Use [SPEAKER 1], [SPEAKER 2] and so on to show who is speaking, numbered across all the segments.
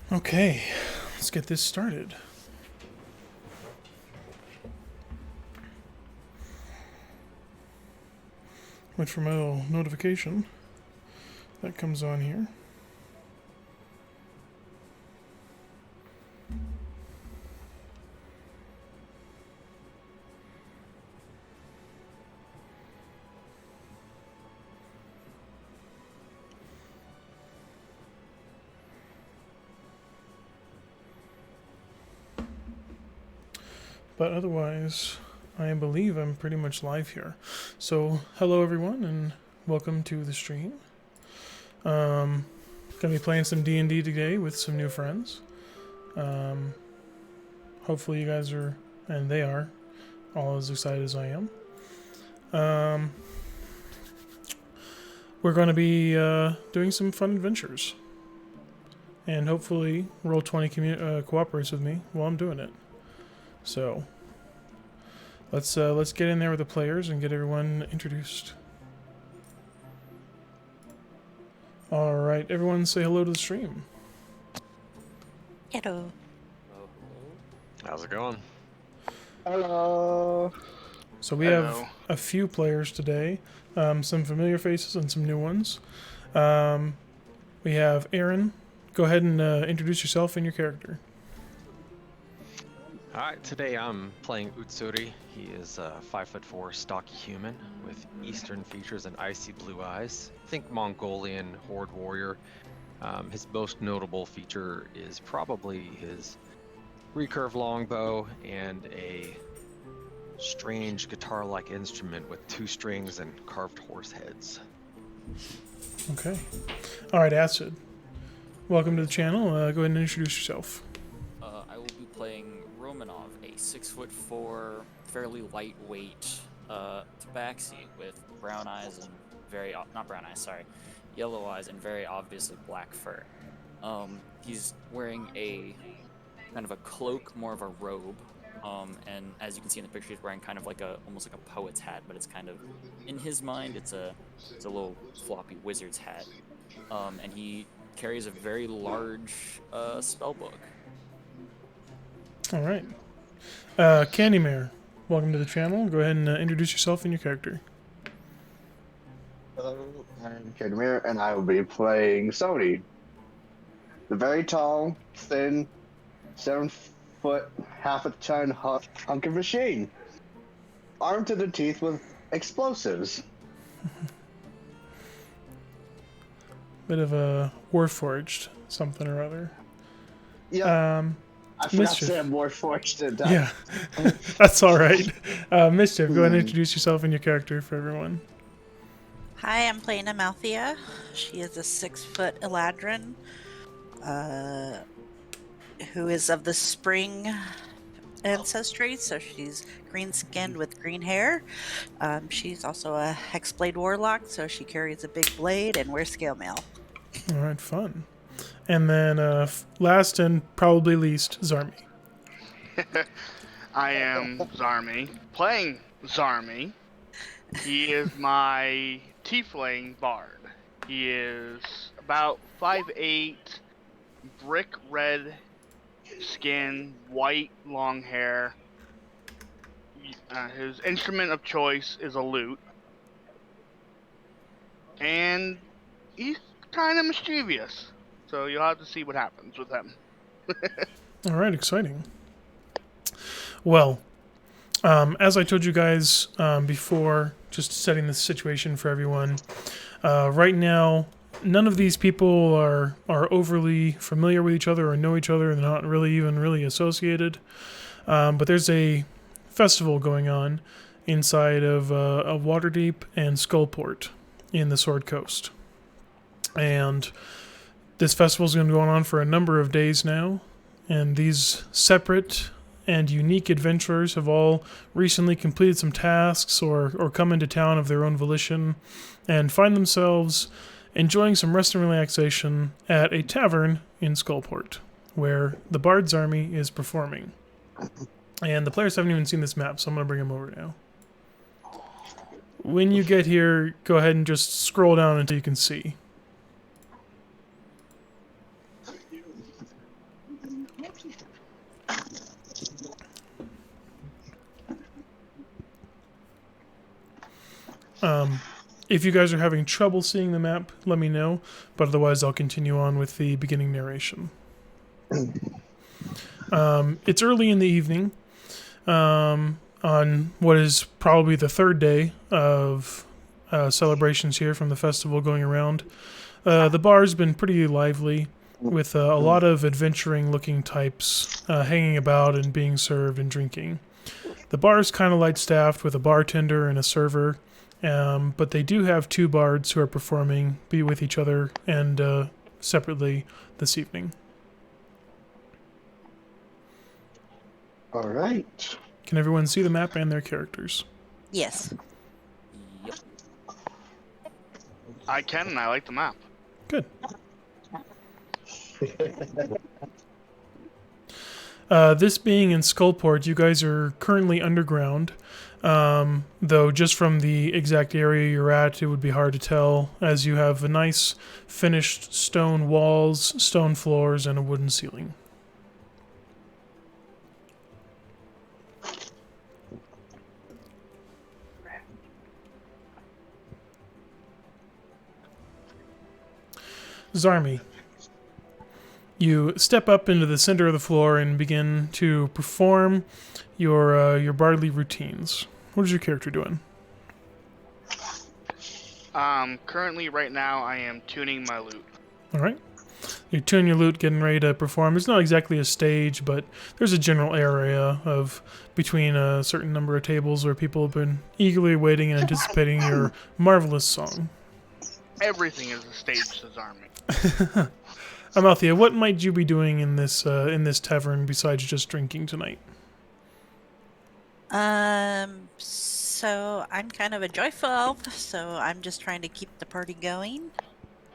[SPEAKER 1] Okay, let's get this started. Wait for my little notification that comes on here. But otherwise, I believe I'm pretty much live here. So, hello everyone, and welcome to the stream. Gonna be playing some DnD today with some new friends. Hopefully you guys are, and they are, all as excited as I am. We're going to be doing some fun adventures. And hopefully Roll20 cooperates with me while I'm doing it. So, let's get in there with the players and get everyone introduced. Alright, everyone say hello to the stream.
[SPEAKER 2] Hello.
[SPEAKER 3] How's it going?
[SPEAKER 4] Hello.
[SPEAKER 1] So we have a few players today, some familiar faces and some new ones. We have Aaron. Go ahead and introduce yourself and your character.
[SPEAKER 3] Alright, today I'm playing Utsuri. He is a 5'4" stocky human with eastern features and icy blue eyes. Think Mongolian horde warrior. His most notable feature is probably his recurve longbow and a strange guitar-like instrument with 2 strings and carved horse heads.
[SPEAKER 1] Okay. Alright, Acid. Welcome to the channel. Go ahead and introduce yourself.
[SPEAKER 5] I will be playing Romanov, a 6'4", fairly lightweight tabaxi with brown eyes and yellow eyes and very obviously black fur. He's wearing a kind of a cloak, more of a robe, and as you can see in the picture, he's wearing kind of like almost like a poet's hat, but it's kind of, in his mind, it's a little floppy wizard's hat, and he carries a very large spell book.
[SPEAKER 1] All right. Candymare, welcome to the channel. Go ahead and introduce yourself and your character.
[SPEAKER 4] Hello, I'm Kedmir, and I will be playing Sony. The very tall, thin, 7 foot, half a ton hunk of machine. Armed to the teeth with explosives.
[SPEAKER 1] Bit of a Warforged something or other.
[SPEAKER 4] Yeah. I forgot to
[SPEAKER 1] Mischief.
[SPEAKER 4] say I'm more fortunate.
[SPEAKER 1] Yeah, that's all right. Mischief, go ahead and introduce yourself and your character for everyone.
[SPEAKER 2] Hi, I'm playing Amalthea. She is a 6-foot Eladrin, who is of the spring ancestry, so she's green-skinned with green hair. She's also a Hexblade Warlock, so she carries a big blade and wears scale mail.
[SPEAKER 1] All right, fun. And then last and probably least, Zarmi.
[SPEAKER 6] I am Zarmi, playing Zarmi. He is my tiefling bard. He is about 5'8", brick red skin, white long hair. His instrument of choice is a lute. And he's kind of mischievous. So you'll have to see what happens with him.
[SPEAKER 1] All right, exciting. Well, as I told you guys before, just setting the situation for everyone, right now, none of these people are overly familiar with each other or know each other. They're not really associated. But there's a festival going on inside of Waterdeep and Skullport in the Sword Coast. And this festival is going to go on for a number of days now, and these separate and unique adventurers have all recently completed some tasks or come into town of their own volition and find themselves enjoying some rest and relaxation at a tavern in Skullport, where the Bard's Army is performing. And the players haven't even seen this map, so I'm going to bring them over now. When you get here, go ahead and just scroll down until you can see. If you guys are having trouble seeing the map, let me know. But otherwise, I'll continue on with the beginning narration. It's early in the evening on what is probably the third day of celebrations here from the festival going around. The bar's been pretty lively with a lot of adventuring-looking types hanging about and being served and drinking. The bar is kind of light-staffed with a bartender and a server, but they do have two bards who are performing, be with each other and separately this evening.
[SPEAKER 4] All right.
[SPEAKER 1] Can everyone see the map and their characters?
[SPEAKER 2] Yes.
[SPEAKER 5] Yep.
[SPEAKER 6] I can, and I like the map.
[SPEAKER 1] Good. This being in Skullport, you guys are currently underground. Though just from the exact area you're at, it would be hard to tell, as you have a nice finished stone walls, stone floors, and a wooden ceiling. Zarmi, you step up into the center of the floor and begin to perform your bardly routines. What is your character doing?
[SPEAKER 6] Currently, right now, I am tuning my lute.
[SPEAKER 1] All right. You tune your lute, getting ready to perform. It's not exactly a stage, but there's a general area of between a certain number of tables where people have been eagerly waiting and anticipating your marvelous song.
[SPEAKER 6] Everything is a stage to Zarmi.
[SPEAKER 1] Amalthea, what might you be doing in this tavern besides just drinking tonight?
[SPEAKER 2] So I'm kind of a joyful elf, so I'm just trying to keep the party going,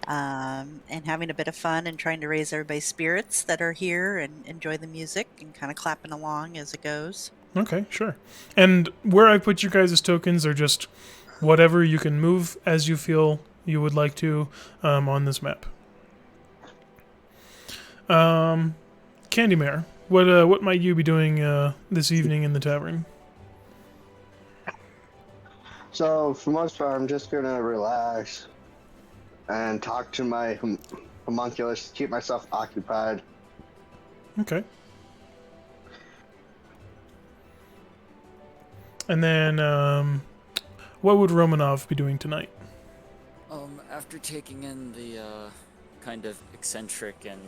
[SPEAKER 2] and having a bit of fun and trying to raise everybody's spirits that are here and enjoy the music and kind of clapping along as it goes.
[SPEAKER 1] Okay, sure. And where I put you guys as tokens are just whatever you can move as you feel you would like to on this map. Candymare, what might you be doing this evening in the tavern?
[SPEAKER 4] So, for the most part, I'm just gonna relax and talk to my homunculus, keep myself occupied.
[SPEAKER 1] Okay. And then, what would Romanov be doing tonight?
[SPEAKER 5] After taking in the kind of eccentric and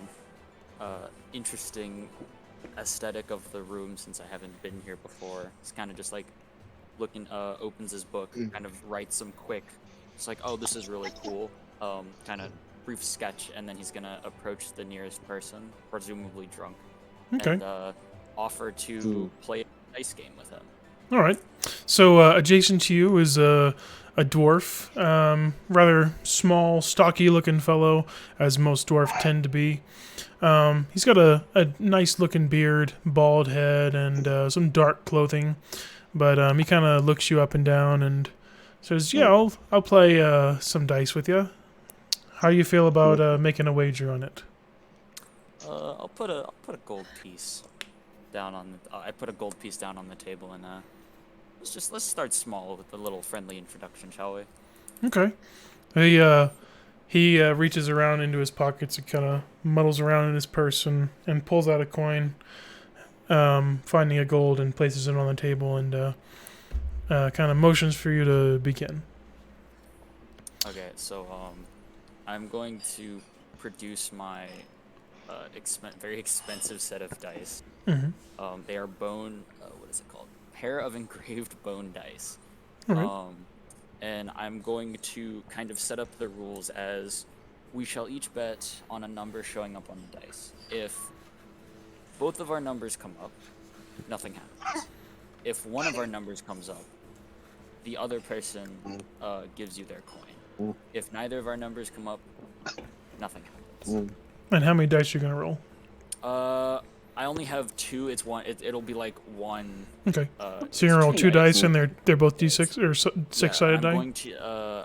[SPEAKER 5] interesting aesthetic of the room, since I haven't been here before, it's kind of just like looking, opens his book, kind of writes some quick, it's like, oh, this is really cool, kind of brief sketch, and then he's gonna approach the nearest person, presumably drunk,
[SPEAKER 1] Okay.
[SPEAKER 5] and offer to play a dice game with him.
[SPEAKER 1] All right. So adjacent to you is a dwarf, rather small, stocky-looking fellow, as most dwarves tend to be. He's got a nice-looking beard, bald head, and some dark clothing. But he kind of looks you up and down and says, "Yeah, I'll play some dice with you. How do you feel about making a wager on it?"
[SPEAKER 5] I'll put a gold piece down on the. I put a gold piece down on the table, and let's start small with a little friendly introduction, shall we?
[SPEAKER 1] Okay. He reaches around into his pockets and kind of muddles around in his purse and pulls out a coin, finding a gold and places it on the table and kind of motions for you to begin.
[SPEAKER 5] Okay, so I'm going to produce my very expensive set of dice.
[SPEAKER 1] Mm-hmm.
[SPEAKER 5] They are bone. What is it called? Pair of engraved bone dice.
[SPEAKER 1] All right.
[SPEAKER 5] And I'm going to kind of set up the rules as we shall each bet on a number showing up on the dice. If both of our numbers come up, nothing happens. If one of our numbers comes up, the other person gives you their coin. If neither of our numbers come up, nothing happens.
[SPEAKER 1] And how many dice are you going to roll?
[SPEAKER 5] I only have two. It's one. It'll be like one.
[SPEAKER 1] Okay. So you're going to roll two dice and they're both d6 or six-sided die?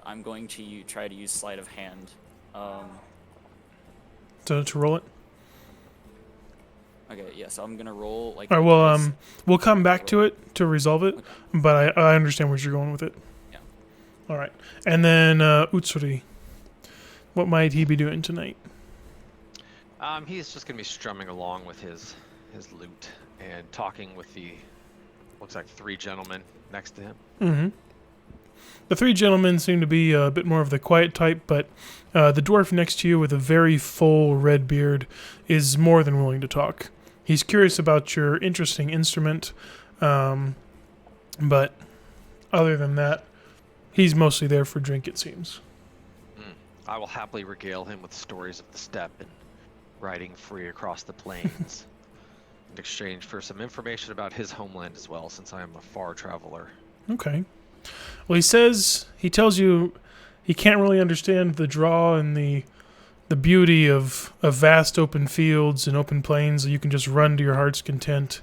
[SPEAKER 5] I'm going to try to use sleight of hand.
[SPEAKER 1] To roll it?
[SPEAKER 5] Okay, yeah. So I'm gonna roll like.
[SPEAKER 1] All right, well,
[SPEAKER 5] dice.
[SPEAKER 1] we'll come back to it to resolve it,
[SPEAKER 5] Okay.
[SPEAKER 1] but I understand where you're going with it.
[SPEAKER 5] Yeah.
[SPEAKER 1] All right, and then Utsuri, what might he be doing tonight?
[SPEAKER 3] He's just gonna be strumming along with his lute and talking with the looks like 3 gentlemen next to him.
[SPEAKER 1] Mm-hmm. The 3 gentlemen seem to be a bit more of the quiet type, but the dwarf next to you with a very full red beard is more than willing to talk. He's curious about your interesting instrument, but other than that, he's mostly there for drink, it seems.
[SPEAKER 3] I will happily regale him with stories of the steppe and riding free across the plains in exchange for some information about his homeland as well, since I am a far traveler.
[SPEAKER 1] Okay. Well, he tells you he can't really understand the draw and the beauty of vast open fields and open plains that you can just run to your heart's content.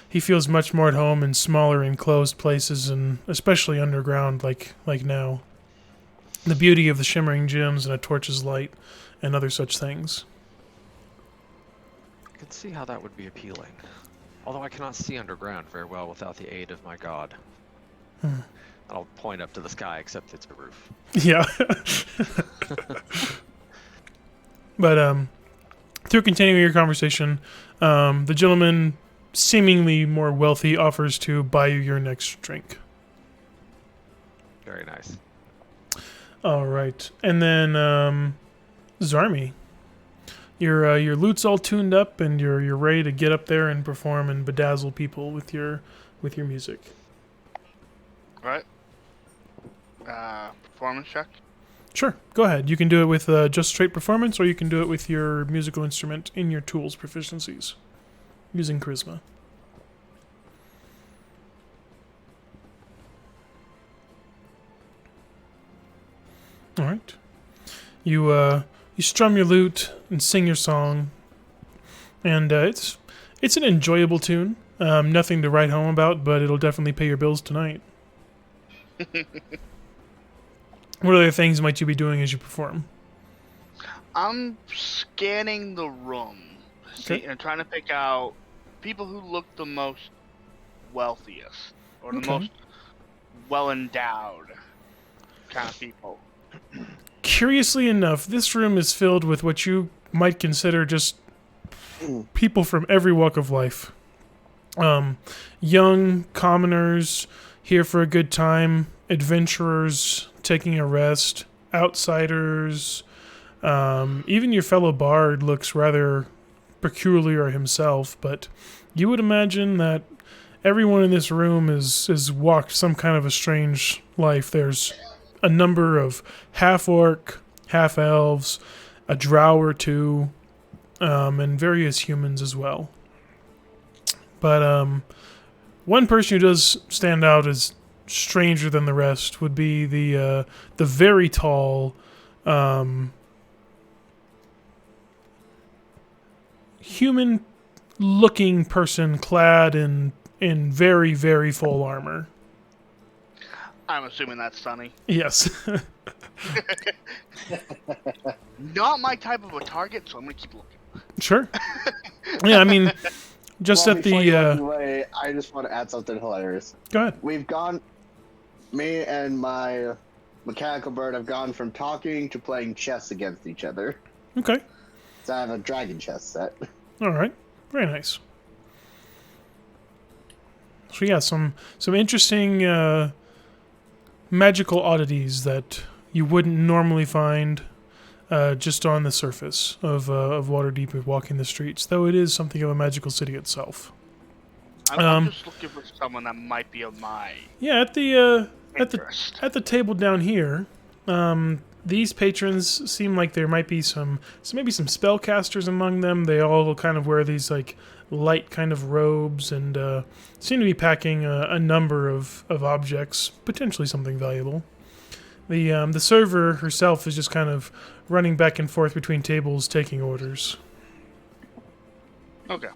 [SPEAKER 1] He feels much more at home in smaller enclosed places, and especially underground like now. The beauty of the shimmering gems and a torch's light and other such things.
[SPEAKER 3] I can see how that would be appealing. Although I cannot see underground very well without the aid of my god. I'll point up to the sky, except it's a roof.
[SPEAKER 1] Yeah. But through continuing your conversation, the gentleman, seemingly more wealthy, offers to buy you your next drink.
[SPEAKER 3] Very nice.
[SPEAKER 1] All right, and then Zarmi, your lute's all tuned up, and you're ready to get up there and perform and bedazzle people with your music.
[SPEAKER 6] Right. Performance check.
[SPEAKER 1] Sure, go ahead. You can do it with just straight performance, or you can do it with your musical instrument in your tools proficiencies, using charisma. All right. You strum your lute and sing your song, and it's an enjoyable tune. Nothing to write home about, but it'll definitely pay your bills tonight. What other things might you be doing as you perform?
[SPEAKER 6] I'm scanning the room, and trying to pick out people who look the most wealthiest or the most well endowed kind of people.
[SPEAKER 1] Curiously enough, this room is filled with what you might consider just people from every walk of life. Young commoners here for a good time, adventurers taking a rest, outsiders. Even your fellow bard looks rather peculiar himself, but you would imagine that everyone in this room has walked some kind of a strange life. There's a number of half-orc, half-elves, a drow or two, and various humans as well. But one person who does stand out as stranger than the rest would be the very tall, human-looking person clad in very, very full armor.
[SPEAKER 6] I'm assuming that's Sunny.
[SPEAKER 1] Yes.
[SPEAKER 6] Not my type of a target, so I'm gonna keep looking.
[SPEAKER 1] Sure. Yeah, I mean, just
[SPEAKER 4] Well,
[SPEAKER 1] at
[SPEAKER 4] before you walk
[SPEAKER 1] the...
[SPEAKER 4] away, I just want to add something hilarious.
[SPEAKER 1] Go ahead.
[SPEAKER 4] Me and my mechanical bird have gone from talking to playing chess against each other.
[SPEAKER 1] Okay.
[SPEAKER 4] So I have a dragon chess set.
[SPEAKER 1] All right. Very nice. So yeah, some interesting magical oddities that you wouldn't normally find just on the surface of Waterdeep walking the streets, though it is something of a magical city itself.
[SPEAKER 6] I'm just looking for someone that might be of my
[SPEAKER 1] Yeah, at the
[SPEAKER 6] interest.
[SPEAKER 1] at the table down here, these patrons seem like there might be maybe some spellcasters among them. They all kind of wear these like light kind of robes and seem to be packing a number of objects, potentially something valuable. The server herself is just kind of running back and forth between tables, taking orders.
[SPEAKER 6] Okay.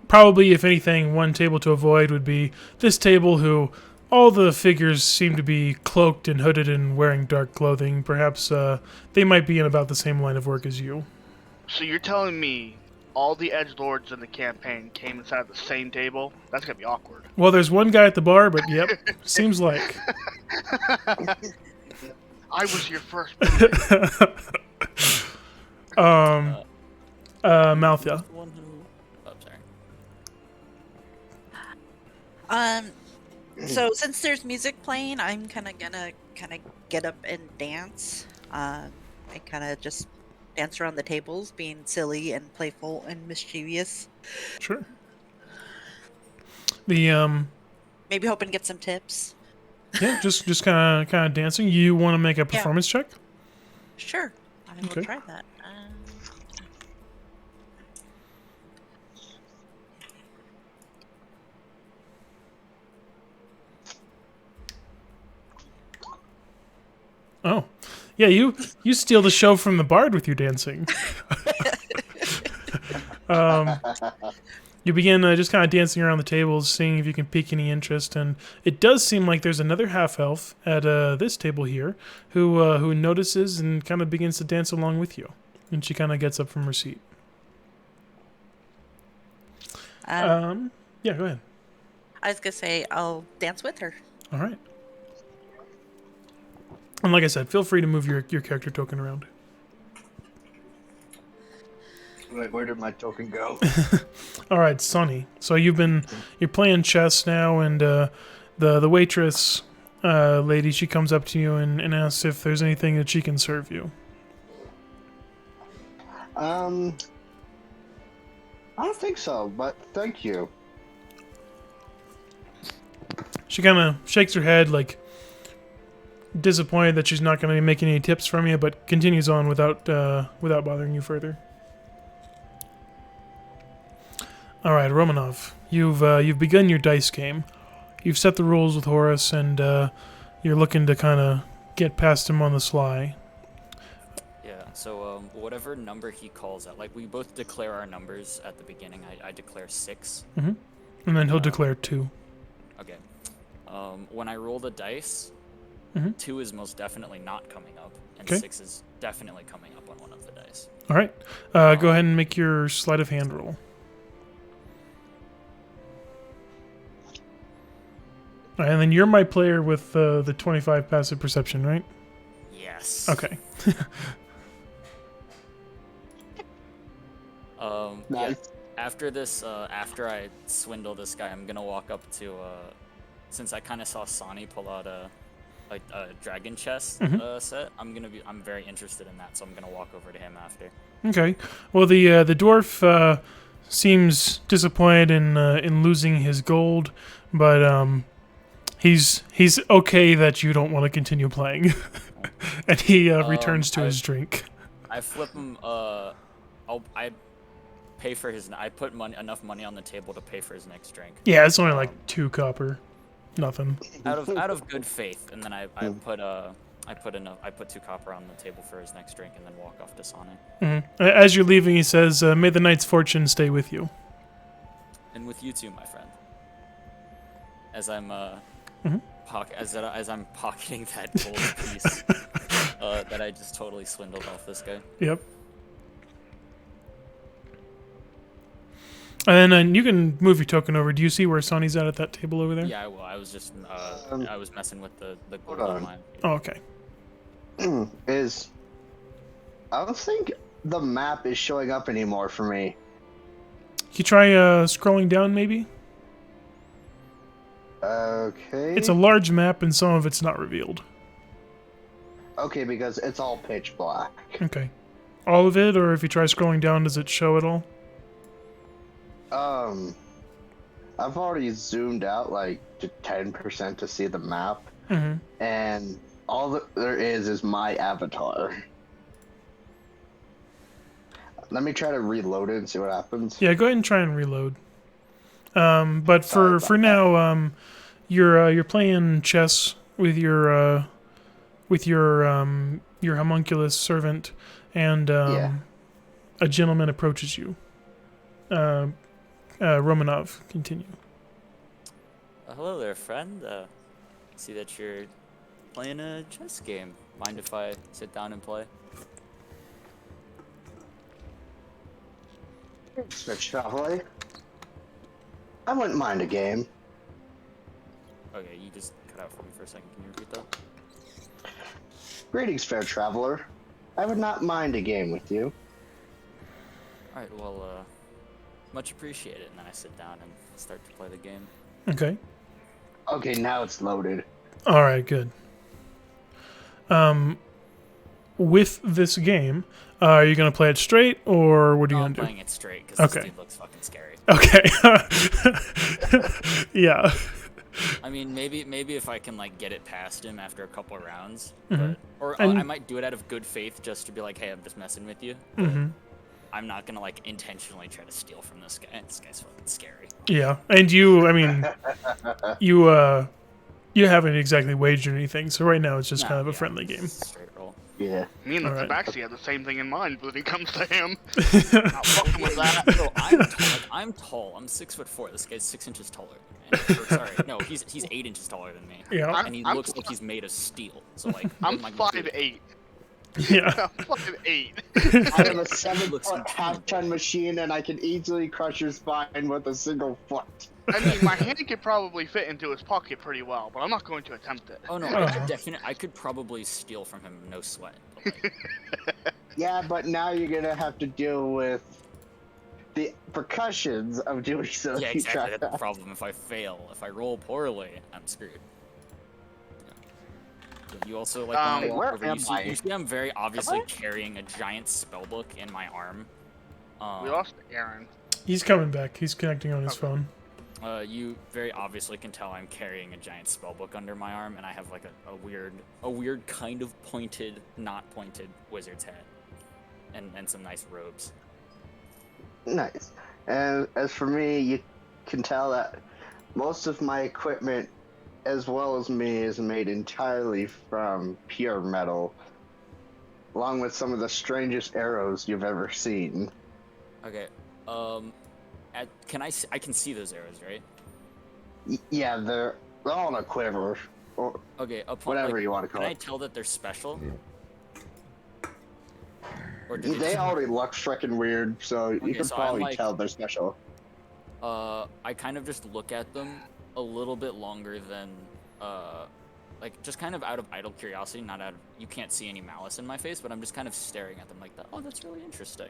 [SPEAKER 1] Probably, if anything, one table to avoid would be this table, who all the figures seem to be cloaked and hooded and wearing dark clothing. Perhaps they might be in about the same line of work as you.
[SPEAKER 6] So you're telling me all the edgelords in the campaign came inside the same table, that's gonna be awkward.
[SPEAKER 1] Well, there's one guy at the bar, but yep, seems like.
[SPEAKER 6] I was your first move.
[SPEAKER 1] Malthia.
[SPEAKER 5] The one who... Oh, sorry.
[SPEAKER 2] So since there's music playing, I'm gonna get up and dance. And kind of just dance around the tables, being silly and playful and mischievous.
[SPEAKER 1] Sure. The
[SPEAKER 2] Maybe hoping to get some tips.
[SPEAKER 1] yeah, just kind of dancing. You want to make a performance check?
[SPEAKER 2] Sure, I will
[SPEAKER 1] Okay.
[SPEAKER 2] try that.
[SPEAKER 1] Oh, yeah. You steal the show from the bard with your dancing. You begin just kind of dancing around the tables, seeing if you can pique any interest, and it does seem like there's another half elf at this table here who notices and kind of begins to dance along with you, and she kind of gets up from her seat. Yeah, go ahead.
[SPEAKER 2] I was gonna say I'll dance with her.
[SPEAKER 1] All right. And like I said, feel free to move your character token around.
[SPEAKER 4] Wait, where did my token go?
[SPEAKER 1] All right, Sonny. So you're playing chess now, and the waitress lady, she comes up to you and asks if there's anything that she can serve you.
[SPEAKER 4] I don't think so, but thank you.
[SPEAKER 1] She kind of shakes her head, like disappointed that she's not going to be making any tips from you, but continues on without bothering you further. All right, Romanov, you've begun your dice game. You've set the rules with Horus, and you're looking to kind of get past him on the sly.
[SPEAKER 5] Yeah, so whatever number he calls out, like we both declare our numbers at the beginning. I declare 6.
[SPEAKER 1] And then he'll declare 2.
[SPEAKER 5] Okay. When I roll the dice,
[SPEAKER 1] Mhm.
[SPEAKER 5] 2 is most definitely not coming up, and
[SPEAKER 1] Okay.
[SPEAKER 5] 6 is definitely coming up on one of the dice.
[SPEAKER 1] All right, go ahead and make your sleight of hand roll. All right, and then you're my player with the 25 passive perception, right?
[SPEAKER 5] Yes.
[SPEAKER 1] Okay.
[SPEAKER 5] Yeah.
[SPEAKER 4] Nice.
[SPEAKER 5] After this, after I swindle this guy, I'm gonna walk up to, since I kind of saw Sonny pull out a dragon chest set. I'm very interested in that, so I'm gonna walk over to him after.
[SPEAKER 1] Okay. Well, the dwarf seems disappointed in losing his gold, but he's okay that you don't want to continue playing, and he returns to his drink.
[SPEAKER 5] I flip him. I pay for his. I put enough money on the table to pay for his next drink.
[SPEAKER 1] Yeah, it's only like 2 copper, nothing.
[SPEAKER 5] Out of good faith, and then I put 2 copper on the table for his next drink, and then walk off to Sonny.
[SPEAKER 1] As you're leaving, he says, "May the knight's fortune stay with you."
[SPEAKER 5] And with you too, my friend. As I'm as I'm pocketing that gold piece that I just totally swindled off this guy.
[SPEAKER 1] Yep. And then you can move your token over. Do you see where Sonny's at that table over there?
[SPEAKER 5] Yeah, well, I was just I was messing with the gold
[SPEAKER 4] hold
[SPEAKER 5] on
[SPEAKER 4] on.
[SPEAKER 5] mine.
[SPEAKER 1] Oh, okay.
[SPEAKER 4] I don't think the map is showing up anymore for me.
[SPEAKER 1] Can you try scrolling down, maybe?
[SPEAKER 4] Okay.
[SPEAKER 1] It's a large map, and some of it's not revealed.
[SPEAKER 4] Okay, because it's all pitch black.
[SPEAKER 1] Okay. All of it, or if you try scrolling down, does it show it all?
[SPEAKER 4] I've already zoomed out like to 10% to see the map, and all that there is my avatar. Let me try to reload it and see what happens.
[SPEAKER 1] Yeah, go ahead and try and reload. But for now, you're playing chess with your homunculus servant, and
[SPEAKER 4] Yeah.
[SPEAKER 1] a gentleman approaches you. Romanov, continue.
[SPEAKER 5] Hello there, friend. See that you're playing a chess game. Mind if I sit down and play?
[SPEAKER 4] Switch Traveler. I wouldn't mind a game.
[SPEAKER 5] Okay, you just cut out for me for a second. Can you repeat that?
[SPEAKER 4] Greetings, fair traveler. I would not mind a game with you.
[SPEAKER 5] All right, well, much appreciated. And then I sit down and start to play the game.
[SPEAKER 1] Okay.
[SPEAKER 4] Okay, now it's loaded.
[SPEAKER 1] All right, good. With this game, are you going to play it straight, or what are you
[SPEAKER 5] No,
[SPEAKER 1] going
[SPEAKER 5] I'm
[SPEAKER 1] to do?
[SPEAKER 5] playing it straight because
[SPEAKER 1] Okay.
[SPEAKER 5] this dude looks fucking scary.
[SPEAKER 1] Okay. Yeah.
[SPEAKER 5] I mean, maybe if I can like get it past him after a couple of rounds,
[SPEAKER 1] Mhm.
[SPEAKER 5] but or
[SPEAKER 1] And-
[SPEAKER 5] I might do it out of good faith just to be like, hey, I'm just messing with you. But I'm not gonna like intentionally try to steal from this guy. This guy's fucking scary.
[SPEAKER 1] Yeah. And you, I mean, you haven't exactly wagered anything, so right now it's just kind of a friendly game.
[SPEAKER 5] Straight roll.
[SPEAKER 4] Yeah.
[SPEAKER 6] Me and the
[SPEAKER 1] Alright.
[SPEAKER 6] Tabaxi have the same thing in mind when it comes to him. Not fucking with that.
[SPEAKER 5] So I'm tall. I'm 6'4". This guy's 6 inches taller than me. Or, sorry, no, he's 8 inches taller than me.
[SPEAKER 1] Yeah.
[SPEAKER 5] And he
[SPEAKER 6] I'm-
[SPEAKER 5] looks like he's made of steel. So like,
[SPEAKER 6] I'm
[SPEAKER 5] what am I gonna do?
[SPEAKER 6] 5'8".
[SPEAKER 1] Yeah.
[SPEAKER 6] I'm 5'8".
[SPEAKER 4] I have a
[SPEAKER 5] Looks
[SPEAKER 4] 7-foot half-ton machine, and I can easily crush your spine with a single foot.
[SPEAKER 6] I mean, my hand could probably fit into his pocket pretty well, but I'm not going to attempt it.
[SPEAKER 5] Oh no, I could probably steal from him, no sweat. But, like,
[SPEAKER 4] Yeah, but now you're gonna have to deal with the repercussions of doing so.
[SPEAKER 5] yeah,
[SPEAKER 4] if you
[SPEAKER 5] exactly.
[SPEAKER 4] try
[SPEAKER 5] That's the problem. If I fail, if I roll poorly, I'm screwed. You also like when I walk
[SPEAKER 4] where
[SPEAKER 5] over,
[SPEAKER 4] am I?
[SPEAKER 5] you see I'm very obviously carrying a giant spellbook in my arm.
[SPEAKER 6] We lost Aaron.
[SPEAKER 1] He's coming back. He's connecting on his
[SPEAKER 6] Okay.
[SPEAKER 1] phone.
[SPEAKER 5] You very obviously can tell I'm carrying a giant spellbook under my arm, and I have like a weird kind of pointed, not pointed wizard's head, and some nice robes.
[SPEAKER 4] Nice. And as for me, you can tell that most of my equipment, as well as me, is made entirely from pure metal, along with some of the strangest arrows you've ever seen.
[SPEAKER 5] Okay. I can see those arrows, right?
[SPEAKER 4] Yeah, they're all on a quiver, or
[SPEAKER 5] Okay.
[SPEAKER 4] whatever you want to call
[SPEAKER 5] Can I
[SPEAKER 4] it.
[SPEAKER 5] tell that they're special? Or did
[SPEAKER 4] They
[SPEAKER 5] it,
[SPEAKER 4] already look freaking weird, so you
[SPEAKER 5] Okay,
[SPEAKER 4] can
[SPEAKER 5] so I'm
[SPEAKER 4] probably
[SPEAKER 5] like-
[SPEAKER 4] tell they're special.
[SPEAKER 5] I kind of just look at them a little bit longer than, like, just kind of out of idle curiosity, not out of, you can't see any malice in my face, but I'm just kind of staring at them like that. Oh, that's really interesting.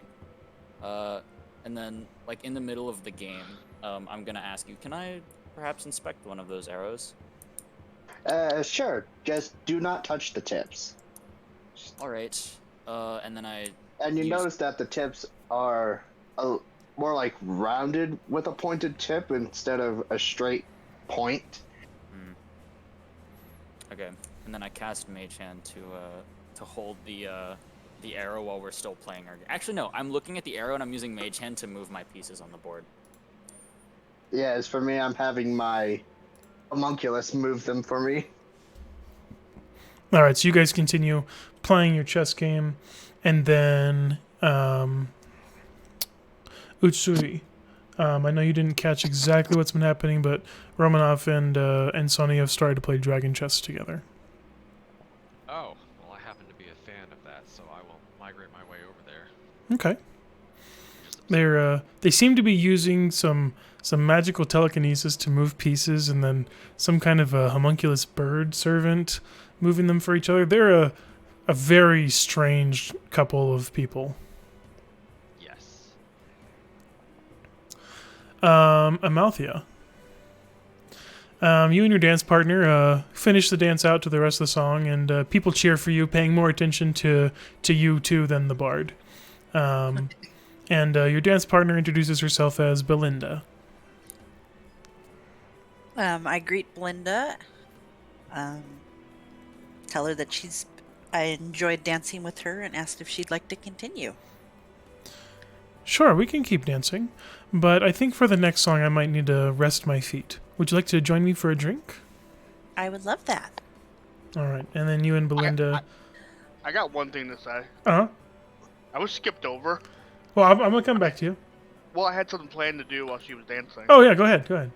[SPEAKER 5] And then, like, in the middle of the game, I'm gonna ask you, can I perhaps inspect one of those arrows?
[SPEAKER 4] Sure. Just do not touch the tips.
[SPEAKER 5] Alright, and then I,
[SPEAKER 4] And you
[SPEAKER 5] Use-
[SPEAKER 4] notice that the tips are more like rounded with a pointed tip instead of a straight point.
[SPEAKER 5] okay, and then I cast Mage Hand to hold the arrow while we're still playing our game. Actually, no, I'm looking at the arrow and I'm using Mage Hand to move my pieces on the board.
[SPEAKER 4] Yeah, as for me, I'm having my homunculus move them for me.
[SPEAKER 1] All right, so you guys continue playing your chess game, and then Utsuri. I know you didn't catch exactly what's been happening, but Romanov and Sonny have started to play dragon chess together.
[SPEAKER 3] Oh, well, I happen to be a fan of that, so I will migrate my way over there.
[SPEAKER 1] Okay.
[SPEAKER 3] Just
[SPEAKER 1] They seem to be using some magical telekinesis to move pieces, and then some kind of a homunculus bird servant moving them for each other. They're a very strange couple of people.
[SPEAKER 3] yes.
[SPEAKER 1] Amalthea. You and your dance partner finish the dance out to the rest of the song, and people cheer for you, paying more attention to you two than the bard. And your dance partner introduces herself as Belinda.
[SPEAKER 2] I greet Belinda. Tell her that I enjoyed dancing with her and asked if she'd like to continue.
[SPEAKER 1] Sure, we can keep dancing, but I think for the next song I might need to rest my feet. Would you like to join me for a drink?
[SPEAKER 2] I would love that.
[SPEAKER 1] All right, and then you and Belinda.
[SPEAKER 6] I got one thing to say.
[SPEAKER 1] Uh-huh.
[SPEAKER 6] I was skipped over.
[SPEAKER 1] Well, I'm gonna come back to you.
[SPEAKER 6] Well, I had something planned to do while she was dancing.
[SPEAKER 1] Oh yeah, go ahead. Go ahead.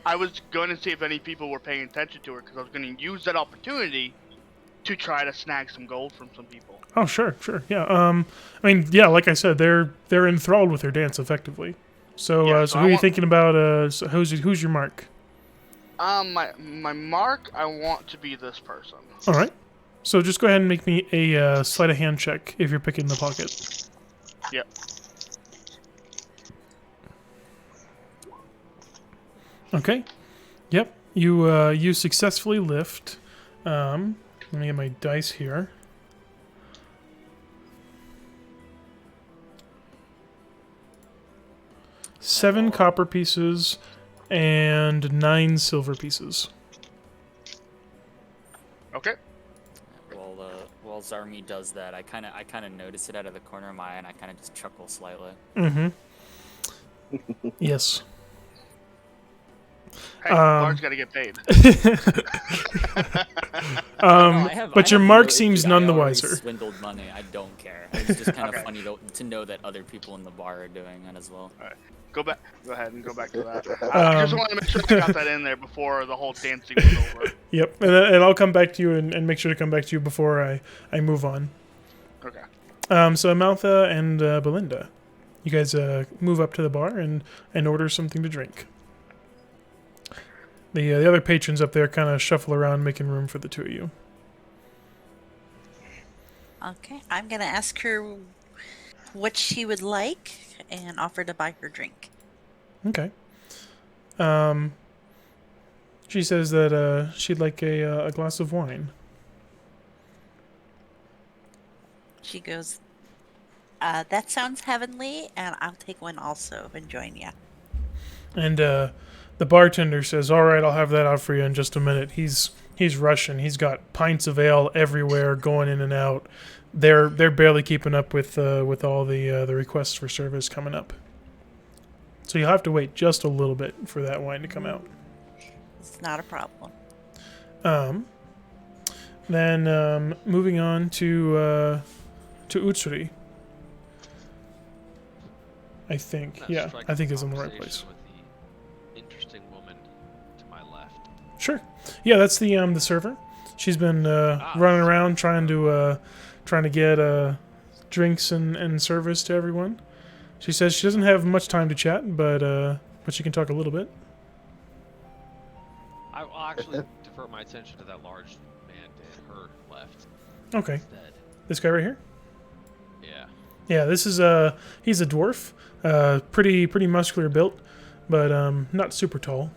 [SPEAKER 6] I was going to see if any people were paying attention to her because I was going to use that opportunity to try to snag some gold from some people.
[SPEAKER 1] Oh, sure, yeah. I mean, yeah, like I said, they're enthralled with their dance effectively. So,
[SPEAKER 6] Yeah,
[SPEAKER 1] so
[SPEAKER 6] so
[SPEAKER 1] who
[SPEAKER 6] I
[SPEAKER 1] are you
[SPEAKER 6] want-
[SPEAKER 1] thinking about? So who's your mark?
[SPEAKER 6] My mark, I want to be this person.
[SPEAKER 1] All right. So just go ahead and make me a sleight of hand check if you're picking the pocket.
[SPEAKER 6] Yep.
[SPEAKER 1] Okay. Yep. You successfully lift. Let me get my dice here. Seven copper pieces and 9 silver pieces.
[SPEAKER 6] Okay.
[SPEAKER 5] While Zarmi does that, I kind of notice it out of the corner of my eye, and I kind of just chuckle slightly.
[SPEAKER 1] Mm-hmm. Yes.
[SPEAKER 6] Hey, Bard's got to get paid.
[SPEAKER 1] But your mark seems none the
[SPEAKER 5] I already
[SPEAKER 1] wiser.
[SPEAKER 5] swindled money. I don't care. It's just kind of funny to know that other people in the bar are doing it as well.
[SPEAKER 6] All right. Go ahead and go back to that. I just wanted to make sure I got that in there before the whole dancing was over.
[SPEAKER 1] Yep, and I'll come back to you and make sure to come back to you before I move on.
[SPEAKER 6] Okay.
[SPEAKER 1] So Amaltha and Belinda, you guys move up to the bar and order something to drink. The other patrons up there kind of shuffle around, making room for the two of you.
[SPEAKER 2] Okay, I'm gonna ask her what she would like and offer to buy her drink.
[SPEAKER 1] Okay. She says that she'd like a glass of wine.
[SPEAKER 2] She goes, that sounds heavenly, and I'll take one also and join you.
[SPEAKER 1] And the bartender says, "All right, I'll have that out for you in just a minute." He's rushing. He's got pints of ale everywhere, going in and out. They're barely keeping up with all the requests for service coming up. So you'll have to wait just a little bit for that wine to come out.
[SPEAKER 2] It's not a problem.
[SPEAKER 1] Then moving on to Utsuri. I think, yeah, I think is in the right place.
[SPEAKER 3] With the interesting woman to my left.
[SPEAKER 1] Sure. Yeah, that's the server. She's been running around trying to get drinks and service to everyone. She says she doesn't have much time to chat, but she can talk a little bit.
[SPEAKER 3] I will actually divert my attention to that large man to her left.
[SPEAKER 1] Okay.
[SPEAKER 3] Instead.
[SPEAKER 1] This guy right here?
[SPEAKER 3] Yeah.
[SPEAKER 1] Yeah, this is he's a dwarf. Pretty muscular built, but not super tall.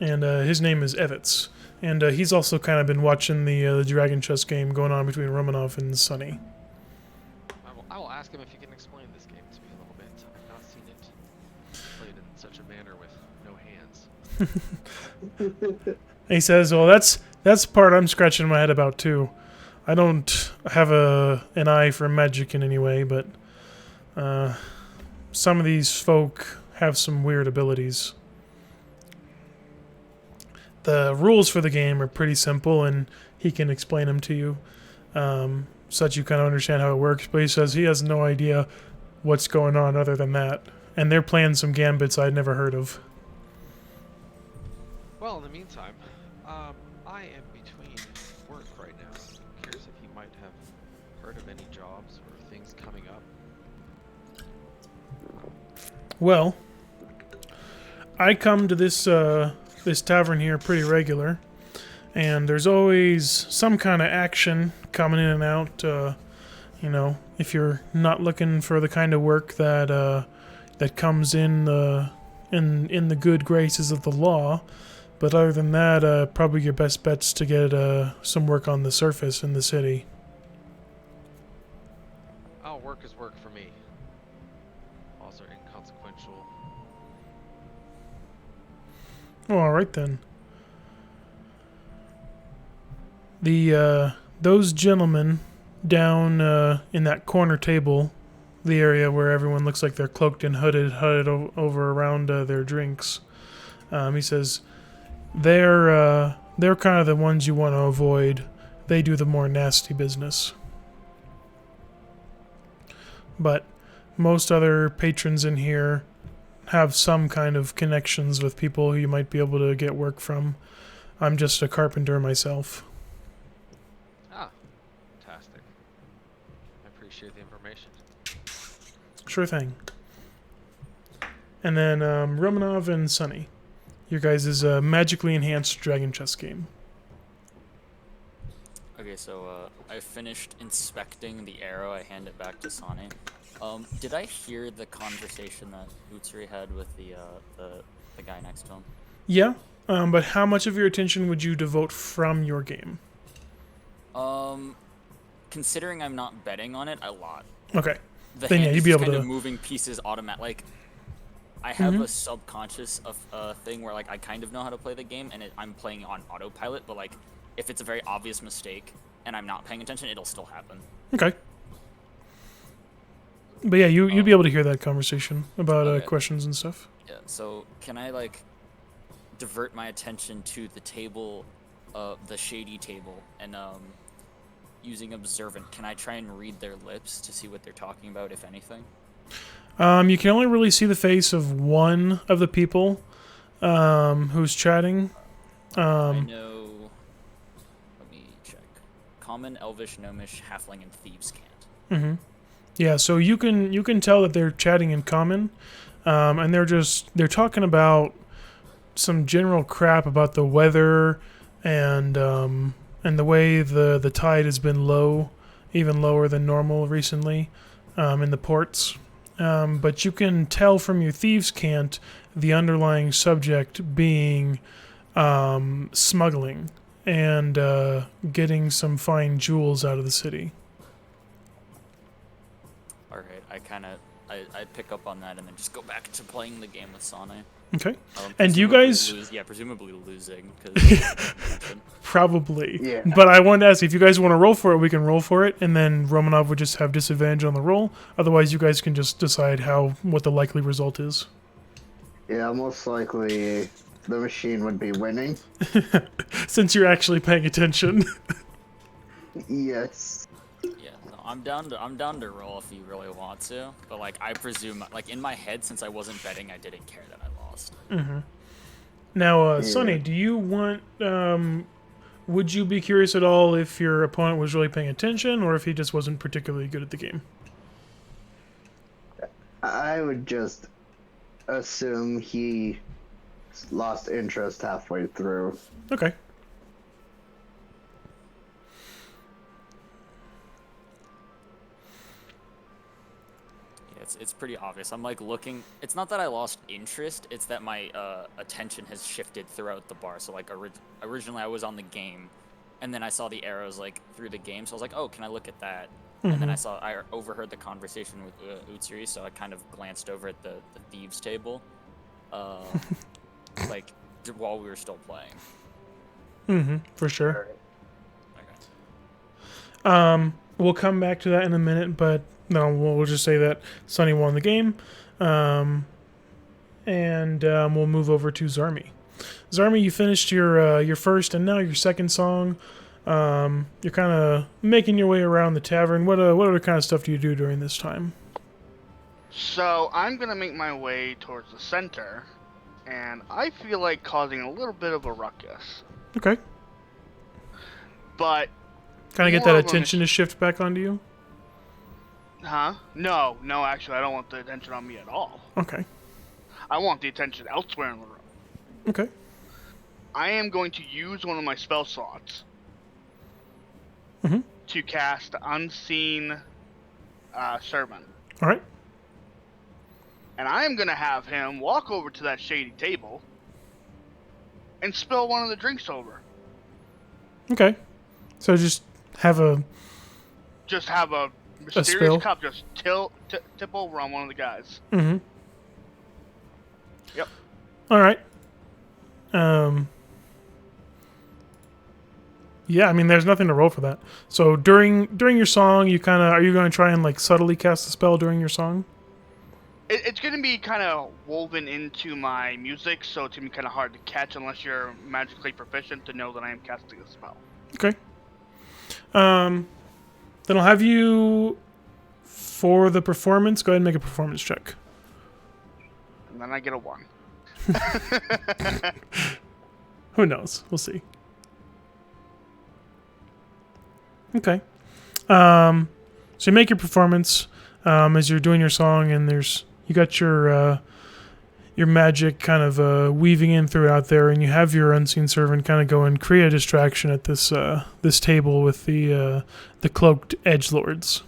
[SPEAKER 1] And his name is Evitz. And he's also kind of been watching the dragon chess game going on between Romanov and Sunny.
[SPEAKER 3] I will ask him if he can explain this game to me a little bit. I've not seen it played in such a manner with no hands.
[SPEAKER 1] And he says, "Well, that's the part I'm scratching my head about too. I don't have an eye for magic in any way, but some of these folk have some weird abilities. The rules for the game are pretty simple, and he can explain them to you, so that you kind of understand how it works. But he says he has no idea what's going on other than that, and they're playing some gambits I'd never heard of."
[SPEAKER 3] Well, in the meantime, I am between work right now. I'm curious if he might have heard of any jobs or things coming up.
[SPEAKER 1] Well, I come to this this tavern here pretty regular, and there's always some kind of action coming in and out. You know, if you're not looking for the kind of work that that comes in the good graces of the law, but other than that, probably your best bet's to get some work on the surface in the city.
[SPEAKER 3] Oh, work is work for me. Laws are inconsequential.
[SPEAKER 1] Oh, all right then. Those gentlemen down in that corner table, the area where everyone looks like they're cloaked and hooded over around their drinks. He says they're kind of the ones you want to avoid. They do the more nasty business. But most other patrons in here have some kind of connections with people who you might be able to get work from. I'm just a carpenter myself.
[SPEAKER 3] Ah, fantastic. I appreciate the information.
[SPEAKER 1] Sure thing. And then Romanov and Sunny, your guys' magically enhanced dragon chess game.
[SPEAKER 5] Okay, so I finished inspecting the arrow. I hand it back to Sane. Did I hear the conversation that Utsuri had with the guy next to him?
[SPEAKER 1] Yeah, but how much of your attention would you devote from your game?
[SPEAKER 5] Considering I'm not betting on it, a lot.
[SPEAKER 1] Okay.
[SPEAKER 5] The
[SPEAKER 1] Then,
[SPEAKER 5] hand
[SPEAKER 1] yeah,
[SPEAKER 5] is
[SPEAKER 1] you'd be
[SPEAKER 5] just
[SPEAKER 1] able
[SPEAKER 5] kind
[SPEAKER 1] to-
[SPEAKER 5] of moving pieces automatic. Like, I have a subconscious thing where like I kind of know how to play the game, and I'm playing on autopilot. But like, if it's a very obvious mistake and I'm not paying attention, it'll still happen.
[SPEAKER 1] Okay. But yeah, you'd be able to hear that conversation about
[SPEAKER 5] Okay.
[SPEAKER 1] questions and stuff.
[SPEAKER 5] Yeah. So can I like divert my attention to the table, the shady table, and using observant, can I try and read their lips to see what they're talking about, if anything?
[SPEAKER 1] You can only really see the face of one of the people who's chatting.
[SPEAKER 5] I know. Let me check. Common, Elvish, Gnomish, Halfling, and Thieves can't.
[SPEAKER 1] Yeah, so you can tell that they're chatting in common, and they're talking about some general crap about the weather and the way the tide has been low, even lower than normal recently, in the ports. But you can tell from your thieves' cant the underlying subject being smuggling and getting some fine jewels out of the city.
[SPEAKER 5] All right, I pick up on that and then just go back to playing the game with Sane.
[SPEAKER 1] Okay. And you
[SPEAKER 5] Presumably
[SPEAKER 1] guys...
[SPEAKER 5] presumably losing, because
[SPEAKER 1] Probably.
[SPEAKER 4] Yeah.
[SPEAKER 1] But I wanted to ask, if you guys want to roll for it, we can roll for it, and then Romanov would just have disadvantage on the roll. Otherwise, you guys can just decide what the likely result is.
[SPEAKER 4] Yeah, most likely the machine would be winning.
[SPEAKER 1] Since you're actually paying attention.
[SPEAKER 4] Yes.
[SPEAKER 5] yeah, no, I'm down to roll if you really want to. But like, I presume, like in my head, since I wasn't betting, I didn't care that I lost.
[SPEAKER 1] Now, Sonny, do you want... would you be curious at all if your opponent was really paying attention, or if he just wasn't particularly good at the game?
[SPEAKER 4] I would just assume he lost interest halfway through.
[SPEAKER 1] Okay.
[SPEAKER 5] It's pretty obvious. I'm like looking. It's not that I lost interest. It's that my attention has shifted throughout the bar. So like originally I was on the game, and then I saw the arrows like through the game. So I was like, oh, can I look at that? And then I overheard the conversation with Utsuri. So I kind of glanced over at the thieves table, like while we were still playing.
[SPEAKER 1] For sure.
[SPEAKER 5] Okay.
[SPEAKER 1] We'll come back to that in a minute, but no, we'll just say that Sonny won the game. And we'll move over to Zarmi. Zarmi, you finished your first and now your second song. You're kind of making your way around the tavern. What other kind of stuff do you do during this time?
[SPEAKER 6] So I'm gonna make my way towards the center, and I feel like causing a little bit of a ruckus.
[SPEAKER 1] Okay.
[SPEAKER 6] But
[SPEAKER 1] Kind of get
[SPEAKER 6] more
[SPEAKER 1] that
[SPEAKER 6] of a
[SPEAKER 1] attention to shift back onto you?
[SPEAKER 6] Huh? No, actually, I don't want the attention on me at all.
[SPEAKER 1] Okay.
[SPEAKER 6] I want the attention elsewhere in the room.
[SPEAKER 1] Okay.
[SPEAKER 6] I am going to use one of my spell slots to cast Unseen Servant.
[SPEAKER 1] All right.
[SPEAKER 6] And I am going to have him walk over to that shady table and spill one of the drinks over.
[SPEAKER 1] Okay. So just have a
[SPEAKER 6] Mysterious
[SPEAKER 1] spill?
[SPEAKER 6] cup just tip over on one of the guys. Yep.
[SPEAKER 1] All right. Yeah, I mean, there's nothing to roll for that. So during your song, are you going to try and like subtly cast the spell during your song?
[SPEAKER 6] It's going to be kind of woven into my music, so it's going to be kind of hard to catch unless you're magically proficient to know that I am casting a spell.
[SPEAKER 1] Okay. Then I'll have you, for the performance, go ahead and make a performance check.
[SPEAKER 6] And then I get a 1.
[SPEAKER 1] Who knows? We'll see. Okay. So you make your performance as you're doing your song, and you got your magic kind of weaving in throughout there, and you have your unseen servant kind of go and create a distraction at this table with the cloaked edgelords.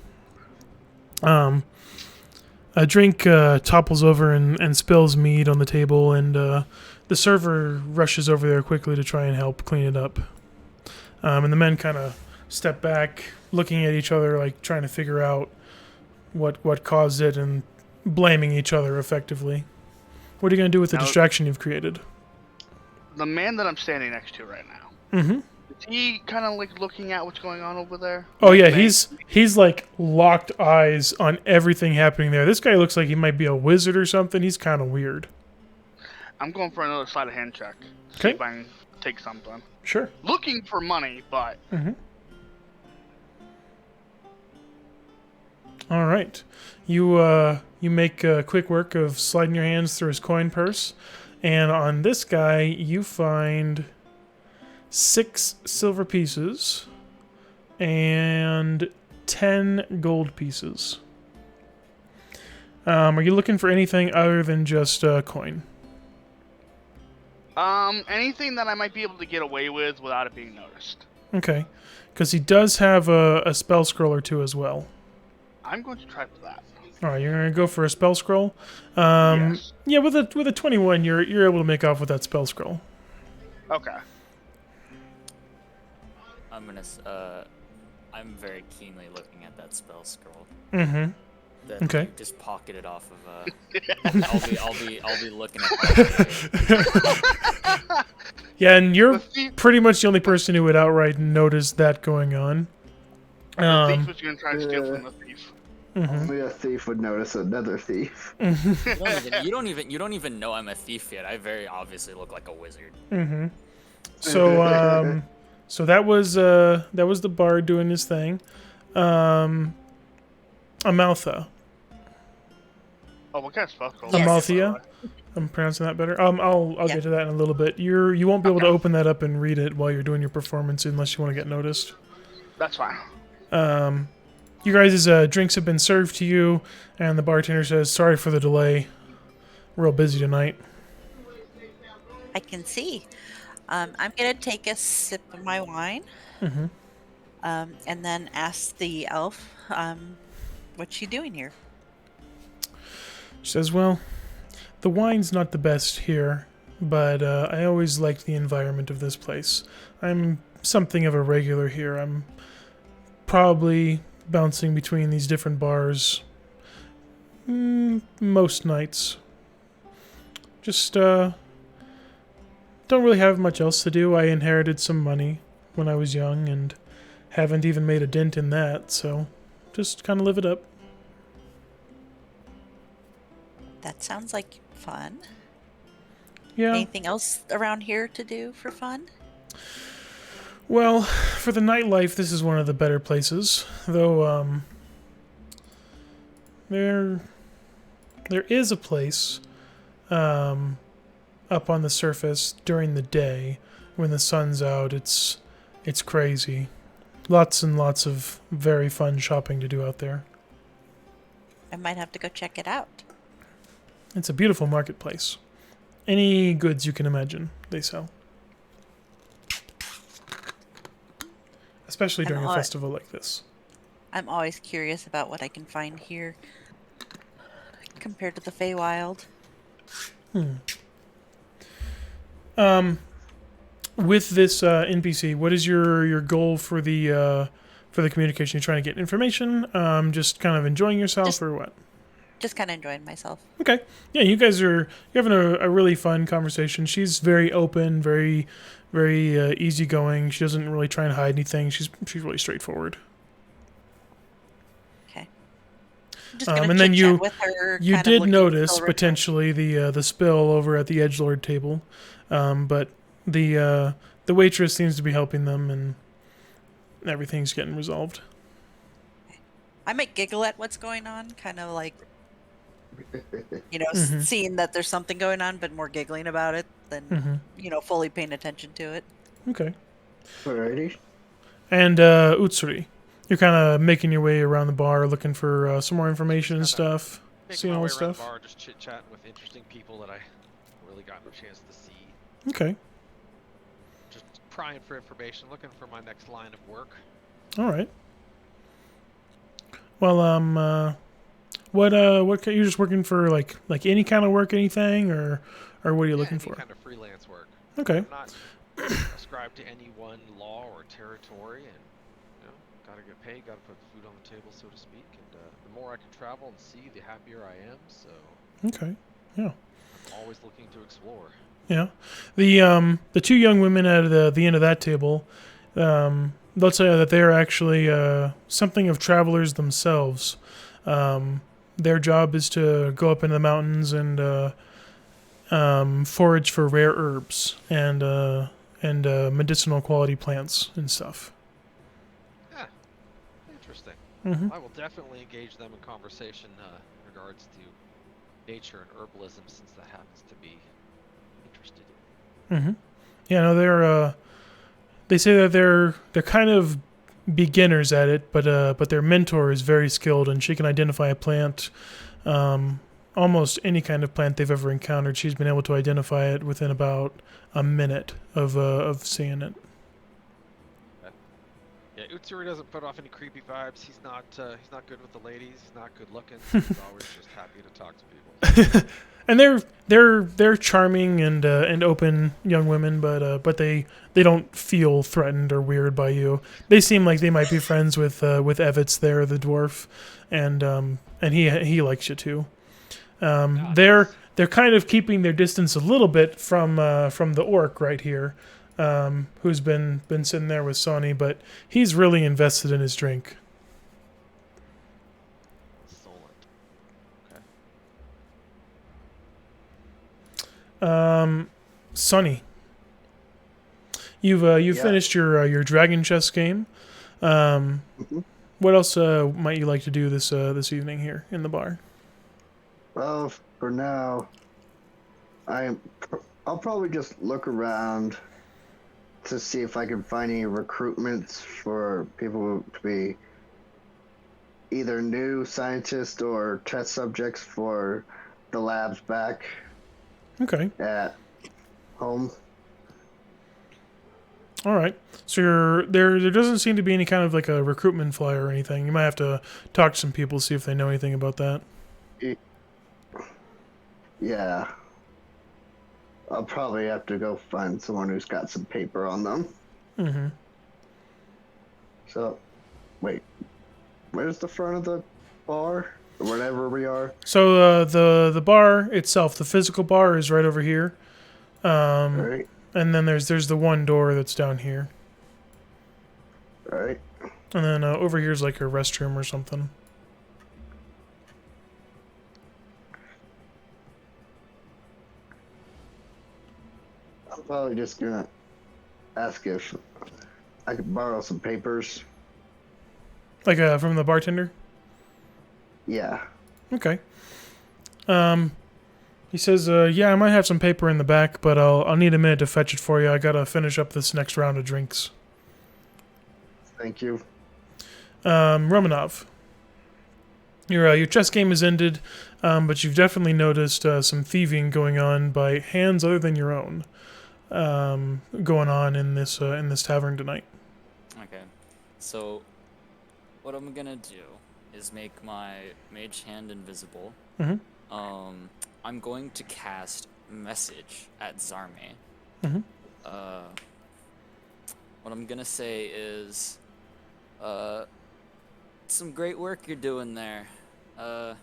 [SPEAKER 1] A drink topples over and spills mead on the table, and the server rushes over there quickly to try and help clean it up. And the men kind of step back, looking at each other, like trying to figure out what caused it, and blaming each other effectively. What are you going to do with the distraction you've created?
[SPEAKER 6] The man that I'm standing next to right now.
[SPEAKER 1] Mm-hmm.
[SPEAKER 6] Is he kind of like looking at what's going on over there?
[SPEAKER 1] Oh yeah, he's like locked eyes on everything happening there. This guy looks like he might be a wizard or something. He's kind of weird.
[SPEAKER 6] I'm going for another sleight of hand check. See
[SPEAKER 1] Okay.
[SPEAKER 6] if I can take something.
[SPEAKER 1] Sure.
[SPEAKER 6] Looking for money, but
[SPEAKER 1] Mm-hmm. All right. You make quick work of sliding your hands through his coin purse, and on this guy you find 6 silver pieces and 10 gold pieces. Are you looking for anything other than just a coin?
[SPEAKER 6] anything that I might be able to get away with without it being noticed.
[SPEAKER 1] Okay. Because he does have a spell scroll or two as well.
[SPEAKER 6] I'm going to try for that.
[SPEAKER 1] All right, you're gonna go for a spell scroll.
[SPEAKER 6] Yes.
[SPEAKER 1] Yeah, with a 21, you're able to make off with that spell scroll.
[SPEAKER 6] Okay.
[SPEAKER 5] I'm very keenly looking at that spell scroll.
[SPEAKER 1] Mm-hmm.
[SPEAKER 5] That
[SPEAKER 1] Okay.
[SPEAKER 5] you just pocket it off of. I'll be looking at that.
[SPEAKER 1] Yeah, and you're
[SPEAKER 6] The thief,
[SPEAKER 1] pretty much the only person who would outright notice that going on.
[SPEAKER 6] the thief was going to try and steal from the thief.
[SPEAKER 1] Mhm.
[SPEAKER 4] Only a thief would notice another thief.
[SPEAKER 5] You don't even know I'm a thief yet. I very obviously look like a wizard.
[SPEAKER 1] Mm-hmm. So, so that was the bard doing his thing. Amaltha.
[SPEAKER 6] Oh, what kind of spell scroll?
[SPEAKER 2] Yes.
[SPEAKER 1] Amalthea? I'm pronouncing that better. I'll
[SPEAKER 2] Yeah.
[SPEAKER 1] get to that in a little bit. You won't be able to
[SPEAKER 6] Okay.
[SPEAKER 1] open that up and read it while you're doing your performance unless you want to get noticed.
[SPEAKER 6] That's fine.
[SPEAKER 1] You guys' drinks have been served to you, and the bartender says, "Sorry for the delay. Real busy tonight."
[SPEAKER 2] I can see. I'm gonna take a sip of my wine,
[SPEAKER 1] Mm-hmm.
[SPEAKER 2] and then ask the elf, what's she doing here?
[SPEAKER 1] She says, "Well, the wine's not the best here, but I always liked the environment of this place. I'm something of a regular here. I'm probably bouncing between these different bars most nights. Just don't really have much else to do. I inherited some money when I was young and haven't even made a dent in that, so just kind of live it up."
[SPEAKER 2] That sounds like fun.
[SPEAKER 1] Yeah.
[SPEAKER 2] Anything else around here to do for fun?
[SPEAKER 1] Well, for the nightlife, this is one of the better places. Though, there is a place, up on the surface during the day when the sun's out. It's crazy. Lots and lots of very fun shopping to do out there.
[SPEAKER 2] I might have to go check it out.
[SPEAKER 1] It's a beautiful marketplace. Any goods you can imagine, they sell. Especially during a festival like this.
[SPEAKER 2] I'm always curious about what I can find here compared to the Feywild.
[SPEAKER 1] With this NPC, what is your goal for the communication? You trying to get information? Just kind of enjoying yourself,
[SPEAKER 2] Just-
[SPEAKER 1] or what?
[SPEAKER 2] Just kind of enjoying myself.
[SPEAKER 1] Okay, yeah, you're having a really fun conversation. She's very open, very easygoing. She doesn't really try and hide anything. She's really straightforward.
[SPEAKER 2] Okay. I'm just gonna
[SPEAKER 1] And then
[SPEAKER 2] chit-chat with her.
[SPEAKER 1] You
[SPEAKER 2] kind of
[SPEAKER 1] did
[SPEAKER 2] looking
[SPEAKER 1] notice
[SPEAKER 2] over-
[SPEAKER 1] potentially the spill over at the edgelord table, but the waitress seems to be helping them, and everything's getting resolved.
[SPEAKER 2] I might giggle at what's going on, kind of like,
[SPEAKER 1] Mhm.
[SPEAKER 2] seeing that there's something going on, but more giggling about it than,
[SPEAKER 1] Mm-hmm.
[SPEAKER 2] fully paying attention to it.
[SPEAKER 1] Okay.
[SPEAKER 4] Alrighty.
[SPEAKER 1] And Utsuri, You're kind of making your way around the bar, looking for some more information and stuff.
[SPEAKER 3] Making
[SPEAKER 1] Seeing
[SPEAKER 3] my
[SPEAKER 1] all
[SPEAKER 3] way
[SPEAKER 1] this
[SPEAKER 3] around the
[SPEAKER 1] stuff.
[SPEAKER 3] bar, just chit chatting with interesting people that I really gotten a chance to see.
[SPEAKER 1] Okay.
[SPEAKER 3] Just prying for information, looking for my next line of work.
[SPEAKER 1] All right. Well, what you're just working for like any kind of work, anything, or what are you looking
[SPEAKER 3] Any
[SPEAKER 1] for?
[SPEAKER 3] kind of freelance work.
[SPEAKER 1] Okay.
[SPEAKER 3] I'm not ascribed to any one law or territory, and gotta get paid, gotta put food on the table, so to speak. And the more I can travel and see, the happier I am. So
[SPEAKER 1] Okay. Yeah.
[SPEAKER 3] I'm always looking to explore.
[SPEAKER 1] Yeah. The two young women at the end of that table, they'll tell you that they're actually something of travelers themselves. Their job is to go up into the mountains and forage for rare herbs and medicinal quality plants and stuff.
[SPEAKER 3] Yeah, interesting.
[SPEAKER 1] Mm-hmm.
[SPEAKER 3] I will definitely engage them in conversation in regards to nature and herbalism, since that happens to be interested in.
[SPEAKER 1] Mm-hmm. Yeah, no, they say that they're kind of beginners at it, but their mentor is very skilled, and she can identify a plant, almost any kind of plant they've ever encountered. She's been able to identify it within about a minute of seeing it.
[SPEAKER 3] Yeah, Utsuri doesn't put off any creepy vibes. He's not good with the ladies. He's not good looking. He's always just happy to talk to people.
[SPEAKER 1] And they're charming and open young women, but they don't feel threatened or weird by you. They seem like they might be friends with Evitz there, the dwarf, and he likes you too. They're kind of keeping their distance a little bit from the orc right here, who's been sitting there with Sonny, but he's really invested in his drink. Sonny, you've
[SPEAKER 4] Yeah.
[SPEAKER 1] finished your dragon chess game. What else might you like to do this evening here in the bar?
[SPEAKER 4] Well, for now, I'll probably just look around to see if I can find any recruitments for people to be either new scientists or test subjects for the labs back
[SPEAKER 1] Okay.
[SPEAKER 4] at home.
[SPEAKER 1] All right. So there doesn't seem to be any kind of like a recruitment flyer or anything. You might have to talk to some people, see if they know anything about that.
[SPEAKER 4] Yeah. I'll probably have to go find someone who's got some paper on them.
[SPEAKER 1] Mm-hmm.
[SPEAKER 4] So, wait. Where's the front of the bar? Or wherever we are?
[SPEAKER 1] So the bar itself, the physical bar, is right over here.
[SPEAKER 4] Alright.
[SPEAKER 1] And then there's the one door that's down here.
[SPEAKER 4] Alright.
[SPEAKER 1] And then over here's like a restroom or something.
[SPEAKER 4] I'm probably just gonna ask if I could borrow some papers.
[SPEAKER 1] Like from the bartender?
[SPEAKER 4] Yeah.
[SPEAKER 1] Okay. He says, yeah, I might have some paper in the back, but I'll need a minute to fetch it for you. I gotta finish up this next round of drinks.
[SPEAKER 4] Thank you.
[SPEAKER 1] Romanov. Your chess game is ended, but you've definitely noticed some thieving going on by hands other than your own, going on in this tavern tonight.
[SPEAKER 5] Okay, so what I'm gonna do is make my mage hand invisible.
[SPEAKER 1] Mm-hmm.
[SPEAKER 5] I'm going to cast message at Zarme.
[SPEAKER 1] Mm-hmm.
[SPEAKER 5] What I'm gonna say is, some great work you're doing there. I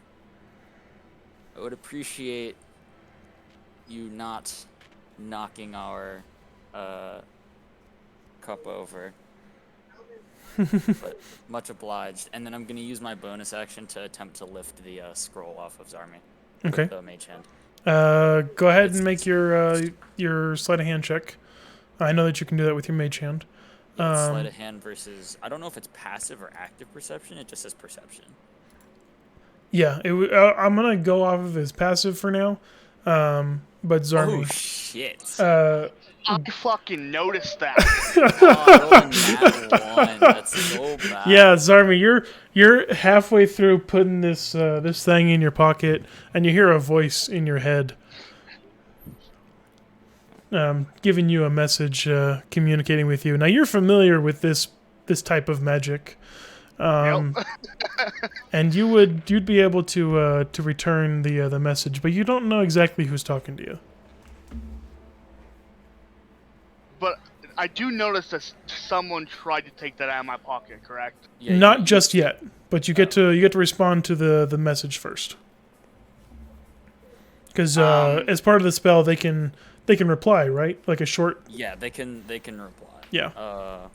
[SPEAKER 5] would appreciate you not knocking our cup over. But much obliged. And then I'm gonna use my bonus action to attempt to lift the scroll off of Zarme.
[SPEAKER 1] Okay.
[SPEAKER 5] With the mage hand.
[SPEAKER 1] Go ahead and make your sleight of hand check. I know that you can do that with your mage hand.
[SPEAKER 5] Yeah, it's sleight of hand versus, I don't know if it's passive or active perception. It just says perception.
[SPEAKER 1] Yeah, I'm gonna go off of his passive for now. But Zarme.
[SPEAKER 5] Oh shit.
[SPEAKER 6] I fucking noticed that.
[SPEAKER 5] Rolling that 1. That's so bad.
[SPEAKER 1] Yeah, Zarmi, you're halfway through putting this this thing in your pocket, and you hear a voice in your head, giving you a message, communicating with you. Now you're familiar with this type of magic,
[SPEAKER 6] Yep.
[SPEAKER 1] and you'd be able to return the message, but you don't know exactly who's talking to you.
[SPEAKER 6] But I do notice that someone tried to take that out of my pocket, correct?
[SPEAKER 5] Yeah,
[SPEAKER 1] Not just yet, but you get to respond to the message first. Because as part of the spell, they can reply, right? Like a short.
[SPEAKER 5] Yeah, they can reply.
[SPEAKER 1] Yeah.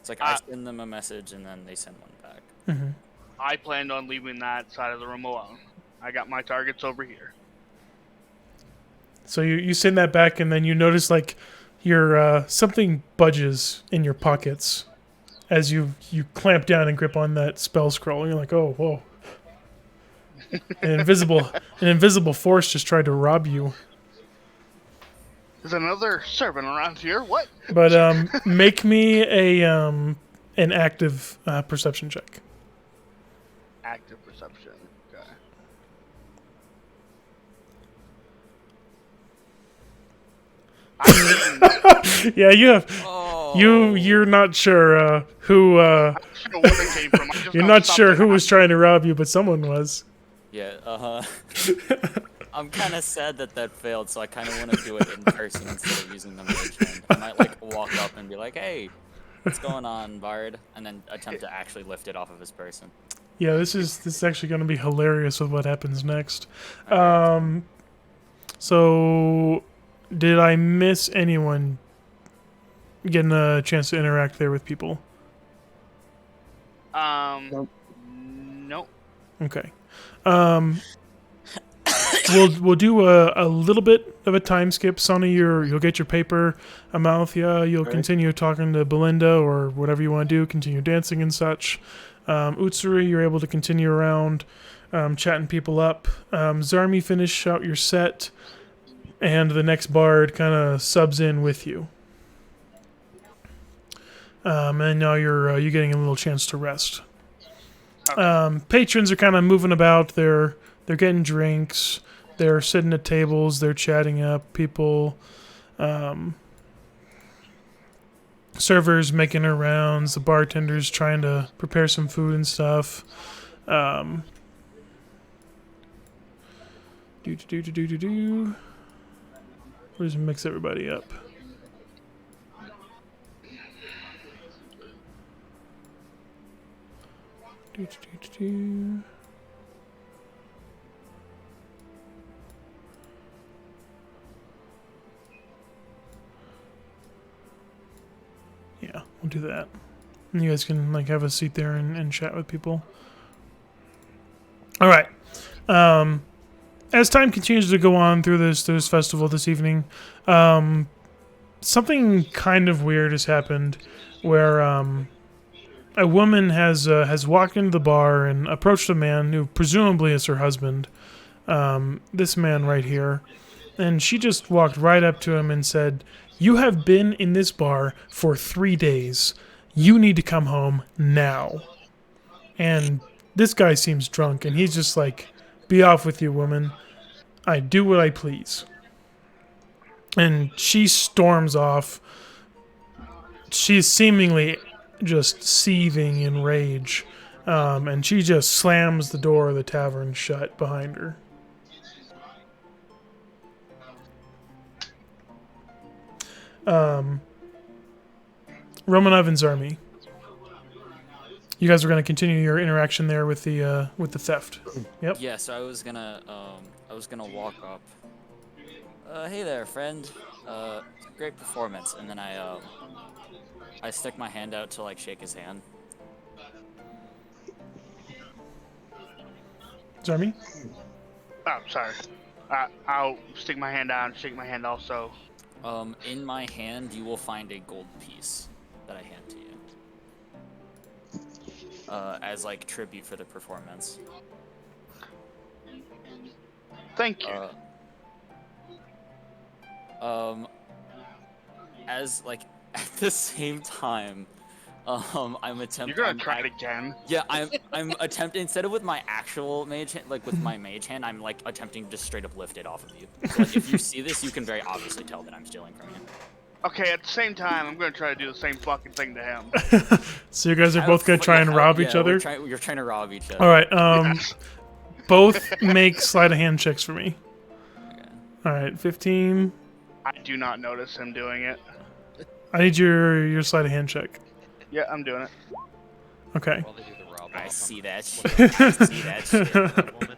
[SPEAKER 5] It's like I send them a message and then they send one back.
[SPEAKER 1] Mm-hmm.
[SPEAKER 6] I planned on leaving that side of the room alone. I got my targets over here.
[SPEAKER 1] So you send that back, and then you notice like your something budges in your pockets as you clamp down and grip on that spell scroll. And you're like, oh, whoa! An invisible force just tried to rob you.
[SPEAKER 6] There's another servant around here. What?
[SPEAKER 1] But make me an active perception check.
[SPEAKER 6] Active perception. Okay.
[SPEAKER 1] Yeah, you have.
[SPEAKER 5] Oh.
[SPEAKER 1] You're not sure who.
[SPEAKER 6] I don't know where they came from. I just
[SPEAKER 1] You're
[SPEAKER 6] know
[SPEAKER 1] not sure
[SPEAKER 6] something
[SPEAKER 1] who was trying to rob you, but someone was.
[SPEAKER 5] Yeah, I'm kind of sad that failed, so I kind of want to do it in person instead of using the mage hand. I might like walk up and be like, "Hey, what's going on, Bard?" and then attempt to actually lift it off of his person.
[SPEAKER 1] Yeah, this is actually going to be hilarious with what happens next. So, did I miss anyone getting a chance to interact there with people?
[SPEAKER 6] Nope.
[SPEAKER 1] Okay. We'll do a little bit of a time skip. Sonny, you'll get your paper. Amalthea, you'll continue talking to Belinda or whatever you want to do. Continue dancing and such. Utsuri, you're able to continue around, chatting people up. Zarmi, finish out your set, and the next bard kind of subs in with you. And now you're getting a little chance to rest. Patrons are kind of moving about. They're getting drinks. They're sitting at tables. They're chatting up people. Servers making their rounds. The bartenders trying to prepare some food and stuff. We'll just mix everybody up. Yeah, we'll do that. And you guys can like have a seat there and chat with people. All right. As time continues to go on through this festival this evening, something kind of weird has happened, where a woman has walked into the bar and approached a man who presumably is her husband. This man right here, and she just walked right up to him and said, "You have been in this bar for 3 days. You need to come home now." And this guy seems drunk, and he's just like, "Be off with you, woman. I do what I please." And she storms off. She's seemingly just seething in rage. And she just slams the door of the tavern shut behind her. Romanov and Zarmi, you guys are going to continue your interaction there with the theft. Yep.
[SPEAKER 5] Yeah, so I was gonna walk up. Hey there, friend. Great performance. And then I stick my hand out to like shake his hand.
[SPEAKER 1] Zarmi?
[SPEAKER 6] Oh, sorry. I'll stick my hand out and shake my hand also.
[SPEAKER 5] In my hand, you will find a gold piece that I hand to you. As like tribute for the performance.
[SPEAKER 6] Thank you.
[SPEAKER 5] As like at the same time, I'm attempting.
[SPEAKER 6] You're gonna try it again.
[SPEAKER 5] Yeah, I'm attempting instead of with my actual mage hand, like with my mage hand, I'm like attempting to just straight up lift it off of you. So like if you see this, you can very obviously tell that I'm stealing from you.
[SPEAKER 6] Okay, at the same time, I'm gonna try to do the same fucking thing to him.
[SPEAKER 1] So you guys are both gonna try and rob each other.
[SPEAKER 5] You're trying to rob each other.
[SPEAKER 1] All right.
[SPEAKER 6] Yes.
[SPEAKER 1] Both make sleight of hand checks for me.
[SPEAKER 5] Okay.
[SPEAKER 1] All right, 15.
[SPEAKER 6] I do not notice him doing it.
[SPEAKER 1] I need your sleight of hand check.
[SPEAKER 6] Yeah, I'm doing it.
[SPEAKER 1] Okay.
[SPEAKER 3] While they do the rob
[SPEAKER 5] I
[SPEAKER 3] off,
[SPEAKER 5] see
[SPEAKER 3] I'm
[SPEAKER 5] that
[SPEAKER 3] gonna
[SPEAKER 5] shit. I see that shit.
[SPEAKER 3] that woman.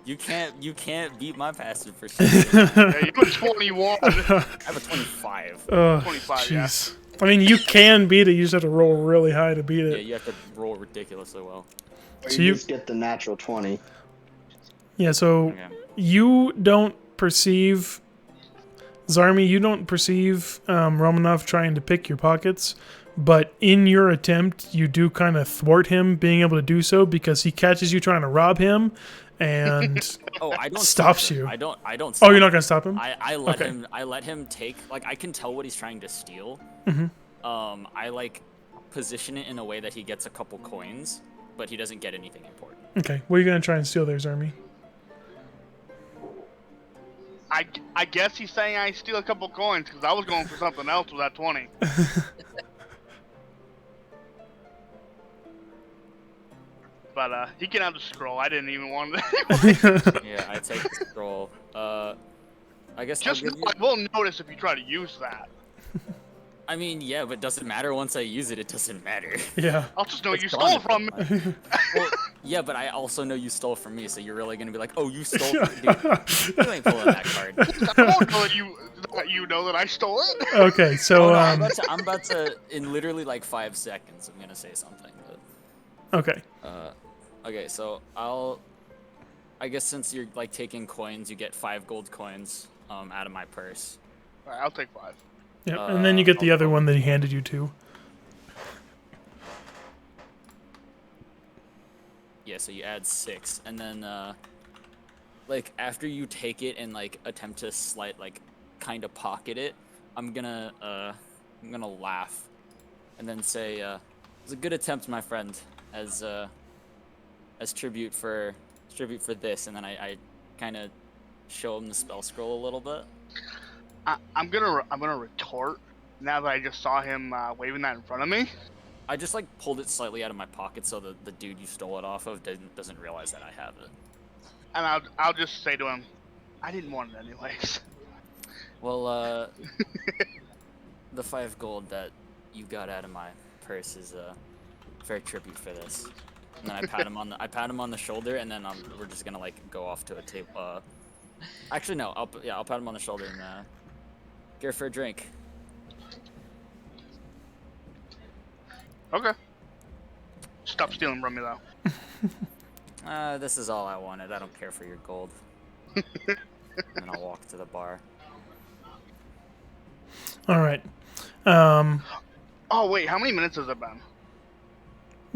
[SPEAKER 5] You can't beat my passive perception.
[SPEAKER 6] Yeah, you have a 21.
[SPEAKER 5] I have a 25.
[SPEAKER 6] 25, yeah.
[SPEAKER 1] Jeez. I mean, you can beat it. You just have to roll really high to beat
[SPEAKER 5] Yeah,
[SPEAKER 1] it.
[SPEAKER 5] you have to roll ridiculously well.
[SPEAKER 4] Or
[SPEAKER 1] So
[SPEAKER 4] you
[SPEAKER 1] you-
[SPEAKER 4] just get the natural 20.
[SPEAKER 1] Yeah. So
[SPEAKER 5] Okay.
[SPEAKER 1] you don't perceive, Zarmi. You don't perceive Romanov trying to pick your pockets. But in your attempt, you do kind of thwart him being able to do so because he catches you trying to rob him, and
[SPEAKER 5] Oh, I don't
[SPEAKER 1] Stops
[SPEAKER 5] stop him.
[SPEAKER 1] you.
[SPEAKER 5] I don't.
[SPEAKER 1] oh,
[SPEAKER 5] Stop
[SPEAKER 1] you're not
[SPEAKER 5] him.
[SPEAKER 1] gonna stop him.
[SPEAKER 5] I let
[SPEAKER 1] Okay.
[SPEAKER 5] him. I let him take. Like I can tell what he's trying to steal. I like position it in a way that he gets a couple coins, but he doesn't get anything important.
[SPEAKER 1] Okay, what are you gonna try and steal there, Zarmi?
[SPEAKER 6] I guess he's saying I steal a couple coins because I was going for something else with that 20. But he can have the scroll. I didn't even want it.
[SPEAKER 5] Yeah, I take the scroll. I guess
[SPEAKER 6] Just
[SPEAKER 5] I'll
[SPEAKER 6] know
[SPEAKER 5] give you.
[SPEAKER 6] I will notice if you try to use that.
[SPEAKER 5] I mean, yeah, but does it matter once I use it? It doesn't matter.
[SPEAKER 1] Yeah.
[SPEAKER 6] I'll just know
[SPEAKER 5] It's
[SPEAKER 6] you
[SPEAKER 5] gone
[SPEAKER 6] stole from me.
[SPEAKER 5] Well, yeah, but I also know you stole from me, so you're really gonna be like, oh, you stole from dude. You ain't pulling that card.
[SPEAKER 6] I won't know that you know that I stole it.
[SPEAKER 1] Okay, so
[SPEAKER 5] Oh, no, I'm about to, in literally like 5 seconds, I'm gonna say something. But,
[SPEAKER 1] okay.
[SPEAKER 5] okay, so I guess since you're like taking coins, you get 5 gold coins out of my purse.
[SPEAKER 6] Alright, I'll take 5.
[SPEAKER 1] Yep, and then you get the
[SPEAKER 5] I'll
[SPEAKER 1] other
[SPEAKER 5] go.
[SPEAKER 1] one that he handed you to.
[SPEAKER 5] Yeah, so you add 6, and then like after you take it and like attempt to kind of pocket it, I'm gonna laugh, and then say, "It was a good attempt, my friend," as tribute for this, and then I kind of show him the spell scroll a little bit.
[SPEAKER 6] I'm gonna retort now that I just saw him waving that in front of me.
[SPEAKER 5] I just like pulled it slightly out of my pocket so the dude you stole it off of doesn't realize that I have it.
[SPEAKER 6] And I'll just say to him, I didn't want it anyways.
[SPEAKER 5] Well, the 5 gold that you got out of my purse is a fair tribute for this. And then I pat him on the shoulder, and then we're just gonna like go off to a table. Actually, no. I'll pat him on the shoulder and get her for a drink.
[SPEAKER 6] Okay. Stop stealing from me though.
[SPEAKER 5] This is all I wanted. I don't care for your gold. And then I'll walk to the bar.
[SPEAKER 1] All right.
[SPEAKER 6] Oh wait, how many minutes has it been?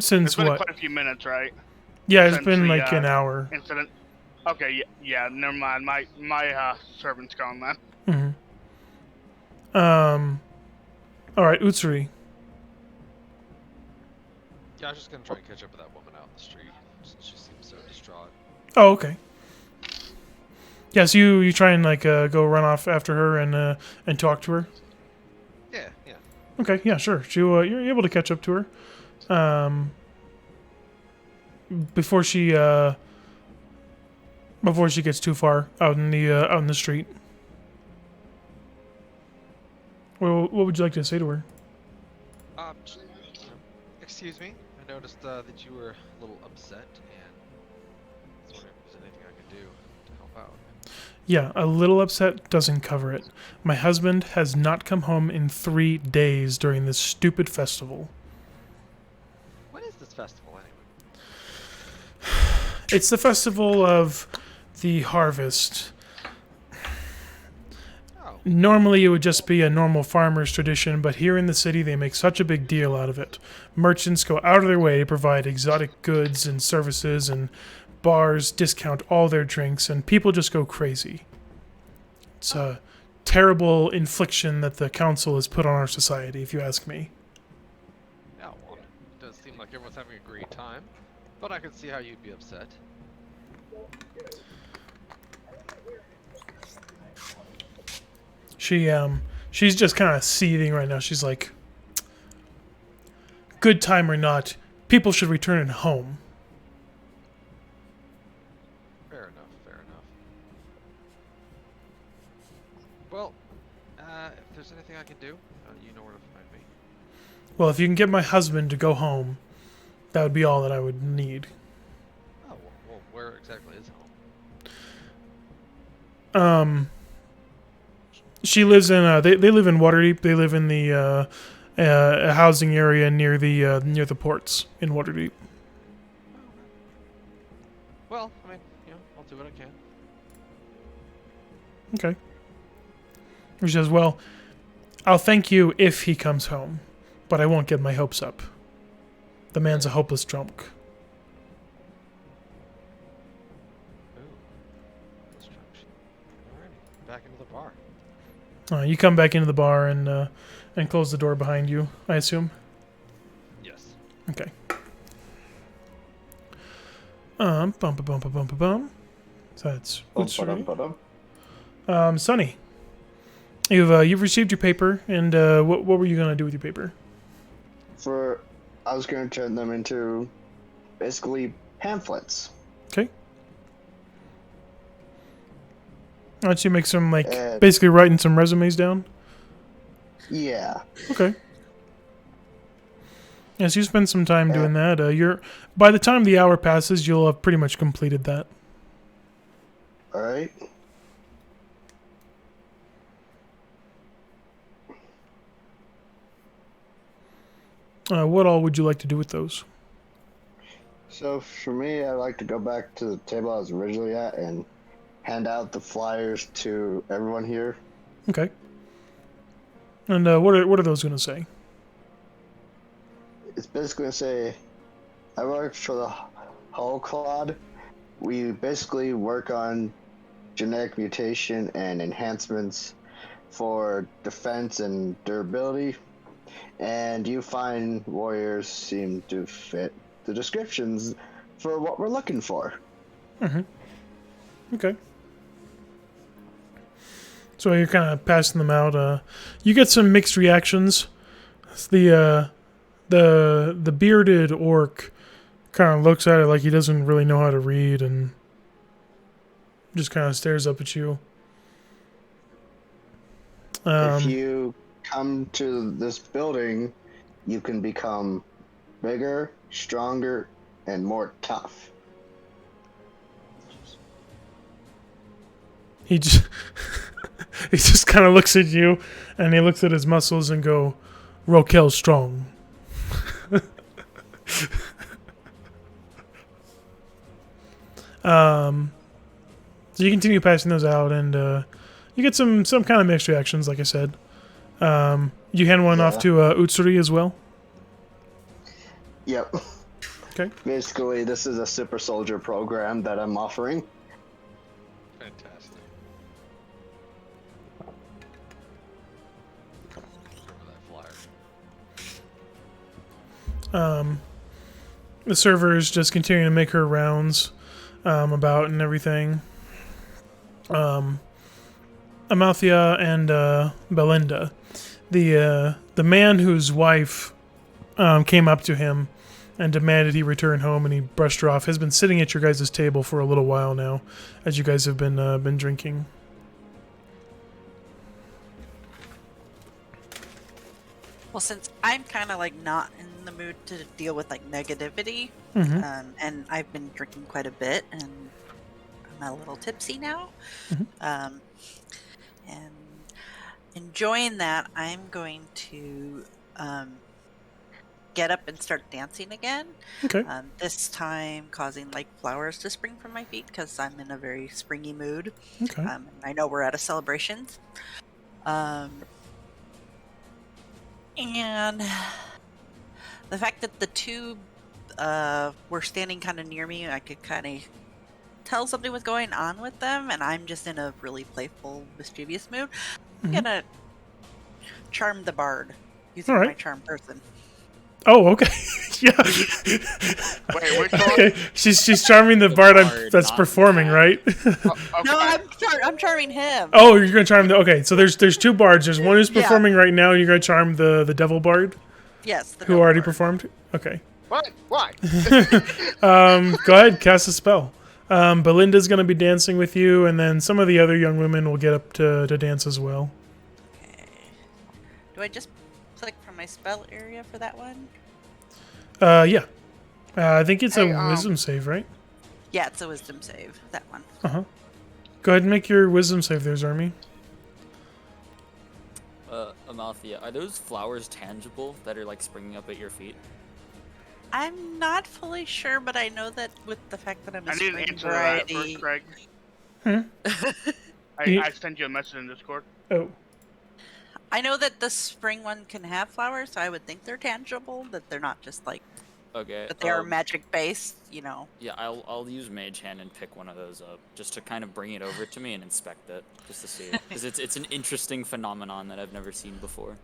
[SPEAKER 1] Since
[SPEAKER 6] It's been
[SPEAKER 1] what?
[SPEAKER 6] quite a few minutes, right?
[SPEAKER 1] Yeah, it's
[SPEAKER 6] since
[SPEAKER 1] been
[SPEAKER 6] the,
[SPEAKER 1] like an hour.
[SPEAKER 6] Incident. Okay, yeah, never mind. My servant's gone then.
[SPEAKER 1] All right, Utsuri.
[SPEAKER 3] Yeah, I was just gonna try and catch up with that woman out in the street since she seems so distraught.
[SPEAKER 1] Oh, okay. Yes, you try and like go run off after her and talk to her.
[SPEAKER 3] Yeah, yeah.
[SPEAKER 1] Okay, yeah, sure. You're able to catch up to her. Before she gets too far out in the street. Well, what would you like to say to her?
[SPEAKER 3] Just, excuse me. I noticed that you were a little upset, and I was wondering if there's anything I could do to help out.
[SPEAKER 1] Yeah, a little upset doesn't cover it. My husband has not come home in 3 days during this stupid festival.
[SPEAKER 3] What is this festival anyway?
[SPEAKER 1] It's the festival of the harvest.
[SPEAKER 3] Oh,
[SPEAKER 1] Normally it would just be a normal farmer's tradition, but here in the city they make such a big deal out of it. Merchants go out of their way to provide exotic goods and services, and bars discount all their drinks, and people just go crazy. It's a terrible infliction that the council has put on our society, if you ask me.
[SPEAKER 3] Yeah, well, it does seem like everyone's having a great time, but I can see how you'd be upset.
[SPEAKER 1] She's just kind of seething right now. She's like, good time or not, people should return home.
[SPEAKER 3] Fair enough, fair enough. Well, if there's anything I can do, you know where to find me.
[SPEAKER 1] Well, if you can get my husband to go home, that would be all that I would need.
[SPEAKER 3] Oh, well, where exactly is home?
[SPEAKER 1] She lives in they live in Waterdeep. They live in the a housing area near the ports in Waterdeep.
[SPEAKER 3] Well, I mean, I'll do what I can.
[SPEAKER 1] Okay. She says, "Well, I'll thank you if he comes home, but I won't get my hopes up. The man's a hopeless drunk."
[SPEAKER 3] Ooh. Destruction. Alrighty, back into the bar.
[SPEAKER 1] You come back into the bar and close the door behind you, I assume.
[SPEAKER 3] Yes.
[SPEAKER 1] Okay. Bum ba bum ba bum ba bum. So that's Sonny. You've received your paper, and what were you gonna do with your paper?
[SPEAKER 4] I was going to turn them into basically pamphlets.
[SPEAKER 1] Okay. Why don't you make some basically writing some resumes down?
[SPEAKER 4] Yeah.
[SPEAKER 1] Okay. Yes, you spend some time doing that. By the time the hour passes, you'll have pretty much completed that.
[SPEAKER 4] All right.
[SPEAKER 1] What all would you like to do with those?
[SPEAKER 4] So for me, I like to go back to the table I was originally at and hand out the flyers to everyone here.
[SPEAKER 1] Okay. And what are those going to say?
[SPEAKER 4] It's basically going to say, I work for the Hull Clod. We basically work on genetic mutation and enhancements for defense and durability. And you fine warriors seem to fit the descriptions for what we're looking for.
[SPEAKER 1] Mm-hmm. Okay. So you're kind of passing them out. You get some mixed reactions. The bearded orc kind of looks at it like he doesn't really know how to read and just kind of stares up at you.
[SPEAKER 4] If you come to this building, you can become bigger, stronger, and more tough.
[SPEAKER 1] He just he just kind of looks at you, and he looks at his muscles and go, "Rokel strong." So you continue passing those out, and you get some kind of mixed reactions, like I said. You hand one off to Utsuri as well.
[SPEAKER 4] Yep.
[SPEAKER 1] Okay.
[SPEAKER 4] Basically, this is a super soldier program that I'm offering.
[SPEAKER 3] Fantastic. Over that flyer.
[SPEAKER 1] The server is just continuing to make her rounds about and everything. Amalthea and Belinda, the man whose wife came up to him and demanded he return home, and he brushed her off, has been sitting at your guys' table for a little while now, as you guys have been drinking.
[SPEAKER 2] Well, since I'm kind of like not in the mood to deal with like negativity,
[SPEAKER 1] Mm-hmm.
[SPEAKER 2] and I've been drinking quite a bit, and I'm a little tipsy now, and enjoying that, I'm going to get up and start dancing again.
[SPEAKER 1] Okay.
[SPEAKER 2] This time causing like flowers to spring from my feet because I'm in a very springy mood.
[SPEAKER 1] Okay.
[SPEAKER 2] I know we're at a celebration. And the fact that the two were standing kind of near me, I could kind of tell something was going on with them, and I'm just in a really playful, mischievous mood, I'm
[SPEAKER 1] Mhm.
[SPEAKER 2] gonna charm the bard using
[SPEAKER 1] All
[SPEAKER 2] my
[SPEAKER 1] right.
[SPEAKER 2] charm person.
[SPEAKER 1] Oh, okay. Yeah.
[SPEAKER 6] Wait, which one?
[SPEAKER 1] Okay. She's charming the
[SPEAKER 5] The
[SPEAKER 1] bard
[SPEAKER 5] bard,
[SPEAKER 1] that's
[SPEAKER 5] not
[SPEAKER 1] performing,
[SPEAKER 5] Cat.
[SPEAKER 1] right?
[SPEAKER 6] Okay.
[SPEAKER 2] No, I'm charming him.
[SPEAKER 1] Oh, you're gonna charm the. Okay, so there's two bards. There's one who's
[SPEAKER 2] Yeah.
[SPEAKER 1] performing right now, and you're gonna charm the devil bard
[SPEAKER 2] Yes, the
[SPEAKER 1] who
[SPEAKER 2] devil
[SPEAKER 1] already
[SPEAKER 2] bard.
[SPEAKER 1] performed. Okay.
[SPEAKER 6] What? Why?
[SPEAKER 1] Go ahead, cast a spell. Belinda's gonna be dancing with you, and then some of the other young women will get up to dance as well.
[SPEAKER 2] Okay. Do I just click from my spell area for that one?
[SPEAKER 1] Yeah. I think it's
[SPEAKER 6] Hey,
[SPEAKER 1] a wisdom save, right?
[SPEAKER 2] Yeah, it's a wisdom save. That one.
[SPEAKER 1] Go ahead and make your wisdom save there, Zarmi.
[SPEAKER 5] Amalthea, are those flowers tangible that are like springing up at your feet?
[SPEAKER 2] I'm not fully sure, but I know that with the fact that I'm a
[SPEAKER 6] I need an
[SPEAKER 2] spring
[SPEAKER 6] answer to that
[SPEAKER 2] variety.
[SPEAKER 6] first, Craig.
[SPEAKER 1] You-
[SPEAKER 6] I sent you a message in Discord.
[SPEAKER 1] Oh.
[SPEAKER 2] I know that the spring one can have flowers, so I would think they're tangible. That they're not just like,
[SPEAKER 5] Okay.
[SPEAKER 2] but they are magic based. You know.
[SPEAKER 5] Yeah, I'll use Mage Hand and pick one of those up just to kind of bring it over to me and inspect it just to see, because it's an interesting phenomenon that I've never seen before.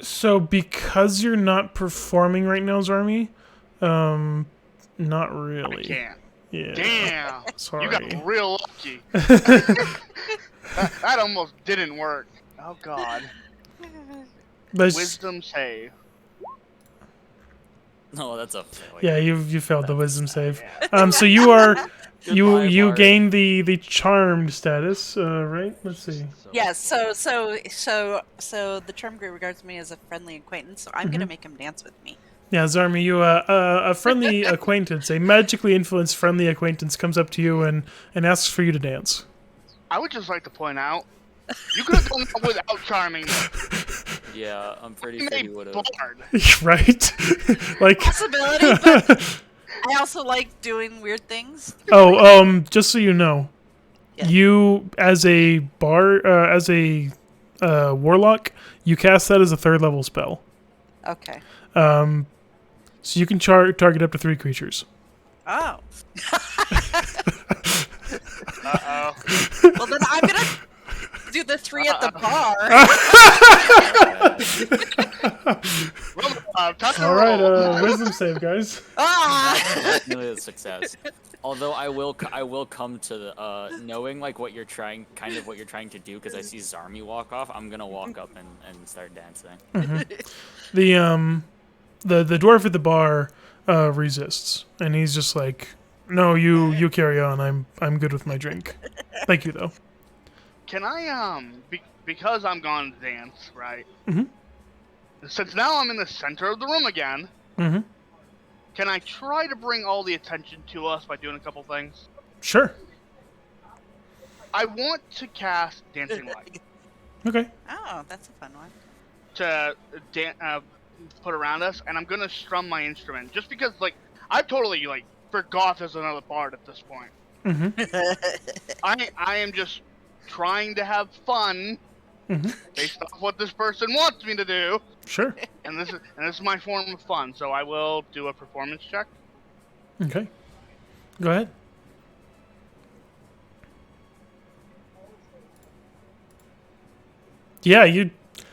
[SPEAKER 1] So because you're not performing right now, Zarmi, not
[SPEAKER 6] I
[SPEAKER 1] really.
[SPEAKER 6] can't.
[SPEAKER 1] Yeah.
[SPEAKER 6] Damn.
[SPEAKER 1] Sorry.
[SPEAKER 6] You got real lucky. that almost didn't work. Oh god.
[SPEAKER 1] But
[SPEAKER 6] Wisdom save.
[SPEAKER 5] No, that's a failure.
[SPEAKER 1] yeah, you failed the wisdom save.
[SPEAKER 6] Yeah.
[SPEAKER 1] So you are
[SPEAKER 5] Goodbye,
[SPEAKER 1] you
[SPEAKER 5] Bard.
[SPEAKER 1] gain the charmed status, right? Let's see.
[SPEAKER 2] Yes. So the charm group regards me as a friendly acquaintance, so I'm gonna make him dance with me.
[SPEAKER 1] Yeah, Zarmi, you a friendly acquaintance, a magically influenced friendly acquaintance comes up to you and asks for you to dance.
[SPEAKER 6] I would just like to point out, you could have done that without charming me.
[SPEAKER 5] Yeah, I'm pretty
[SPEAKER 6] I'm
[SPEAKER 5] sure
[SPEAKER 6] a
[SPEAKER 5] you would have.
[SPEAKER 6] bard.
[SPEAKER 1] Right? Like
[SPEAKER 2] Possibility, but I also like doing weird things.
[SPEAKER 1] just so you know,
[SPEAKER 2] Yeah.
[SPEAKER 1] you as a warlock, you cast that as a 3rd level spell.
[SPEAKER 2] Okay.
[SPEAKER 1] So you can target up to 3 creatures.
[SPEAKER 2] Oh.
[SPEAKER 6] Uh-oh.
[SPEAKER 2] Well, then I'm gonna do the 3 at the bar.
[SPEAKER 6] Touch a
[SPEAKER 1] All right,
[SPEAKER 6] roll.
[SPEAKER 1] wisdom save, guys.
[SPEAKER 2] Ah!
[SPEAKER 5] Nearly a success. Although I will come to the knowing like what you're trying to do, because I see Zarmi walk off. I'm gonna walk up and start dancing.
[SPEAKER 1] The dwarf at the bar resists, and he's just like, "No, you carry on. I'm good with my drink. Thank you, though."
[SPEAKER 6] Can I, because I'm gone to dance, right?
[SPEAKER 1] Mhm.
[SPEAKER 6] Since now I'm in the center of the room again,
[SPEAKER 1] Mm-hmm.
[SPEAKER 6] can I try to bring all the attention to us by doing a couple things?
[SPEAKER 1] Sure.
[SPEAKER 6] I want to cast Dancing Light
[SPEAKER 1] Okay.
[SPEAKER 2] Oh, that's a fun one.
[SPEAKER 6] to put around us, and I'm gonna strum my instrument, just because, like, I totally, like, forgot there's another bard at this point.
[SPEAKER 1] Mm-hmm.
[SPEAKER 6] I am just trying to have fun
[SPEAKER 1] Mm-hmm.
[SPEAKER 6] based off what this person wants me to do,
[SPEAKER 1] Sure.
[SPEAKER 6] and this is my form of fun. So I will do a performance check.
[SPEAKER 1] Okay. Go ahead. Yeah, you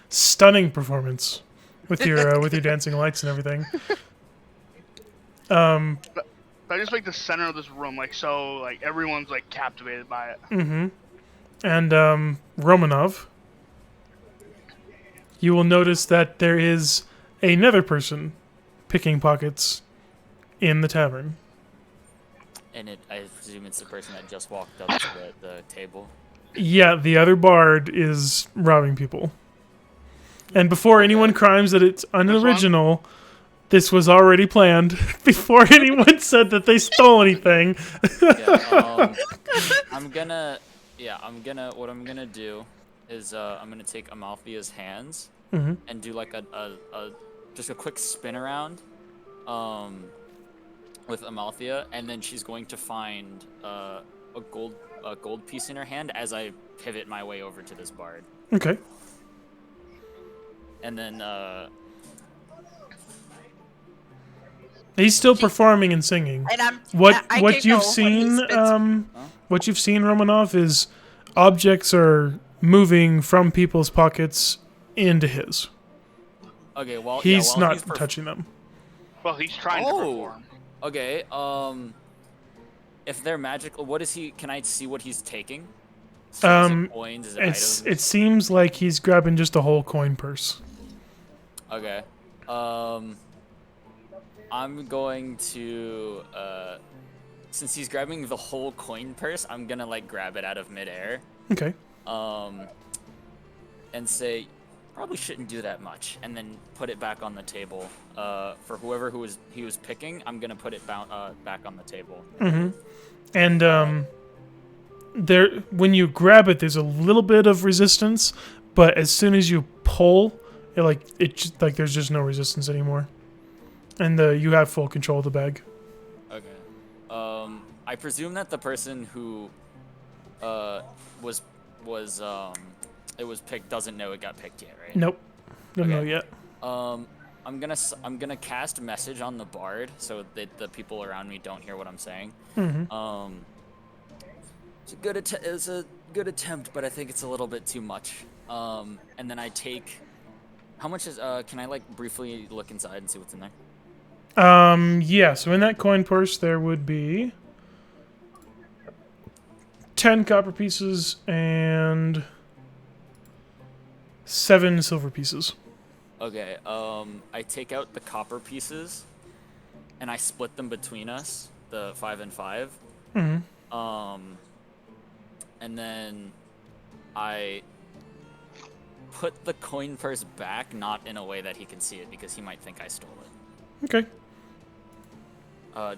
[SPEAKER 1] stunning performance with your dancing lights and everything.
[SPEAKER 6] I just make the center of this room like everyone's like captivated by it.
[SPEAKER 1] Mm-hmm. And Romanov, you will notice that there is another person picking pockets in the tavern.
[SPEAKER 5] And I presume it's the person that just walked up to the table.
[SPEAKER 1] Yeah, the other bard is robbing people. And before anyone crimes that it's unoriginal, this was already planned before anyone said that they stole anything.
[SPEAKER 5] Yeah, what I'm gonna do is I'm gonna take Amalthea's hands
[SPEAKER 1] Mhm.
[SPEAKER 5] and do like just a quick spin around with Amalthea, and then she's going to find a gold piece in her hand as I pivot my way over to this bard.
[SPEAKER 1] Okay.
[SPEAKER 5] And then
[SPEAKER 1] He's still performing and singing.
[SPEAKER 2] And
[SPEAKER 1] What
[SPEAKER 2] I
[SPEAKER 1] what
[SPEAKER 2] giggle
[SPEAKER 1] you've
[SPEAKER 2] when he
[SPEAKER 1] seen
[SPEAKER 2] spits.
[SPEAKER 1] what you've seen, Romanov, is objects are moving from people's pockets into his.
[SPEAKER 5] Okay, well, yeah,
[SPEAKER 1] He's
[SPEAKER 5] while
[SPEAKER 1] not
[SPEAKER 5] he's
[SPEAKER 1] touching them.
[SPEAKER 6] Well, he's trying to perform.
[SPEAKER 5] Okay, if they're magical, what is he? Can I see what he's taking? So is it coins? Is it items?
[SPEAKER 1] It seems like he's grabbing just a whole coin purse.
[SPEAKER 5] Okay. I'm going to since he's grabbing the whole coin purse, I'm gonna like grab it out of midair.
[SPEAKER 1] Okay.
[SPEAKER 5] And say probably shouldn't do that much, and then put it back on the table. For whoever he was picking, I'm gonna put it back on the table.
[SPEAKER 1] And there, when you grab it, there's a little bit of resistance, but as soon as you pull, there's just no resistance anymore, and you have full control of the bag.
[SPEAKER 5] Okay. I presume that the person who was it was picked doesn't know it got picked yet, right?
[SPEAKER 1] Nope, don't know
[SPEAKER 5] Okay.
[SPEAKER 1] yet.
[SPEAKER 5] I'm gonna cast message on the bard so that the people around me don't hear what I'm saying. It's a good attempt, but I think it's a little bit too much. And then I take. How much is? Can I like briefly look inside and see what's in there?
[SPEAKER 1] Yeah. So in that coin purse, there would be 10 copper pieces and 7 silver pieces.
[SPEAKER 5] Okay. I take out the copper pieces, and I split them between us, the 5 and 5. And then I put the coin purse back, not in a way that he can see it, because he might think I stole it.
[SPEAKER 1] Okay.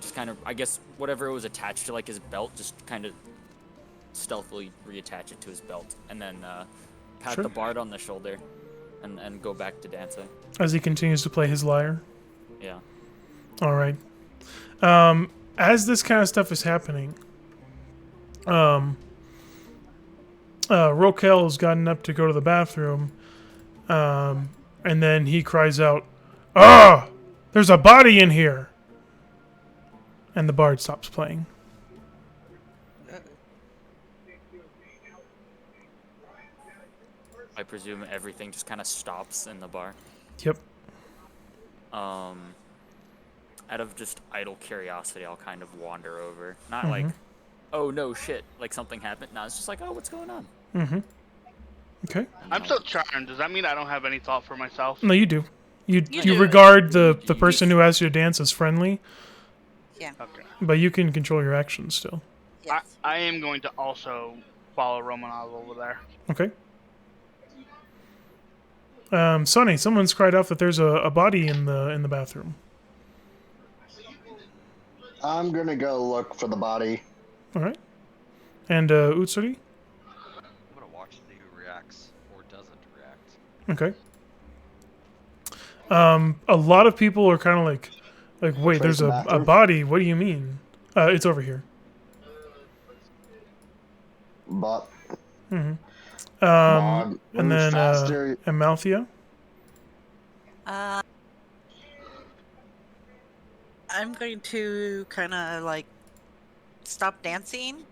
[SPEAKER 5] Just kind of, I guess, whatever it was attached to, like his belt, just kind of stealthily reattach it to his belt, and then pat
[SPEAKER 1] Sure.
[SPEAKER 5] the bard on the shoulder, and go back to dancing.
[SPEAKER 1] As he continues to play his lyre.
[SPEAKER 5] Yeah.
[SPEAKER 1] All right. As this kind of stuff is happening, Rokel's gotten up to go to the bathroom, and then he cries out, "Ah! There's a body in here!" And the bard stops playing.
[SPEAKER 5] I presume everything just kind of stops in the bar.
[SPEAKER 1] Yep.
[SPEAKER 5] Out of just idle curiosity, I'll kind of wander over. Not like, oh no shit, like something happened. No, it's just like, oh, what's going on?
[SPEAKER 1] Okay.
[SPEAKER 6] I'm still charmed. Does that mean I don't have any thought for myself?
[SPEAKER 1] No, you do. You
[SPEAKER 2] do.
[SPEAKER 1] regard the person who asks you to dance as friendly,
[SPEAKER 2] Yeah.
[SPEAKER 6] Okay.
[SPEAKER 1] but you can control your actions still.
[SPEAKER 2] Yes.
[SPEAKER 6] I am going to also follow Romanov over there.
[SPEAKER 1] Okay. Sonny, someone's cried out that there's a body in the bathroom.
[SPEAKER 4] I'm gonna go look for the body.
[SPEAKER 1] All right. And Utsuri?
[SPEAKER 3] I'm gonna watch see who reacts or doesn't react.
[SPEAKER 1] Okay. A lot of people are kind of like, wait, there's
[SPEAKER 4] the
[SPEAKER 1] a
[SPEAKER 4] bathroom?
[SPEAKER 1] body. What do you mean? It's over here.
[SPEAKER 4] But
[SPEAKER 1] And
[SPEAKER 4] move
[SPEAKER 1] then
[SPEAKER 4] faster.
[SPEAKER 1] Amalthea.
[SPEAKER 2] I'm going to kind of like stop dancing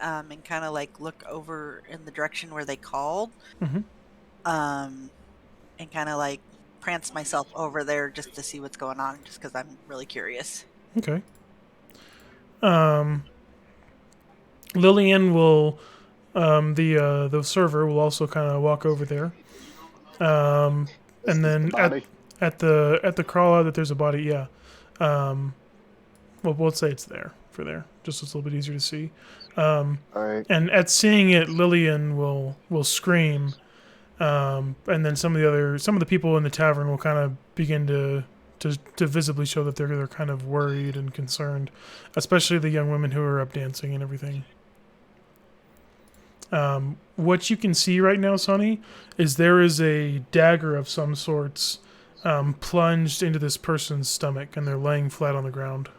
[SPEAKER 2] and kind of like look over in the direction where they called. And kind of like prance myself over there just to see what's going on, just because I'm really curious.
[SPEAKER 1] Okay. Lillian will, the server will also kind of walk over there. And then
[SPEAKER 4] Body.
[SPEAKER 1] at the crawl out that there's a body, yeah. Well, let's say it's there, just so it's a little bit easier to see.
[SPEAKER 4] All right.
[SPEAKER 1] And at seeing it, Lillian will scream, and then some of the people in the tavern will kind of begin to visibly show that they're kind of worried and concerned, especially the young women who are up dancing and everything. What you can see right now, Sonny, is there is a dagger of some sorts plunged into this person's stomach, and they're laying flat on the ground.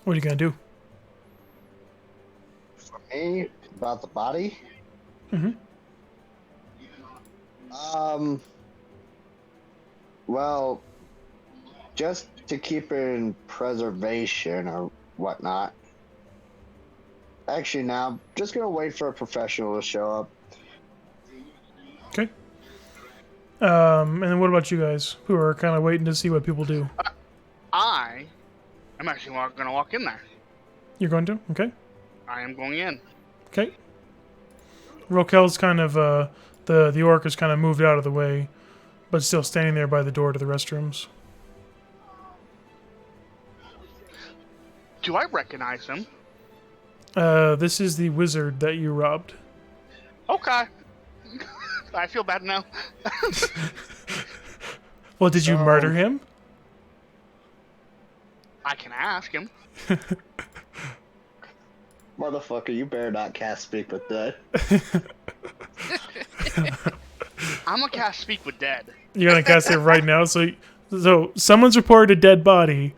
[SPEAKER 1] What are you gonna do?
[SPEAKER 4] For me, about the body.
[SPEAKER 1] Mm-hmm.
[SPEAKER 4] Well, just to keep it in preservation or whatnot. Actually, now I'm just gonna wait for a professional to show up.
[SPEAKER 1] Okay. And then what about you guys, who are kind of waiting to see what people do?
[SPEAKER 6] I am actually going to walk in there.
[SPEAKER 1] You're going to? Okay.
[SPEAKER 6] I am going in.
[SPEAKER 1] Okay. Rokel's kind of the orc is kind of moved out of the way, but still standing there by the door to the restrooms.
[SPEAKER 6] Do I recognize him?
[SPEAKER 1] This is the wizard that you robbed.
[SPEAKER 6] Okay. I feel bad now.
[SPEAKER 1] Well, did you murder him?
[SPEAKER 6] I can ask him.
[SPEAKER 4] Motherfucker, you better not cast Speak with Dead.
[SPEAKER 6] I'm gonna cast Speak with Dead.
[SPEAKER 1] You're gonna cast it right now. So someone's reported a dead body,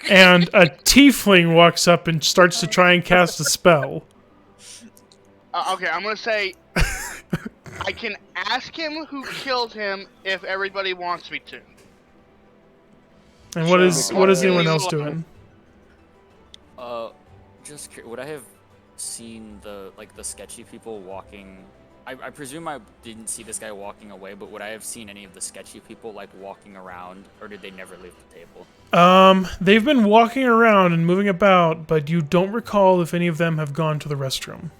[SPEAKER 1] and a tiefling walks up and starts to try and cast a spell.
[SPEAKER 6] Okay, I'm gonna say I can ask him who killed him if everybody wants me to.
[SPEAKER 1] And what is anyone else doing?
[SPEAKER 5] Just would I have seen the sketchy people walking? I presume I didn't see this guy walking away, but would I have seen any of the sketchy people walking around, or did they never leave the table?
[SPEAKER 1] They've been walking around and moving about, but you don't recall if any of them have gone to the restroom.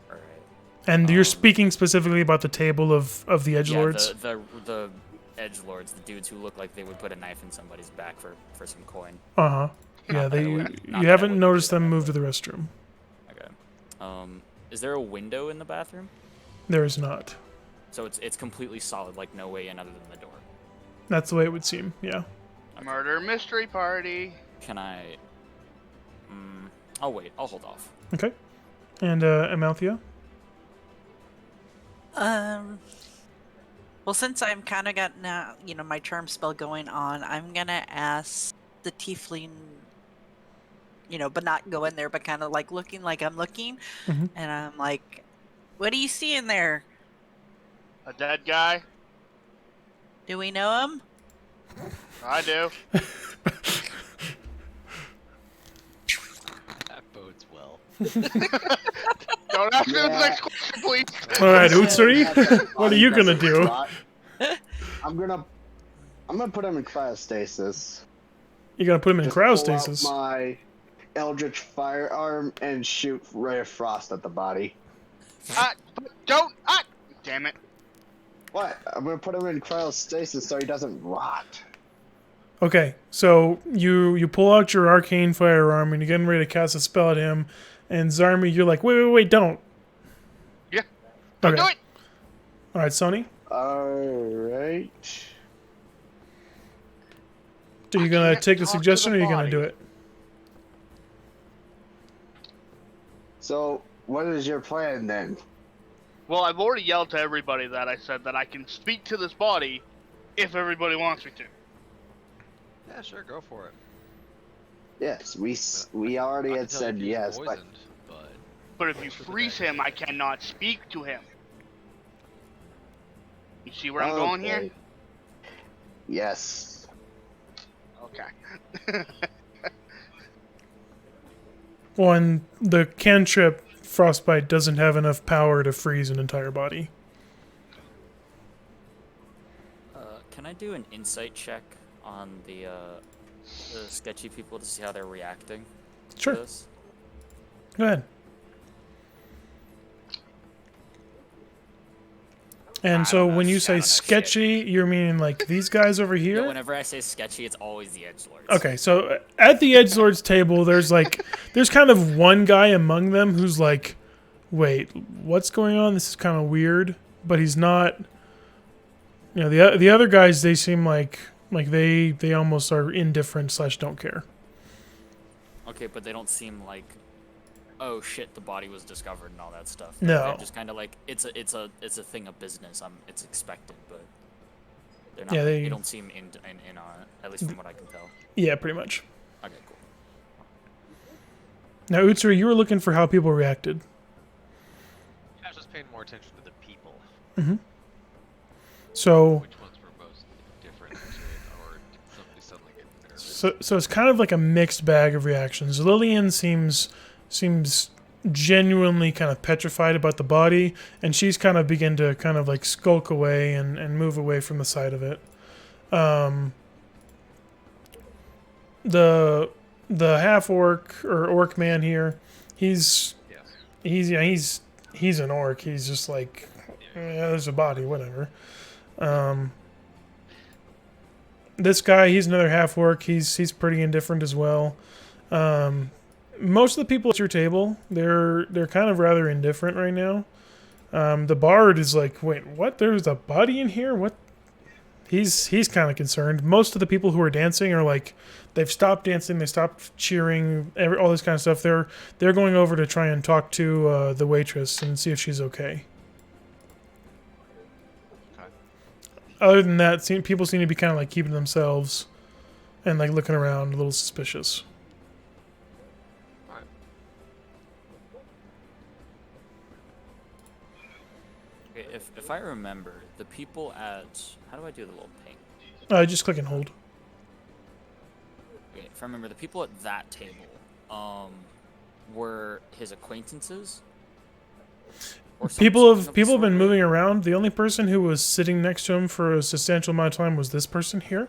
[SPEAKER 5] All right.
[SPEAKER 1] And you're speaking specifically about the table of the edgelords?
[SPEAKER 5] Yeah, the edgelords, the dudes who look like they would put a knife in somebody's back for some coin.
[SPEAKER 1] Uh-huh. Yeah, you haven't noticed them move to the restroom.
[SPEAKER 5] Okay. Is there a window in the bathroom?
[SPEAKER 1] There is not.
[SPEAKER 5] So it's completely solid, like no way in other than the door.
[SPEAKER 1] That's the way it would seem, yeah.
[SPEAKER 6] Murder mystery party.
[SPEAKER 5] Can I... I'll wait. I'll hold off.
[SPEAKER 1] Okay. And, Amalthea?
[SPEAKER 2] Well, since I'm kind of got now, my charm spell going on, I'm gonna ask the tiefling, but not go in there, but kind of looking like I'm looking,
[SPEAKER 1] Mhm.
[SPEAKER 2] and I'm like, "What do you see in there?
[SPEAKER 6] A dead guy.
[SPEAKER 2] Do we know him?"
[SPEAKER 6] I do.
[SPEAKER 3] That bodes well.
[SPEAKER 6] Don't ask me the next question, please.
[SPEAKER 1] All right, Utsuri, what are you gonna do?
[SPEAKER 4] I'm gonna put him in cryostasis.
[SPEAKER 1] You're gonna put him in
[SPEAKER 4] Just pull out
[SPEAKER 1] cryostasis.
[SPEAKER 4] my Eldritch firearm and shoot Ray of Frost at the body.
[SPEAKER 6] Don't. Damn it.
[SPEAKER 4] What? I'm gonna put him in cryostasis so he doesn't rot.
[SPEAKER 1] Okay, so you pull out your arcane firearm and you're getting ready to cast a spell at him, and Zarmi, you're like, wait, don't.
[SPEAKER 6] Yeah. Don't do it.
[SPEAKER 1] All right, Sonny.
[SPEAKER 4] All right.
[SPEAKER 1] Are you gonna take the suggestion, or are you gonna do it?
[SPEAKER 4] So, what is your plan then?
[SPEAKER 6] Well, I've already yelled to everybody that I said that I can speak to this body if everybody wants me to.
[SPEAKER 3] Yeah, sure, go for it.
[SPEAKER 4] Yes, we already
[SPEAKER 3] I
[SPEAKER 4] had
[SPEAKER 3] can tell
[SPEAKER 4] said
[SPEAKER 3] if he's
[SPEAKER 4] yes, but
[SPEAKER 3] poisoned, but
[SPEAKER 6] But if you freeze him, I cannot speak to him. You see where I'm going here?
[SPEAKER 4] Okay. Yes.
[SPEAKER 6] Okay.
[SPEAKER 1] Well, and the cantrip Frostbite doesn't have enough power to freeze an entire body.
[SPEAKER 5] Can I do an insight check on the sketchy people to see how they're reacting
[SPEAKER 1] Sure.
[SPEAKER 5] to this?
[SPEAKER 1] Go ahead. And so
[SPEAKER 5] don't
[SPEAKER 1] when
[SPEAKER 5] know.
[SPEAKER 1] you
[SPEAKER 5] I
[SPEAKER 1] say
[SPEAKER 5] don't know
[SPEAKER 1] sketchy, you're meaning like these guys over
[SPEAKER 5] Yeah,
[SPEAKER 1] here?
[SPEAKER 5] whenever I say sketchy, it's always the edgelords.
[SPEAKER 1] Okay, so at the edgelord's table, there's kind of one guy among them who's like, wait, what's going on? This is kind of weird. But he's not. The other guys, they seem like they almost are indifferent / don't care.
[SPEAKER 5] Okay, but they don't seem like, oh shit, the body was discovered and all that stuff.
[SPEAKER 1] No.
[SPEAKER 5] They're just kind of like it's a thing of business. It's expected, but they're not.
[SPEAKER 1] Yeah,
[SPEAKER 5] they don't seem in on it, at least from what I can tell.
[SPEAKER 1] Yeah, pretty much.
[SPEAKER 5] Okay, cool.
[SPEAKER 1] Now, Utsuri, you were looking for how people reacted.
[SPEAKER 3] I was just paying more attention to the people.
[SPEAKER 1] So,
[SPEAKER 3] Which ones were most different to it, or did somebody suddenly get nervous?
[SPEAKER 1] so it's kind of like a mixed bag of reactions. Lillian seems genuinely kind of petrified about the body, and she's kind of begin to kind of like skulk away and move away from the side of it. The half orc or orc man here, he's an orc. He's just like, yeah, there's a body, whatever. This guy, he's another half orc. He's pretty indifferent as well. Most of the people at your table, they're kind of rather indifferent right now. The bard is like, wait, what? There's a body in here? What? He's kind of concerned. Most of the people who are dancing are like, they've stopped dancing, they stopped cheering, all this kind of stuff. They're going over to try and talk to the waitress and see if she's okay.
[SPEAKER 3] Okay.
[SPEAKER 1] Other than that, people seem to be kind of like keeping to themselves and like looking around, a little suspicious.
[SPEAKER 3] Alright.
[SPEAKER 5] Okay, if I remember, the people at... How do I do the little ping?
[SPEAKER 1] Just click and hold.
[SPEAKER 5] Okay, if I remember, the people at that table were his acquaintances? Or
[SPEAKER 1] People
[SPEAKER 5] something
[SPEAKER 1] have
[SPEAKER 5] of the
[SPEAKER 1] been
[SPEAKER 5] sort?
[SPEAKER 1] moving around. The only person who was sitting next to him for a substantial amount of time was this person here.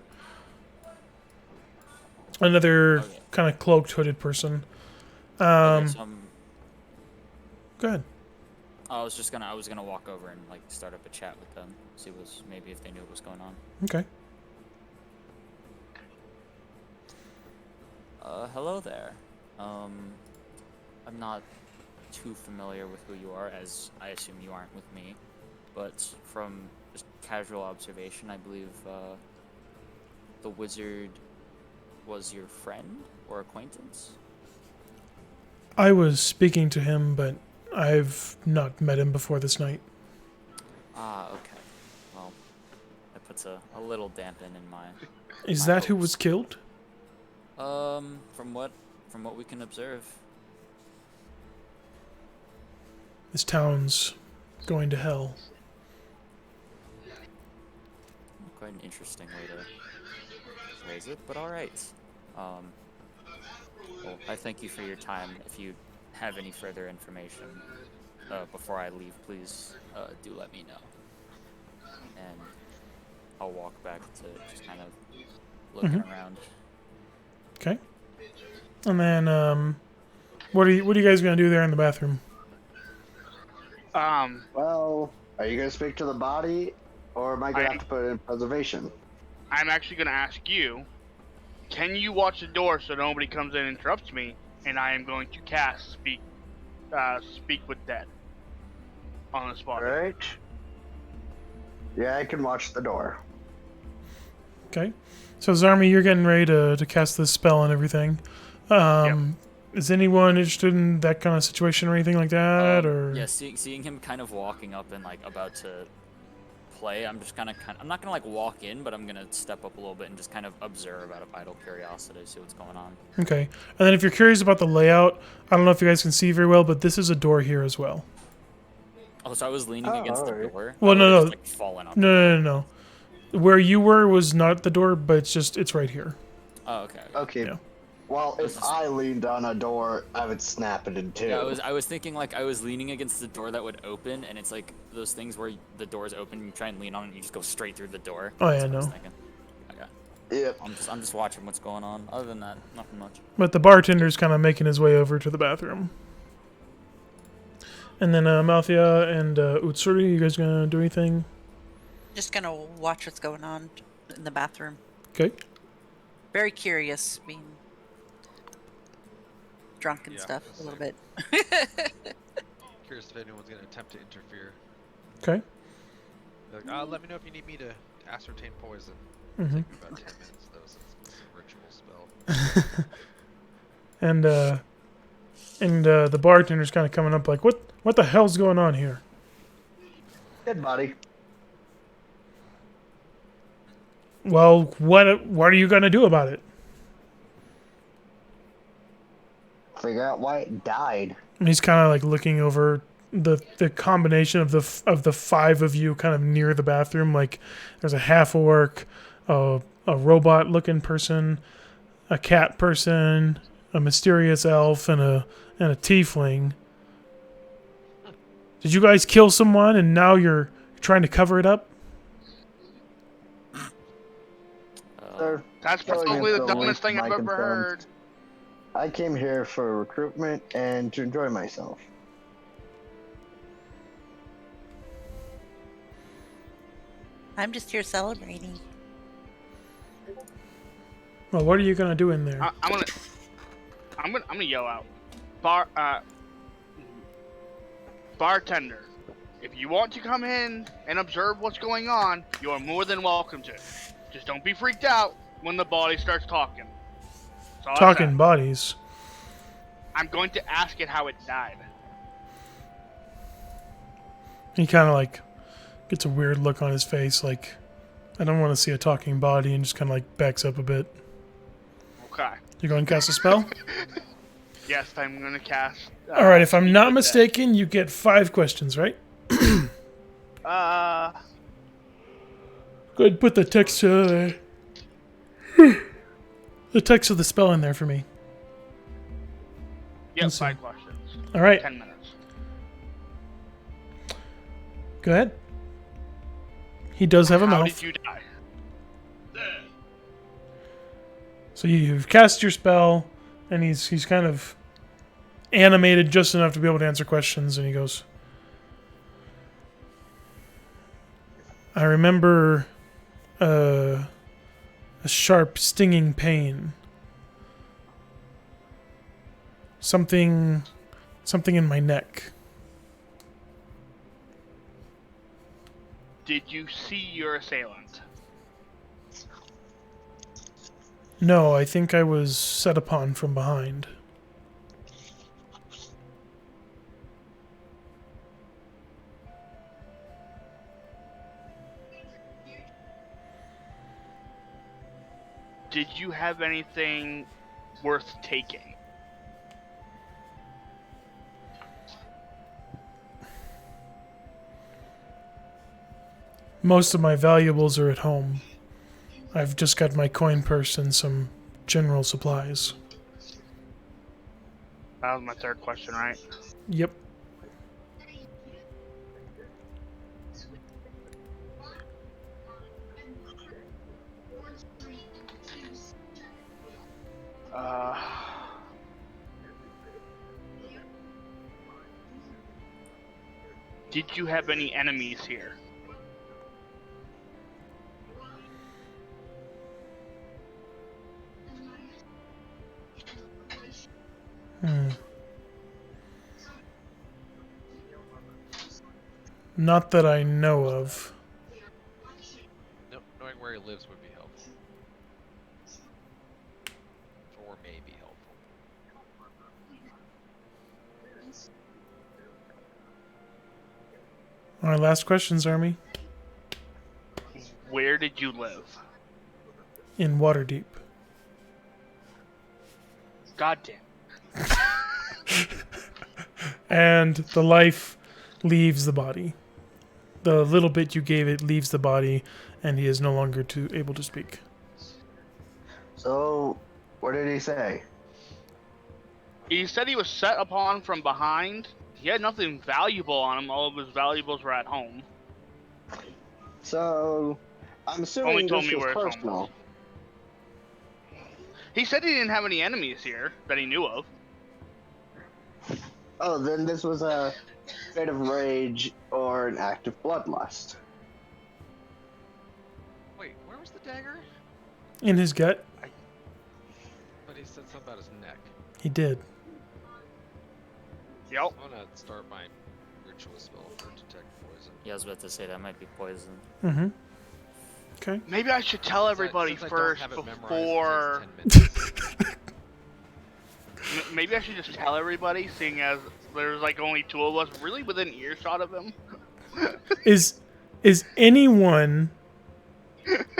[SPEAKER 1] Another
[SPEAKER 5] Okay.
[SPEAKER 1] kind of cloaked, hooded person.
[SPEAKER 5] Okay, so
[SPEAKER 1] Go ahead.
[SPEAKER 5] I was gonna walk over and like start up a chat with them, see maybe if they knew what was going on.
[SPEAKER 1] Okay.
[SPEAKER 5] Hello there. I'm not too familiar with who you are, as I assume you aren't with me, but from just casual observation, I believe the wizard was your friend or acquaintance.
[SPEAKER 1] I was speaking to him, but I've not met him before this night.
[SPEAKER 5] Ah, okay. Well, that puts a little dampen in my.
[SPEAKER 1] Is
[SPEAKER 5] my
[SPEAKER 1] that who
[SPEAKER 5] hopes.
[SPEAKER 1] was killed?
[SPEAKER 5] From what we can observe.
[SPEAKER 1] This town's going to hell.
[SPEAKER 5] Quite an interesting way to phrase it, but all right. Well, I thank you for your time. If you have any further information before I leave, please do let me know. And I'll walk back to just kind of looking around.
[SPEAKER 1] Okay. And then, what are you guys gonna do there in the bathroom?
[SPEAKER 4] Well, are you gonna speak to the body, or am I gonna
[SPEAKER 6] I-
[SPEAKER 4] have to put it in preservation?
[SPEAKER 6] I'm actually going to ask you, can you watch the door so nobody comes in and interrupts me? And I am going to cast speak with dead on the spot.
[SPEAKER 4] Alright. Yeah, I can watch the door.
[SPEAKER 1] Okay. So Zarmi, you're getting ready to cast this spell and everything. Is anyone interested in that kind of situation or anything like that? Or
[SPEAKER 5] Yeah, seeing him kind of walking up and like about to play, I'm just I'm not gonna like walk in, but I'm gonna step up a little bit and just kind of observe out of idle curiosity, see what's going on.
[SPEAKER 1] Okay. And then if you're curious about the layout, I don't know if you guys can see very well, but this is a door here as well.
[SPEAKER 5] Oh, so I was leaning against the
[SPEAKER 4] alright.
[SPEAKER 5] door.
[SPEAKER 1] Well,
[SPEAKER 5] I
[SPEAKER 1] no,
[SPEAKER 5] would've
[SPEAKER 1] no.
[SPEAKER 5] just, like, fallen up.
[SPEAKER 1] No. Where you were was not the door, but it's right here.
[SPEAKER 5] Oh, okay.
[SPEAKER 4] Okay.
[SPEAKER 1] Yeah.
[SPEAKER 4] Well, if I leaned on a door, I would snap it in two.
[SPEAKER 5] Yeah, I was thinking like I was leaning against the door that would open, and it's like those things where the door's open, and you try and lean on it, and you just go straight through the door.
[SPEAKER 1] Oh, yeah,
[SPEAKER 5] That's what I was
[SPEAKER 1] no.
[SPEAKER 5] thinking. Okay.
[SPEAKER 4] Yep.
[SPEAKER 5] I'm just watching what's going on. Other than that, nothing much.
[SPEAKER 1] But the bartender's kind of making his way over to the bathroom. And then Malthea and Utsuri, you guys gonna do anything?
[SPEAKER 2] Just gonna watch what's going on in the bathroom.
[SPEAKER 1] Okay.
[SPEAKER 2] Very curious, being drunk and
[SPEAKER 3] Yeah,
[SPEAKER 2] stuff
[SPEAKER 3] that's
[SPEAKER 2] a little
[SPEAKER 3] it.
[SPEAKER 2] bit.
[SPEAKER 3] Curious if anyone's going to attempt to interfere.
[SPEAKER 1] Okay.
[SPEAKER 3] Like, let me know if you need me to ascertain poison.
[SPEAKER 1] Mm-hmm.
[SPEAKER 3] Take me about 10 minutes though, since it's a ritual spell.
[SPEAKER 1] And the bartender's kind of coming up like, what the hell's going on here?
[SPEAKER 4] Dead body.
[SPEAKER 1] Well, what are you gonna do about it?
[SPEAKER 4] figure out why it died.
[SPEAKER 1] And he's kind of like looking over the combination of the five of you kind of near the bathroom. Like there's a half orc, a robot looking person, a cat person, a mysterious elf, and a tiefling. Did you guys kill someone and now you're trying to cover it up?
[SPEAKER 4] Sir,
[SPEAKER 6] That's
[SPEAKER 4] Going
[SPEAKER 6] probably
[SPEAKER 4] into
[SPEAKER 6] the
[SPEAKER 4] the
[SPEAKER 6] dumbest
[SPEAKER 4] least
[SPEAKER 6] thing
[SPEAKER 4] of
[SPEAKER 6] I've
[SPEAKER 4] my
[SPEAKER 6] ever
[SPEAKER 4] concerns.
[SPEAKER 6] heard.
[SPEAKER 4] I came here for recruitment and to enjoy myself.
[SPEAKER 2] I'm just here celebrating.
[SPEAKER 1] Well, what are you gonna do in there?
[SPEAKER 6] I'm gonna yell out, bartender. If you want to come in and observe what's going on, you are more than welcome to. Just don't be freaked out when the body starts talking. That's all I
[SPEAKER 1] Talking
[SPEAKER 6] said.
[SPEAKER 1] bodies.
[SPEAKER 6] I'm going to ask it how it died.
[SPEAKER 1] He kind of like gets a weird look on his face, like I don't want to see a talking body, and just kind of like backs up a bit.
[SPEAKER 6] Okay.
[SPEAKER 1] You going to cast a spell?
[SPEAKER 6] Yes, I'm gonna cast.
[SPEAKER 1] All right. If I'm
[SPEAKER 6] Speak
[SPEAKER 1] not
[SPEAKER 6] with
[SPEAKER 1] mistaken, you get 5 questions, right?
[SPEAKER 6] Death.
[SPEAKER 1] Go ahead and put the text the text of the spell in there for me.
[SPEAKER 6] Yep,
[SPEAKER 1] Let's see.
[SPEAKER 6] 5 questions.
[SPEAKER 1] All right.
[SPEAKER 6] 10 minutes.
[SPEAKER 1] Go ahead. He does have a
[SPEAKER 6] How
[SPEAKER 1] mouth.
[SPEAKER 6] did you die?
[SPEAKER 1] So you've cast your spell, and he's kind of animated just enough to be able to answer questions, and he goes, I remember a sharp, stinging pain. Something in my neck.
[SPEAKER 6] Did you see your assailant?
[SPEAKER 1] No, I think I was set upon from behind.
[SPEAKER 6] Did you have anything worth taking?
[SPEAKER 1] Most of my valuables are at home. I've just got my coin purse and some general supplies.
[SPEAKER 6] That was my third question, right?
[SPEAKER 1] Yep.
[SPEAKER 6] Did you have any enemies here?
[SPEAKER 1] Not that I know of.
[SPEAKER 3] No, knowing where he lives would be helpful. Or may be helpful.
[SPEAKER 1] All right, last questions, Army.
[SPEAKER 6] Where did you live?
[SPEAKER 1] In Waterdeep.
[SPEAKER 6] Goddamn.
[SPEAKER 1] And the life leaves the body. The little bit you gave it leaves the body, and he is no longer able to speak.
[SPEAKER 4] So, what did he say?
[SPEAKER 6] He said he was set upon from behind. He had nothing valuable on him. All of his valuables were at home.
[SPEAKER 4] So, I'm
[SPEAKER 6] Only
[SPEAKER 4] assuming
[SPEAKER 6] told
[SPEAKER 4] this
[SPEAKER 6] me
[SPEAKER 4] was
[SPEAKER 6] where it's
[SPEAKER 4] personal.
[SPEAKER 6] He said he didn't have any enemies here that he knew of.
[SPEAKER 4] Oh, then this was a fit of rage or an act of bloodlust.
[SPEAKER 3] Wait, where was the dagger?
[SPEAKER 1] In his gut,
[SPEAKER 3] But he said something about his neck.
[SPEAKER 1] he did.
[SPEAKER 6] Yep.
[SPEAKER 3] I'm gonna start my ritual spell for detect poison.
[SPEAKER 5] Yeah, I was about to say that might be poison.
[SPEAKER 1] Mm-hmm. Okay.
[SPEAKER 6] Maybe I should tell everybody
[SPEAKER 3] Since I don't
[SPEAKER 6] first
[SPEAKER 3] have it memorized, it
[SPEAKER 6] before.
[SPEAKER 3] takes 10 minutes.
[SPEAKER 6] Maybe I should just tell everybody, seeing as there's like only 2 of us really within earshot of him.
[SPEAKER 1] Is anyone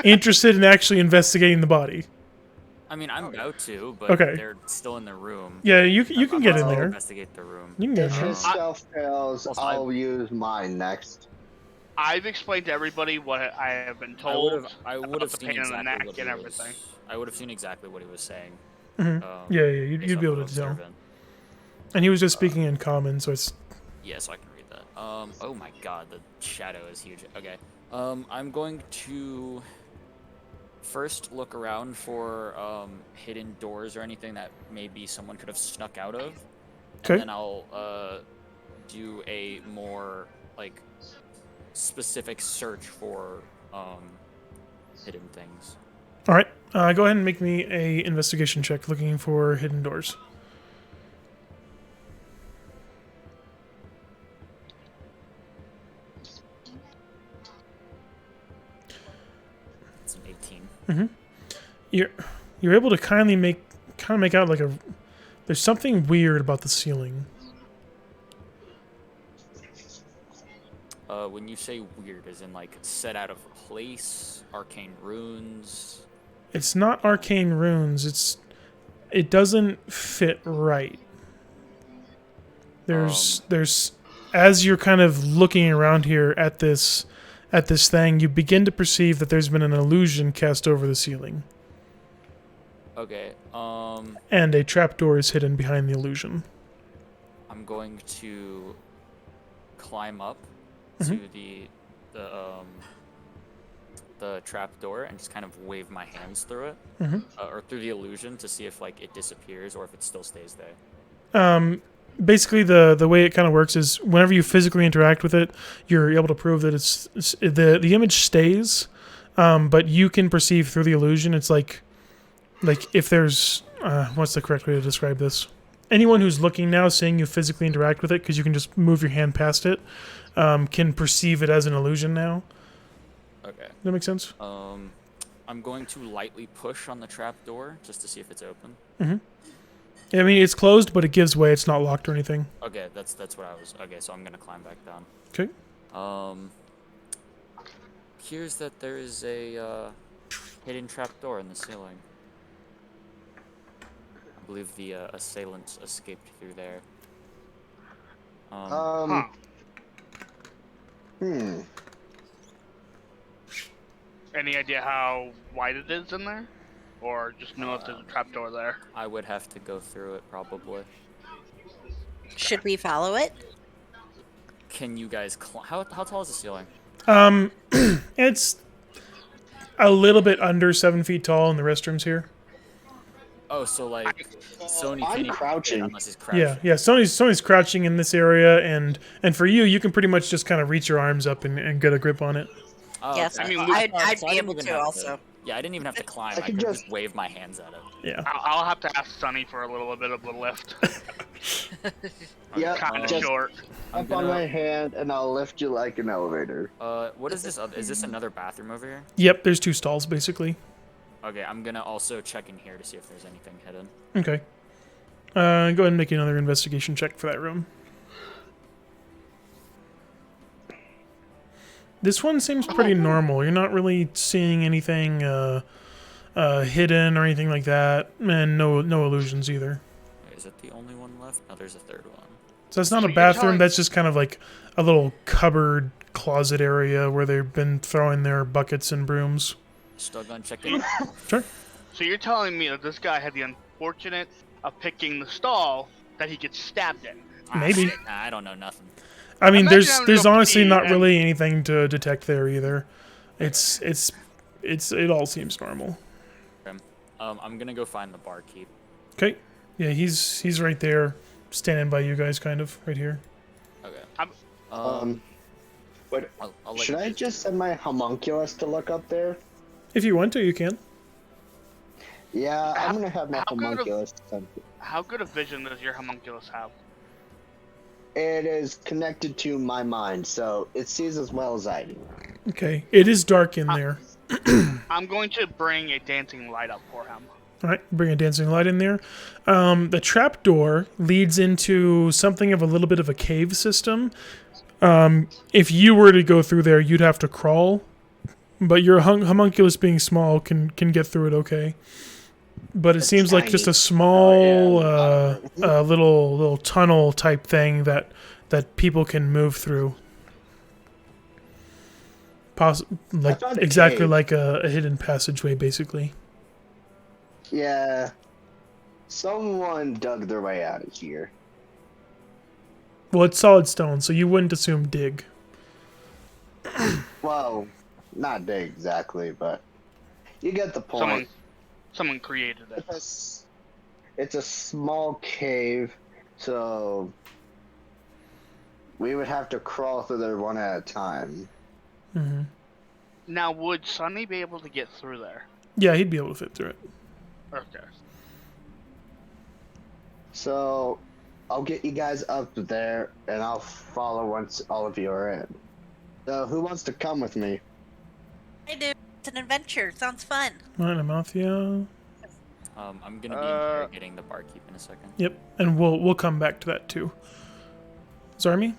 [SPEAKER 1] interested in actually investigating the body?
[SPEAKER 5] I mean, I'm about to, but
[SPEAKER 1] Okay.
[SPEAKER 5] they're still in the room.
[SPEAKER 1] Yeah, you can
[SPEAKER 5] I'm
[SPEAKER 1] get in
[SPEAKER 5] gonna
[SPEAKER 1] there.
[SPEAKER 5] Investigate the room.
[SPEAKER 1] You can get
[SPEAKER 4] If
[SPEAKER 1] in
[SPEAKER 4] his
[SPEAKER 1] there.
[SPEAKER 4] stealth fails,
[SPEAKER 5] Also,
[SPEAKER 4] I'll use mine next.
[SPEAKER 6] I've explained to everybody what I have been told
[SPEAKER 5] I would
[SPEAKER 6] about
[SPEAKER 5] have
[SPEAKER 6] the
[SPEAKER 5] seen
[SPEAKER 6] pain in the
[SPEAKER 5] exactly
[SPEAKER 6] neck
[SPEAKER 5] what
[SPEAKER 6] and
[SPEAKER 5] he
[SPEAKER 6] everything.
[SPEAKER 5] was. I would have seen exactly what he was saying.
[SPEAKER 1] Mhm.
[SPEAKER 5] Um,
[SPEAKER 1] Yeah,
[SPEAKER 5] based
[SPEAKER 1] you'd be
[SPEAKER 5] off
[SPEAKER 1] able
[SPEAKER 5] of
[SPEAKER 1] to tell.
[SPEAKER 5] observant.
[SPEAKER 1] And he was just speaking in common, so it's
[SPEAKER 5] Yeah, so I can read that. Oh my god, the shadow is huge. Okay. I'm going to first look around for hidden doors or anything that maybe someone could have snuck out of,
[SPEAKER 1] okay.
[SPEAKER 5] and then I'll do a more like specific search for hidden things.
[SPEAKER 1] All right. Go ahead and make me a investigation check looking for hidden doors.
[SPEAKER 5] It's an 18.
[SPEAKER 1] You're able to kind of make out like there's something weird about the ceiling.
[SPEAKER 5] When you say weird, as in like set out of place, arcane runes.
[SPEAKER 1] It's not arcane runes. It doesn't fit right. There's as you're kind of looking around here at this thing, you begin to perceive that there's been an illusion cast over the ceiling.
[SPEAKER 5] Okay.
[SPEAKER 1] And a trapdoor is hidden behind the illusion.
[SPEAKER 5] I'm going to climb up
[SPEAKER 1] Mm-hmm.
[SPEAKER 5] to the trap door and just kind of wave my hands through it,
[SPEAKER 1] Mm-hmm.
[SPEAKER 5] or through the illusion to see if like it disappears or if it still stays there.
[SPEAKER 1] Basically, the way it kind of works is whenever you physically interact with it, you're able to prove that it's the image stays, but you can perceive through the illusion. It's like if there's what's the correct way to describe this? Anyone who's looking now, seeing you physically interact with it, because you can just move your hand past it, can perceive it as an illusion now.
[SPEAKER 5] Okay.
[SPEAKER 1] Does that make sense?
[SPEAKER 5] I'm going to lightly push on the trap door just to see if it's open.
[SPEAKER 1] Mm-hmm. I mean, it's closed, but it gives way. It's not locked or anything.
[SPEAKER 5] Okay, that's what I was. Okay, so I'm gonna climb back down.
[SPEAKER 1] Okay.
[SPEAKER 5] Here's that there is a hidden trap door in the ceiling. I believe the assailants escaped through there.
[SPEAKER 6] Huh. Any idea how wide it is in there? Or just know if there's a trapdoor there?
[SPEAKER 5] I would have to go through it probably.
[SPEAKER 2] Should we follow it?
[SPEAKER 5] Can you guys how tall is the ceiling?
[SPEAKER 1] It's a little bit under 7 feet tall in the restrooms here.
[SPEAKER 5] Oh, so like Sony
[SPEAKER 4] I'm
[SPEAKER 5] can't even
[SPEAKER 4] crouching.
[SPEAKER 5] fit unless he's crouching.
[SPEAKER 1] Yeah. Sony's crouching in this area, and for you can pretty much just kind of reach your arms up and get a grip on it.
[SPEAKER 5] Oh,
[SPEAKER 2] Yes,
[SPEAKER 5] okay.
[SPEAKER 6] I mean,
[SPEAKER 2] I'd
[SPEAKER 5] So
[SPEAKER 2] be
[SPEAKER 5] didn't
[SPEAKER 2] able
[SPEAKER 5] even
[SPEAKER 2] to
[SPEAKER 5] have
[SPEAKER 2] also.
[SPEAKER 5] Yeah, I didn't even have to climb.
[SPEAKER 4] I
[SPEAKER 5] I
[SPEAKER 4] could
[SPEAKER 5] could
[SPEAKER 4] just-
[SPEAKER 5] just wave my hands at it.
[SPEAKER 1] Yeah.
[SPEAKER 6] I'll have to ask Sunny for a little bit of the lift.
[SPEAKER 4] Yeah,
[SPEAKER 6] Kind of
[SPEAKER 4] just
[SPEAKER 6] short.
[SPEAKER 5] I'm
[SPEAKER 4] up on
[SPEAKER 5] gonna-
[SPEAKER 4] my hand and I'll lift you like an elevator.
[SPEAKER 5] What is this? Is this another bathroom over here?
[SPEAKER 1] Yep. There's 2 stalls basically.
[SPEAKER 5] Okay, I'm gonna also check in here to see if there's anything hidden.
[SPEAKER 1] Okay. Go ahead and make another investigation check for that room. This one seems pretty normal. You're not really seeing anything hidden or anything like that, and no illusions either.
[SPEAKER 5] Wait, is it the only one left? No, there's a third one.
[SPEAKER 1] So it's not
[SPEAKER 6] So
[SPEAKER 1] a
[SPEAKER 6] you're
[SPEAKER 1] bathroom.
[SPEAKER 6] telling-
[SPEAKER 1] That's just kind of like a little cupboard closet area where they've been throwing their buckets and brooms.
[SPEAKER 5] Still gonna check in.
[SPEAKER 1] Sure.
[SPEAKER 6] So you're telling me that this guy had the unfortunate of picking the stall that he gets stabbed in?
[SPEAKER 1] Maybe.
[SPEAKER 5] Shit, nah, I don't know nothing.
[SPEAKER 1] I mean,
[SPEAKER 6] Imagine having to
[SPEAKER 1] there's
[SPEAKER 6] go
[SPEAKER 1] honestly
[SPEAKER 6] pee
[SPEAKER 1] not
[SPEAKER 6] and-
[SPEAKER 1] really anything to detect there either. It all seems normal.
[SPEAKER 5] Okay. I'm gonna go find the barkeep.
[SPEAKER 1] Okay. Yeah, he's right there, standing by you guys, kind of right here.
[SPEAKER 5] Okay.
[SPEAKER 4] But
[SPEAKER 5] I'll let
[SPEAKER 4] should
[SPEAKER 5] you
[SPEAKER 4] I just send my homunculus to look up there?
[SPEAKER 1] If you want to, you can.
[SPEAKER 4] Yeah, I'm gonna have my
[SPEAKER 6] how good of-
[SPEAKER 4] homunculus send.
[SPEAKER 6] How good a vision does your homunculus have?
[SPEAKER 4] It is connected to my mind, so it sees as well as I do.
[SPEAKER 1] Okay. It is dark in there.
[SPEAKER 6] I'm going to bring a dancing light up for him.
[SPEAKER 1] All right, bring a dancing light in there. The trapdoor leads into something of a little bit of a cave system. If you were to go through there, you'd have to crawl, but your homunculus being small can get through it okay. but it
[SPEAKER 4] It's
[SPEAKER 1] seems like just
[SPEAKER 4] tiny.
[SPEAKER 1] a small
[SPEAKER 4] Oh, yeah.
[SPEAKER 1] little tunnel type thing that people can move through. Like
[SPEAKER 4] found a
[SPEAKER 1] exactly
[SPEAKER 4] cave.
[SPEAKER 1] like a hidden passageway, basically.
[SPEAKER 4] Yeah. Someone dug their way out of here.
[SPEAKER 1] Well, it's solid stone, so you wouldn't assume dig.
[SPEAKER 4] Well, not dig exactly, but you get the point.
[SPEAKER 6] Someone created it.
[SPEAKER 4] It's a small cave, so we would have to crawl through there one at a time.
[SPEAKER 1] Hmm.
[SPEAKER 6] Now, would Sunny be able to get through there?
[SPEAKER 1] Yeah, he'd be able to fit through it.
[SPEAKER 6] Okay.
[SPEAKER 4] So I'll get you guys up there, and I'll follow once all of you are in. So who wants to come with me?
[SPEAKER 2] I do. It's an adventure. Sounds fun.
[SPEAKER 1] Alright, Amalthea.
[SPEAKER 5] I'm gonna be interrogating the barkeep in a second.
[SPEAKER 1] Yep, and we'll come back to that too. Zarmi?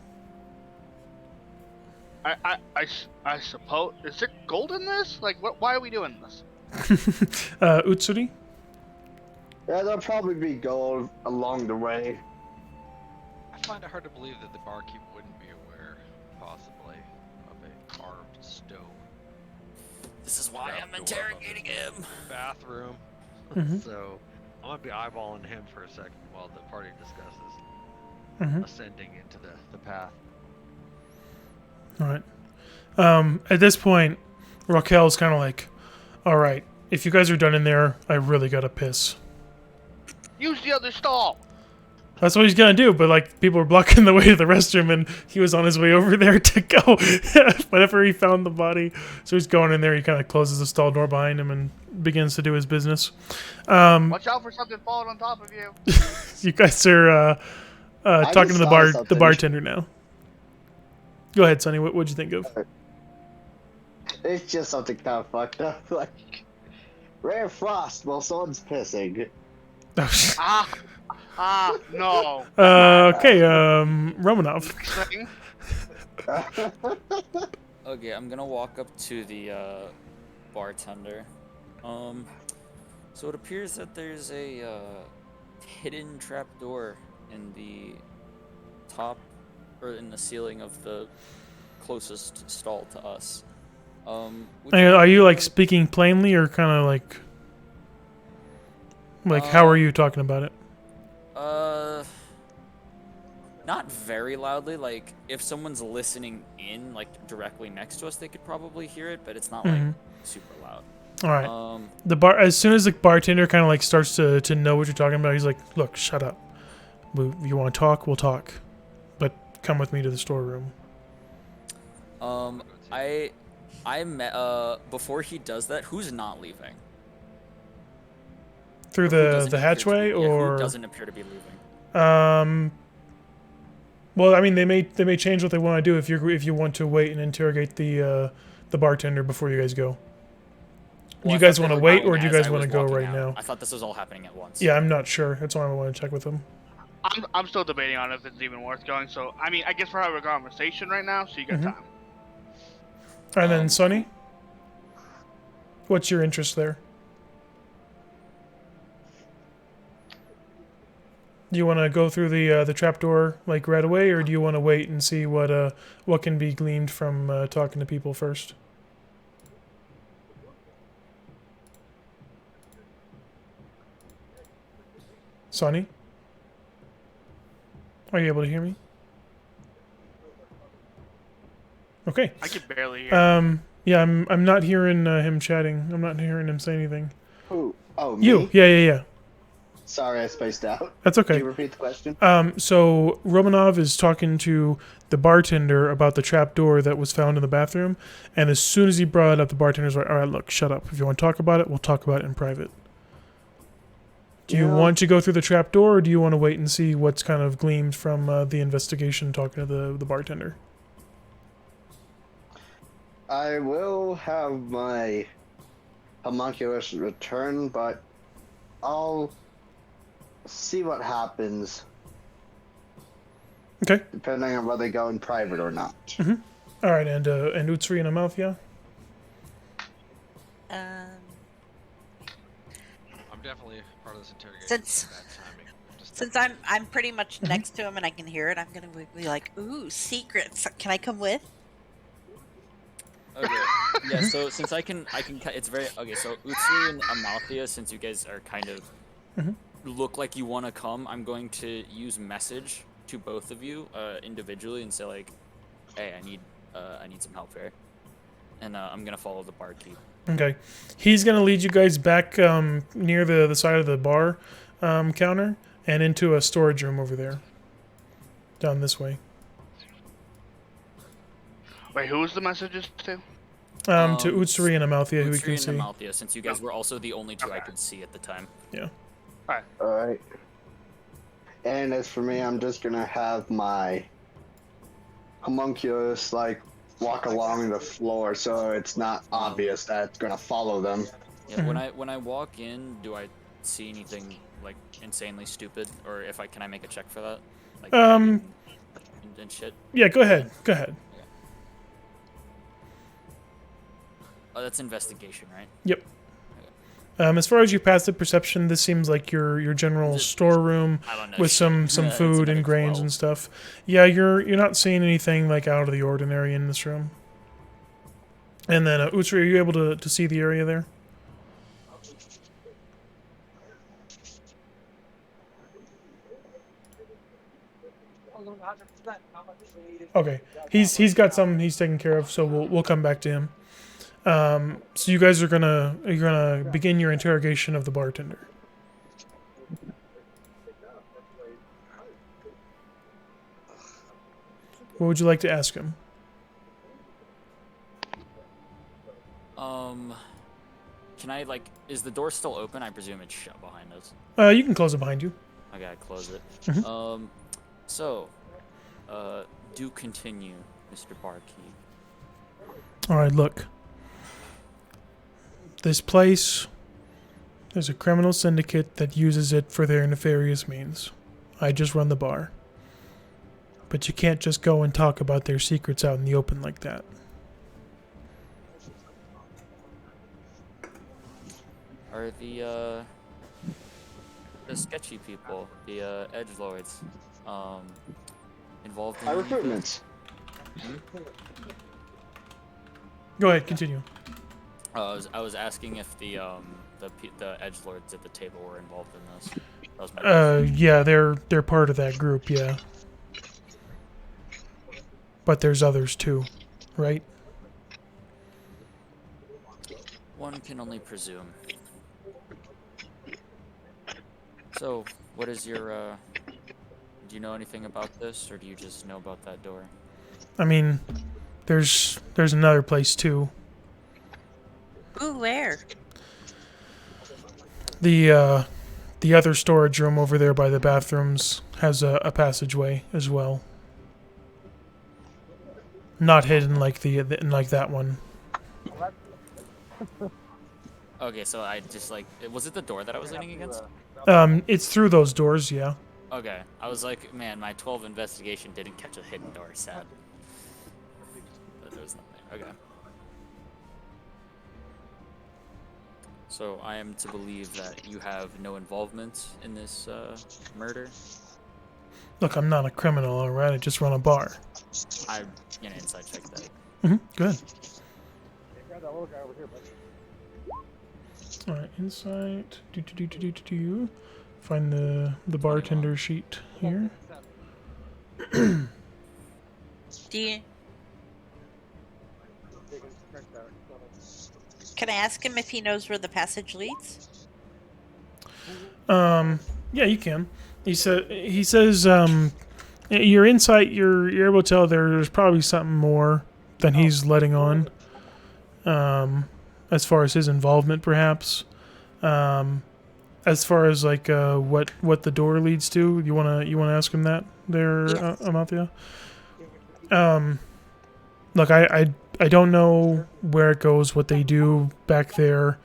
[SPEAKER 6] I suppose. Is there gold in this? Like, what? Why are we doing this?
[SPEAKER 1] Utsuri?
[SPEAKER 4] Yeah, there'll probably be gold along the way.
[SPEAKER 3] I find it hard to believe that the barkeep wouldn't be aware, possibly, of a carved stone
[SPEAKER 5] This is why I'm interrogating him.
[SPEAKER 3] bathroom.
[SPEAKER 1] Mhm.
[SPEAKER 3] So I'm gonna be eyeballing him for a second while the party discusses
[SPEAKER 1] Mhm.
[SPEAKER 3] ascending into the path.
[SPEAKER 1] Alright. At this point, Raquel's kind of like, alright, if you guys are done in there, I really gotta piss.
[SPEAKER 6] Use the other stall.
[SPEAKER 1] That's what he's gonna do, but like people were blocking the way to the restroom, and he was on his way over there to go whenever he found the body. So he's going in there. He kind of closes the stall door behind him and begins to do his business.
[SPEAKER 6] Watch out for something falling on top of you.
[SPEAKER 1] You guys are talking to
[SPEAKER 4] just saw
[SPEAKER 1] the
[SPEAKER 4] something.
[SPEAKER 1] bartender now. Go ahead, Sonny. What'd you think of?
[SPEAKER 4] It's just something kind of fucked up. Like, rare frost while someone's pissing.
[SPEAKER 6] No.
[SPEAKER 1] Okay, Romanov.
[SPEAKER 6] Thing.
[SPEAKER 5] Okay, I'm gonna walk up to the bartender. So it appears that there's a hidden trapdoor in the top or in the ceiling of the closest stall to us.
[SPEAKER 1] Are you like speaking plainly or kind of like how are you talking about it?
[SPEAKER 5] Not very loudly. Like, if someone's listening in, like, directly next to us, they could probably hear it, but it's not, like, super loud.
[SPEAKER 1] All right. As soon as the bartender kind of, like, starts to know what you're talking about, he's like, look, shut up. You want to talk? We'll talk. But come with me to the storeroom.
[SPEAKER 5] I met, before he does that, who's not leaving?
[SPEAKER 1] Through
[SPEAKER 5] Or who doesn't
[SPEAKER 1] the
[SPEAKER 5] appear
[SPEAKER 1] hatchway,
[SPEAKER 5] to be, yeah,
[SPEAKER 1] or
[SPEAKER 5] who doesn't appear to be leaving?
[SPEAKER 1] Well, I mean, they may change what they want to do if you want to wait and interrogate the bartender before you guys go.
[SPEAKER 5] Well,
[SPEAKER 1] You
[SPEAKER 5] I
[SPEAKER 1] guys
[SPEAKER 5] thought
[SPEAKER 1] want
[SPEAKER 5] they
[SPEAKER 1] to
[SPEAKER 5] were
[SPEAKER 1] wait,
[SPEAKER 5] going
[SPEAKER 1] or do you
[SPEAKER 5] as
[SPEAKER 1] guys
[SPEAKER 5] I
[SPEAKER 1] want to
[SPEAKER 5] was
[SPEAKER 1] go
[SPEAKER 5] walking
[SPEAKER 1] right
[SPEAKER 5] out.
[SPEAKER 1] now?
[SPEAKER 5] I thought this was all happening at once.
[SPEAKER 1] Yeah, I'm not sure. That's why I want to check with them.
[SPEAKER 6] I'm still debating on if it's even worth going. So I mean, I guess we're having a conversation right now, so you got time.
[SPEAKER 1] And then Sonny, what's your interest there? Do you want to go through the trapdoor like right away, or do you want to wait and see what can be gleaned from talking to people first? Sonny, are you able to hear me? Okay.
[SPEAKER 6] I can barely hear.
[SPEAKER 1] Yeah, I'm not hearing him chatting. I'm not hearing him say anything.
[SPEAKER 4] Who? Oh, me?
[SPEAKER 1] You? Yeah.
[SPEAKER 4] Sorry, I spaced out.
[SPEAKER 1] That's okay.
[SPEAKER 4] Can you repeat the question?
[SPEAKER 1] So Romanov is talking to the bartender about the trapdoor that was found in the bathroom, and as soon as he brought it up, the bartender's like, "All right, look, shut up. If you want to talk about it, we'll talk about it in private." Do you want to go through the trapdoor, or do you want to wait and see what's kind of gleamed from the investigation talking to the bartender?
[SPEAKER 4] I will have my homunculus return, but I'll see what happens.
[SPEAKER 1] Okay.
[SPEAKER 4] Depending on whether they go in private or not.
[SPEAKER 1] All right, and Utsuri and Amalthea?
[SPEAKER 2] Um,
[SPEAKER 3] I'm definitely part of this interrogation.
[SPEAKER 2] Since-
[SPEAKER 3] Bad timing. Just
[SPEAKER 2] Since
[SPEAKER 3] not-
[SPEAKER 2] I'm pretty much next to him and I can hear it, I'm gonna be like, "Ooh, secrets! Can I come with?"
[SPEAKER 5] Okay. Yeah. So since it's very okay. So Utsuri and Amalthea, since you guys are kind of look like you want to come, I'm going to use message to both of you individually and say like, "Hey, I need some help here," and I'm gonna follow the barkeep.
[SPEAKER 1] Okay. He's going to lead you guys back near the side of the bar counter and into a storage room over there. Down this way.
[SPEAKER 6] Wait, who was the messages to?
[SPEAKER 1] To Utsuri and Amalthea, who we
[SPEAKER 5] Utsuri
[SPEAKER 1] can
[SPEAKER 5] and
[SPEAKER 1] see.
[SPEAKER 5] Amalthea, since you guys were also the only two I could see at the time.
[SPEAKER 1] Yeah.
[SPEAKER 4] Alright. And as for me, I'm just gonna have my homunculus, like, walk along the floor so it's not obvious that it's gonna follow them.
[SPEAKER 5] Yeah. When I walk in, do I see anything like insanely stupid, or can I make a check for that? Like and shit.
[SPEAKER 1] Yeah, go ahead. Go ahead.
[SPEAKER 5] Oh, that's investigation, right?
[SPEAKER 1] Yep. As far as your passive perception, this seems like your general storeroom
[SPEAKER 5] I don't know.
[SPEAKER 1] with some
[SPEAKER 5] Yeah, it's
[SPEAKER 1] food
[SPEAKER 5] another
[SPEAKER 1] and grains
[SPEAKER 5] 12.
[SPEAKER 1] and stuff. Yeah, you're not seeing anything like out of the ordinary in this room. And then Utsuri, are you able to see the area there? Okay, he's got something he's taking care of, so we'll come back to him. So you guys are gonna begin your interrogation of the bartender. What would you like to ask him?
[SPEAKER 5] Can I is the door still open? I presume it's shut behind us.
[SPEAKER 1] You can close it behind you.
[SPEAKER 5] Okay, I close it.
[SPEAKER 1] Mhm.
[SPEAKER 5] So, do continue, Mr. Barkeep.
[SPEAKER 1] All right, look. This place, there's a criminal syndicate that uses it for their nefarious means. I just run the bar. But you can't just go and talk about their secrets out in the open like that.
[SPEAKER 5] Are the sketchy people, the edgelords, involved in
[SPEAKER 4] My
[SPEAKER 5] anything?
[SPEAKER 4] recruitments.
[SPEAKER 1] Go ahead, continue.
[SPEAKER 5] I was asking if the edgelords at the table were involved in this. That was my question.
[SPEAKER 1] Yeah, they're part of that group, yeah. But there's others too, right?
[SPEAKER 5] One can only presume. So, what is your do you know anything about this, or do you just know about that door?
[SPEAKER 1] I mean, there's another place too.
[SPEAKER 2] Ooh, where?
[SPEAKER 1] The other storage room over there by the bathrooms has a passageway as well. Not hidden like like that one.
[SPEAKER 5] Okay, so I just was it the door that I was leaning against?
[SPEAKER 1] It's through those doors, yeah.
[SPEAKER 5] Okay, I was like, man, my 12 investigation didn't catch a hidden door. Sad. But there was nothing. Okay. So I am to believe that you have no involvement in this murder.
[SPEAKER 1] Look, I'm not a criminal, alright? I just run a bar.
[SPEAKER 5] I'm gonna inside check that.
[SPEAKER 1] Go ahead. Alright, insight. Do. Find the bartender sheet here.
[SPEAKER 2] Do you? Can I ask him if he knows where the passage leads?
[SPEAKER 1] Yeah, you can. He says your insight, you're able to tell there's probably something more than he's letting on. As far as his involvement, perhaps. As far as what the door leads to, you wanna ask him that there,
[SPEAKER 2] Yes.
[SPEAKER 1] Amalthea? Look, I don't know where it goes, what they do back there.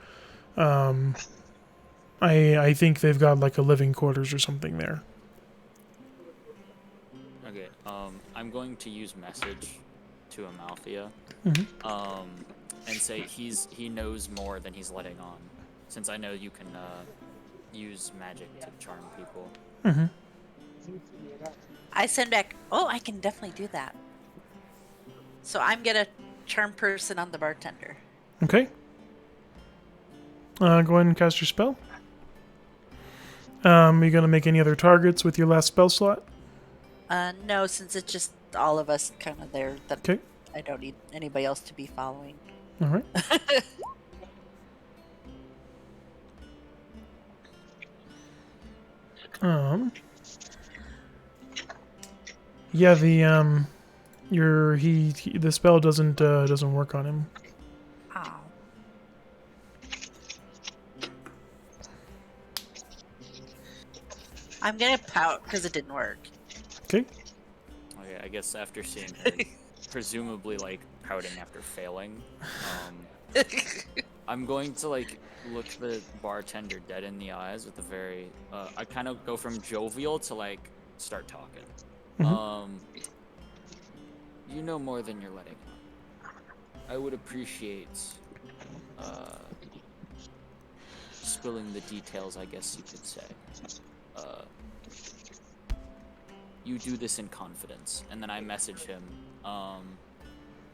[SPEAKER 1] I think they've got like a living quarters or something there.
[SPEAKER 5] Okay. I'm going to use message to Amalthea. And say he knows more than he's letting on. Since I know you can use magic to charm people.
[SPEAKER 1] Mm-hmm.
[SPEAKER 2] I send back, oh, I can definitely do that. So I'm going to charm person on the bartender.
[SPEAKER 1] Okay. Go ahead and cast your spell. Are you going to make any other targets with your last spell slot?
[SPEAKER 2] No, since it's just all of us kind of there, that
[SPEAKER 1] Okay.
[SPEAKER 2] I don't need anybody else to be following.
[SPEAKER 1] All right. Yeah, the the spell doesn't work on him.
[SPEAKER 2] Oh. I'm gonna pout because it didn't work.
[SPEAKER 1] Okay.
[SPEAKER 5] Okay, I guess after seeing her presumably like pouting after failing, I'm going to like look the bartender dead in the eyes with a very I kind of go from jovial to like start talking. You know more than you're letting on. I would appreciate spilling the details, I guess you could say. You do this in confidence, and then I message him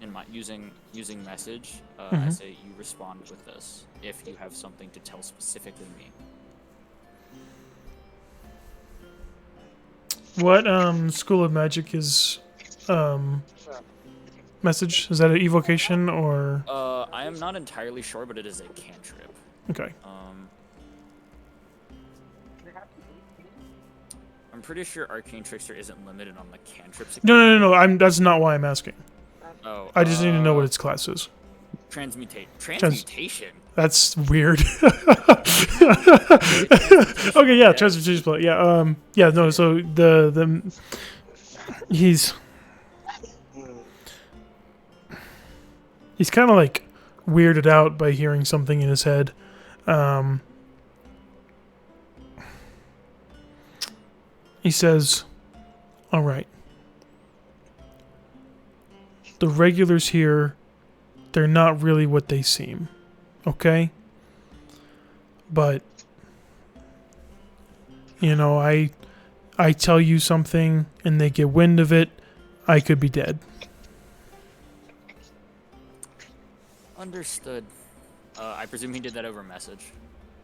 [SPEAKER 5] in my using message. I say you respond with this if you have something to tell specifically me.
[SPEAKER 1] What School of Magic is message? Is that an evocation or?
[SPEAKER 5] I am not entirely sure, but it is a cantrip.
[SPEAKER 1] Okay.
[SPEAKER 5] I'm pretty sure Arcane Trickster isn't limited on the cantrips.
[SPEAKER 1] No. That's not why I'm asking.
[SPEAKER 5] Oh.
[SPEAKER 1] I just need to know what its class is.
[SPEAKER 5] Transmutation.
[SPEAKER 1] That's weird. Okay, yeah, transmutation spell. Yeah, yeah, no. So he's kind of like weirded out by hearing something in his head. He says, "All right. The regulars here, they're not really what they seem. Okay? But you know, I tell you something and they get wind of it, I could be dead."
[SPEAKER 5] Understood. I presume he did that over message.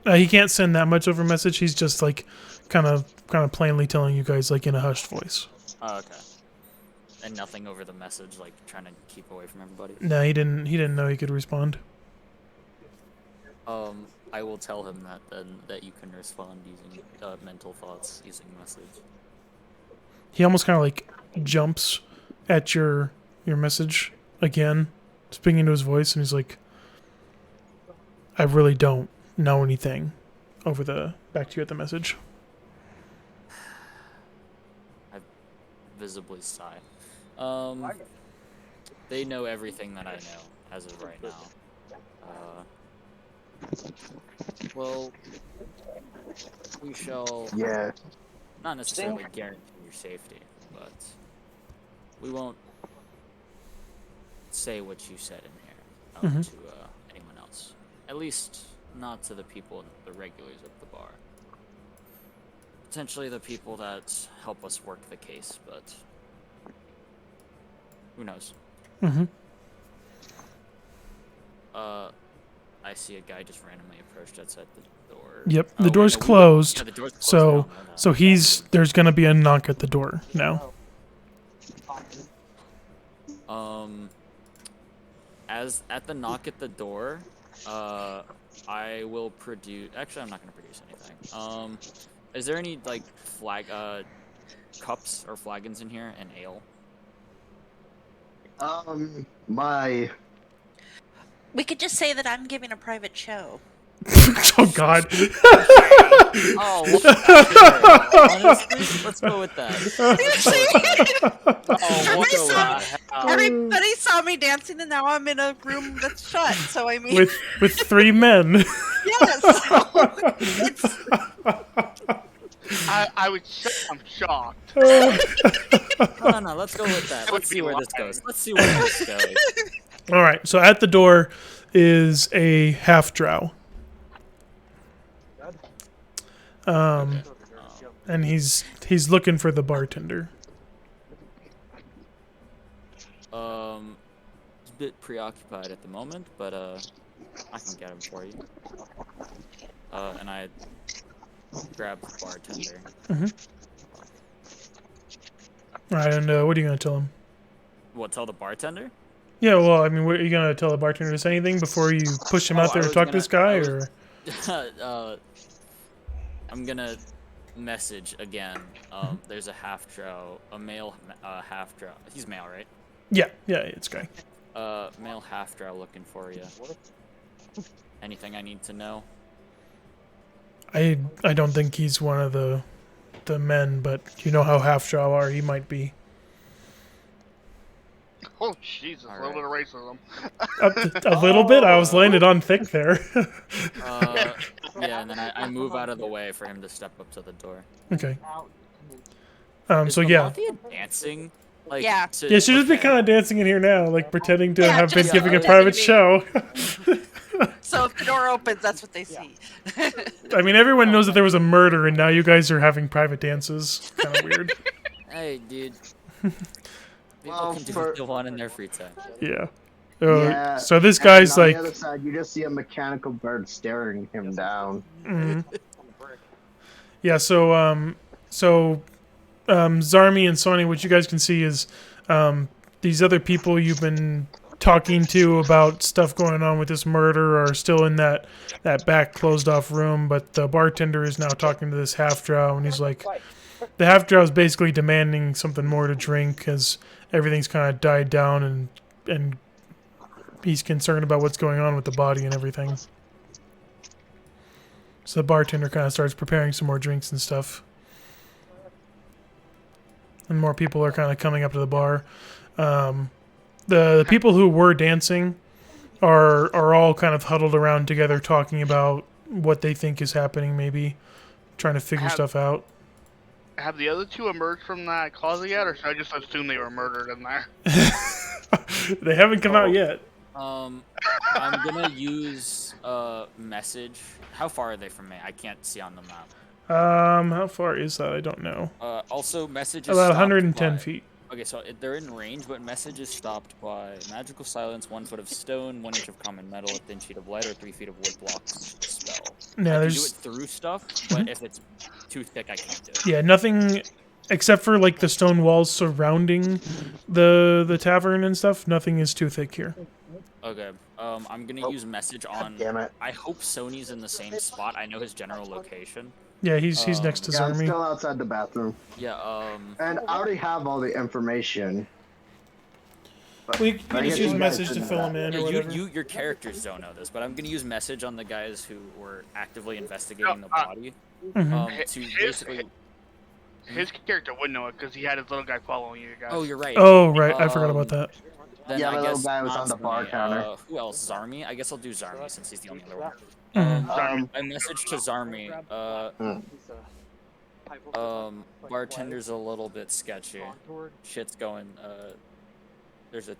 [SPEAKER 1] He can't send that much over message. He's just like kind of plainly telling you guys like in a hushed voice.
[SPEAKER 5] Oh, okay. And nothing over the message, like trying to keep away from everybody.
[SPEAKER 1] No, he didn't know he could respond.
[SPEAKER 5] I will tell him that then that you can respond using mental thoughts using message.
[SPEAKER 1] He almost kind of like jumps at your message again, speaking into his voice, and he's like, "I really don't know anything." Back to you at the message.
[SPEAKER 5] I visibly sigh. They know everything that I know as of right now. Well, we shall not necessarily guarantee your safety, but we won't say what you said in here to anyone else. At least not to the people, the regulars of the bar. Potentially the people that help us work the case, but who knows? I see a guy just randomly approached us at the door.
[SPEAKER 1] Yep, the door's closed.
[SPEAKER 5] Yeah, the door's closed
[SPEAKER 1] so
[SPEAKER 5] now.
[SPEAKER 1] there's gonna be a knock at the door now.
[SPEAKER 5] As at the knock at the door, I will produce. Actually, I'm not gonna produce anything. Is there any like cups or flagons in here and ale?
[SPEAKER 2] We could just say that I'm giving a private show.
[SPEAKER 1] Oh God.
[SPEAKER 5] Oh, well, honestly, let's go with that.
[SPEAKER 2] Everybody saw me dancing, and now I'm in a room that's shut. So I mean,
[SPEAKER 1] with three men.
[SPEAKER 2] yes.
[SPEAKER 6] I would say I'm shocked.
[SPEAKER 5] No, let's go with that. Let's see where this goes.
[SPEAKER 1] All right, so at the door is a half drow.
[SPEAKER 5] Okay.
[SPEAKER 1] and he's looking for the bartender.
[SPEAKER 5] He's a bit preoccupied at the moment, but I can get him for you. And I grab the bartender.
[SPEAKER 1] All right, and what are you gonna tell him?
[SPEAKER 5] What? Tell the bartender?
[SPEAKER 1] Yeah, well, I mean, what, are you gonna tell the bartender to say anything before you push him out there to talk to this guy, or?
[SPEAKER 5] I'm gonna message again. There's a half drow, a male half drow. He's male, right?
[SPEAKER 1] Yeah, it's guy.
[SPEAKER 5] Male half drow looking for you. Anything I need to know?
[SPEAKER 1] I don't think he's one of the men, but you know how half drow are. He might be.
[SPEAKER 6] Oh, Jesus, a little bit of racism.
[SPEAKER 1] A little bit. I was laying it on thick there.
[SPEAKER 5] Yeah, and then I move out of the way for him to step up to the door.
[SPEAKER 1] Okay.
[SPEAKER 5] Is
[SPEAKER 1] So yeah.
[SPEAKER 5] Mafia dancing? Like,
[SPEAKER 2] Yeah.
[SPEAKER 1] Yeah, she just be kind of dancing in here now, like pretending to
[SPEAKER 2] Yeah,
[SPEAKER 1] have been
[SPEAKER 2] just
[SPEAKER 1] giving a
[SPEAKER 2] pretending
[SPEAKER 1] private
[SPEAKER 2] to be-
[SPEAKER 1] show.
[SPEAKER 2] So if the door opens, that's what they see.
[SPEAKER 1] I mean, everyone knows that there was a murder, and now you guys are having private dances. Kind of weird.
[SPEAKER 5] Hey, dude. People
[SPEAKER 4] Well,
[SPEAKER 5] can do
[SPEAKER 4] for-
[SPEAKER 5] what they want in their free time.
[SPEAKER 1] Yeah.
[SPEAKER 4] Yeah.
[SPEAKER 1] So this
[SPEAKER 4] And
[SPEAKER 1] guy's
[SPEAKER 4] on
[SPEAKER 1] like,
[SPEAKER 4] the other side, you just see a mechanical bird staring him down.
[SPEAKER 1] yeah. So Zarmi and Sony, what you guys can see is these other people you've been talking to about stuff going on with this murder are still in that back closed off room, but the bartender is now talking to this half drow, and he's like, the half drow is basically demanding something more to drink because everything's kind of died down, and he's concerned about what's going on with the body and everything. So the bartender kind of starts preparing some more drinks and stuff. And more people are kind of coming up to the bar. The people who were dancing are all kind of huddled around together talking about what they think is happening, maybe trying to figure stuff out.
[SPEAKER 6] Have the other two emerged from that closet yet, or should I just assume they were murdered in there?
[SPEAKER 1] They haven't come out yet.
[SPEAKER 5] I'm gonna use message. How far are they from me? I can't see on the map.
[SPEAKER 1] How far is that? I don't know.
[SPEAKER 5] Also, message is
[SPEAKER 1] About
[SPEAKER 5] stopped
[SPEAKER 1] 110
[SPEAKER 5] by-
[SPEAKER 1] feet.
[SPEAKER 5] Okay, so they're in range, but message is stopped by magical silence, 1 foot of stone, 1 inch of common metal, a thin sheet of lead, or 3 feet of wood blocks spell.
[SPEAKER 1] Yeah,
[SPEAKER 5] I can do
[SPEAKER 1] there's
[SPEAKER 5] it through stuff, but if it's too thick, I can't do it.
[SPEAKER 1] yeah, nothing except for like the stone walls surrounding the tavern and stuff. Nothing is too thick here.
[SPEAKER 5] Okay, I'm gonna use message on.
[SPEAKER 4] Damn it.
[SPEAKER 5] I hope Sony's in the same spot. I know his general location.
[SPEAKER 1] Yeah, he's next to
[SPEAKER 4] Yeah, I'm
[SPEAKER 1] Zarmi.
[SPEAKER 4] still outside the bathroom.
[SPEAKER 5] Yeah.
[SPEAKER 4] And I already have all the information. But
[SPEAKER 1] We
[SPEAKER 4] I
[SPEAKER 1] can just
[SPEAKER 4] guess
[SPEAKER 1] use
[SPEAKER 4] you guys
[SPEAKER 1] message to
[SPEAKER 4] didn't
[SPEAKER 1] fill
[SPEAKER 4] know
[SPEAKER 1] him in
[SPEAKER 5] Yeah,
[SPEAKER 1] or whatever.
[SPEAKER 5] your characters don't know this, but I'm gonna use message on the guys who were actively investigating the body.
[SPEAKER 1] Mhm.
[SPEAKER 5] To
[SPEAKER 6] His-
[SPEAKER 5] basically.
[SPEAKER 6] His character would know it because he had his little guy following you guys.
[SPEAKER 5] Oh, you're right.
[SPEAKER 1] Oh, right. I forgot about that.
[SPEAKER 5] Then
[SPEAKER 4] Yeah,
[SPEAKER 5] I
[SPEAKER 4] the little
[SPEAKER 5] guess
[SPEAKER 4] guy was
[SPEAKER 5] not
[SPEAKER 4] on the
[SPEAKER 5] Sony.
[SPEAKER 4] bar counter.
[SPEAKER 5] Who else? Zarmi? I guess I'll do Zarmi since he's the only other one.
[SPEAKER 1] Mhm.
[SPEAKER 5] I messaged to Zarmi. Bartender's a little bit sketchy. Shit's going. There's a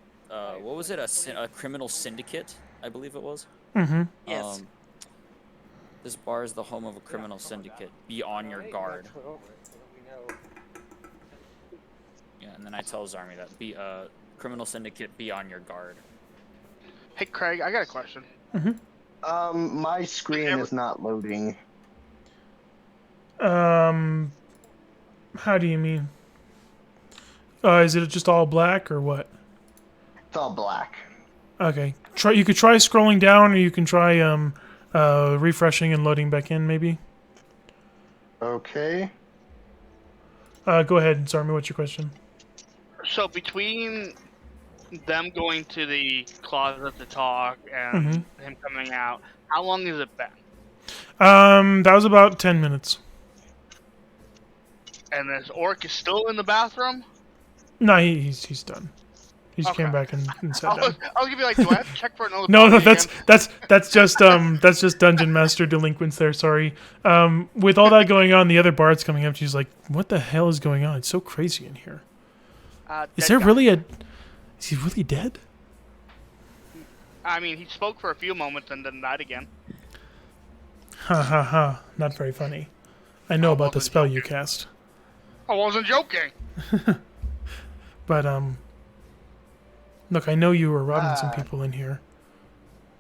[SPEAKER 5] what was it? A criminal syndicate, I believe it was.
[SPEAKER 1] Mhm.
[SPEAKER 2] Yes.
[SPEAKER 5] This bar is the home of a criminal syndicate. Be on your guard. Yeah, and then I tell Zarmi that criminal syndicate, be on your guard.
[SPEAKER 6] Hey, Craig, I got a question.
[SPEAKER 4] My screen is not loading.
[SPEAKER 1] How do you mean? Is it just all black or what?
[SPEAKER 4] It's all black.
[SPEAKER 1] Okay. You could try scrolling down, or you can try refreshing and loading back in, maybe.
[SPEAKER 4] Okay.
[SPEAKER 1] Go ahead, Zarmi. What's your question?
[SPEAKER 6] So between them going to the closet to talk and him coming out, how long has it been?
[SPEAKER 1] That was about 10 minutes.
[SPEAKER 6] And this orc is still in the bathroom?
[SPEAKER 1] No, he's done. He just
[SPEAKER 6] Okay.
[SPEAKER 1] came back and sat
[SPEAKER 6] I
[SPEAKER 1] down.
[SPEAKER 6] was gonna be like, do I have to check for another?
[SPEAKER 1] No,
[SPEAKER 6] body
[SPEAKER 1] that's
[SPEAKER 6] again?
[SPEAKER 1] that's just dungeon master delinquents there. Sorry. With all that going on, the other bard's coming up. She's like, "What the hell is going on? It's so crazy in here. Is
[SPEAKER 6] Dead
[SPEAKER 1] there
[SPEAKER 6] guy.
[SPEAKER 1] really a? Is he really dead?"
[SPEAKER 6] I mean, he spoke for a few moments and then died again.
[SPEAKER 1] Ha ha ha! Not very funny. I know
[SPEAKER 6] I
[SPEAKER 1] about the
[SPEAKER 6] wasn't
[SPEAKER 1] spell you
[SPEAKER 6] joking.
[SPEAKER 1] cast.
[SPEAKER 6] I wasn't joking.
[SPEAKER 1] But, look, I know you were robbing some
[SPEAKER 4] Ah.
[SPEAKER 1] people in here.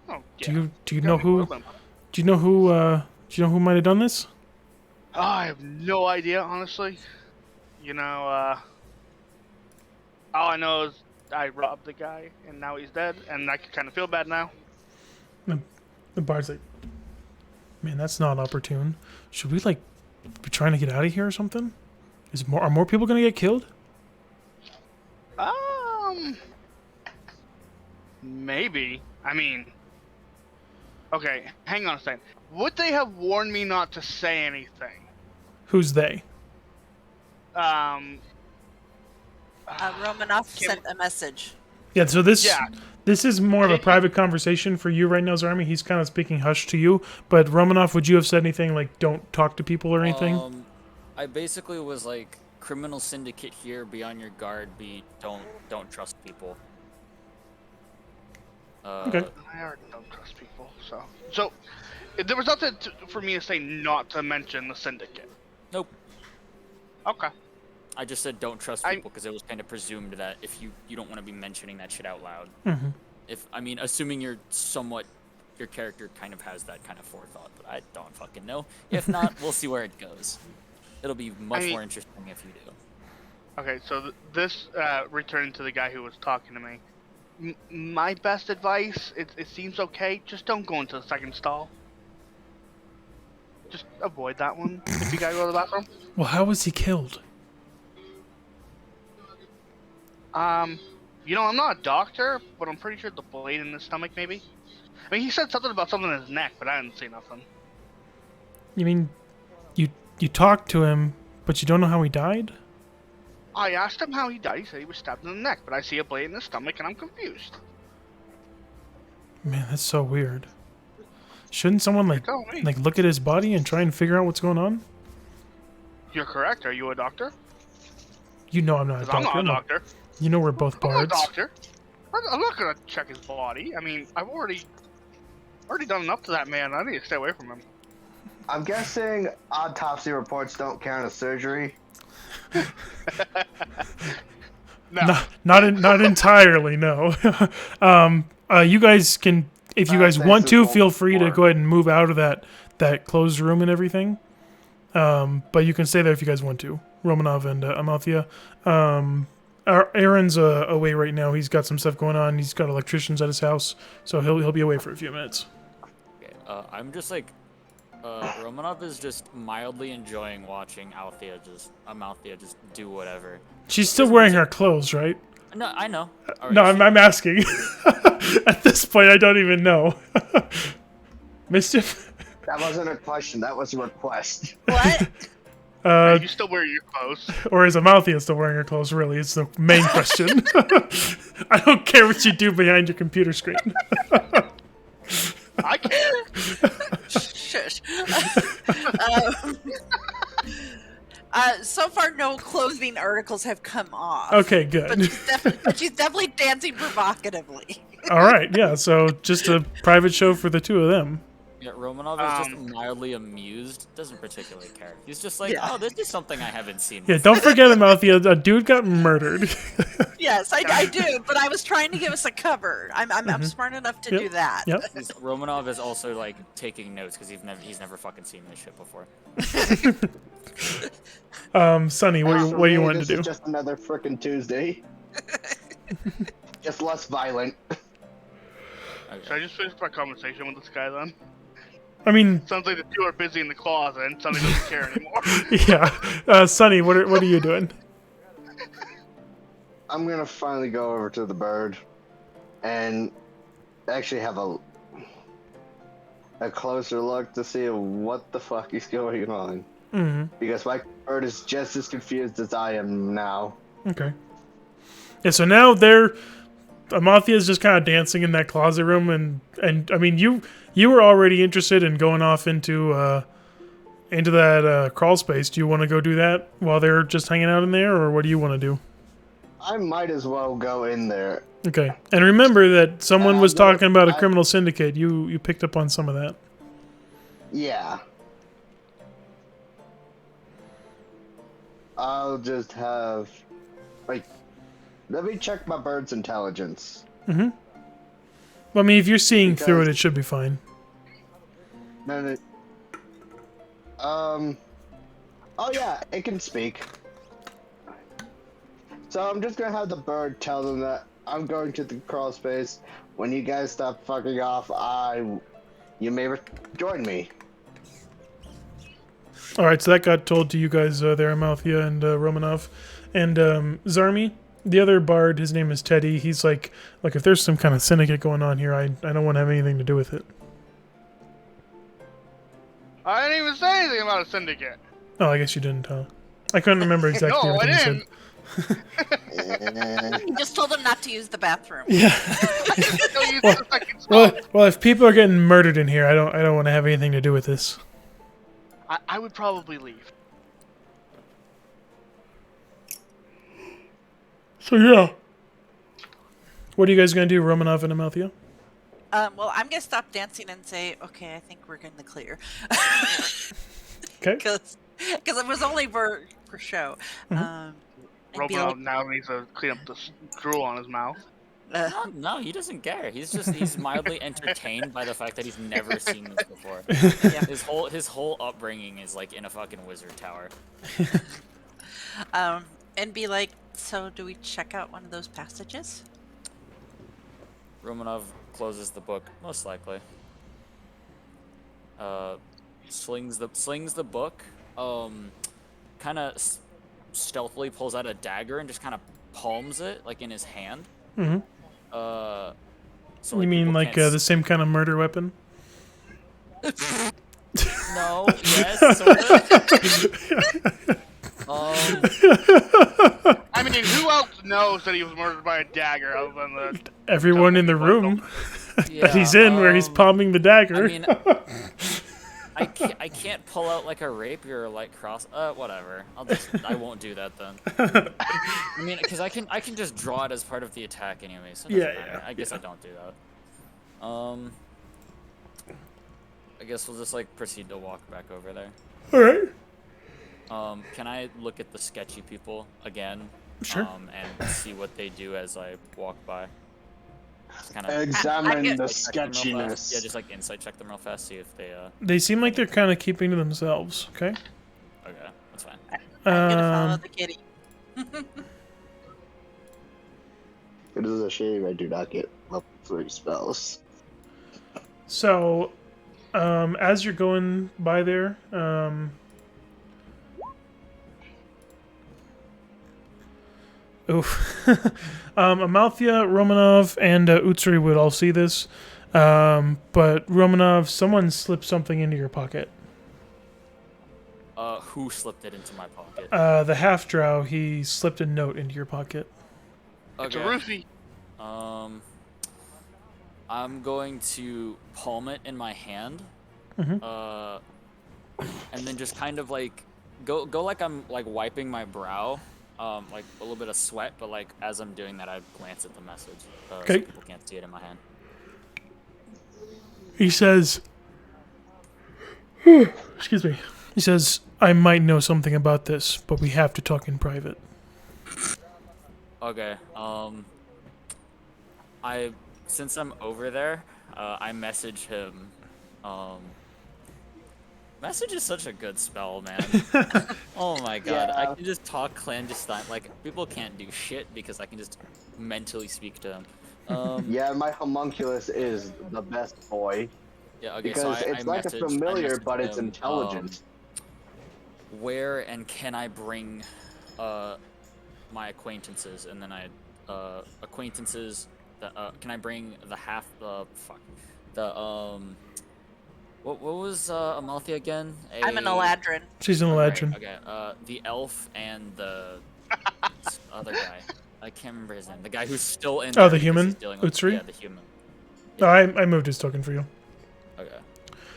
[SPEAKER 6] Oh, yeah.
[SPEAKER 1] Do you
[SPEAKER 6] Got
[SPEAKER 1] know
[SPEAKER 6] me
[SPEAKER 1] who?
[SPEAKER 6] boiled them.
[SPEAKER 1] Do you know who might have done this?
[SPEAKER 6] Oh, I have no idea, honestly. You know, all I know is I robbed the guy, and now he's dead, and I kind of feel bad now.
[SPEAKER 1] The bard's like, man, that's not opportune. Should we like be trying to get out of here or something? Are more people gonna get killed?
[SPEAKER 6] Maybe. I mean, okay, hang on a second. Would they have warned me not to say anything?
[SPEAKER 1] Who's they?
[SPEAKER 2] Romanoff
[SPEAKER 6] Kim-
[SPEAKER 2] sent a message.
[SPEAKER 1] Yeah. So
[SPEAKER 6] Yeah.
[SPEAKER 1] this is more of a
[SPEAKER 6] Kim-
[SPEAKER 1] private conversation for you right now, Zarmi. He's kind of speaking hush to you. But Romanov, would you have said anything like "don't talk to people" or anything?
[SPEAKER 5] I basically was like, criminal syndicate here, be on your guard, don't trust people.
[SPEAKER 1] Okay.
[SPEAKER 6] I already don't trust people, so there was nothing for me to say not to mention the syndicate.
[SPEAKER 5] Nope.
[SPEAKER 6] Okay.
[SPEAKER 5] I just said don't trust people because it was kind of presumed that if you don't want to be mentioning that shit out loud.
[SPEAKER 1] Mm-hmm.
[SPEAKER 5] Assuming your character kind of has that kind of forethought, but I don't fucking know. If not, we'll see where it goes. It'll be much more interesting if you do.
[SPEAKER 6] Okay, so this returning to the guy who was talking to me. My best advice, it seems okay, just don't go into the second stall. Just avoid that one if you gotta go to the bathroom.
[SPEAKER 1] Well, how was he killed?
[SPEAKER 6] You know, I'm not a doctor, but I'm pretty sure the blade in his stomach, maybe. I mean, he said something about something in his neck, but I didn't see nothing.
[SPEAKER 1] You mean you talked to him, but you don't know how he died?
[SPEAKER 6] I asked him how he died. He said he was stabbed in the neck, but I see a blade in his stomach, and I'm confused.
[SPEAKER 1] Man, that's so weird. Shouldn't someone
[SPEAKER 6] Tell me.
[SPEAKER 1] like look at his body and try and figure out what's going on?
[SPEAKER 6] You're correct. Are you a doctor?
[SPEAKER 1] You know I'm not a
[SPEAKER 6] 'Cause I'm
[SPEAKER 1] doctor.
[SPEAKER 6] not a doctor.
[SPEAKER 1] You know we're both
[SPEAKER 6] I'm not a
[SPEAKER 1] bards.
[SPEAKER 6] doctor. I'm not gonna check his body. I mean, I've already done enough to that man. I need to stay away from him.
[SPEAKER 4] I'm guessing autopsy reports don't count as surgery.
[SPEAKER 6] No.
[SPEAKER 1] Not entirely, no. You guys can, if you guys
[SPEAKER 4] Thanks
[SPEAKER 1] want to,
[SPEAKER 4] for
[SPEAKER 1] feel free to
[SPEAKER 4] support.
[SPEAKER 1] go ahead and move out of that closed room and everything. But you can stay there if you guys want to. Romanov and Amalthea. Aaron's away right now. He's got some stuff going on. He's got electricians at his house, so he'll be away for a few minutes.
[SPEAKER 5] Okay, I'm just like, Romanov is just mildly enjoying watching Amalthea just do whatever.
[SPEAKER 1] She's still wearing her clothes, right?
[SPEAKER 5] No, I know.
[SPEAKER 1] No, I'm asking. At this point, I don't even know. Mischief?
[SPEAKER 4] That wasn't a question. That was a request.
[SPEAKER 2] What?
[SPEAKER 6] You still wear your clothes.
[SPEAKER 1] Or is Amalthea still wearing her clothes, really? It's the main question. I don't care what you do behind your computer screen.
[SPEAKER 6] I care.
[SPEAKER 2] Shush. So far, no clothing articles have come off.
[SPEAKER 1] Okay,
[SPEAKER 2] But
[SPEAKER 1] good.
[SPEAKER 2] she's definitely dancing provocatively.
[SPEAKER 1] All right, yeah, so just a private show for the two of them.
[SPEAKER 5] Yeah, Romanov is just mildly amused. Doesn't particularly care. He's just like,
[SPEAKER 2] Yeah.
[SPEAKER 5] oh, this is something I haven't seen.
[SPEAKER 1] Yeah, don't forget Amalthea. A dude got murdered.
[SPEAKER 2] Yes, I do, but I was trying to give us a cover. I'm smart enough to do that.
[SPEAKER 1] Yep.
[SPEAKER 5] Romanov is also like taking notes because he's never fucking seen this shit before.
[SPEAKER 1] Sonny, what do you want to
[SPEAKER 4] This
[SPEAKER 1] do?
[SPEAKER 4] is just another frickin' Tuesday. Just less violent.
[SPEAKER 6] Should I just finish my conversation with this guy then?
[SPEAKER 1] I mean,
[SPEAKER 6] Sounds like the two are busy in the closet and Sonny doesn't care anymore.
[SPEAKER 1] yeah. Sonny, what are you doing?
[SPEAKER 4] I'm gonna finally go over to the bird and actually have a closer look to see what the fuck is going on.
[SPEAKER 1] Mm-hmm.
[SPEAKER 4] Because my bird is just as confused as I am now.
[SPEAKER 1] Okay. Yeah, so now Amalthea is just kind of dancing in that closet room, and I mean, you were already interested in going off into that crawl space. Do you want to go do that while they're just hanging out in there, or what do you want to do?
[SPEAKER 4] I might as well go in there.
[SPEAKER 1] Okay. And remember that someone was
[SPEAKER 4] no,
[SPEAKER 1] talking about a criminal syndicate. You picked up on some of that.
[SPEAKER 4] Yeah. I'll just have, like, let me check my bird's intelligence.
[SPEAKER 1] Well, I mean, if you're seeing through
[SPEAKER 4] Because-
[SPEAKER 1] it should be fine.
[SPEAKER 4] Then it, oh yeah, it can speak. So I'm just gonna have the bird tell them that I'm going to the crawl space. When you guys stop fucking off, you may join me.
[SPEAKER 1] All right, so that got told to you guys there, Amalthea and Romanov, and Zarmi. The other bard, his name is Teddy. He's like, look, if there's some kind of syndicate going on here, I don't want to have anything to do with it.
[SPEAKER 6] I didn't even say anything about a syndicate.
[SPEAKER 1] Oh, I guess you didn't, huh? I couldn't remember exactly
[SPEAKER 6] No, I
[SPEAKER 1] everything you
[SPEAKER 6] didn't.
[SPEAKER 2] You just told them not to use the bathroom.
[SPEAKER 1] said. Yeah.
[SPEAKER 6] Don't use the fucking
[SPEAKER 1] Well,
[SPEAKER 6] spell.
[SPEAKER 1] well, if people are getting murdered in here, I don't want to have anything to do with this.
[SPEAKER 6] I would probably leave.
[SPEAKER 1] So yeah. What are you guys gonna do, Romanov and Amalthea?
[SPEAKER 2] Well, I'm gonna stop dancing and say, okay, I think we're in the clear.
[SPEAKER 1] Okay.
[SPEAKER 2] Because it was only for show.
[SPEAKER 1] Mm-hmm.
[SPEAKER 2] And be
[SPEAKER 6] Robo
[SPEAKER 2] like,
[SPEAKER 6] now needs to clean up the drool on his mouth.
[SPEAKER 5] No, he doesn't care. He's mildly entertained by the fact that he's never seen this before.
[SPEAKER 2] Yeah.
[SPEAKER 5] His whole upbringing is like in a fucking wizard tower.
[SPEAKER 2] And be like, so do we check out one of those passages?
[SPEAKER 5] Romanov closes the book, most likely. Slings the book. Kind of stealthily pulls out a dagger and just kind of palms it like in his hand.
[SPEAKER 1] Mm-hmm.
[SPEAKER 5] So
[SPEAKER 1] You mean
[SPEAKER 5] people
[SPEAKER 1] like
[SPEAKER 5] can't
[SPEAKER 1] the same kind of murder weapon?
[SPEAKER 5] No, yes, sort of.
[SPEAKER 6] I mean, who else knows that he was murdered by a dagger other than the...
[SPEAKER 1] Everyone in the room
[SPEAKER 5] Yeah,
[SPEAKER 1] that he's in, where he's palming the dagger.
[SPEAKER 5] I mean, I can't pull out like a rapier or like cross. Whatever. I won't do that then. I mean, because I can just draw it as part of the attack anyway. So it doesn't matter. I guess I don't do that. I guess we'll just like proceed to walk back over there.
[SPEAKER 1] All right.
[SPEAKER 5] Can I look at the sketchy people again?
[SPEAKER 1] Sure.
[SPEAKER 5] And see what they do as I walk by. Just kind of
[SPEAKER 4] Examine the
[SPEAKER 5] check them real fast.
[SPEAKER 4] sketchiness.
[SPEAKER 5] Yeah, just like insight check them real fast, see if they
[SPEAKER 1] They seem like they're kind of keeping to themselves. Okay.
[SPEAKER 5] Okay, that's fine.
[SPEAKER 2] I'm gonna follow the kitty.
[SPEAKER 4] It is a shame I do not get level 3 spells.
[SPEAKER 1] So, as you're going by there, Amalthea, Romanov, and Utsuri would all see this. But Romanov, someone slipped something into your pocket.
[SPEAKER 5] Who slipped it into my pocket?
[SPEAKER 1] The half-drow, he slipped a note into your pocket.
[SPEAKER 6] It's a roofie.
[SPEAKER 5] I'm going to palm it in my hand.
[SPEAKER 1] Mhm.
[SPEAKER 5] And then just kind of like go like I'm like wiping my brow, like a little bit of sweat, but like as I'm doing that, I glance at the message.
[SPEAKER 1] Okay.
[SPEAKER 5] So people can't see it in my hand.
[SPEAKER 1] He says, excuse me. He says, I might know something about this, but we have to talk in private.
[SPEAKER 5] Okay. Since I'm over there, I message him. Message is such a good spell, man. Oh my god,
[SPEAKER 4] Yeah.
[SPEAKER 5] I can just talk clandestine. Like people can't do shit because I can just mentally speak to him.
[SPEAKER 4] Yeah, my homunculus is the best boy.
[SPEAKER 5] Yeah, okay,
[SPEAKER 4] Because
[SPEAKER 5] so I
[SPEAKER 4] it's like a
[SPEAKER 5] I
[SPEAKER 4] familiar,
[SPEAKER 5] message
[SPEAKER 4] but it's
[SPEAKER 5] him,
[SPEAKER 4] intelligent.
[SPEAKER 5] Where and can I bring my acquaintances? And then acquaintances that can I bring the half what was Amalthea again?
[SPEAKER 2] I'm an Eladrin.
[SPEAKER 1] She's an
[SPEAKER 5] Right,
[SPEAKER 1] Eladrin.
[SPEAKER 5] okay, the elf and the other guy. I can't remember his name. The guy who's still in
[SPEAKER 1] Oh,
[SPEAKER 5] there
[SPEAKER 1] the
[SPEAKER 5] because
[SPEAKER 1] human?
[SPEAKER 5] he's dealing with-
[SPEAKER 1] Utsuri?
[SPEAKER 5] Yeah, the human.
[SPEAKER 1] Oh, I moved his token for you.
[SPEAKER 5] Okay.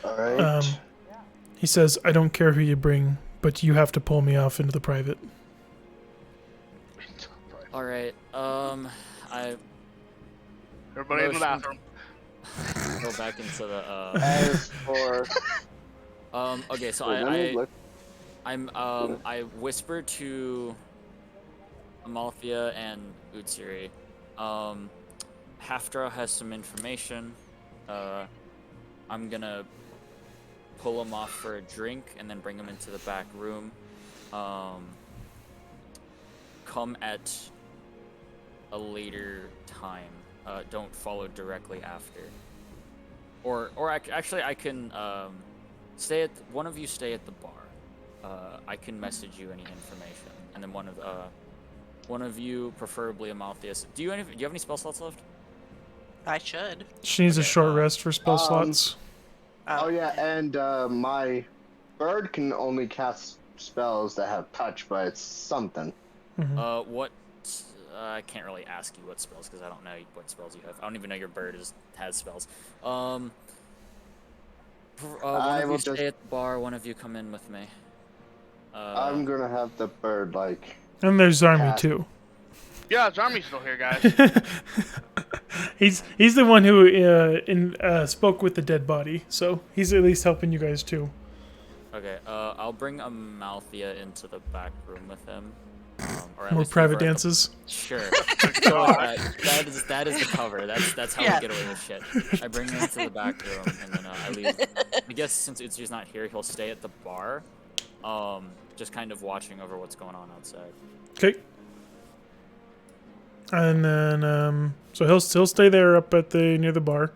[SPEAKER 4] Alright.
[SPEAKER 1] He says, I don't care who you bring, but you have to pull me off into the private.
[SPEAKER 5] All right. I
[SPEAKER 6] Everybody in the
[SPEAKER 5] Motion.
[SPEAKER 6] bathroom.
[SPEAKER 5] go back into the.
[SPEAKER 4] As for...
[SPEAKER 5] Okay, so
[SPEAKER 4] let me
[SPEAKER 5] I
[SPEAKER 4] look.
[SPEAKER 5] I whispered to Amalthea and Utsuri. Haftra has some information. I'm gonna pull him off for a drink and then bring him into the back room. Come at a later time. Don't follow directly after. Actually, I can one of you stay at the bar. I can message you any information, and then one of you, preferably Amaltheus. Do you have any spell slots left?
[SPEAKER 2] I should.
[SPEAKER 1] She needs a
[SPEAKER 5] Okay,
[SPEAKER 1] short rest for spell slots.
[SPEAKER 4] Oh yeah, and my bird can only cast spells that have touch, but it's something.
[SPEAKER 5] What? I can't really ask you what spells because I don't know what spells you have. I don't even know your bird has spells. One of you stay at the bar. One of you come in with me.
[SPEAKER 4] I'm gonna have the bird
[SPEAKER 1] And there's Zarmy
[SPEAKER 4] cast.
[SPEAKER 1] too.
[SPEAKER 6] Yeah, Zarmy's still here, guys.
[SPEAKER 1] He's the one who spoke with the dead body, so he's at least helping you guys too.
[SPEAKER 5] Okay. I'll bring Amalthea into the back room with him. Or at
[SPEAKER 1] More
[SPEAKER 5] least
[SPEAKER 1] private
[SPEAKER 5] leave her at
[SPEAKER 1] dances.
[SPEAKER 5] Sure. So, that is the cover. That's how we get away with shit. I bring him into the back room and then I leave. I guess since Utsu's not here, he'll stay at the bar, just kind of watching over what's going on outside.
[SPEAKER 1] Okay. And then so he'll stay there up at near the bar,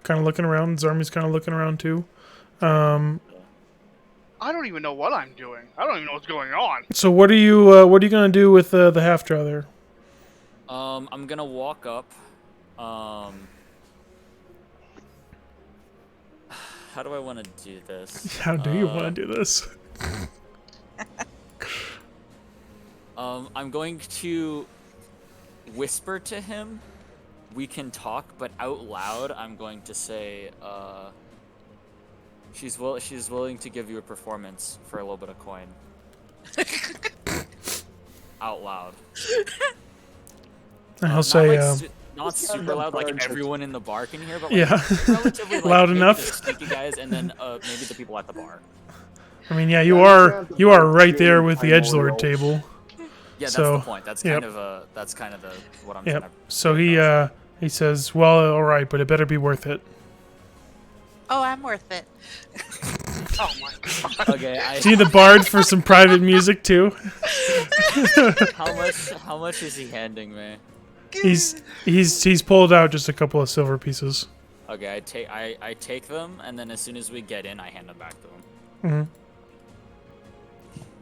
[SPEAKER 1] kind of looking around. Zarmy's kind of looking around too.
[SPEAKER 6] I don't even know what I'm doing. I don't even know what's going on.
[SPEAKER 1] So what are you gonna do with the half draw there?
[SPEAKER 5] I'm gonna walk up. How do I want to do this?
[SPEAKER 1] How do you want to do this?
[SPEAKER 5] I'm going to whisper to him. We can talk, but out loud, I'm going to say, she's willing to give you a performance for a little bit of coin. out loud.
[SPEAKER 1] And he'll say,
[SPEAKER 5] not super loud, like everyone in the bar can hear, but
[SPEAKER 1] yeah,
[SPEAKER 5] relatively like,
[SPEAKER 1] loud
[SPEAKER 5] maybe
[SPEAKER 1] enough.
[SPEAKER 5] the sneaky guys, and then maybe the people at the bar.
[SPEAKER 1] I mean, yeah, you are right there with the edgelord table.
[SPEAKER 5] Yeah, that's
[SPEAKER 1] So,
[SPEAKER 5] the point. That's
[SPEAKER 1] yep.
[SPEAKER 5] kind of what I'm.
[SPEAKER 1] Yep.
[SPEAKER 5] Trying to
[SPEAKER 1] So he says, well, all right, but it better be worth it.
[SPEAKER 2] Oh, I'm worth it.
[SPEAKER 6] Oh my god.
[SPEAKER 5] Okay,
[SPEAKER 1] See the bard for some private music too.
[SPEAKER 5] how much is he handing me?
[SPEAKER 1] He's pulled out just a couple of silver pieces.
[SPEAKER 5] Okay, I take them, and then as soon as we get in, I hand them back to him.
[SPEAKER 1] Mm-hmm.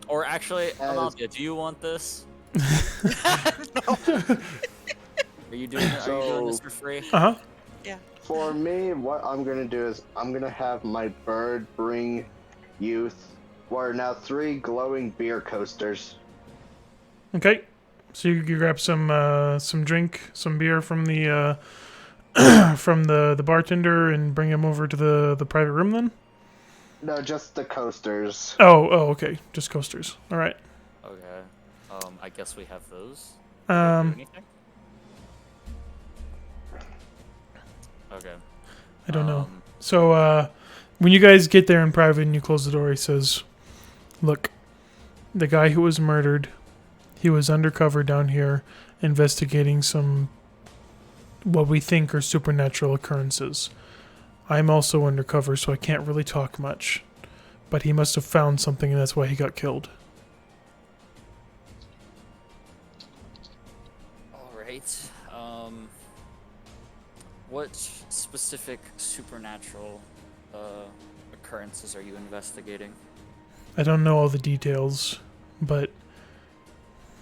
[SPEAKER 5] Or actually, Amalthea, do you want this? Are you doing this for free?
[SPEAKER 1] Uh huh.
[SPEAKER 2] Yeah.
[SPEAKER 4] For me, what I'm gonna do is I'm gonna have my bird bring you, now 3 glowing beer coasters.
[SPEAKER 1] Okay. So you grab some drink, some beer from the from the bartender and bring him over to the private room then?
[SPEAKER 4] No, just the coasters.
[SPEAKER 1] Oh, okay. Just coasters. All right.
[SPEAKER 5] Okay. I guess we have those. Do anything? Okay.
[SPEAKER 1] I don't know. So when you guys get there in private and you close the door, he says, "Look, the guy who was murdered, he was undercover down here investigating some what we think are supernatural occurrences. I'm also undercover, so I can't really talk much. But he must have found something, and that's why he got killed."
[SPEAKER 5] All right. What specific supernatural occurrences are you investigating?
[SPEAKER 1] I don't know all the details, but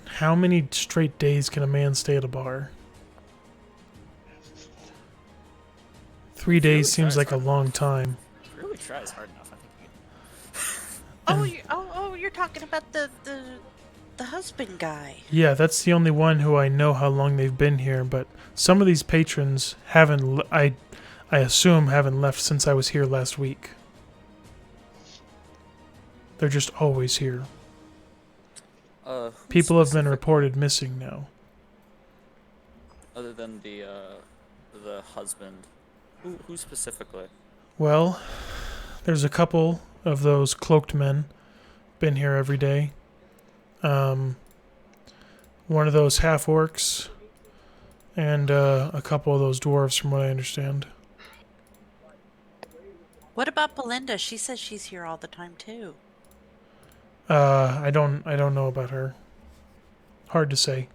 [SPEAKER 1] how many straight days can a man stay at a bar? 3 days seems like a long time.
[SPEAKER 5] If you really tries hard enough, I think you
[SPEAKER 2] You're talking about the husband guy.
[SPEAKER 1] Yeah, that's the only one who I know how long they've been here, but some of these patrons haven't, I assume, haven't left since I was here last week. They're just always here. People have been reported missing now.
[SPEAKER 5] Other than the husband, who specifically?
[SPEAKER 1] Well, there's a couple of those cloaked men, been here every day. One of those half orcs, and a couple of those dwarves, from what I understand.
[SPEAKER 2] What about Belinda? She says she's here all the time too.
[SPEAKER 1] I don't know about her. Hard to say.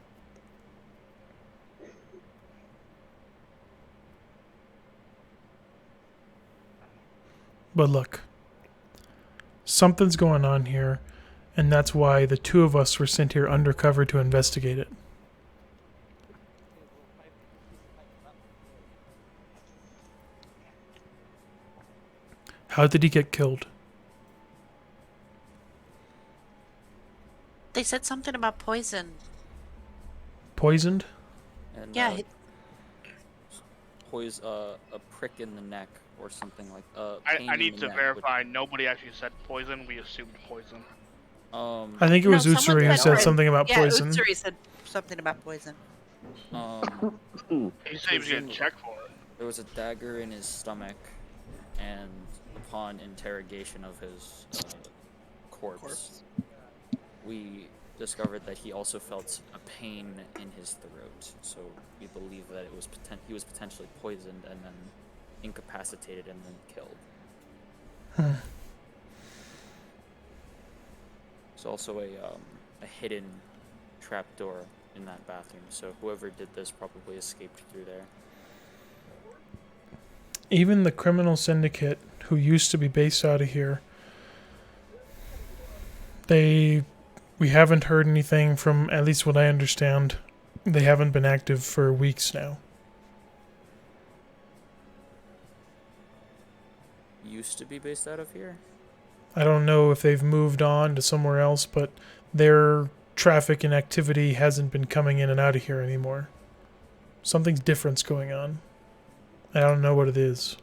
[SPEAKER 1] But look, something's going on here, and that's why the two of us were sent here undercover to investigate it. How did he get killed?
[SPEAKER 2] They said something about poison.
[SPEAKER 1] Poisoned?
[SPEAKER 5] And
[SPEAKER 2] Yeah,
[SPEAKER 5] a prick in the neck or something like
[SPEAKER 6] I need to verify. Nobody actually said poison. We assumed poison.
[SPEAKER 1] I think it was
[SPEAKER 2] someone
[SPEAKER 1] Utsuri who said
[SPEAKER 2] poison.
[SPEAKER 1] something about poison.
[SPEAKER 2] Yeah, Utsuri said something about poison.
[SPEAKER 6] He said he was gonna check for it.
[SPEAKER 5] There was a dagger in his stomach, and upon interrogation of his corpse, we discovered that he also felt a pain in his throat. So we believe that it was he was potentially poisoned and then incapacitated and then killed. There's also a hidden trapdoor in that bathroom, so whoever did this probably escaped through there.
[SPEAKER 1] Even the criminal syndicate, who used to be based out of here, we haven't heard anything from, at least what I understand. They haven't been active for weeks now.
[SPEAKER 5] Used to be based out of here?
[SPEAKER 1] I don't know if they've moved on to somewhere else, but their traffic and activity hasn't been coming in and out of here anymore. Something's different's going on. I don't know what it is.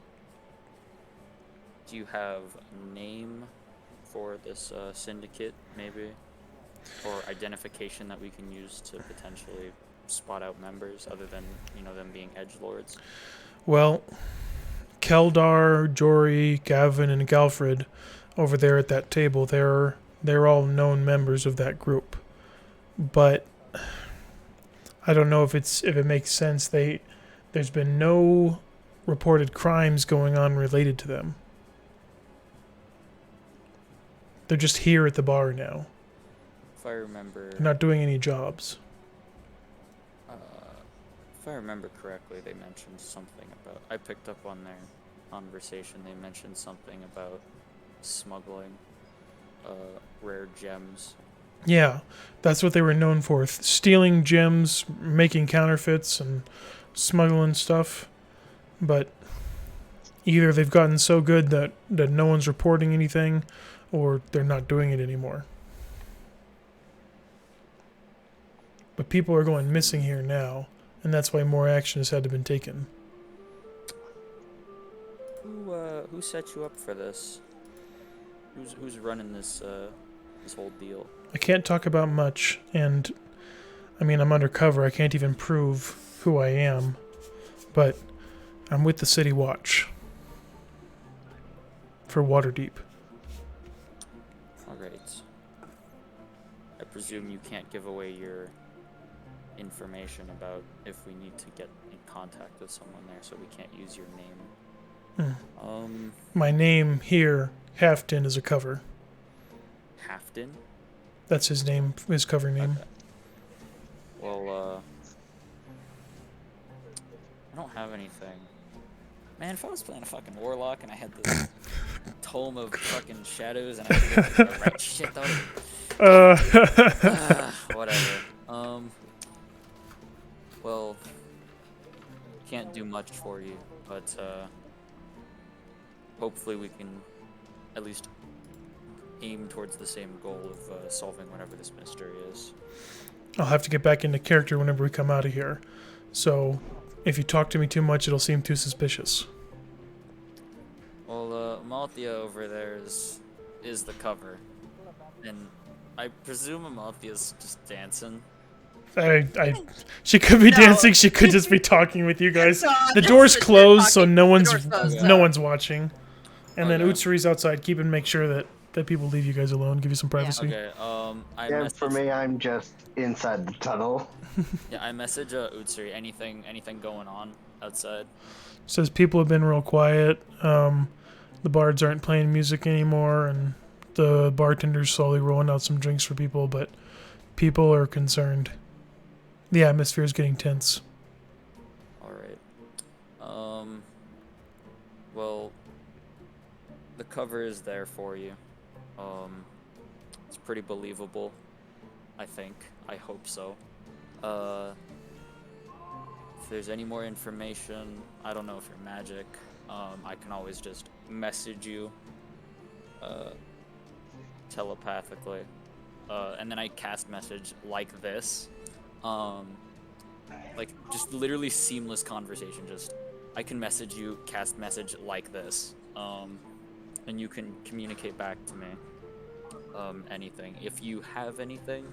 [SPEAKER 5] Do you have a name for this syndicate, maybe? Or identification that we can use to potentially spot out members, other than, them being edgelords?
[SPEAKER 1] Well, Keldar, Jory, Gavin, and Galfred over there at that table, they're all known members of that group. But I don't know if it makes sense. There's been no reported crimes going on related to them. They're just here at the bar now.
[SPEAKER 5] If I remember...
[SPEAKER 1] They're not doing any jobs.
[SPEAKER 5] If I remember correctly, they mentioned something about... I picked up on their conversation. They mentioned something about smuggling rare gems.
[SPEAKER 1] Yeah, that's what they were known for. Stealing gems, making counterfeits, and smuggling stuff. But either they've gotten so good that no one's reporting anything, or they're not doing it anymore. But people are going missing here now, and that's why more action has had to be taken.
[SPEAKER 5] Who set you up for this? Who's running this whole deal?
[SPEAKER 1] I can't talk about much, and I'm undercover. I can't even prove who I am, but I'm with the City Watch for Waterdeep.
[SPEAKER 5] All right. I presume you can't give away your information about if we need to get in contact with someone there, so we can't use your name.
[SPEAKER 1] My name here, Halfton, is a cover.
[SPEAKER 5] Halfton?
[SPEAKER 1] That's his name, his cover name.
[SPEAKER 5] Okay. Well, I don't have anything. Man, if I was playing a fucking warlock and I had this tome of fucking shadows and I could write shit though. Whatever. Well, can't do much for you, but hopefully we can at least aim towards the same goal of solving whatever this mystery is.
[SPEAKER 1] I'll have to get back into character whenever we come out of here. So, if you talk to me too much, it'll seem too suspicious.
[SPEAKER 5] Well, Amalthea over there is the cover. And I presume Amalthea's just dancing.
[SPEAKER 1] She could be dancing, she could just be talking with you guys. The door's closed, so no one's watching. And then Utsuri's outside, make sure that that people leave you guys alone, give you some privacy.
[SPEAKER 5] Okay. I
[SPEAKER 4] Yeah,
[SPEAKER 5] message.
[SPEAKER 4] for me, I'm just inside the tunnel.
[SPEAKER 5] Yeah, I message Utsuri. Anything going on outside?
[SPEAKER 1] Says people have been real quiet. The bards aren't playing music anymore, and the bartender's slowly rolling out some drinks for people, but people are concerned. The atmosphere is getting tense.
[SPEAKER 5] All right. Well, the cover is there for you. It's pretty believable. I think. I hope so. If there's any more information, I don't know if you're magic. I can always just message you telepathically. And then I cast message like this. Like just literally seamless conversation. Just I can message you, cast message like this. And you can communicate back to me. Anything. If you have anything,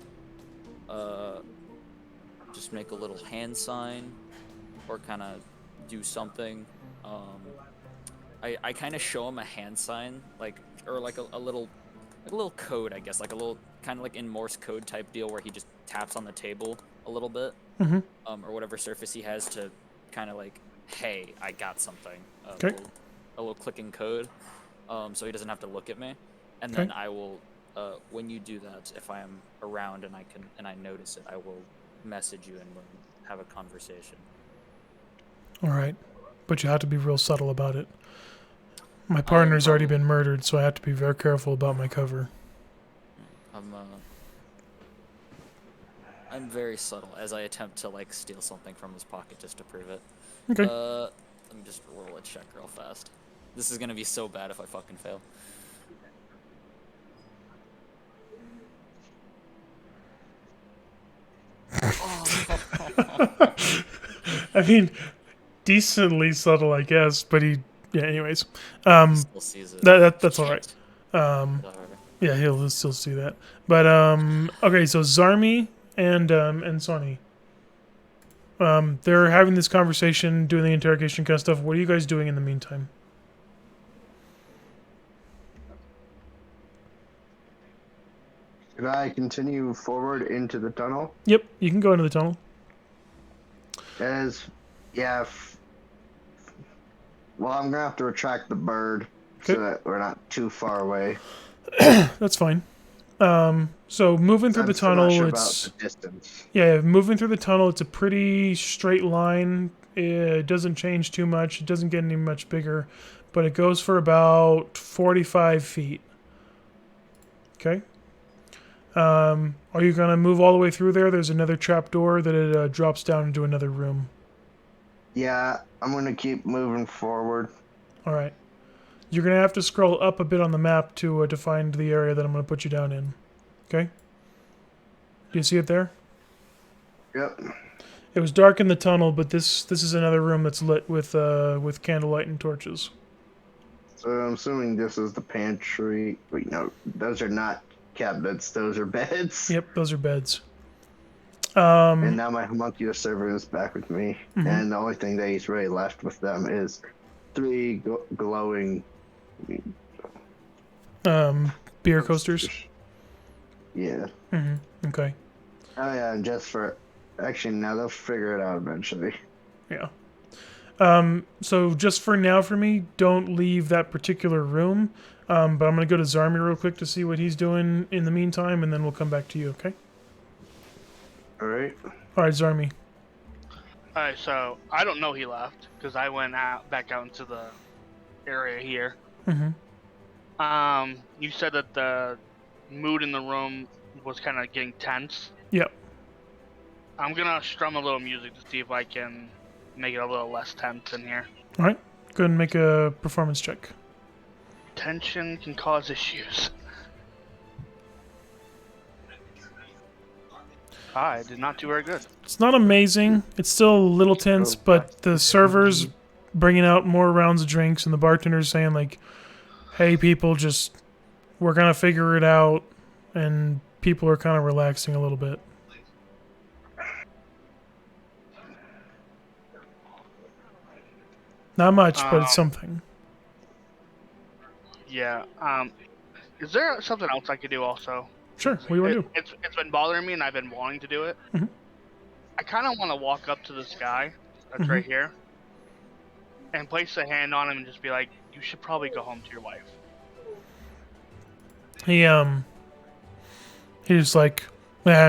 [SPEAKER 5] just make a little hand sign or kind of do something. I kind of show him a hand sign, like, or like a little code, I guess, like a little kind of like in Morse code type deal where he just taps on the table a little bit, or whatever surface he has to kind of like, hey, I got something.
[SPEAKER 1] Okay.
[SPEAKER 5] A little clicking code, so he doesn't have to look at me, and then I will. When you do that, if I am around and I notice it, I will message you and we'll have a conversation.
[SPEAKER 1] All right, but you have to be real subtle about it. My partner's already been murdered, so I have to be very careful about my cover.
[SPEAKER 5] I'm very subtle as I attempt to like steal something from his pocket just to prove it.
[SPEAKER 1] Okay.
[SPEAKER 5] Let me just roll a check real fast. This is gonna be so bad if I fucking fail.
[SPEAKER 1] I mean, decently subtle, I guess, but anyways.
[SPEAKER 5] Still sees it.
[SPEAKER 1] That's all right.
[SPEAKER 5] Sorry.
[SPEAKER 1] Yeah, he'll still see that. But okay, so Zarmi and Sonny, they're having this conversation, doing the interrogation kind of stuff. What are you guys doing in the meantime?
[SPEAKER 4] Should I continue forward into the tunnel?
[SPEAKER 1] Yep, you can go into the tunnel.
[SPEAKER 4] Well, I'm gonna have to retract the bird
[SPEAKER 1] Okay.
[SPEAKER 4] so that we're not too far away.
[SPEAKER 1] That's fine. So moving through the
[SPEAKER 4] I'm still not
[SPEAKER 1] tunnel,
[SPEAKER 4] sure
[SPEAKER 1] it's
[SPEAKER 4] about the distance.
[SPEAKER 1] yeah, moving through the tunnel. It's a pretty straight line. It doesn't change too much. It doesn't get any much bigger, but it goes for about 45 feet. Okay. Are you gonna move all the way through there? There's another trap door that it drops down into another room.
[SPEAKER 4] Yeah, I'm gonna keep moving forward.
[SPEAKER 1] All right. You're gonna have to scroll up a bit on the map to find the area that I'm gonna put you down in. Okay. Do you see it there?
[SPEAKER 4] Yep.
[SPEAKER 1] It was dark in the tunnel, but this is another room that's lit with candlelight and torches.
[SPEAKER 4] So I'm assuming this is the pantry. Wait, no, those are not cabinets. Those are beds.
[SPEAKER 1] Yep, those are beds.
[SPEAKER 4] And now my homunculus server is back with me,
[SPEAKER 1] Mhm.
[SPEAKER 4] and the only thing that he's really left with them is 3 glowing
[SPEAKER 1] Beer coasters.
[SPEAKER 4] Yeah.
[SPEAKER 1] Okay.
[SPEAKER 4] Oh yeah, and just for actually now they'll figure it out eventually.
[SPEAKER 1] Yeah. So just for now, for me, don't leave that particular room. But I'm gonna go to Zarmi real quick to see what he's doing in the meantime, and then we'll come back to you. Okay.
[SPEAKER 4] All right.
[SPEAKER 1] All right, Zarmi.
[SPEAKER 6] Alright, so I don't know he left because I went back out into the area here. You said that the mood in the room was kind of getting tense.
[SPEAKER 1] Yep.
[SPEAKER 6] I'm gonna strum a little music to see if I can make it a little less tense in here.
[SPEAKER 1] All right. Go ahead and make a performance check.
[SPEAKER 6] Tension can cause issues. I did not do very good.
[SPEAKER 1] It's not amazing. It's still a little tense, but the server's bringing out more rounds of drinks, and the bartender's saying like, "Hey, people, we're gonna figure it out," and people are kind of relaxing a little bit. Not much, but it's something.
[SPEAKER 6] Yeah. Is there something else I could do also?
[SPEAKER 1] Sure. What do you want to do?
[SPEAKER 6] It's been bothering me, and I've been wanting to do it.
[SPEAKER 1] Mhm.
[SPEAKER 6] I kind of want to walk up to this guy that's
[SPEAKER 1] Mhm.
[SPEAKER 6] right here and place a hand on him and just be like, "You should probably go home to your wife."
[SPEAKER 1] He's like,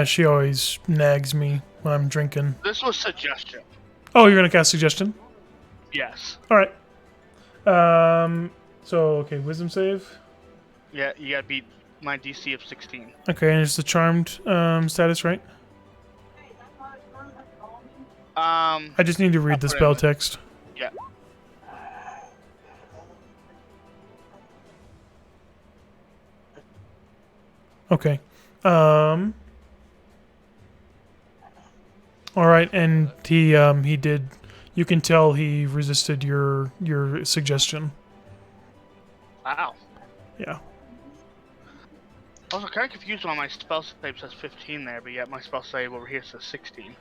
[SPEAKER 1] she always nags me when I'm drinking.
[SPEAKER 6] This was suggestion.
[SPEAKER 1] Oh, you're gonna cast suggestion?
[SPEAKER 6] Yes.
[SPEAKER 1] All right. So okay, wisdom save.
[SPEAKER 6] Yeah, you gotta beat my DC of 16.
[SPEAKER 1] Okay, and it's the charmed status, right? I just need to read the
[SPEAKER 6] put it
[SPEAKER 1] spell
[SPEAKER 6] in.
[SPEAKER 1] text.
[SPEAKER 6] Yeah.
[SPEAKER 1] Okay. All right, and he did. You can tell he resisted your suggestion.
[SPEAKER 6] Wow.
[SPEAKER 1] Yeah.
[SPEAKER 6] I was kind of confused when my spell save says 15 there, but yet my spell save over here says 16.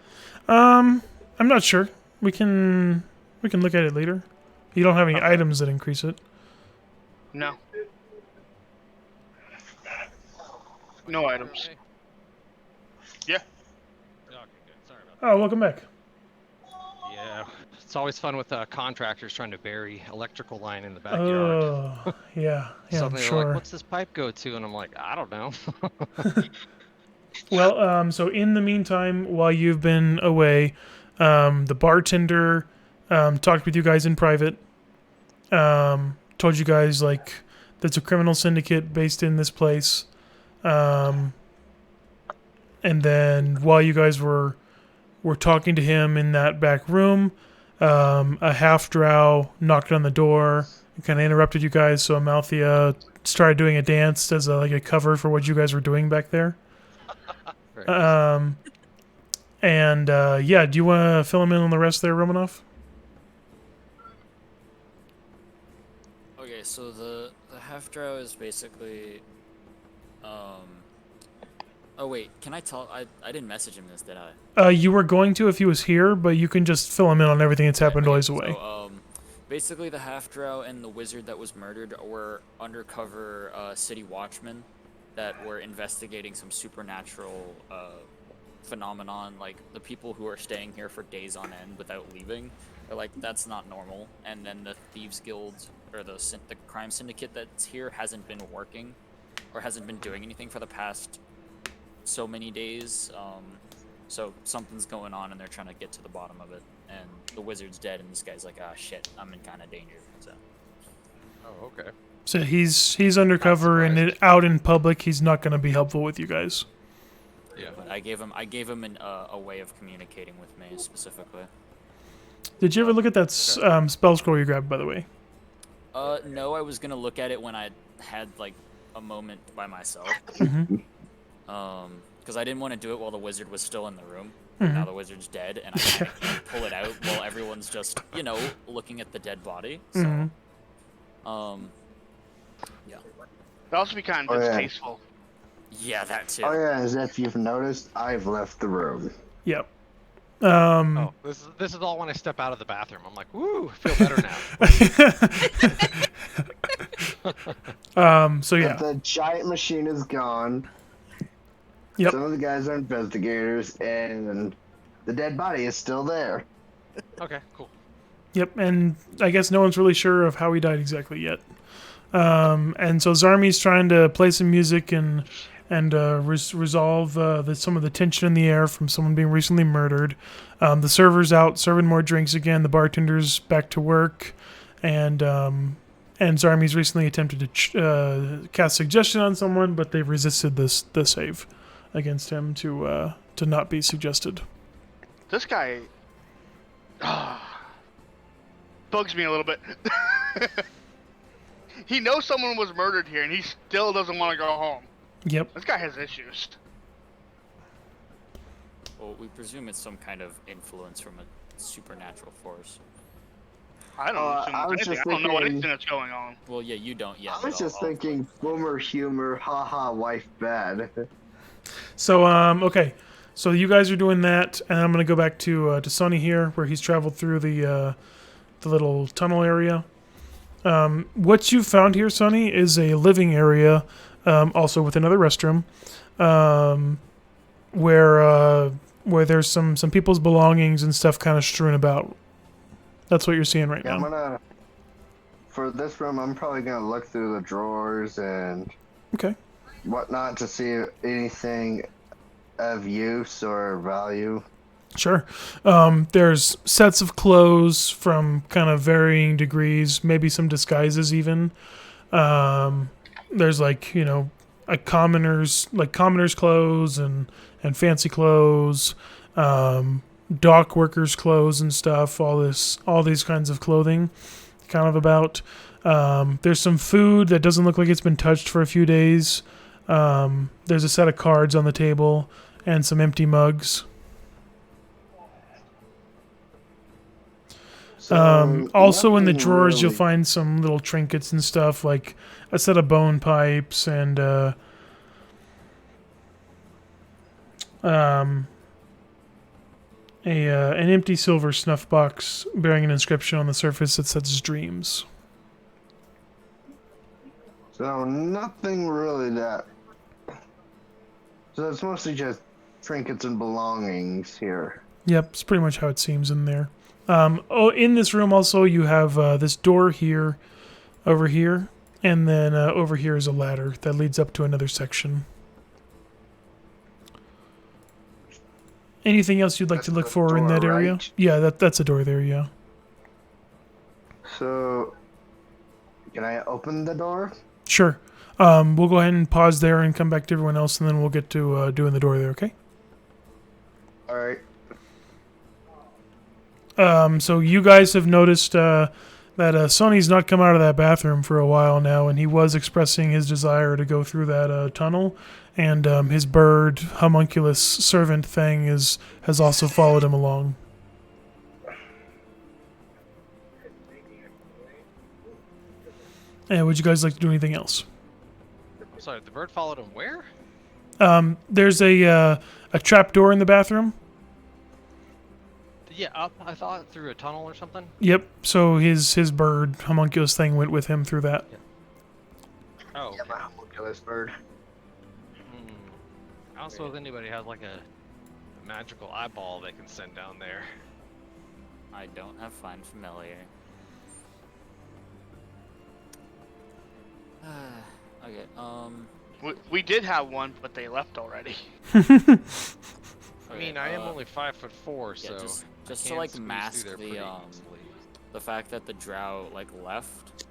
[SPEAKER 1] I'm not sure. We can look at it later. You don't have any items that increase it.
[SPEAKER 6] No. No items.
[SPEAKER 3] Okay.
[SPEAKER 6] Yeah.
[SPEAKER 3] Okay, good. Sorry about that.
[SPEAKER 1] Oh, welcome back.
[SPEAKER 3] Yeah, it's always fun with contractors trying to bury electrical line in the backyard.
[SPEAKER 1] Oh, yeah, I'm
[SPEAKER 3] Suddenly they're
[SPEAKER 1] sure.
[SPEAKER 3] like, "What's this pipe go to?" And I'm like, "I don't know."
[SPEAKER 1] Well, so in the meantime, while you've been away, the bartender talked with you guys in private. Told you guys like there's a criminal syndicate based in this place. And then while you guys were talking to him in that back room, a half-drow knocked on the door and kind of interrupted you guys. So Amalthea started doing a dance as a cover for what you guys were doing back there.
[SPEAKER 3] Right.
[SPEAKER 1] Yeah, do you want to fill him in on the rest there, Romanov?
[SPEAKER 5] Okay, so the half drow is basically oh wait, can I tell I didn't message him this, did I?
[SPEAKER 1] You were going to if he was here, but you can just fill him in on everything that's happened while he's away.
[SPEAKER 5] So basically the half drow and the wizard that was murdered were undercover city watchmen that were investigating some supernatural phenomenon. Like the people who are staying here for days on end without leaving are like, that's not normal. And then the thieves guild or the crime syndicate that's here hasn't been working or hasn't been doing anything for the past so many days. So something's going on and they're trying to get to the bottom of it. And the wizard's dead and this guy's like, ah shit, I'm in kind of danger. So
[SPEAKER 3] Oh, okay.
[SPEAKER 1] So he's undercover and out in public. He's not going to be helpful with you guys.
[SPEAKER 3] Yeah.
[SPEAKER 5] but I gave him a way of communicating with me specifically.
[SPEAKER 1] Did you ever look at that spell scroll you grabbed, by the way?
[SPEAKER 5] No, I was gonna look at it when I had like a moment by myself. Because I didn't want to do it while the wizard was still in the room. Now the wizard's deid, and I can't pull it out while everyone's just, looking at the dead body. So, yeah.
[SPEAKER 6] It'd also be kind of distasteful.
[SPEAKER 5] Yeah, that too.
[SPEAKER 4] Oh yeah, as if you've noticed, I've left the room.
[SPEAKER 1] Yep.
[SPEAKER 3] Oh, this is all when I step out of the bathroom. I'm like, woo, I feel better now.
[SPEAKER 1] So yeah.
[SPEAKER 4] The giant machine is gone.
[SPEAKER 1] Yep.
[SPEAKER 4] Some of the guys are investigators, and the dead body is still there.
[SPEAKER 3] Okay, cool.
[SPEAKER 1] Yep, and I guess no one's really sure of how he died exactly yet. And so Zarmi's trying to play some music and resolve some of the tension in the air from someone being recently murdered. The server's out serving more drinks again. The bartender's back to work, and Zarmi's recently attempted to cast suggestion on someone, but they've resisted the save against him to not be suggested.
[SPEAKER 6] This guy bugs me a little bit. He knows someone was murdered here, and he still doesn't want to go home.
[SPEAKER 1] Yep.
[SPEAKER 6] This guy has issues.
[SPEAKER 5] Well, we presume it's some kind of influence from a supernatural force.
[SPEAKER 6] I don't know. I don't know anything that's going on.
[SPEAKER 5] Well, yeah, you don't yet.
[SPEAKER 4] I was just thinking, boomer humor, haha, wife bad.
[SPEAKER 1] So okay, so you guys are doing that, and I'm gonna go back to Sonny here, where he's traveled through the little tunnel area. What you found here, Sonny, is a living area also with another restroom, where there's some people's belongings and stuff kind of strewn about. That's what you're seeing right
[SPEAKER 4] Yeah,
[SPEAKER 1] now.
[SPEAKER 4] for this room, I'm probably gonna look through the drawers and
[SPEAKER 1] Okay.
[SPEAKER 4] whatnot to see if anything of use or value.
[SPEAKER 1] Sure. There's sets of clothes from kind of varying degrees, maybe some disguises even. There's like commoners clothes and fancy clothes, dock workers clothes and stuff. All these kinds of clothing, kind of about. There's some food that doesn't look like it's been touched for a few days. There's a set of cards on the table and some empty mugs. Also in the
[SPEAKER 4] nothing
[SPEAKER 1] drawers, you'll
[SPEAKER 4] really-
[SPEAKER 1] find some little trinkets and stuff, like a set of bone pipes and an empty silver snuff box bearing an inscription on the surface that says "Dreams."
[SPEAKER 4] So nothing really that. So it's mostly just trinkets and belongings here.
[SPEAKER 1] Yep, it's pretty much how it seems in there. In this room also you have this door here, over here, and then over here is a ladder that leads up to another section. Anything else you'd like
[SPEAKER 4] That's
[SPEAKER 1] to look
[SPEAKER 4] the
[SPEAKER 1] for in
[SPEAKER 4] door,
[SPEAKER 1] that area?
[SPEAKER 4] right?
[SPEAKER 1] Yeah, that's a door there, yeah.
[SPEAKER 4] So, can I open the door?
[SPEAKER 1] Sure. We'll go ahead and pause there and come back to everyone else, and then we'll get to doing the door there, okay?
[SPEAKER 4] Alright.
[SPEAKER 1] So you guys have noticed that Sonny's not come out of that bathroom for a while now, and he was expressing his desire to go through that tunnel, and his bird homunculus servant thing has also followed him along. And would you guys like to do anything else?
[SPEAKER 3] Sorry, the bird followed him where?
[SPEAKER 1] There's a trap door in the bathroom.
[SPEAKER 3] Yeah, up, I thought, through a tunnel or something.
[SPEAKER 1] Yep. So his bird homunculus thing went with him through that.
[SPEAKER 3] Oh, okay.
[SPEAKER 4] Yeah, my homunculus bird.
[SPEAKER 3] I don't suppose anybody has like a magical eyeball they can send down there.
[SPEAKER 5] I don't have Find Familiar. Okay,
[SPEAKER 6] We did have one, but they left already.
[SPEAKER 3] I mean, I am only 5'4",
[SPEAKER 5] yeah,
[SPEAKER 3] so
[SPEAKER 5] just
[SPEAKER 3] I
[SPEAKER 5] to
[SPEAKER 3] can
[SPEAKER 5] like
[SPEAKER 3] squeeze
[SPEAKER 5] mask
[SPEAKER 3] through there
[SPEAKER 5] the
[SPEAKER 3] pretty easily.
[SPEAKER 5] the fact that the drow like left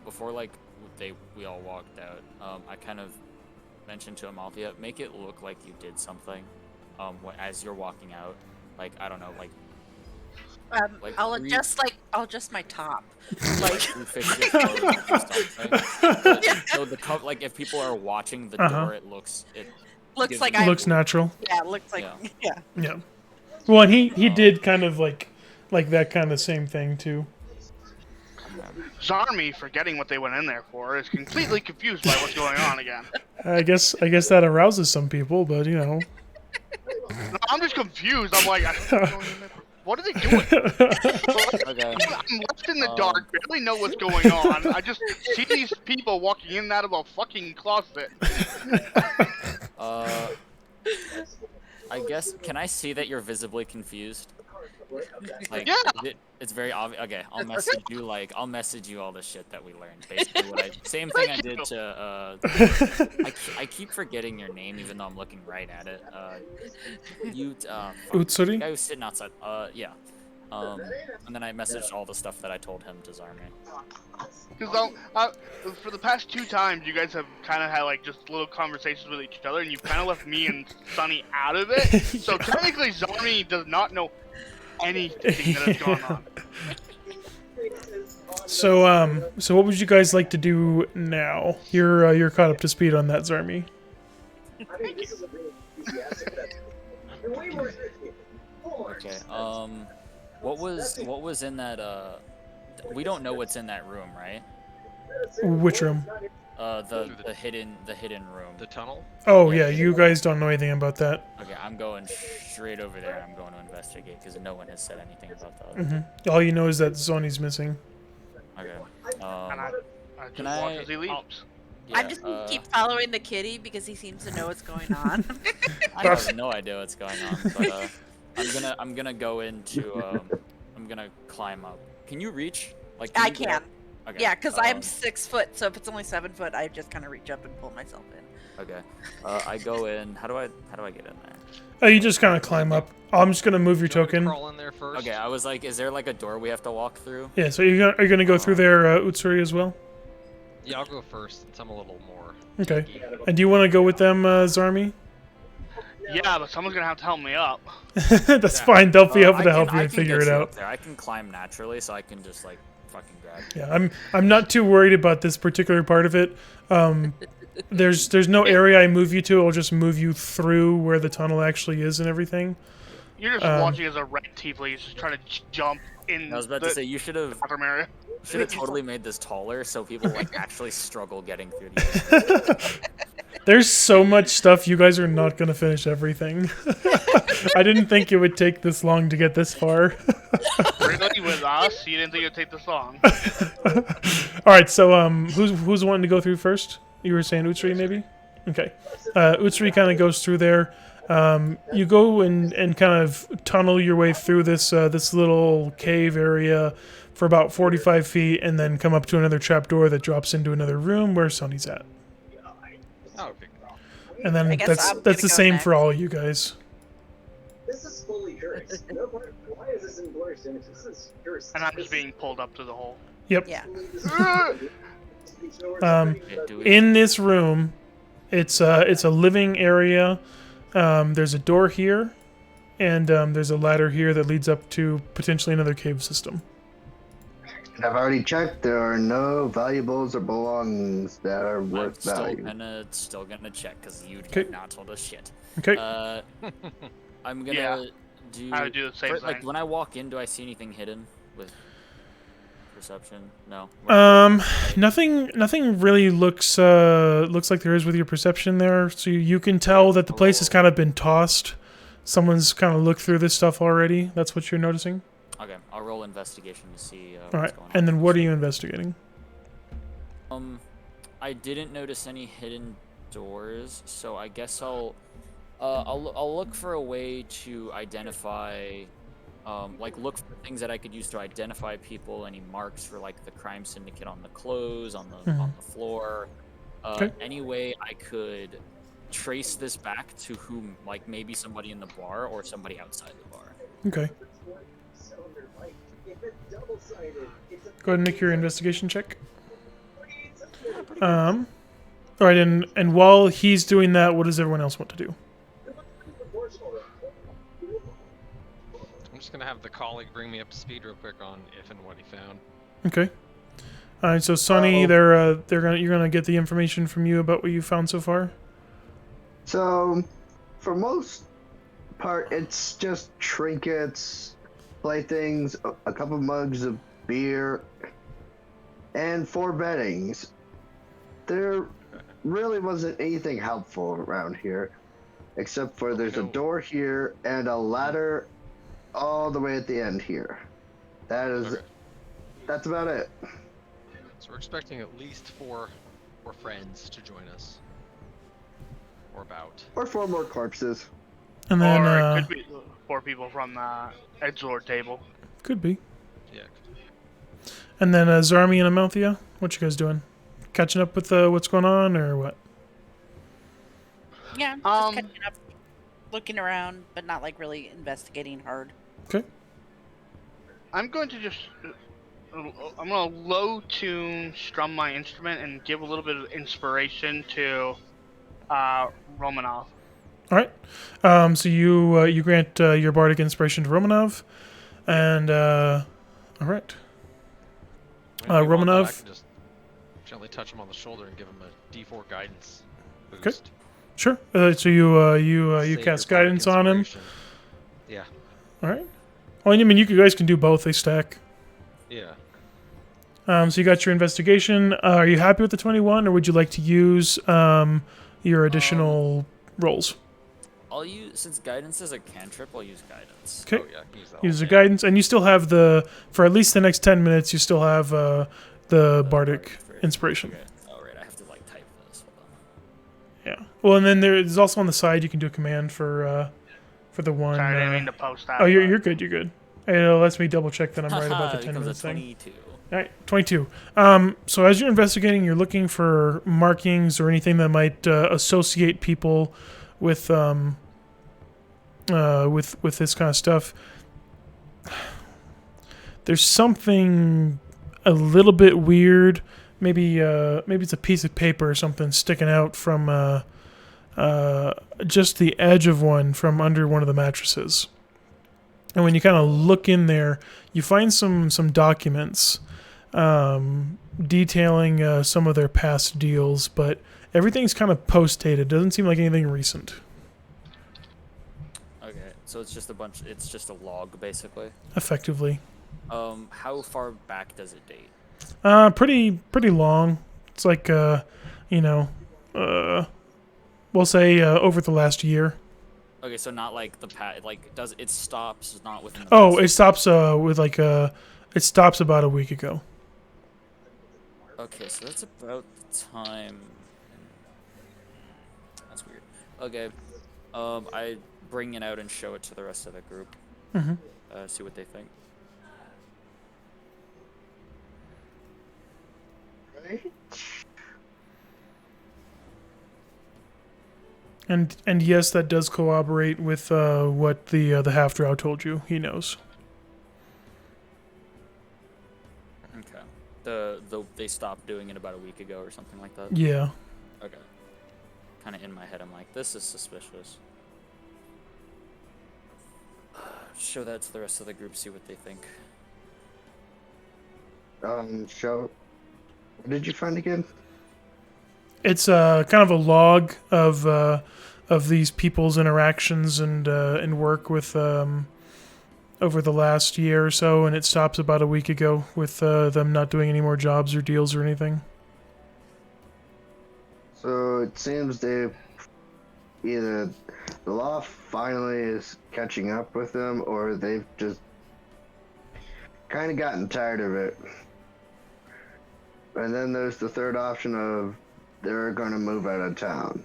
[SPEAKER 5] before like we all walked out. I kind of mentioned to Amalthea, make it look like you did something as you're walking out, like I don't know, like
[SPEAKER 2] I'll adjust my top. Like
[SPEAKER 5] refix your clothes or something. So the like if people are watching the door, it looks
[SPEAKER 2] looks like
[SPEAKER 1] Looks natural.
[SPEAKER 2] Yeah, it looks like yeah.
[SPEAKER 1] Yeah. Well, and he did kind of like that kind of same thing too.
[SPEAKER 6] Zarmi, forgetting what they went in there for, is completely confused by what's going on again.
[SPEAKER 1] I guess that arouses some people, but you know.
[SPEAKER 6] No, I'm just confused. I'm like, what are they doing?
[SPEAKER 5] Okay.
[SPEAKER 6] I'm left in the dark, barely know what's going on. I just see these people walking in and out of a fucking closet.
[SPEAKER 5] I guess, can I see that you're visibly confused? Like,
[SPEAKER 6] Yeah.
[SPEAKER 5] it's very obvious. Okay, I'll message you all the shit that we learned. Basically, same thing I did to. I keep forgetting your name, even though I'm looking right at it. The
[SPEAKER 1] Utsuri?
[SPEAKER 5] guy who's sitting outside. Yeah. And then I messaged all the stuff that I told him to Zarmi.
[SPEAKER 6] Because for the past 2 times, you guys have kind of had like just little conversations with each other, and you've kind of left me and Sunny out of it. So technically, Zarmi does not know anything that has gone on.
[SPEAKER 1] So what would you guys like to do now? You're caught up to speed on that, Zarmi.
[SPEAKER 5] Okay. What was in that? We don't know what's in that room, right?
[SPEAKER 1] Which room?
[SPEAKER 5] The hidden room.
[SPEAKER 3] The tunnel?
[SPEAKER 1] Oh yeah, you guys don't know anything about that.
[SPEAKER 5] Okay, I'm going straight over there. I'm going to investigate because no one has said anything about that.
[SPEAKER 1] All you know is that Zoni's missing.
[SPEAKER 5] Okay.
[SPEAKER 6] And I just
[SPEAKER 5] Can
[SPEAKER 6] watch
[SPEAKER 5] I-
[SPEAKER 6] as he leaves.
[SPEAKER 5] Yeah,
[SPEAKER 7] I'm just gonna keep following the kitty because he seems to know what's going on.
[SPEAKER 5] I have no idea what's going on, but I'm gonna go into I'm gonna climb up. Can you reach? Like
[SPEAKER 7] I
[SPEAKER 5] you get
[SPEAKER 7] can.
[SPEAKER 5] up? Okay.
[SPEAKER 7] Yeah, because I'm 6 foot, so if it's only 7 foot, I just kind of reach up and pull myself in.
[SPEAKER 5] Okay. I go in. How do I get in there?
[SPEAKER 1] Oh, you just kind of climb up. I'm just gonna move your
[SPEAKER 3] Do you want me to
[SPEAKER 1] token.
[SPEAKER 3] Crawl in there first.
[SPEAKER 5] Okay, I was like, is there like a door we have to walk through?
[SPEAKER 1] Yeah, so are you gonna go through there, Utsuri, as well?
[SPEAKER 3] Yeah, I'll go first since I'm a little more.
[SPEAKER 1] Okay.
[SPEAKER 3] geeky.
[SPEAKER 1] And do you want to go with them, Zarmi?
[SPEAKER 6] Yeah, but someone's gonna have to help me up.
[SPEAKER 1] That's fine. They'll be able to help you
[SPEAKER 5] I
[SPEAKER 1] and
[SPEAKER 5] can
[SPEAKER 1] figure
[SPEAKER 5] get
[SPEAKER 1] it
[SPEAKER 5] you
[SPEAKER 1] out.
[SPEAKER 5] up there. I can climb naturally, so I can just like fucking grab you.
[SPEAKER 1] Yeah, I'm not too worried about this particular part of it. There's no area I move you to. I'll just move you through where the tunnel actually is and everything.
[SPEAKER 6] You're just watching as a red tiefling is just trying to jump in.
[SPEAKER 5] I was about to say you should have
[SPEAKER 6] bathroom area.
[SPEAKER 5] totally made this taller so people like actually struggle getting through the
[SPEAKER 1] There's so much stuff. You guys are not gonna finish everything. I didn't think it would take this long to get this far.
[SPEAKER 6] Really, with us, you didn't think it'd take this long.
[SPEAKER 1] All right, so who's wanting to go through first? You were saying Utsuri, maybe? Okay. Utsuri kind of goes through there. You go and kind of tunnel your way through this this little cave area for about 45 feet, and then come up to another trapdoor that drops into another room where Sonny's at.
[SPEAKER 3] Oh, okay.
[SPEAKER 1] And then
[SPEAKER 7] I guess
[SPEAKER 1] that's
[SPEAKER 7] I'm
[SPEAKER 1] that's
[SPEAKER 7] gonna
[SPEAKER 1] the
[SPEAKER 7] go
[SPEAKER 1] same
[SPEAKER 7] next.
[SPEAKER 1] for all you guys.
[SPEAKER 8] This is fully cursed. No part. Why is this in blurry image? This is cursed.
[SPEAKER 6] And I'm just being pulled up to the hole.
[SPEAKER 1] Yep.
[SPEAKER 7] Yeah.
[SPEAKER 1] In this room, it's a living area. There's a door here, and there's a ladder here that leads up to potentially another cave system.
[SPEAKER 4] I've already checked. There are no valuables or belongings that are
[SPEAKER 5] I'm
[SPEAKER 4] worth value.
[SPEAKER 5] still gonna check because you
[SPEAKER 1] Okay.
[SPEAKER 5] have not told us shit.
[SPEAKER 1] Okay.
[SPEAKER 5] I'm gonna
[SPEAKER 6] Yeah,
[SPEAKER 5] do.
[SPEAKER 6] I would do the same thing.
[SPEAKER 5] Like when I walk in, do I see anything hidden with perception? No.
[SPEAKER 1] Nothing really looks like there is with your perception there. So you can tell that the place has kind of been tossed. Someone's kind of looked through this stuff already. That's what you're noticing.
[SPEAKER 5] Okay, I'll roll investigation to see
[SPEAKER 1] All right.
[SPEAKER 5] what's going on.
[SPEAKER 1] And then what are you investigating?
[SPEAKER 5] I didn't notice any hidden doors, so I guess I'll look for a way to identify, like look for things that I could use to identify people. Any marks for like the crime syndicate on the clothes, on the floor.
[SPEAKER 1] Okay.
[SPEAKER 5] Any way I could trace this back to whom, like maybe somebody in the bar or somebody outside the bar.
[SPEAKER 1] Okay. Go ahead and make your investigation check. All right, and while he's doing that, what does everyone else want to do?
[SPEAKER 3] I'm just gonna have the colleague bring me up to speed real quick on if and what he found.
[SPEAKER 1] Okay. All right, so Sonny, you're gonna get the information from you about what you found so far.
[SPEAKER 4] So, for most part, it's just trinkets, playthings, a couple mugs of beer, and 4 beddings. There really wasn't anything helpful around here, except for there's a door here and a ladder all the way at the end here. That's about it.
[SPEAKER 3] So we're expecting at least four friends to join us. Or about.
[SPEAKER 4] Or 4 more corpses.
[SPEAKER 1] And then
[SPEAKER 6] Or it could be 4 people from the Edgelord table.
[SPEAKER 1] could be.
[SPEAKER 3] Yeah.
[SPEAKER 1] And then Zarmi and Amalthea, what you guys doing? Catching up with what's going on, or what?
[SPEAKER 2] Yeah, just catching up, looking around, but not like really investigating hard.
[SPEAKER 1] Okay.
[SPEAKER 6] I'm going to just. I'm going to low tune strum my instrument and give a little bit of inspiration to Romanov.
[SPEAKER 1] All right. So you grant your bardic inspiration to Romanov, and all right.
[SPEAKER 3] If you want that, I
[SPEAKER 1] Romanov.
[SPEAKER 3] can just gently touch him on the shoulder and give him a D4 guidance
[SPEAKER 1] Okay.
[SPEAKER 3] boost.
[SPEAKER 1] Sure. So you
[SPEAKER 3] Save
[SPEAKER 1] cast
[SPEAKER 3] your bardic
[SPEAKER 1] guidance on him.
[SPEAKER 3] inspiration. Yeah.
[SPEAKER 1] All right. Well, I mean, you guys can do both. They stack.
[SPEAKER 3] Yeah.
[SPEAKER 1] So you got your investigation. Are you happy with the 21, or would you like to use your additional rolls?
[SPEAKER 5] I'll use, since guidance is a cantrip, I'll use guidance.
[SPEAKER 1] Okay.
[SPEAKER 3] Oh, yeah. Use that
[SPEAKER 1] Use the
[SPEAKER 3] all.
[SPEAKER 1] guidance, and you still have for at least the next 10 minutes, you still have the bardic inspiration.
[SPEAKER 5] Okay. Oh, right, I have to like type
[SPEAKER 1] Well, and then there's also on the side you can do a command for the one.
[SPEAKER 6] Sorry, I didn't mean to post that.
[SPEAKER 1] Oh,
[SPEAKER 6] but-
[SPEAKER 1] you're good. You're good. Lets me double check that I'm right about the 10
[SPEAKER 5] becomes a
[SPEAKER 1] minutes thing.
[SPEAKER 5] 22.
[SPEAKER 1] All right, 22. So as you're investigating, you're looking for markings or anything that might associate people with this kind of stuff. There's something a little bit weird. Maybe it's a piece of paper or something sticking out from just the edge of one from under one of the mattresses. And when you kind of look in there, you find some documents detailing some of their past deals, but everything's kind of post-dated. Doesn't seem like anything recent.
[SPEAKER 5] Okay, so it's just it's just a log, basically.
[SPEAKER 1] Effectively.
[SPEAKER 5] How far back does it date?
[SPEAKER 1] Pretty long. It's like we'll say over the last year.
[SPEAKER 5] Okay, so not like does it stops not within the
[SPEAKER 1] Oh,
[SPEAKER 5] past-
[SPEAKER 1] it stops it stops about a week ago.
[SPEAKER 5] Okay, so that's about the time. That's weird. Okay, I bring it out and show it to the rest of the group.
[SPEAKER 1] Mm-hmm.
[SPEAKER 5] See what they think.
[SPEAKER 4] Right?
[SPEAKER 1] And yes, that does corroborate with what the half drow told you. He knows.
[SPEAKER 5] Okay. They stopped doing it about a week ago or something like that.
[SPEAKER 1] Yeah.
[SPEAKER 5] Okay. Kind of in my head, I'm like, this is suspicious. Show that to the rest of the group, see what they think.
[SPEAKER 4] So, what did you find again?
[SPEAKER 1] It's kind of a log of these people's interactions and work with over the last year or so, and it stops about a week ago with them not doing any more jobs or deals or anything.
[SPEAKER 4] So it seems they either the law finally is catching up with them, or they've just kind of gotten tired of it. And then there's the third option of they're going to move out of town.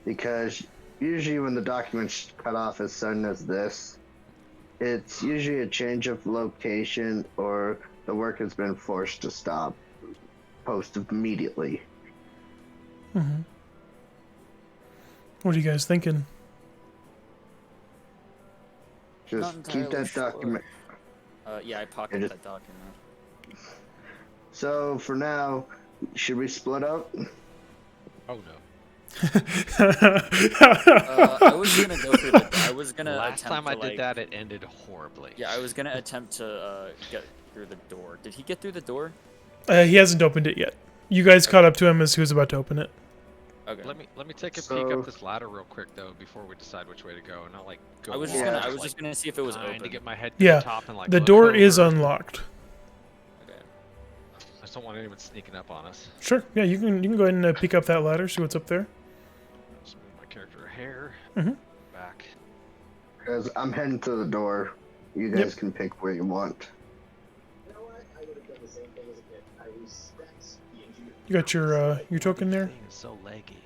[SPEAKER 4] Because usually when the document's cut off as sudden as this, it's usually a change of location or the work has been forced to stop post immediately.
[SPEAKER 1] Mm-hmm. What are you guys thinking?
[SPEAKER 4] Just
[SPEAKER 5] Not
[SPEAKER 4] keep
[SPEAKER 5] entirely
[SPEAKER 4] that
[SPEAKER 5] sure.
[SPEAKER 4] document.
[SPEAKER 5] Yeah, I pocketed
[SPEAKER 4] It
[SPEAKER 5] that document.
[SPEAKER 4] So for now, should we split up?
[SPEAKER 3] Oh no.
[SPEAKER 5] I was gonna go through I was gonna
[SPEAKER 3] Last
[SPEAKER 5] attempt
[SPEAKER 3] time I
[SPEAKER 5] to,
[SPEAKER 3] did
[SPEAKER 5] like-
[SPEAKER 3] that, it ended horribly.
[SPEAKER 5] Yeah, I was gonna attempt to get through the door. Did he get through the door?
[SPEAKER 1] He hasn't opened it yet. You guys caught up to him as he was about to open it.
[SPEAKER 5] Okay.
[SPEAKER 3] Let me take a peek
[SPEAKER 4] So-
[SPEAKER 3] up this ladder real quick though before we decide which way to go, and not like go.
[SPEAKER 5] I was
[SPEAKER 3] along,
[SPEAKER 4] Yeah.
[SPEAKER 5] just gonna see if it was
[SPEAKER 3] trying
[SPEAKER 5] open.
[SPEAKER 3] to get my head to
[SPEAKER 1] Yeah,
[SPEAKER 3] the top and like
[SPEAKER 1] The
[SPEAKER 3] look
[SPEAKER 1] door is
[SPEAKER 3] over.
[SPEAKER 1] unlocked.
[SPEAKER 5] Okay.
[SPEAKER 3] I just don't want anyone sneaking up on us.
[SPEAKER 1] Sure. Yeah, you can go ahead and peek up that ladder, see what's up there.
[SPEAKER 3] Just move my character a hair
[SPEAKER 1] Mhm.
[SPEAKER 3] back.
[SPEAKER 4] Because I'm heading to the door. You guys can pick where you want.
[SPEAKER 8] You know what? I would have done the same thing as a kid. I respect the engineer.
[SPEAKER 1] You got your token there.
[SPEAKER 3] Thing is so laggy.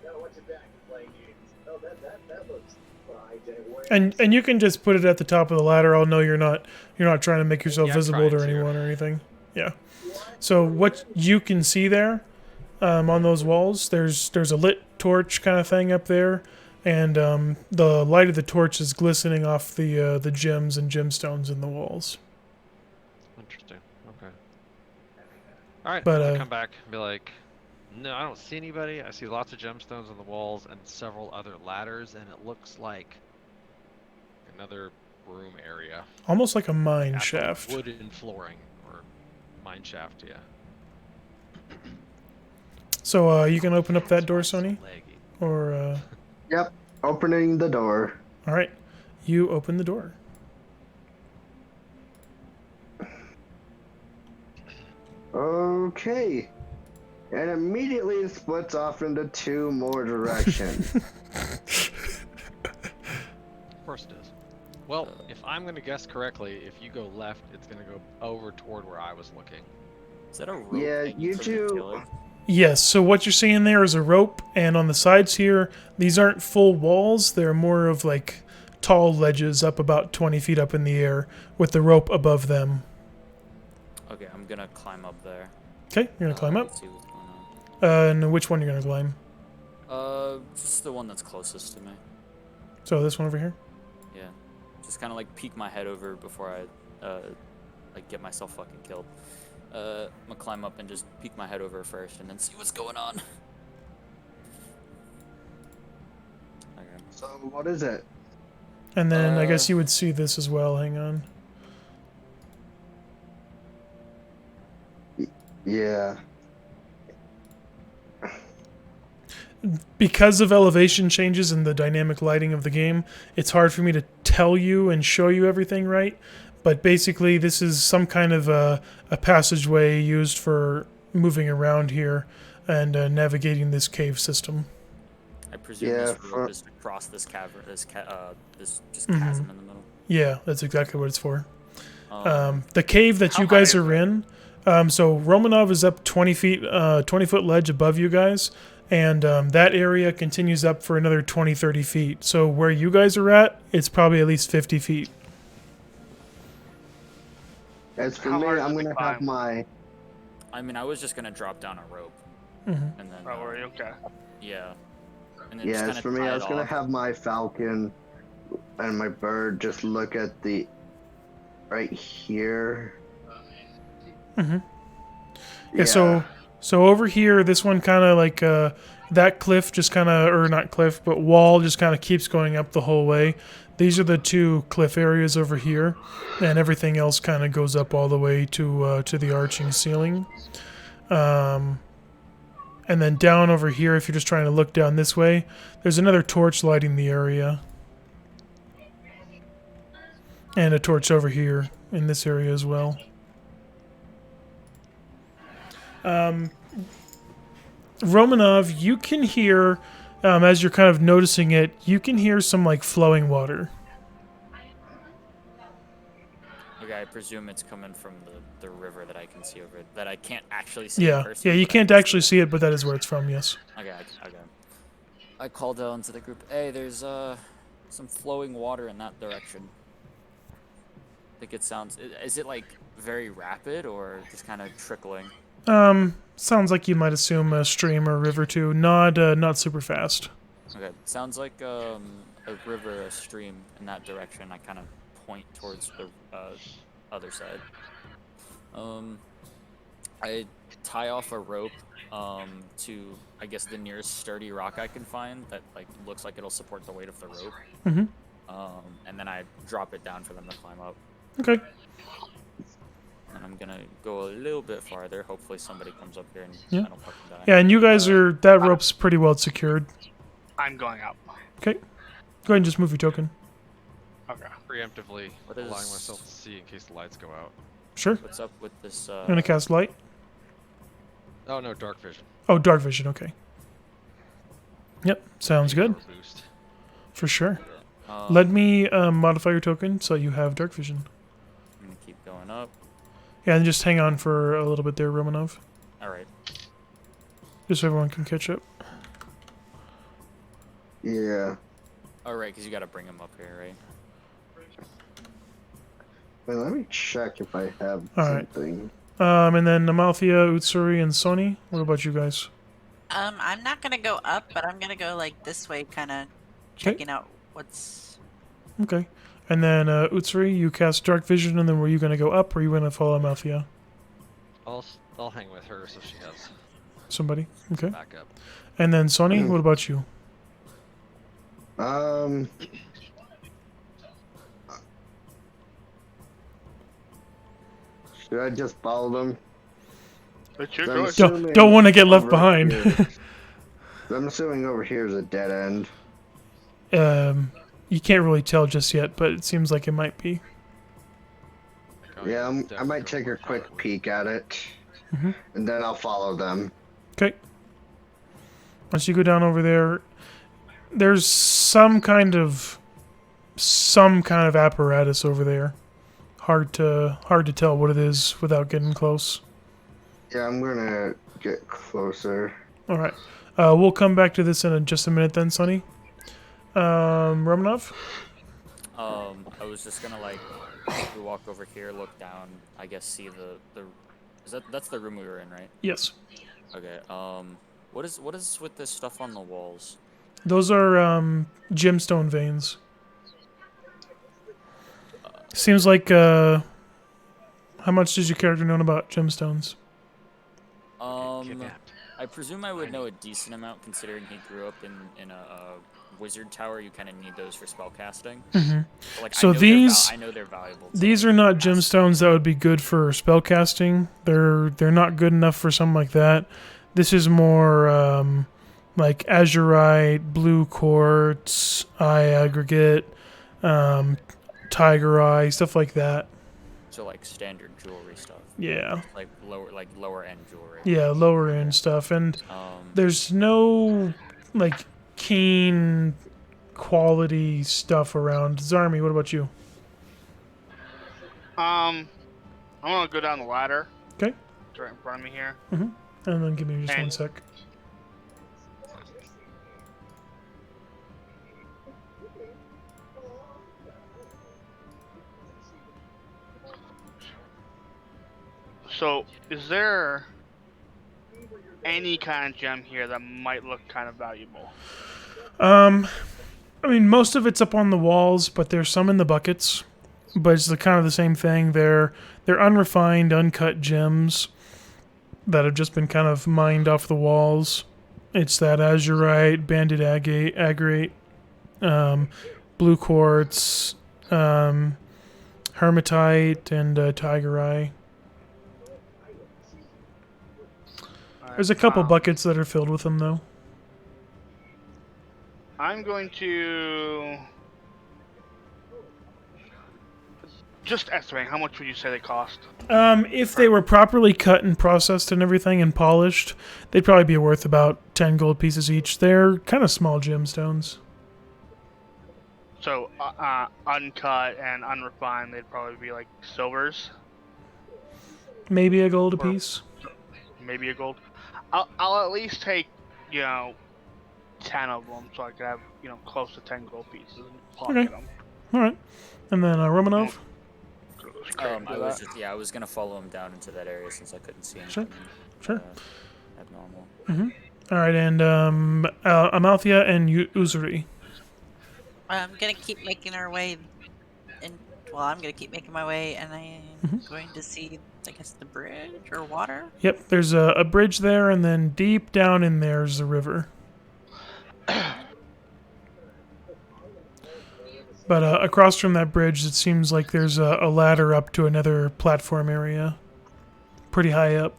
[SPEAKER 8] No, watch it back. Playing games. Oh, that looks fine.
[SPEAKER 1] And you can just put it at the top of the ladder. I'll know you're not trying to make yourself
[SPEAKER 3] Yeah, I'm
[SPEAKER 1] visible to
[SPEAKER 3] trying to.
[SPEAKER 1] anyone or anything. Yeah. So what you can see there, on those walls, there's a lit torch kind of thing up there, and the light of the torch is glistening off the gems and gemstones in the walls.
[SPEAKER 3] Interesting. Okay. All right.
[SPEAKER 1] But,
[SPEAKER 3] I'm gonna come back and be like, no, I don't see anybody. I see lots of gemstones on the walls and several other ladders, and it looks like another room area.
[SPEAKER 1] Almost like a mine
[SPEAKER 3] Got the
[SPEAKER 1] shaft.
[SPEAKER 3] Wooden flooring or mine shaft. Yeah.
[SPEAKER 1] So you can open up that door,
[SPEAKER 3] That's why
[SPEAKER 1] Sony,
[SPEAKER 3] it's so laggy.
[SPEAKER 1] or
[SPEAKER 4] Yep, opening the door.
[SPEAKER 1] all right, you open the door.
[SPEAKER 4] Okay. And immediately it splits off into two more directions.
[SPEAKER 3] Of course it is. Well, if I'm going to guess correctly, if you go left, it's going to go over toward where I was looking.
[SPEAKER 5] Is that a rope
[SPEAKER 4] Yeah,
[SPEAKER 5] hanging
[SPEAKER 4] you
[SPEAKER 5] from the
[SPEAKER 4] two-
[SPEAKER 5] tail end?
[SPEAKER 1] Yes, so what you're seeing there is a rope, and on the sides here, these aren't full walls. They're more of like tall ledges up about 20 feet up in the air with the rope above them.
[SPEAKER 5] Okay, I'm gonna climb up there.
[SPEAKER 1] Okay, you're going to climb up.
[SPEAKER 5] Let's see what's going on.
[SPEAKER 1] And which one you're going to climb?
[SPEAKER 5] Just the one that's closest to me.
[SPEAKER 1] So this one over here?
[SPEAKER 5] Yeah. Just kind of like peek my head over before I, like get myself fucking killed. I'm gonna climb up and just peek my head over first and then see what's going on. Okay.
[SPEAKER 4] So what is it?
[SPEAKER 1] And then I guess you would see this as well. Hang on.
[SPEAKER 4] Yeah.
[SPEAKER 1] Because of elevation changes and the dynamic lighting of the game, it's hard for me to tell you and show you everything right. But basically, this is some kind of a passageway used for moving around here and navigating this cave system.
[SPEAKER 5] I presume
[SPEAKER 4] Yeah,
[SPEAKER 5] this rope is across this cavern, this just
[SPEAKER 1] Mhm.
[SPEAKER 5] chasm in the middle.
[SPEAKER 1] Yeah, that's exactly what it's for.
[SPEAKER 5] Um,
[SPEAKER 1] The cave that
[SPEAKER 6] how
[SPEAKER 1] you guys
[SPEAKER 6] high
[SPEAKER 1] are
[SPEAKER 6] is
[SPEAKER 1] in, so Romanov is up 20 feet, 20-foot ledge above you guys, and that area continues up for another 20, 30 feet. So where you guys are at, it's probably at least 50 feet.
[SPEAKER 4] As for
[SPEAKER 6] How
[SPEAKER 4] me,
[SPEAKER 6] hard is
[SPEAKER 4] I'm
[SPEAKER 6] it to
[SPEAKER 4] gonna have
[SPEAKER 6] climb?
[SPEAKER 4] my.
[SPEAKER 5] I mean, I was just gonna drop down a rope
[SPEAKER 1] Mhm.
[SPEAKER 5] and then.
[SPEAKER 6] Oh, are you okay?
[SPEAKER 5] Yeah. And then
[SPEAKER 4] Yeah,
[SPEAKER 5] just
[SPEAKER 4] as
[SPEAKER 5] kind
[SPEAKER 4] for
[SPEAKER 5] of
[SPEAKER 4] me,
[SPEAKER 5] tie
[SPEAKER 4] I
[SPEAKER 5] it
[SPEAKER 4] was gonna
[SPEAKER 5] off.
[SPEAKER 4] have my falcon and my bird just look at the right here.
[SPEAKER 1] Mm-hmm. Yeah, so over here, this one kind of like that cliff just kind of, or not cliff, but wall just kind of keeps going up the whole way. These are the two cliff areas over here, and everything else kind of goes up all the way to the arching ceiling. And then down over here, if you're just trying to look down this way, there's another torch lighting the area. And a torch over here in this area as well. Romanov, you can hear, as you're kind of noticing it, you can hear some like flowing water.
[SPEAKER 5] Okay, I presume it's coming from the river that I can see over it, that I can't actually see.
[SPEAKER 1] Yeah,
[SPEAKER 5] in person,
[SPEAKER 1] yeah, you
[SPEAKER 5] but I
[SPEAKER 1] can't
[SPEAKER 5] can
[SPEAKER 1] actually see it, but that is where it's from, yes.
[SPEAKER 5] Okay. I called down to the group. Hey, there's some flowing water in that direction. I think it sounds. Is it like very rapid or just kind of trickling?
[SPEAKER 1] Sounds like you might assume a stream or river too. Not super fast.
[SPEAKER 5] Okay, sounds like a river, a stream in that direction. I kind of point towards the other side. I tie off a rope to, I guess, the nearest sturdy rock I can find that like looks like it'll support the weight of the rope.
[SPEAKER 1] Mm-hmm.
[SPEAKER 5] And then I drop it down for them to climb up.
[SPEAKER 1] Okay.
[SPEAKER 5] And I'm gonna go a little bit farther. Hopefully somebody comes up here and
[SPEAKER 1] Yeah.
[SPEAKER 5] I don't fucking die.
[SPEAKER 1] Yeah, and you guys are, that rope's pretty well secured.
[SPEAKER 6] I'm going up.
[SPEAKER 1] Okay. Go ahead and just move your token.
[SPEAKER 6] Okay.
[SPEAKER 3] Preemptively
[SPEAKER 5] What
[SPEAKER 3] allowing
[SPEAKER 5] is-
[SPEAKER 3] myself to see in case the lights go out.
[SPEAKER 1] Sure.
[SPEAKER 5] What's up with this?
[SPEAKER 1] I'm gonna cast light.
[SPEAKER 3] Oh no, dark vision.
[SPEAKER 1] Oh, dark vision, okay. Yep, sounds good.
[SPEAKER 3] Power boost.
[SPEAKER 1] For sure.
[SPEAKER 5] Um,
[SPEAKER 1] Let me modify your token so you have dark vision.
[SPEAKER 5] I'm gonna keep going up.
[SPEAKER 1] Yeah, and just hang on for a little bit there, Romanov.
[SPEAKER 5] All right.
[SPEAKER 1] Just so everyone can catch up.
[SPEAKER 4] Yeah.
[SPEAKER 5] All right, because you gotta bring him up here, right?
[SPEAKER 4] Wait, let me check if I have
[SPEAKER 1] All right.
[SPEAKER 4] something.
[SPEAKER 1] And then Amalthea, Utsuri, and Sony. What about you guys?
[SPEAKER 2] I'm not gonna go up, but I'm gonna go like this way, kind of checking out what's.
[SPEAKER 1] Okay. And then Utsuri, you cast dark vision, and then were you going to go up, or are you going to follow Amalthea?
[SPEAKER 3] I'll hang with her so she has
[SPEAKER 1] Somebody? Okay.
[SPEAKER 3] backup.
[SPEAKER 1] And then Sony, what about you?
[SPEAKER 4] Should I just follow them?
[SPEAKER 6] It's your
[SPEAKER 4] I'm
[SPEAKER 6] choice.
[SPEAKER 1] Don't want to get left
[SPEAKER 4] over
[SPEAKER 1] behind.
[SPEAKER 4] here- I'm assuming over here is a dead end.
[SPEAKER 1] You can't really tell just yet, but it seems like it might be.
[SPEAKER 4] Yeah, I
[SPEAKER 3] Definitely
[SPEAKER 4] might take a
[SPEAKER 3] more
[SPEAKER 4] quick
[SPEAKER 3] cowardly.
[SPEAKER 4] peek at it,
[SPEAKER 1] Mhm.
[SPEAKER 4] and then I'll follow them.
[SPEAKER 1] Okay. Once you go down over there, there's some kind of apparatus over there. Hard to tell what it is without getting close.
[SPEAKER 4] Yeah, I'm gonna get closer.
[SPEAKER 1] All right. We'll come back to this in just a minute then, Sonny. Romanov?
[SPEAKER 5] I was just gonna like we walk over here, look down, I guess see the that's the room we were in, right?
[SPEAKER 1] Yes.
[SPEAKER 5] Okay. What is with this stuff on the walls?
[SPEAKER 1] Those are gemstone veins. Seems like how much does your character know about gemstones?
[SPEAKER 3] Kidnapped.
[SPEAKER 5] I presume I would know a decent amount considering he grew up in a wizard tower. You kind of need those for spell casting.
[SPEAKER 1] Mm-hmm.
[SPEAKER 5] Like,
[SPEAKER 1] So
[SPEAKER 5] I know they're valuable.
[SPEAKER 1] These are not gemstones that would be good for spell casting. They're not good enough for something like that. This is more like azurite, blue quartz, eye aggregate, tiger eye, stuff like that.
[SPEAKER 5] So like standard jewelry stuff.
[SPEAKER 1] Yeah.
[SPEAKER 5] Like lower end jewelry.
[SPEAKER 1] Yeah, lower end stuff, and there's no like keen quality stuff around. Zarmi, what about you?
[SPEAKER 6] I'm gonna go down the ladder.
[SPEAKER 1] Okay.
[SPEAKER 6] It's right in front of me here.
[SPEAKER 1] And then give me just one
[SPEAKER 6] And-
[SPEAKER 1] sec.
[SPEAKER 6] So, is there any kind of gem here that might look kind of valuable?
[SPEAKER 1] I mean, most of it's up on the walls, but there's some in the buckets. But it's kind of the same thing. They're unrefined, uncut gems that have just been kind of mined off the walls. It's that azurite, banded agate, blue quartz, hermitite, and tiger eye. There's a couple buckets that are filled with them, though.
[SPEAKER 6] I'm going to just estimate how much would you say they cost?
[SPEAKER 1] If they were properly cut and processed and everything and polished, they'd probably be worth about 10 gold pieces each. They're kind of small gemstones.
[SPEAKER 6] So, uncut and unrefined, they'd probably be like silvers,
[SPEAKER 1] Maybe a gold
[SPEAKER 6] Or-
[SPEAKER 1] apiece.
[SPEAKER 6] maybe a gold. I'll at least take, 10 of them, so I could have, close to 10 gold pieces and pocket
[SPEAKER 1] Okay.
[SPEAKER 6] them.
[SPEAKER 1] All right. And then Romanov?
[SPEAKER 5] I was gonna follow him down into that area since I couldn't see
[SPEAKER 1] Sure.
[SPEAKER 5] anything.
[SPEAKER 1] Sure.
[SPEAKER 5] Abnormal.
[SPEAKER 1] All right, and Amalthea and Uzuri.
[SPEAKER 2] I'm gonna keep making our way, I'm gonna keep making my way, and I'm going to see, I guess, the bridge or water.
[SPEAKER 1] Yep, there's a bridge there, and then deep down in there's the river. But across from that bridge, it seems like there's a ladder up to another platform area. Pretty high up.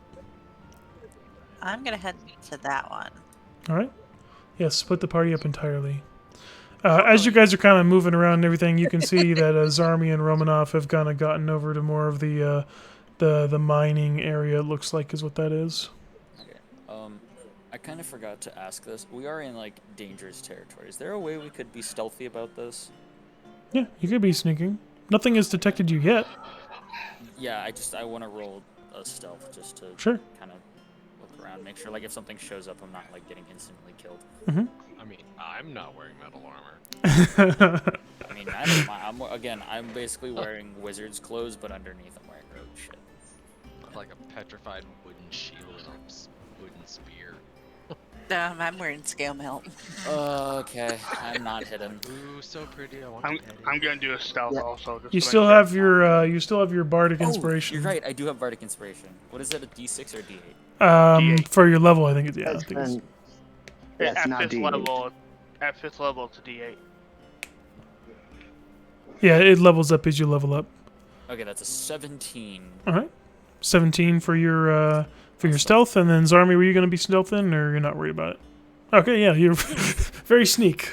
[SPEAKER 2] I'm gonna head to that one.
[SPEAKER 1] All right. Yeah, split the party up entirely. As you guys are kind of moving around and everything, you can see that Zarmi and Romanov have kind of gotten over to more of the mining area. It looks like is what that is.
[SPEAKER 5] Okay. I kind of forgot to ask this. We are in like dangerous territory. Is there a way we could be stealthy about this?
[SPEAKER 1] Yeah, you could be sneaking. Nothing has detected you yet.
[SPEAKER 5] Yeah, I want to roll a stealth just to
[SPEAKER 1] Sure.
[SPEAKER 5] kind of look around, make sure like if something shows up, I'm not like getting instantly killed.
[SPEAKER 3] I mean, I'm not wearing metal armor.
[SPEAKER 5] I mean, I'm basically wearing wizard's clothes, but underneath I'm wearing rogue shit.
[SPEAKER 3] Like a petrified wooden shield and a wooden spear.
[SPEAKER 2] I'm wearing scale melt.
[SPEAKER 5] Okay, I'm not hidden.
[SPEAKER 3] Ooh, so pretty. I want
[SPEAKER 6] I'm,
[SPEAKER 3] to pet it.
[SPEAKER 6] I'm gonna do a stealth also. Just
[SPEAKER 1] You
[SPEAKER 6] to make
[SPEAKER 1] still
[SPEAKER 6] sure.
[SPEAKER 1] have your bardic inspiration.
[SPEAKER 5] Oh, you're right. I do have bardic inspiration. What is it? A D6 or D8?
[SPEAKER 6] D8.
[SPEAKER 1] For your level, I think it's
[SPEAKER 4] That's been,
[SPEAKER 6] At
[SPEAKER 4] that's not
[SPEAKER 6] fifth
[SPEAKER 4] D8.
[SPEAKER 6] level, it's a D8.
[SPEAKER 1] yeah, it levels up as you level up.
[SPEAKER 5] Okay, that's a 17.
[SPEAKER 1] All right, 17 for your stealth, and then Zarmi, were you going to be stealthing, or you're not worried about it? Okay, yeah, you're very sneak.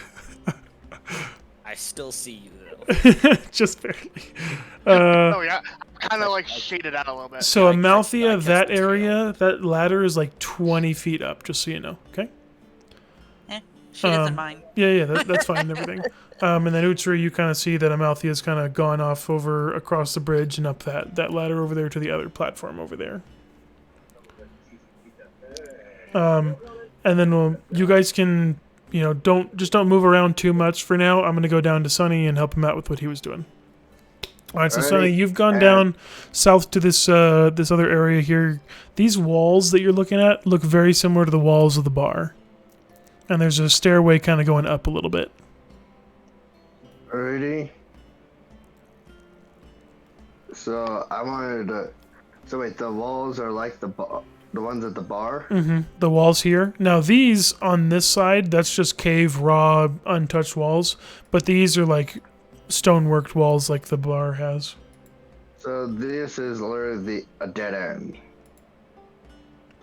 [SPEAKER 5] I still see you though.
[SPEAKER 1] Just barely.
[SPEAKER 6] Oh yeah, kind of like shaded out a little bit.
[SPEAKER 1] So
[SPEAKER 5] I
[SPEAKER 1] Amalthea,
[SPEAKER 5] guess
[SPEAKER 1] that
[SPEAKER 5] the tail.
[SPEAKER 1] area, that ladder is like 20 feet up, just so you know. Okay.
[SPEAKER 2] She doesn't mind.
[SPEAKER 1] Yeah, that's fine and everything. And then Utsuri, you kind of see that Amalthea's kind of gone off over across the bridge and up that ladder over there to the other platform over there. and then you guys can, don't move around too much for now. I'm gonna go down to Sunny and help him out with what he was doing. All right, so Sunny,
[SPEAKER 4] Alrighty.
[SPEAKER 1] you've gone down south to this this other area here. These walls that you're looking at look very similar to the walls of the bar, and there's a stairway kind of going up a little bit.
[SPEAKER 4] Alrighty. So I wanted to. So wait, the walls are like the ones at the bar.
[SPEAKER 1] Mm-hmm. The walls here. Now these on this side, that's just cave, raw, untouched walls. But these are like stoneworked walls, like the bar has.
[SPEAKER 4] So this is literally a dead end.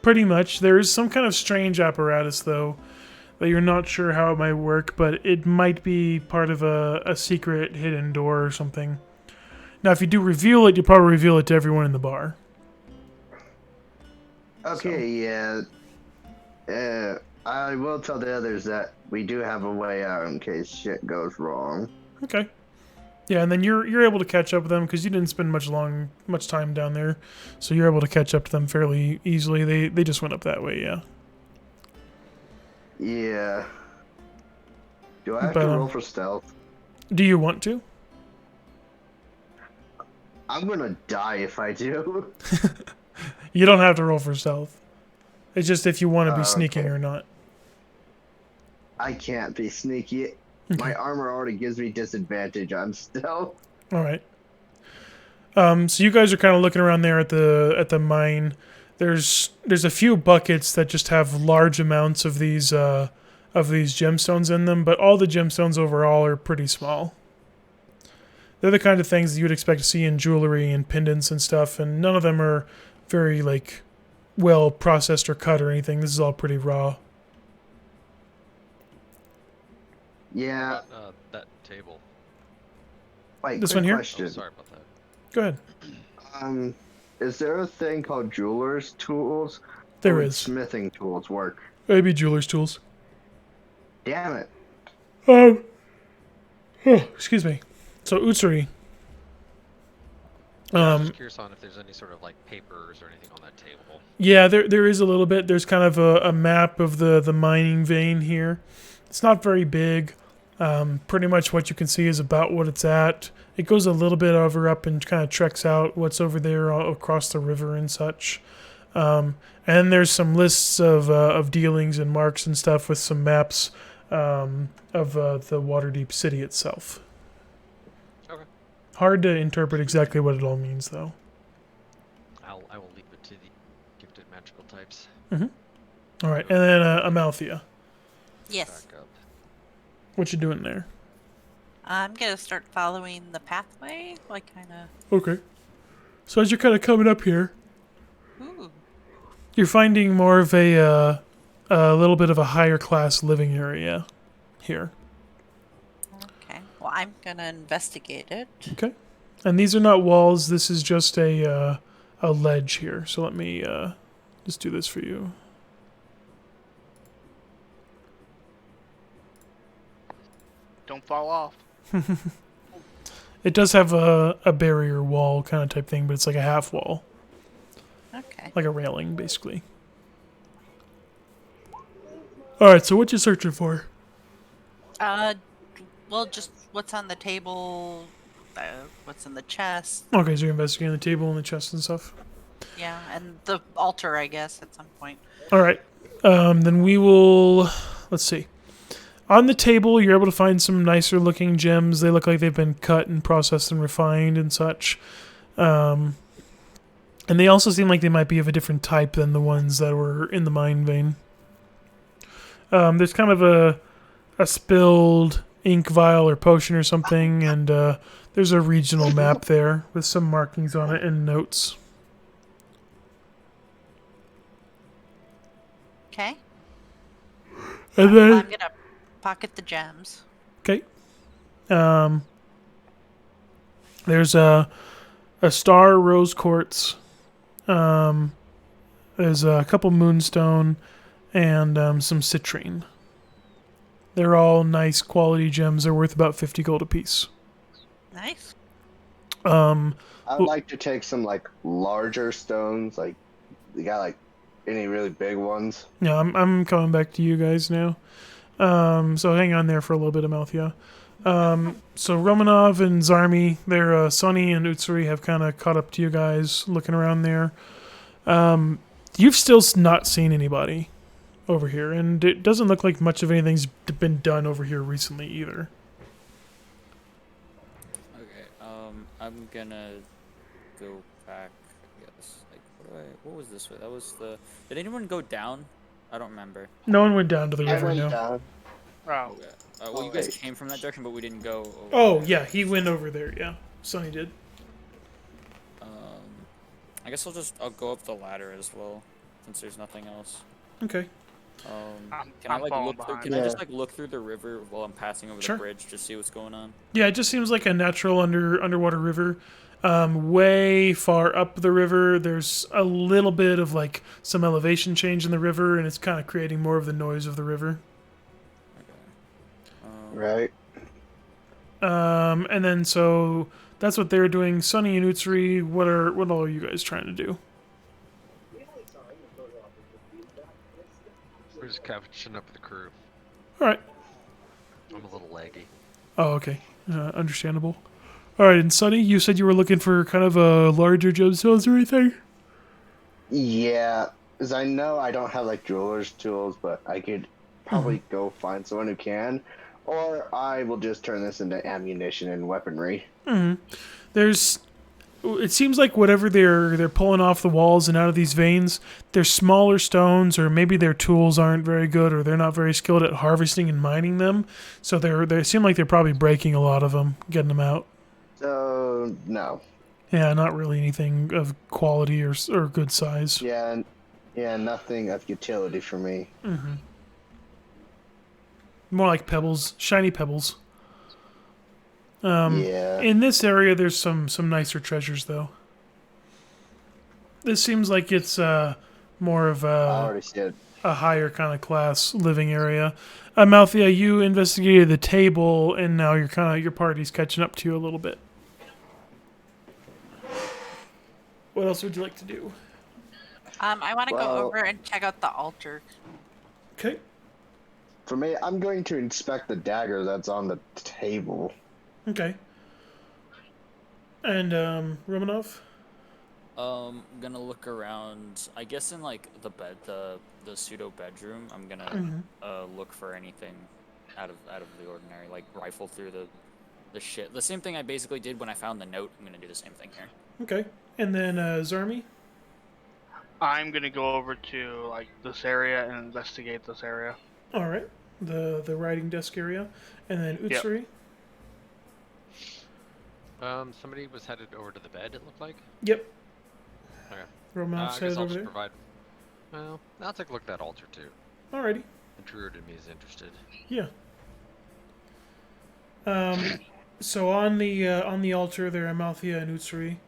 [SPEAKER 1] Pretty much. There is some kind of strange apparatus, though, that you're not sure how it might work, but it might be part of a secret hidden door or something. Now, if you do reveal it, you'll probably reveal it to everyone in the bar.
[SPEAKER 4] Okay, yeah. I will tell the others that we do have a way out in case shit goes wrong.
[SPEAKER 1] Okay. Yeah, and then you're able to catch up with them because you didn't spend much time down there, so you're able to catch up to them fairly easily. They just went up that way, yeah.
[SPEAKER 4] Yeah. Do I have
[SPEAKER 1] But,
[SPEAKER 4] to roll for stealth?
[SPEAKER 1] Do you want to?
[SPEAKER 4] I'm gonna die if I do.
[SPEAKER 1] You don't have to roll for stealth. It's just if you want to be sneaking
[SPEAKER 4] okay.
[SPEAKER 1] or not.
[SPEAKER 4] I can't be sneaky. My armor already gives me disadvantage on stealth.
[SPEAKER 1] All right. So you guys are kind of looking around there at the mine. There's a few buckets that just have large amounts of these gemstones in them, but all the gemstones overall are pretty small. They're the kind of things that you would expect to see in jewelry and pendants and stuff, and none of them are very like well processed or cut or anything. This is all pretty raw.
[SPEAKER 4] Yeah.
[SPEAKER 3] That table.
[SPEAKER 4] Wait,
[SPEAKER 1] This
[SPEAKER 4] quick
[SPEAKER 1] one here?
[SPEAKER 3] Oh,
[SPEAKER 4] question.
[SPEAKER 3] sorry about that.
[SPEAKER 1] Go ahead.
[SPEAKER 4] Is there a thing called jeweler's tools?
[SPEAKER 1] There
[SPEAKER 4] Or would
[SPEAKER 1] is.
[SPEAKER 4] smithing tools work?
[SPEAKER 1] Maybe jeweler's tools.
[SPEAKER 4] Damn it.
[SPEAKER 1] Excuse me. So Utsuri.
[SPEAKER 3] I'm just curious on if there's any sort of like papers or anything on that table.
[SPEAKER 1] Yeah, there is a little bit. There's kind of a map of the mining vein here. It's not very big. Pretty much what you can see is about what it's at. It goes a little bit over up and kind of treks out what's over there across the river and such. And there's some lists of dealings and marks and stuff with some maps of the Waterdeep city itself.
[SPEAKER 3] Okay.
[SPEAKER 1] Hard to interpret exactly what it all means, though.
[SPEAKER 3] I will leave it to the gifted magical types.
[SPEAKER 1] All right, and then Amalthea.
[SPEAKER 7] Yes.
[SPEAKER 3] Back up.
[SPEAKER 1] What you doing there?
[SPEAKER 7] I'm gonna start following the pathway, like kind of.
[SPEAKER 1] Okay. So as you're kind of coming up here,
[SPEAKER 7] Ooh.
[SPEAKER 1] you're finding more of a little bit of a higher class living area here.
[SPEAKER 7] Okay. Well, I'm gonna investigate it.
[SPEAKER 1] Okay. And these are not walls. This is just a ledge here. So let me just do this for you.
[SPEAKER 6] Don't fall off.
[SPEAKER 1] It does have a barrier wall kind of type thing, but it's like a half wall,
[SPEAKER 7] Okay.
[SPEAKER 1] like a railing, basically. All right. So what you searching for?
[SPEAKER 7] Well, just what's on the table, what's in the chest,
[SPEAKER 1] Okay, so you're investigating the table and the chest and stuff.
[SPEAKER 7] yeah, and the altar, I guess, at some point.
[SPEAKER 1] All right. Then we will. Let's see. On the table, you're able to find some nicer looking gems. They look like they've been cut and processed and refined and such. And they also seem like they might be of a different type than the ones that were in the mine vein. There's kind of a spilled ink vial or potion or something, and there's a regional map there with some markings on it and notes.
[SPEAKER 7] Okay.
[SPEAKER 1] And then,
[SPEAKER 7] I'm gonna pocket the gems.
[SPEAKER 1] okay. There's a star rose quartz. There's a couple moonstone and some citrine. They're all nice quality gems. They're worth about 50 gold apiece.
[SPEAKER 7] Nice.
[SPEAKER 4] I'd like to take some like larger stones, like they got like any really big ones.
[SPEAKER 1] Yeah, I'm coming back to you guys now. So hang on there for a little bit, Amalthea. So Romanov and Zarmi, they're Sonny and Utsuri have kind of caught up to you guys, looking around there. You've still not seen anybody over here, and it doesn't look like much of anything's been done over here recently either.
[SPEAKER 5] Okay. I'm gonna go back. I guess. Like, what was this? That was the. Did anyone go down? I don't remember.
[SPEAKER 1] No one went down to the
[SPEAKER 4] I
[SPEAKER 1] river,
[SPEAKER 4] went
[SPEAKER 1] no.
[SPEAKER 4] down.
[SPEAKER 6] Oh,
[SPEAKER 5] Okay. Well, you guys came from that direction, but we didn't go. Over
[SPEAKER 1] Oh,
[SPEAKER 5] there.
[SPEAKER 1] yeah, he went over there, yeah. Sonny did.
[SPEAKER 5] I guess I'll go up the ladder as well, since there's nothing else.
[SPEAKER 1] Okay.
[SPEAKER 5] Can I
[SPEAKER 6] I'm
[SPEAKER 5] like
[SPEAKER 6] falling
[SPEAKER 5] look? Through,
[SPEAKER 6] behind.
[SPEAKER 5] can I just like look through the river while I'm passing over
[SPEAKER 1] Sure.
[SPEAKER 5] the bridge, just see what's going on?
[SPEAKER 1] Yeah, it just seems like a natural underwater river. Way far up the river, there's a little bit of like some elevation change in the river, and it's kind of creating more of the noise of the river.
[SPEAKER 5] Okay.
[SPEAKER 4] Right.
[SPEAKER 1] And then so that's what they're doing. Sonny and Utsuri, what all are you guys trying to do?
[SPEAKER 8] The only time it goes off is the feedback. It's
[SPEAKER 3] We're just catching up with the crew.
[SPEAKER 1] All right.
[SPEAKER 3] I'm a little laggy.
[SPEAKER 1] Oh, okay. Understandable. All right, and Sonny, you said you were looking for kind of a larger gemstones or anything?
[SPEAKER 4] Yeah, because I know I don't have like jeweler's tools, but I could probably go find someone who can, or I will just turn this into ammunition and weaponry.
[SPEAKER 1] It seems like whatever they're pulling off the walls and out of these veins, they're smaller stones, or maybe their tools aren't very good, or they're not very skilled at harvesting and mining them. So they seem like they're probably breaking a lot of them, getting them out.
[SPEAKER 4] So no.
[SPEAKER 1] Yeah, not really anything of quality or good size.
[SPEAKER 4] Yeah, nothing of utility for me.
[SPEAKER 1] More like pebbles, shiny pebbles.
[SPEAKER 4] Yeah.
[SPEAKER 1] In this area, there's some nicer treasures, though. This seems like it's more of
[SPEAKER 4] I
[SPEAKER 1] a
[SPEAKER 4] already said.
[SPEAKER 1] higher kind of class living area. Amalthea, you investigated the table, and now your party's catching up to you a little bit. What else would you like to do?
[SPEAKER 7] I want to
[SPEAKER 4] Well-
[SPEAKER 7] go over and check out the altar.
[SPEAKER 1] Okay.
[SPEAKER 4] For me, I'm going to inspect the dagger that's on the table.
[SPEAKER 1] Okay. And Romanov?
[SPEAKER 5] Gonna look around. I guess in like the bed, the pseudo bedroom. I'm gonna look for anything out of the ordinary, like rifle through the shit. The same thing I basically did when I found the note. I'm gonna do the same thing here.
[SPEAKER 1] Okay. And then Zarmi?
[SPEAKER 6] I'm gonna go over to like this area and investigate this area.
[SPEAKER 1] All right. The writing desk area. And then
[SPEAKER 6] Yep.
[SPEAKER 1] Utsuri?
[SPEAKER 3] Somebody was headed over to the bed, it looked like.
[SPEAKER 1] Yep.
[SPEAKER 3] Okay.
[SPEAKER 1] Romanov's
[SPEAKER 3] I guess
[SPEAKER 1] headed
[SPEAKER 3] I'll
[SPEAKER 1] over
[SPEAKER 3] just
[SPEAKER 1] there.
[SPEAKER 3] provide. Well, I'll take a look at that altar too.
[SPEAKER 1] Alrighty.
[SPEAKER 3] Intruder to me is interested.
[SPEAKER 1] Yeah. So on the altar there, Amalthea and Utsuri.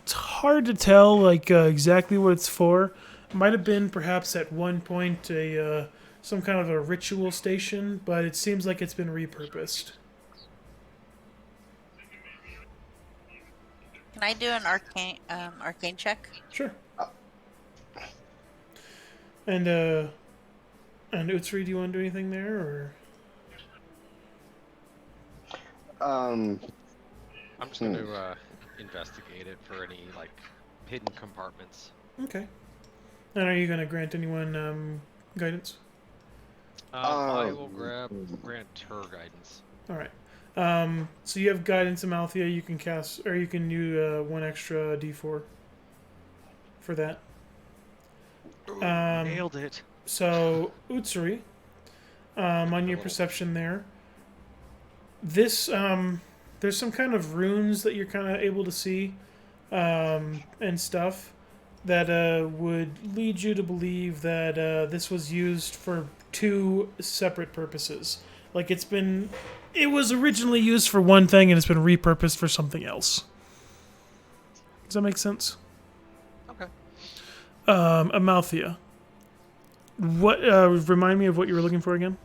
[SPEAKER 1] It's hard to tell like exactly what it's for. It might have been perhaps at one point a some kind of a ritual station, but it seems like it's been repurposed.
[SPEAKER 7] Can I do an arcane check?
[SPEAKER 1] Sure. And Utsuri, do you want to do anything there, or?
[SPEAKER 3] I'm just going to investigate it for any like hidden compartments.
[SPEAKER 1] Okay. And are you going to grant anyone guidance?
[SPEAKER 3] I will grant her guidance.
[SPEAKER 1] All right. So you have guidance, Amalthea. You can cast, or you can do one extra D4 for that.
[SPEAKER 3] Nailed it.
[SPEAKER 1] So Utsuri, on your perception there, this there's some kind of runes that you're kind of able to see, and stuff that would lead you to believe that this was used for two separate purposes. Like it was originally used for one thing and it's been repurposed for something else. Does that make sense?
[SPEAKER 3] Okay.
[SPEAKER 1] Amalthea, what remind me of what you were looking for again?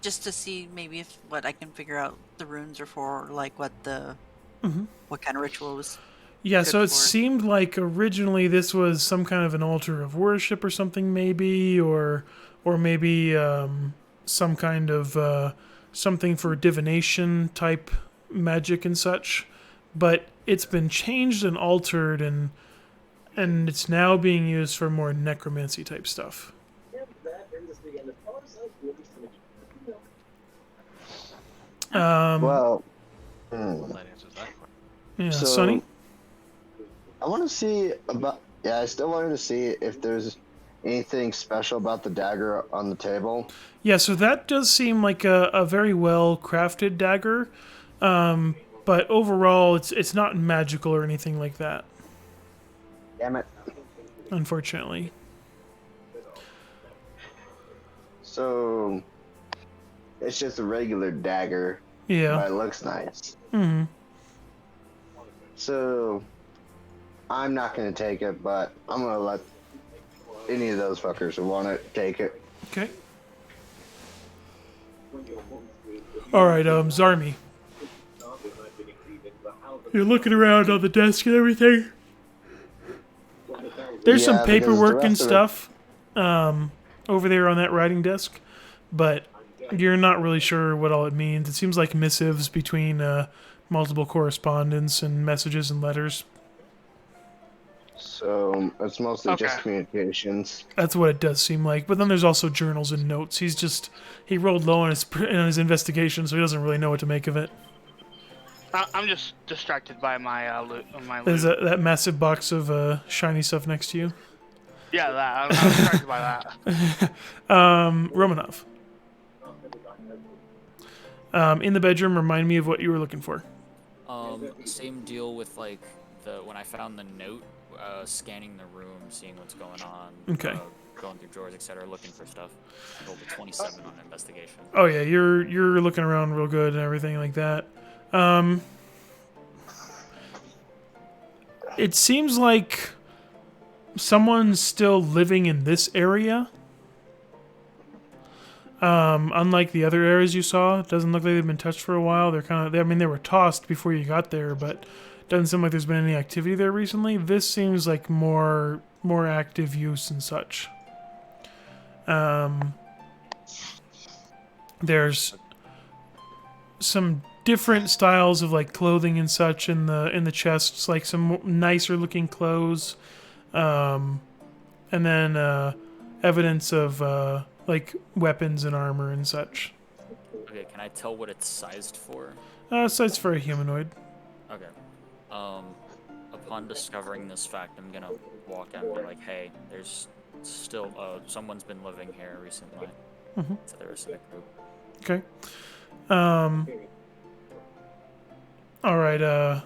[SPEAKER 7] Just to see maybe what I can figure out the runes are for, like what kind of ritual was.
[SPEAKER 1] Yeah,
[SPEAKER 6] good
[SPEAKER 1] so it
[SPEAKER 6] for.
[SPEAKER 1] seemed like originally this was some kind of an altar of worship or something, maybe, or maybe some kind of something for divination type magic and such. But it's been changed and altered, and it's now being used for more necromancy type stuff.
[SPEAKER 8] And that brings us to the end of our side.
[SPEAKER 4] Well,
[SPEAKER 3] That answers that question.
[SPEAKER 1] Yeah,
[SPEAKER 4] so
[SPEAKER 1] Sonny?
[SPEAKER 4] I want to see about. Yeah, I still wanted to see if there's anything special about the dagger on the table.
[SPEAKER 1] Yeah, so that does seem like a very well crafted dagger, but overall, it's not magical or anything like that.
[SPEAKER 4] Damn it.
[SPEAKER 1] Unfortunately.
[SPEAKER 4] So it's just a regular dagger,
[SPEAKER 1] Yeah.
[SPEAKER 4] but it looks nice.
[SPEAKER 1] Hmm.
[SPEAKER 4] So I'm not gonna take it, but I'm gonna let any of those fuckers who want it take it.
[SPEAKER 1] Okay. All right, Zarmi. You're looking around on the desk and everything. There's some
[SPEAKER 4] Yeah, because the
[SPEAKER 1] paperwork and
[SPEAKER 4] rest of it-
[SPEAKER 1] stuff over there on that writing desk, but you're not really sure what all it means. It seems like missives between multiple correspondence and messages and letters.
[SPEAKER 4] So it's mostly just
[SPEAKER 6] Okay.
[SPEAKER 4] communications.
[SPEAKER 1] That's what it does seem like. But then there's also journals and notes. He rolled low on his investigation, so he doesn't really know what to make of it.
[SPEAKER 6] I'm just distracted by my loot. My
[SPEAKER 1] There's
[SPEAKER 6] loot.
[SPEAKER 1] that massive box of shiny stuff next to you.
[SPEAKER 6] Yeah, that. I'm distracted by that.
[SPEAKER 1] Romanov. In the bedroom, remind me of what you were looking for.
[SPEAKER 5] Same deal with like when I found the note, scanning the room, seeing what's going on.
[SPEAKER 1] Okay.
[SPEAKER 5] Going through drawers, etc., looking for stuff. Rolled a 27 on investigation.
[SPEAKER 1] Oh yeah, you're looking around real good and everything like that. It seems like someone's still living in this area. Unlike the other areas you saw, it doesn't look like they've been touched for a while. They were tossed before you got there, but doesn't seem like there's been any activity there recently. This seems like more active use and such. There's some different styles of like clothing and such in the chests, like some nicer looking clothes, and then evidence of like weapons and armor and such.
[SPEAKER 5] Okay, can I tell what it's sized for?
[SPEAKER 1] Size for a humanoid.
[SPEAKER 5] Okay. Upon discovering this fact, I'm gonna walk out and be like, "Hey, there's still someone's been living here recently."
[SPEAKER 1] Mhm.
[SPEAKER 5] To the rest of the group.
[SPEAKER 1] Okay. All right.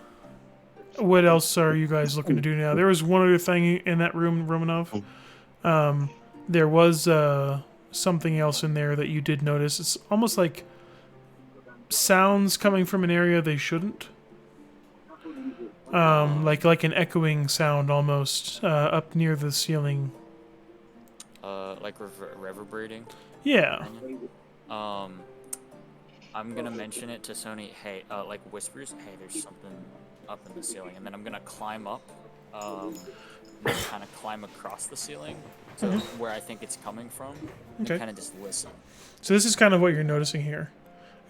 [SPEAKER 1] What else are you guys looking to do now? There was one other thing in that room, Romanov. There was something else in there that you did notice. It's almost like sounds coming from an area they shouldn't. Like an echoing sound almost up near the ceiling.
[SPEAKER 5] Like reverberating.
[SPEAKER 1] Yeah.
[SPEAKER 5] I'm gonna mention it to Sony. Hey, like whispers. Hey, there's something up in the ceiling, and then I'm gonna climb up, and kind of climb across the ceiling to where I think it's coming from, and
[SPEAKER 1] Okay.
[SPEAKER 5] kind of just listen.
[SPEAKER 1] So this is kind of what you're noticing here.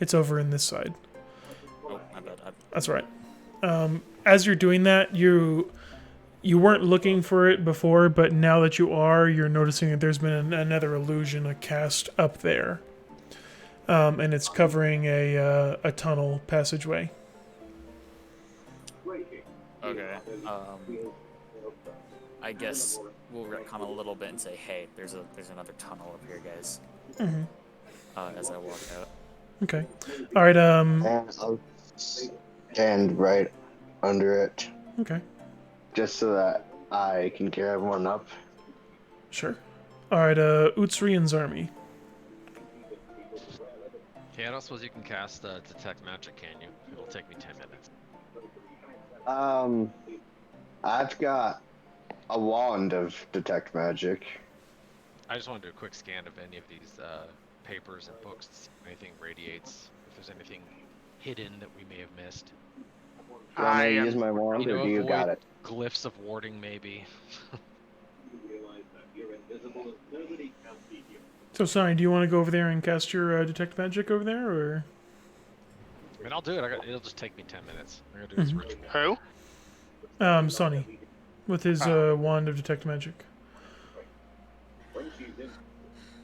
[SPEAKER 1] It's over in this side.
[SPEAKER 5] Oh, my bad.
[SPEAKER 1] That's right. As you're doing that, you weren't looking for it before, but now that you are, you're noticing that there's been another illusion, a cast up there, and it's covering a tunnel passageway.
[SPEAKER 5] Okay. I guess we'll retcon a little bit and say, hey, there's another tunnel up here, guys. As I walk out.
[SPEAKER 1] Okay. All right.
[SPEAKER 4] And I'll stand right under it,
[SPEAKER 1] Okay.
[SPEAKER 4] just so that I can carry everyone up.
[SPEAKER 1] Sure. All right. Utsuri and Zarmi.
[SPEAKER 3] Okay, I don't suppose you can cast Detect Magic, can you? It'll take me 10 minutes.
[SPEAKER 4] I've got a wand of detect magic.
[SPEAKER 3] I just want to do a quick scan of any of these papers and books to see if anything radiates, if there's anything hidden that we may have missed.
[SPEAKER 4] Do you want me to
[SPEAKER 6] am
[SPEAKER 4] use my wand,
[SPEAKER 3] You
[SPEAKER 4] or
[SPEAKER 3] know,
[SPEAKER 4] do you got
[SPEAKER 3] avoid
[SPEAKER 4] it?
[SPEAKER 3] glyphs of warding, maybe.
[SPEAKER 1] So, Sonny, do you want to go over there and cast your detect magic over there, or?
[SPEAKER 3] I mean, I'll do it. It'll just take me 10 minutes. I'm gonna do this ritual.
[SPEAKER 6] who?
[SPEAKER 1] Sonny, with his wand of detect magic.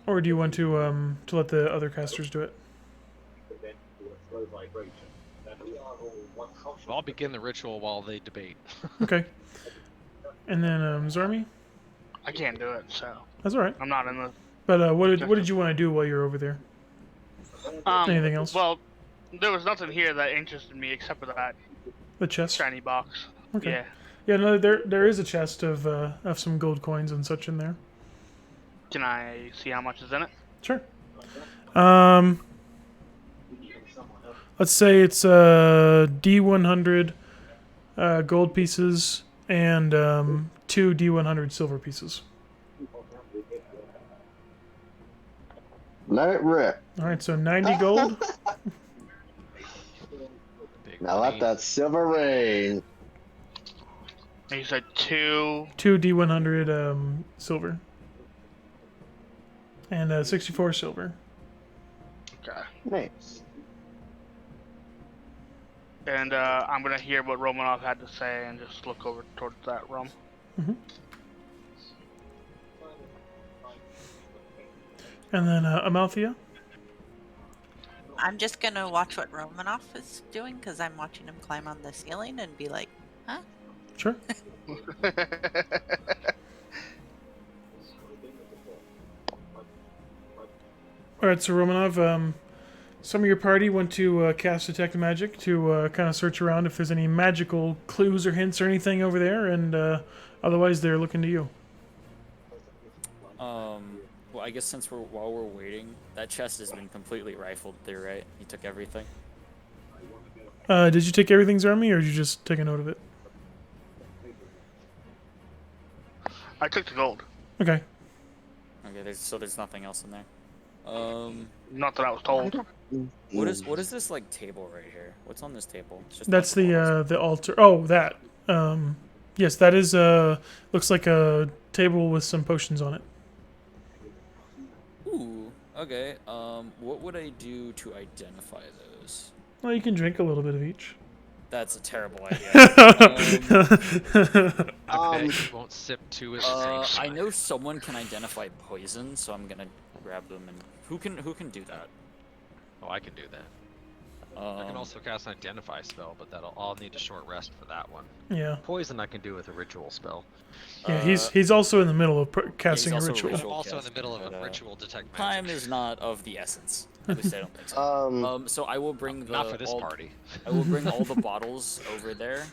[SPEAKER 1] Or do you want to let the other casters do it?
[SPEAKER 3] So I'll begin the ritual while they debate.
[SPEAKER 1] Okay. And then Zarmi?
[SPEAKER 6] I can't do it, so
[SPEAKER 1] That's all right.
[SPEAKER 6] I'm not in the.
[SPEAKER 1] But what did you want to do while you're over there? Anything else?
[SPEAKER 6] Well, there was nothing here that interested me except for that
[SPEAKER 1] The chest.
[SPEAKER 6] shiny box.
[SPEAKER 1] Okay.
[SPEAKER 6] Yeah.
[SPEAKER 1] Yeah, no, there is a chest of some gold coins and such in there.
[SPEAKER 6] Can I see how much is in it?
[SPEAKER 1] Sure. Let's say it's D100 gold pieces and 2 D100 silver pieces.
[SPEAKER 4] Let it rip.
[SPEAKER 1] All right, so 90 gold.
[SPEAKER 3] Big
[SPEAKER 4] Now
[SPEAKER 3] money.
[SPEAKER 4] let that silver rain.
[SPEAKER 6] And you said 2.
[SPEAKER 1] 2 D100 silver. And 64 silver.
[SPEAKER 6] Okay.
[SPEAKER 4] Nice.
[SPEAKER 6] And I'm gonna hear what Romanov had to say and just look over towards that room.
[SPEAKER 1] And then Amalthea.
[SPEAKER 2] I'm just gonna watch what Romanov is doing because I'm watching him climb on the ceiling and be like, huh?
[SPEAKER 1] Sure. All right, so Romanov, some of your party went to cast Detect Magic to kind of search around if there's any magical clues or hints or anything over there, and otherwise they're looking to you.
[SPEAKER 5] Well, I guess since while we're waiting, that chest has been completely rifled through, right? You took everything.
[SPEAKER 1] Did you take everything's army, or did you just take a note of it?
[SPEAKER 6] I took the gold.
[SPEAKER 1] Okay.
[SPEAKER 5] Okay, there's nothing else in there.
[SPEAKER 6] Not that I was told.
[SPEAKER 5] What is this like table right here? What's on this table? It's just
[SPEAKER 1] That's
[SPEAKER 5] a bunch of
[SPEAKER 1] the altar. Oh, that. Yes, that is looks like a table with some potions on it.
[SPEAKER 5] bottles. Ooh. Okay. What would I do to identify those?
[SPEAKER 1] Well, you can drink a little bit of each.
[SPEAKER 5] That's a terrible idea.
[SPEAKER 3] I bet you won't sip two at the same
[SPEAKER 5] I
[SPEAKER 3] time.
[SPEAKER 5] know someone can identify poison, so I'm gonna grab them. And who can do that?
[SPEAKER 3] Oh, I can do that. I can also cast an identify spell, but I'll need a short rest for that one.
[SPEAKER 1] Yeah.
[SPEAKER 3] Poison I can do with a ritual spell.
[SPEAKER 1] Yeah, he's also in the middle of casting a
[SPEAKER 5] also a
[SPEAKER 1] ritual.
[SPEAKER 5] ritual.
[SPEAKER 3] I'm also in the middle of
[SPEAKER 5] casting,
[SPEAKER 3] a
[SPEAKER 5] but,
[SPEAKER 3] ritual detect magic.
[SPEAKER 5] Time is not of the essence. At least I don't think so. So I will bring the
[SPEAKER 3] Not for this party.
[SPEAKER 5] I will bring all the bottles over there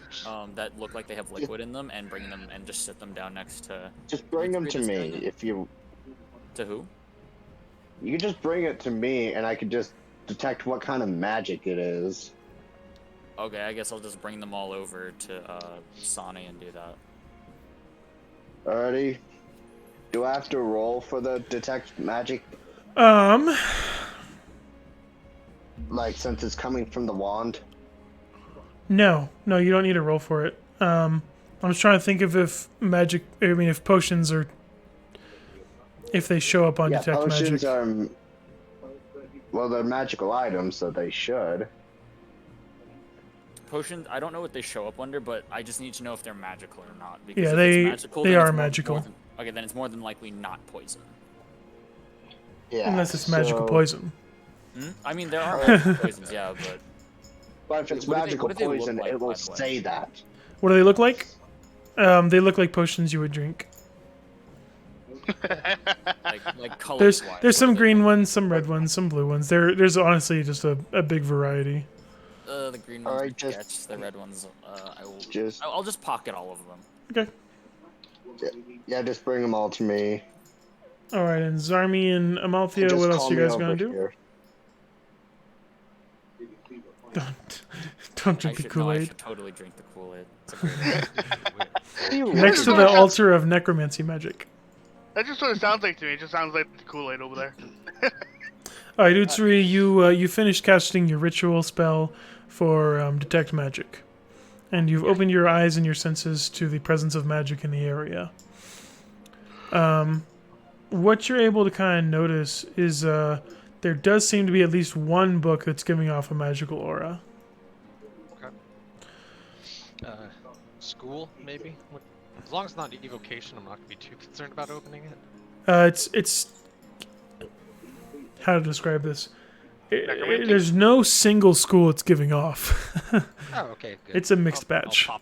[SPEAKER 5] that look like they have liquid in them, and bring them and just sit them down next to.
[SPEAKER 4] Just bring them to me. If you
[SPEAKER 5] To who?
[SPEAKER 4] can just bring it to me, and I can just detect what kind of magic it is.
[SPEAKER 5] Okay, I guess I'll just bring them all over to Sani and do that.
[SPEAKER 4] Alrighty. Do I have to roll for the detect magic? Like, since it's coming from the wand?
[SPEAKER 1] No, you don't need to roll for it. I'm just trying to think of if potions are, if they show up on
[SPEAKER 4] Yeah,
[SPEAKER 1] detect
[SPEAKER 4] potions
[SPEAKER 1] magic.
[SPEAKER 4] are... Well, they're magical items, so they should.
[SPEAKER 5] Potions, I don't know what they show up under, but I just need to know if they're magical or not. Because
[SPEAKER 1] Yeah,
[SPEAKER 5] if
[SPEAKER 1] they-
[SPEAKER 5] it's magical,
[SPEAKER 1] they
[SPEAKER 5] then
[SPEAKER 1] are
[SPEAKER 5] it's
[SPEAKER 1] magical.
[SPEAKER 5] Okay, then it's more than likely not poison.
[SPEAKER 4] Yeah.
[SPEAKER 1] Unless it's magical
[SPEAKER 4] so-
[SPEAKER 1] poison.
[SPEAKER 5] I mean, there are magical poisons, yeah, but
[SPEAKER 4] But if it's
[SPEAKER 5] What do they-
[SPEAKER 4] magical
[SPEAKER 5] what do they look
[SPEAKER 4] poison,
[SPEAKER 5] like,
[SPEAKER 4] it will
[SPEAKER 5] by the way?
[SPEAKER 4] say that.
[SPEAKER 1] What do they look like? They look like potions you would drink.
[SPEAKER 5] like colors.
[SPEAKER 1] There's some green ones, some red ones, some blue ones. There's honestly just a big variety.
[SPEAKER 5] The green ones
[SPEAKER 4] Alright,
[SPEAKER 5] are
[SPEAKER 4] just-
[SPEAKER 5] sketch. The red ones, I will.
[SPEAKER 4] Just
[SPEAKER 5] I'll just pocket all of them.
[SPEAKER 1] Okay.
[SPEAKER 4] yeah, just bring them all to me.
[SPEAKER 1] All right, and Zarmi and Amalthea,
[SPEAKER 4] Just
[SPEAKER 1] what else
[SPEAKER 4] call
[SPEAKER 1] you
[SPEAKER 4] me
[SPEAKER 1] guys
[SPEAKER 4] over
[SPEAKER 1] gonna do?
[SPEAKER 4] here.
[SPEAKER 1] Don't
[SPEAKER 5] I
[SPEAKER 1] drink the
[SPEAKER 5] should, no, I
[SPEAKER 1] Kool-Aid.
[SPEAKER 5] should totally drink the Kool-Aid. It's a great idea.
[SPEAKER 1] Next to the altar of necromancy magic.
[SPEAKER 6] That's just what it sounds like to me. It just sounds like the Kool-Aid over there.
[SPEAKER 1] All right, Utsuri, you finished casting your ritual spell for detect magic. and you've opened your eyes and your senses to the presence of magic in the area. What you're able to kind of notice is there does seem to be at least one book that's giving off a magical aura.
[SPEAKER 3] Okay. School, maybe? As long as it's not evocation, I'm not going to be too concerned about opening it.
[SPEAKER 1] It's how to describe this. There's no single school it's giving off.
[SPEAKER 3] Oh, okay, good.
[SPEAKER 1] It's a mixed batch.
[SPEAKER 3] I'll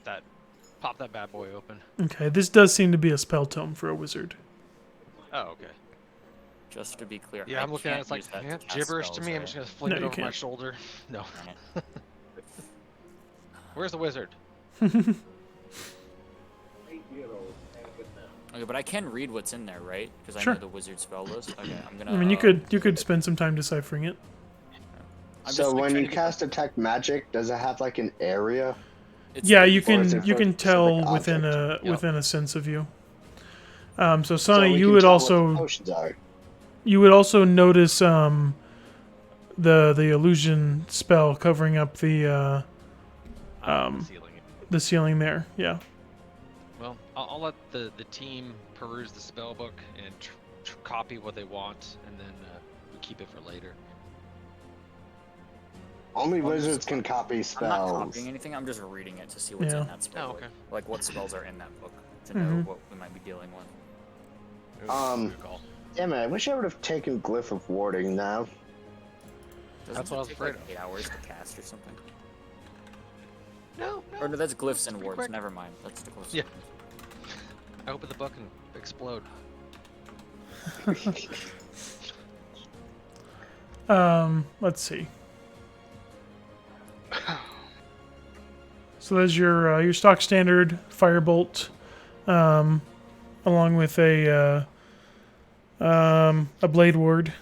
[SPEAKER 3] pop that bad boy open.
[SPEAKER 1] Okay, this does seem to be a spell tome for a wizard.
[SPEAKER 3] Oh, okay.
[SPEAKER 5] Just to be clear,
[SPEAKER 3] Yeah, I'm looking at it, it's like,
[SPEAKER 5] use that to cast
[SPEAKER 3] gibberish to
[SPEAKER 5] spells,
[SPEAKER 3] me. I'm
[SPEAKER 5] right?
[SPEAKER 3] just going to fling
[SPEAKER 1] No,
[SPEAKER 3] it
[SPEAKER 1] you
[SPEAKER 3] over my
[SPEAKER 1] can't.
[SPEAKER 3] shoulder. No.
[SPEAKER 5] Darn it.
[SPEAKER 3] Where's the wizard?
[SPEAKER 5] Okay, but I can read what's in there, right? Because
[SPEAKER 1] Sure.
[SPEAKER 5] I know the wizard spell list. Okay, I'm gonna.
[SPEAKER 1] I mean, you could spend some time deciphering it.
[SPEAKER 5] I'm
[SPEAKER 4] So
[SPEAKER 5] just, like,
[SPEAKER 4] when
[SPEAKER 5] trying
[SPEAKER 4] you
[SPEAKER 5] to get
[SPEAKER 4] cast detect magic, does it have like an area?
[SPEAKER 5] it's
[SPEAKER 1] Yeah,
[SPEAKER 5] like-
[SPEAKER 1] you
[SPEAKER 4] Or is
[SPEAKER 1] can
[SPEAKER 4] it
[SPEAKER 1] you
[SPEAKER 4] for
[SPEAKER 1] can
[SPEAKER 4] a
[SPEAKER 1] tell
[SPEAKER 4] specific
[SPEAKER 1] within
[SPEAKER 4] object?
[SPEAKER 1] a within a sense of you. So
[SPEAKER 4] So
[SPEAKER 1] Sonny,
[SPEAKER 4] we
[SPEAKER 1] you
[SPEAKER 4] can
[SPEAKER 1] would
[SPEAKER 4] tell what the
[SPEAKER 1] also
[SPEAKER 4] potions are.
[SPEAKER 1] notice the illusion spell covering up the
[SPEAKER 3] Sealing it.
[SPEAKER 1] the ceiling there. Yeah.
[SPEAKER 3] Well, I'll let the team peruse the spell book and copy what they want, and then we keep it for later.
[SPEAKER 4] Only
[SPEAKER 5] I'm just-
[SPEAKER 4] wizards can copy
[SPEAKER 5] I'm not
[SPEAKER 4] spells.
[SPEAKER 5] copying anything. I'm just reading it to see what's
[SPEAKER 1] Yeah.
[SPEAKER 5] in that spell.
[SPEAKER 3] Oh,
[SPEAKER 5] book.
[SPEAKER 3] okay.
[SPEAKER 5] Like what spells are in that book to know
[SPEAKER 1] Mhm.
[SPEAKER 5] what we might be dealing with.
[SPEAKER 3] Good call.
[SPEAKER 4] Damn it, I wish I would have taken Glyph of Warding now.
[SPEAKER 5] Doesn't
[SPEAKER 3] That's what I was
[SPEAKER 5] it take
[SPEAKER 3] afraid
[SPEAKER 5] like
[SPEAKER 3] of.
[SPEAKER 5] 8 hours to cast or something?
[SPEAKER 3] No,
[SPEAKER 5] Or no, that's glyphs
[SPEAKER 3] it's
[SPEAKER 5] and
[SPEAKER 3] pretty
[SPEAKER 5] wards.
[SPEAKER 3] quick.
[SPEAKER 5] Never mind. That's the closest.
[SPEAKER 3] Yeah. I open the book and explode.
[SPEAKER 1] Let's see. So there's your stock standard firebolt, along with a blade ward.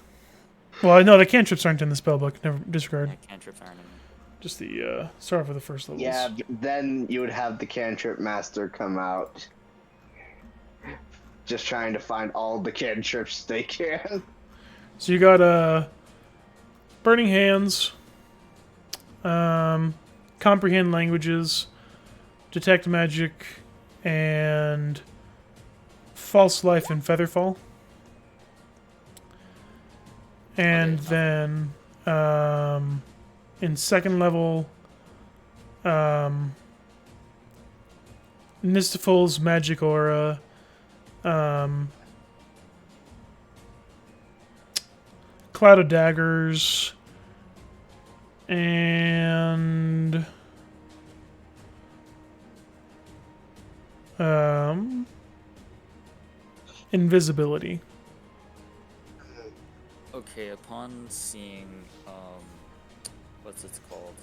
[SPEAKER 1] Well, no, the cantrips aren't in the spellbook. Never disregard.
[SPEAKER 5] Yeah, cantrips aren't in there.
[SPEAKER 1] Just the start off with the first levels.
[SPEAKER 4] Yeah, then you would have the cantrip master come out. Just trying to find all the cantrips they can.
[SPEAKER 1] So you got burning hands, comprehend languages, detect magic, and false life and featherfall. And
[SPEAKER 5] Okay.
[SPEAKER 1] then in second level, Nistaful's magic aura, Cloud of Daggers, and invisibility.
[SPEAKER 5] Okay, upon seeing what's it called?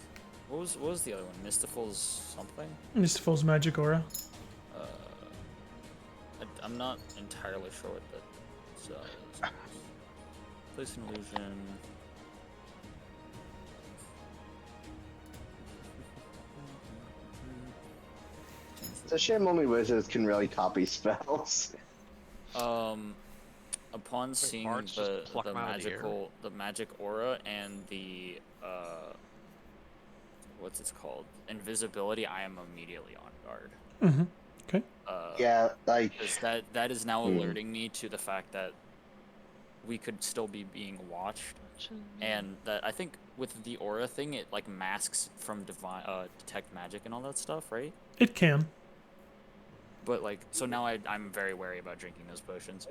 [SPEAKER 5] What was the other one? Mystiful's something?
[SPEAKER 1] Nistaful's magic aura.
[SPEAKER 5] I'm not entirely sure what that says. Place an illusion.
[SPEAKER 4] It's a shame only wizards can really copy spells.
[SPEAKER 5] Upon seeing
[SPEAKER 3] bards just pluck
[SPEAKER 5] the
[SPEAKER 3] 'em out of the air.
[SPEAKER 5] magic aura and the what's it called? Invisibility, I am immediately on guard.
[SPEAKER 1] Mm-hmm. Okay.
[SPEAKER 4] Yeah, like
[SPEAKER 5] Because that is now alerting me to the fact that we could still be being watched, and that I think with the aura thing, it like masks from detect magic and all that stuff, right?
[SPEAKER 1] It can.
[SPEAKER 5] But like, so now I'm very wary about drinking those potions.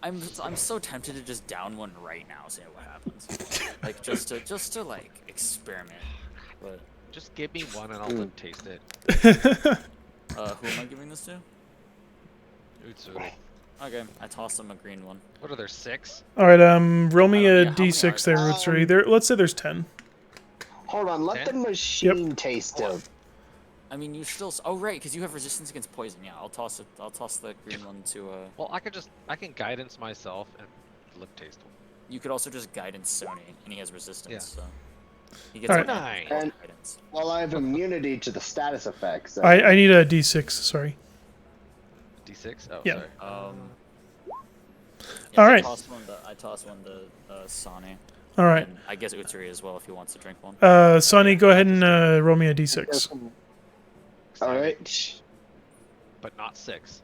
[SPEAKER 5] I'm so tempted to just down one right now, see what happens. Like just to like experiment. But
[SPEAKER 3] Just give me one and I'll let taste it.
[SPEAKER 5] who am I giving this to?
[SPEAKER 3] Utsuri.
[SPEAKER 5] Okay, I tossed him a green one.
[SPEAKER 3] What are there, 6?
[SPEAKER 1] All right. Roll me
[SPEAKER 5] I
[SPEAKER 1] a
[SPEAKER 5] don't- yeah, how many
[SPEAKER 1] d6
[SPEAKER 5] are
[SPEAKER 1] there,
[SPEAKER 5] there?
[SPEAKER 1] Rootsuri. There. Let's say there's 10.
[SPEAKER 4] hold on, let the
[SPEAKER 3] Ten?
[SPEAKER 4] machine taste it.
[SPEAKER 5] I mean, you still. Oh right, because you have resistance against poison. Yeah, I'll toss it. I'll toss the green one to.
[SPEAKER 3] Well, I can guidance myself and lip taste one.
[SPEAKER 5] You could also just guidance Sony, and he has resistance.
[SPEAKER 3] Yeah.
[SPEAKER 5] So he gets
[SPEAKER 1] Alright.
[SPEAKER 5] advantage
[SPEAKER 3] Nice.
[SPEAKER 5] on
[SPEAKER 4] And-
[SPEAKER 5] guidance.
[SPEAKER 4] Well, I have immunity to the status effects. So
[SPEAKER 1] I need a d6. Sorry.
[SPEAKER 3] D6? Oh,
[SPEAKER 1] Yeah.
[SPEAKER 3] sorry.
[SPEAKER 5] Yeah,
[SPEAKER 1] Alright.
[SPEAKER 5] I tossed one to Sony.
[SPEAKER 1] All right.
[SPEAKER 5] And I guess Utsuri as well if he wants to drink one.
[SPEAKER 1] Sonny, go ahead and roll me a d6.
[SPEAKER 4] All right.
[SPEAKER 3] But not 6.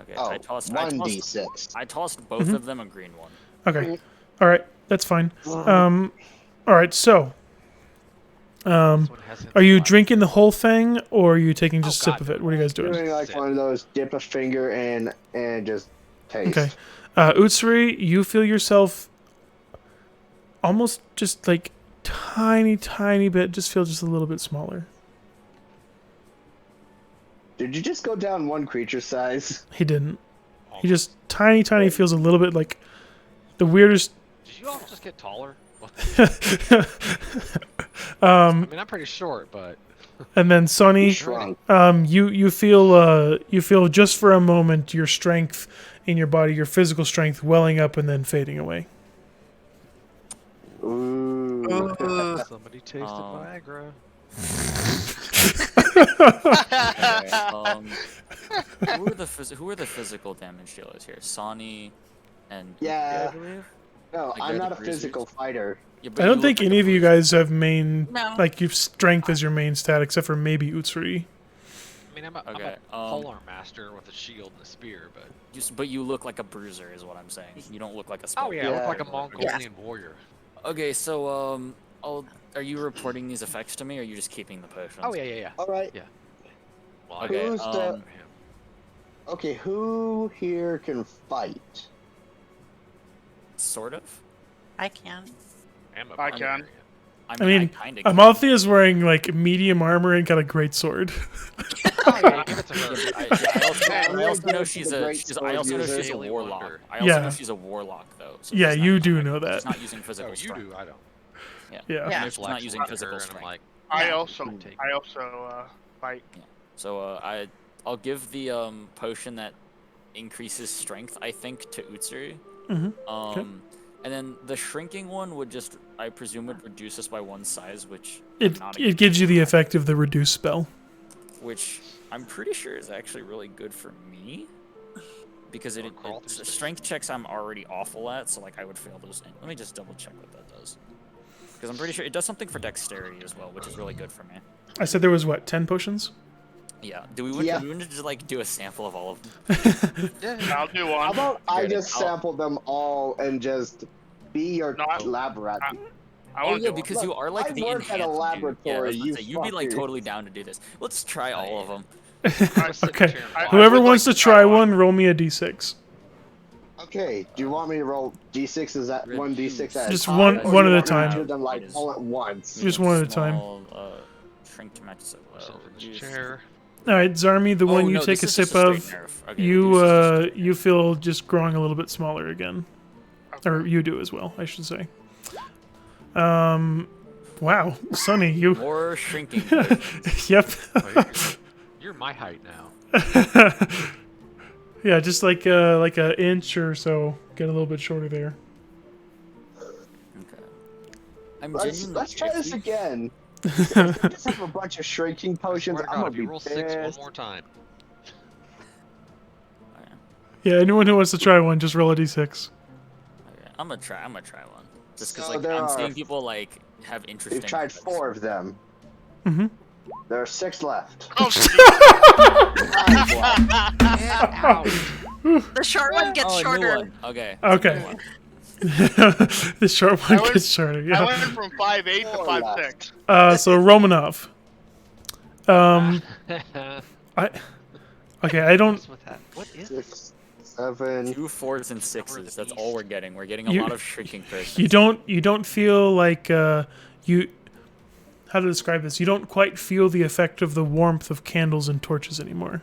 [SPEAKER 5] Okay,
[SPEAKER 4] Oh,
[SPEAKER 5] I tossed
[SPEAKER 4] 1d6.
[SPEAKER 5] I tossed both of them a green one.
[SPEAKER 1] Okay. All right. That's fine. All right. So,
[SPEAKER 3] This one has
[SPEAKER 1] are you
[SPEAKER 3] black.
[SPEAKER 1] drinking the whole thing, or are you taking just a sip
[SPEAKER 3] God,
[SPEAKER 1] of it? What are you guys doing?
[SPEAKER 4] Doing like
[SPEAKER 3] Sip.
[SPEAKER 4] one of those dip a finger in and just taste.
[SPEAKER 1] Okay. Utsuri, you feel yourself almost just like tiny bit, just feel just a little bit smaller.
[SPEAKER 4] Did you just go down one creature size?
[SPEAKER 1] He didn't. He just tiny feels a little bit like the weirdest.
[SPEAKER 3] Did you all just get taller? What?
[SPEAKER 1] I
[SPEAKER 3] mean, I'm pretty short, but
[SPEAKER 1] And then Sonny,
[SPEAKER 4] Shrunk.
[SPEAKER 1] you feel just for a moment your strength in your body, your physical strength, welling up and then fading away.
[SPEAKER 4] Ooh.
[SPEAKER 3] somebody tasted Viagra.
[SPEAKER 5] Who are the physical damage dealers here? Sonny and
[SPEAKER 4] Yeah.
[SPEAKER 5] I believe.
[SPEAKER 4] No,
[SPEAKER 5] Like
[SPEAKER 4] I'm
[SPEAKER 5] they're
[SPEAKER 4] not
[SPEAKER 5] the
[SPEAKER 4] a
[SPEAKER 5] bruisers?
[SPEAKER 4] physical fighter.
[SPEAKER 5] Yeah, but
[SPEAKER 1] I
[SPEAKER 5] you
[SPEAKER 1] don't
[SPEAKER 5] look
[SPEAKER 1] think
[SPEAKER 5] like
[SPEAKER 1] any
[SPEAKER 5] a
[SPEAKER 1] of you
[SPEAKER 5] bruiser.
[SPEAKER 1] guys have main
[SPEAKER 7] No.
[SPEAKER 1] like your strength as your main stat, except for maybe Utsuri.
[SPEAKER 3] I mean, I'm a
[SPEAKER 5] Okay,
[SPEAKER 3] polearm master with a shield and a spear, but
[SPEAKER 5] But you look like a bruiser, is what I'm saying. You don't look like a spell.
[SPEAKER 3] oh yeah, I look like a
[SPEAKER 5] Okay.
[SPEAKER 3] Mongolian warrior.
[SPEAKER 5] Okay, so are you reporting these effects to me, or are you just keeping the potions?
[SPEAKER 3] Oh yeah.
[SPEAKER 4] All right.
[SPEAKER 3] Well, I
[SPEAKER 5] Okay.
[SPEAKER 4] Who's the-
[SPEAKER 3] him.
[SPEAKER 4] Okay, who here can fight?
[SPEAKER 5] Sort of.
[SPEAKER 7] I can.
[SPEAKER 3] I'm a
[SPEAKER 6] I can.
[SPEAKER 3] barbarian.
[SPEAKER 1] I mean,
[SPEAKER 5] kind of.
[SPEAKER 1] Amalthea is wearing like medium armor and got a great sword.
[SPEAKER 3] Oh, yeah, give it to her.
[SPEAKER 5] I also know she's a. I also know she's a
[SPEAKER 3] Daily
[SPEAKER 5] warlock.
[SPEAKER 3] wonder.
[SPEAKER 5] I also
[SPEAKER 1] Yeah.
[SPEAKER 5] know she's a warlock though. So
[SPEAKER 1] Yeah,
[SPEAKER 5] she's not
[SPEAKER 1] you
[SPEAKER 5] using,
[SPEAKER 1] do
[SPEAKER 5] like,
[SPEAKER 1] know that.
[SPEAKER 5] She's not using physical
[SPEAKER 3] Oh, you
[SPEAKER 5] strength.
[SPEAKER 3] do. I don't.
[SPEAKER 1] Yeah.
[SPEAKER 7] Yeah.
[SPEAKER 5] I know she's not using physical
[SPEAKER 3] And
[SPEAKER 5] strength.
[SPEAKER 3] I'm like,
[SPEAKER 6] I
[SPEAKER 7] Yeah.
[SPEAKER 6] also
[SPEAKER 3] Take-
[SPEAKER 6] fight.
[SPEAKER 5] So I'll give the potion that increases strength, I think, to Utsuri.
[SPEAKER 1] Okay.
[SPEAKER 5] And then the shrinking one would just, I presume, would reduce us by one size, which
[SPEAKER 1] It
[SPEAKER 5] not
[SPEAKER 1] it gives you the effect of the reduce spell.
[SPEAKER 5] which I'm pretty sure is actually really good for me. Because
[SPEAKER 3] Or crawl through space.
[SPEAKER 5] strength checks I'm already awful at, so like I would fail those. Let me just double check what that does. Because I'm pretty sure it does something for dexterity as well, which is really good for me.
[SPEAKER 1] I said there was what, 10 potions?
[SPEAKER 5] Yeah. Do we
[SPEAKER 4] Yeah.
[SPEAKER 5] want to just like do a sample of all of them?
[SPEAKER 6] I'll do
[SPEAKER 4] How
[SPEAKER 6] one.
[SPEAKER 4] about I
[SPEAKER 5] Okay,
[SPEAKER 4] just
[SPEAKER 5] I'll-
[SPEAKER 4] sample them all and just be your
[SPEAKER 6] No,
[SPEAKER 4] lab rat?
[SPEAKER 6] I
[SPEAKER 5] Oh
[SPEAKER 6] want
[SPEAKER 5] yeah,
[SPEAKER 6] to do
[SPEAKER 5] because
[SPEAKER 6] one.
[SPEAKER 5] you are like
[SPEAKER 4] I
[SPEAKER 5] the
[SPEAKER 4] work
[SPEAKER 5] enhanced
[SPEAKER 4] at a
[SPEAKER 5] dude. Yeah,
[SPEAKER 4] laboratory,
[SPEAKER 5] that's what I'm
[SPEAKER 4] you
[SPEAKER 5] saying. You'd be like
[SPEAKER 4] fucker.
[SPEAKER 5] totally down to do this. Let's try all of them.
[SPEAKER 1] Okay.
[SPEAKER 6] I
[SPEAKER 1] Whoever
[SPEAKER 6] would
[SPEAKER 1] wants
[SPEAKER 6] like
[SPEAKER 1] to try
[SPEAKER 6] try
[SPEAKER 1] one, roll me a d6.
[SPEAKER 4] Okay, do you want me to roll d6? Is that one d6 at
[SPEAKER 1] Just
[SPEAKER 4] a time?
[SPEAKER 1] one-
[SPEAKER 4] or
[SPEAKER 1] one
[SPEAKER 4] do
[SPEAKER 1] at
[SPEAKER 4] you
[SPEAKER 1] a
[SPEAKER 4] want me to
[SPEAKER 1] time.
[SPEAKER 4] Do them like all at once.
[SPEAKER 1] Just one at a time.
[SPEAKER 5] Small, shrink to match. So,
[SPEAKER 3] Myself in this
[SPEAKER 5] reduce-
[SPEAKER 3] chair.
[SPEAKER 1] All right, Zarmi, the one you
[SPEAKER 5] no,
[SPEAKER 1] take a
[SPEAKER 5] this is
[SPEAKER 1] sip
[SPEAKER 5] just
[SPEAKER 1] of,
[SPEAKER 5] straight nerf. Okay,
[SPEAKER 1] you
[SPEAKER 5] reduce is just straight
[SPEAKER 1] you feel just growing a little bit smaller again, or
[SPEAKER 6] Okay.
[SPEAKER 1] you do as well, I should say. Wow, Sonny, you.
[SPEAKER 5] nerf. More shrinking. potions.
[SPEAKER 1] Yep.
[SPEAKER 3] Oh, you're my height now.
[SPEAKER 1] Yeah, just like a inch or so. Get a little bit shorter there.
[SPEAKER 5] Okay. I'm
[SPEAKER 4] Let's
[SPEAKER 5] genuinely.
[SPEAKER 4] try
[SPEAKER 5] if
[SPEAKER 4] this
[SPEAKER 5] we-
[SPEAKER 4] again. If we just have a bunch of shrinking
[SPEAKER 3] Swear
[SPEAKER 4] potions.
[SPEAKER 3] to
[SPEAKER 4] I'm
[SPEAKER 3] God,
[SPEAKER 4] gonna
[SPEAKER 3] if
[SPEAKER 4] be
[SPEAKER 3] you roll 6 one
[SPEAKER 4] pissed.
[SPEAKER 3] more time.
[SPEAKER 5] Okay.
[SPEAKER 1] Yeah, anyone who wants to try one, just roll a d6.
[SPEAKER 5] Okay. I'm gonna try one. Just because
[SPEAKER 4] So
[SPEAKER 5] like
[SPEAKER 4] there
[SPEAKER 5] I'm
[SPEAKER 4] are-
[SPEAKER 5] seeing people like have interesting.
[SPEAKER 4] We've tried
[SPEAKER 5] effects.
[SPEAKER 4] 4 of them.
[SPEAKER 1] Mm-hmm.
[SPEAKER 4] There are 6 left.
[SPEAKER 6] Oh, geez.
[SPEAKER 7] The short one gets
[SPEAKER 5] Oh, a new
[SPEAKER 7] shorter.
[SPEAKER 5] one. Okay.
[SPEAKER 1] Okay.
[SPEAKER 5] New one.
[SPEAKER 1] The short one
[SPEAKER 6] I went-
[SPEAKER 1] gets shorter.
[SPEAKER 6] I
[SPEAKER 1] Yeah.
[SPEAKER 6] went from 5'8" to 5'6".
[SPEAKER 1] So Romanov. I don't.
[SPEAKER 3] What's with that? What is this?
[SPEAKER 4] 6, 7.
[SPEAKER 5] 2 4s and
[SPEAKER 3] Cover the
[SPEAKER 5] 6s. That's all we're getting. We're getting a
[SPEAKER 1] You-
[SPEAKER 5] lot of shrinking potions.
[SPEAKER 1] You don't feel like you. How to describe this? You don't quite feel the effect of the warmth of candles and torches anymore.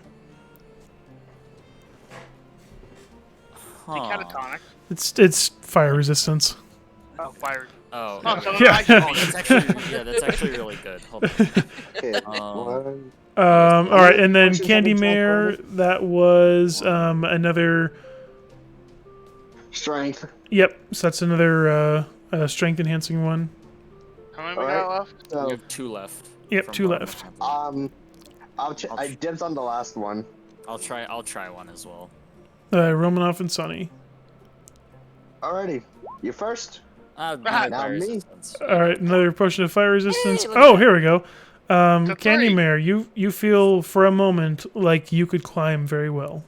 [SPEAKER 5] Huh.
[SPEAKER 6] Catatonic.
[SPEAKER 1] It's fire resistance.
[SPEAKER 6] Oh, fire.
[SPEAKER 5] Oh.
[SPEAKER 6] Oh, so
[SPEAKER 1] Yeah.
[SPEAKER 6] I should
[SPEAKER 5] Oh,
[SPEAKER 6] be.
[SPEAKER 5] that's actually really good. Hold on.
[SPEAKER 4] Okay,
[SPEAKER 5] Um,
[SPEAKER 4] 1.
[SPEAKER 1] All right, and then
[SPEAKER 4] Potions
[SPEAKER 1] Candy
[SPEAKER 4] have been
[SPEAKER 1] Mare. That was another.
[SPEAKER 4] Strength.
[SPEAKER 1] Yep. So that's another strength enhancing one.
[SPEAKER 6] How many we got left?
[SPEAKER 5] We
[SPEAKER 4] So,
[SPEAKER 5] have 2 left.
[SPEAKER 1] Yep,
[SPEAKER 5] from
[SPEAKER 1] 2
[SPEAKER 5] what
[SPEAKER 1] left.
[SPEAKER 5] happened.
[SPEAKER 4] I dibs on the last one.
[SPEAKER 5] I'll try one as well.
[SPEAKER 1] Romanoff and Sonny.
[SPEAKER 4] Alrighty, you first.
[SPEAKER 5] Another
[SPEAKER 6] Now
[SPEAKER 5] fire
[SPEAKER 4] me.
[SPEAKER 5] resistance.
[SPEAKER 1] All right, another potion of fire resistance.
[SPEAKER 5] look at
[SPEAKER 1] Oh,
[SPEAKER 5] that.
[SPEAKER 1] here we go.
[SPEAKER 6] To
[SPEAKER 1] Candy
[SPEAKER 6] three.
[SPEAKER 1] Mare, you feel for a moment like you could climb very well.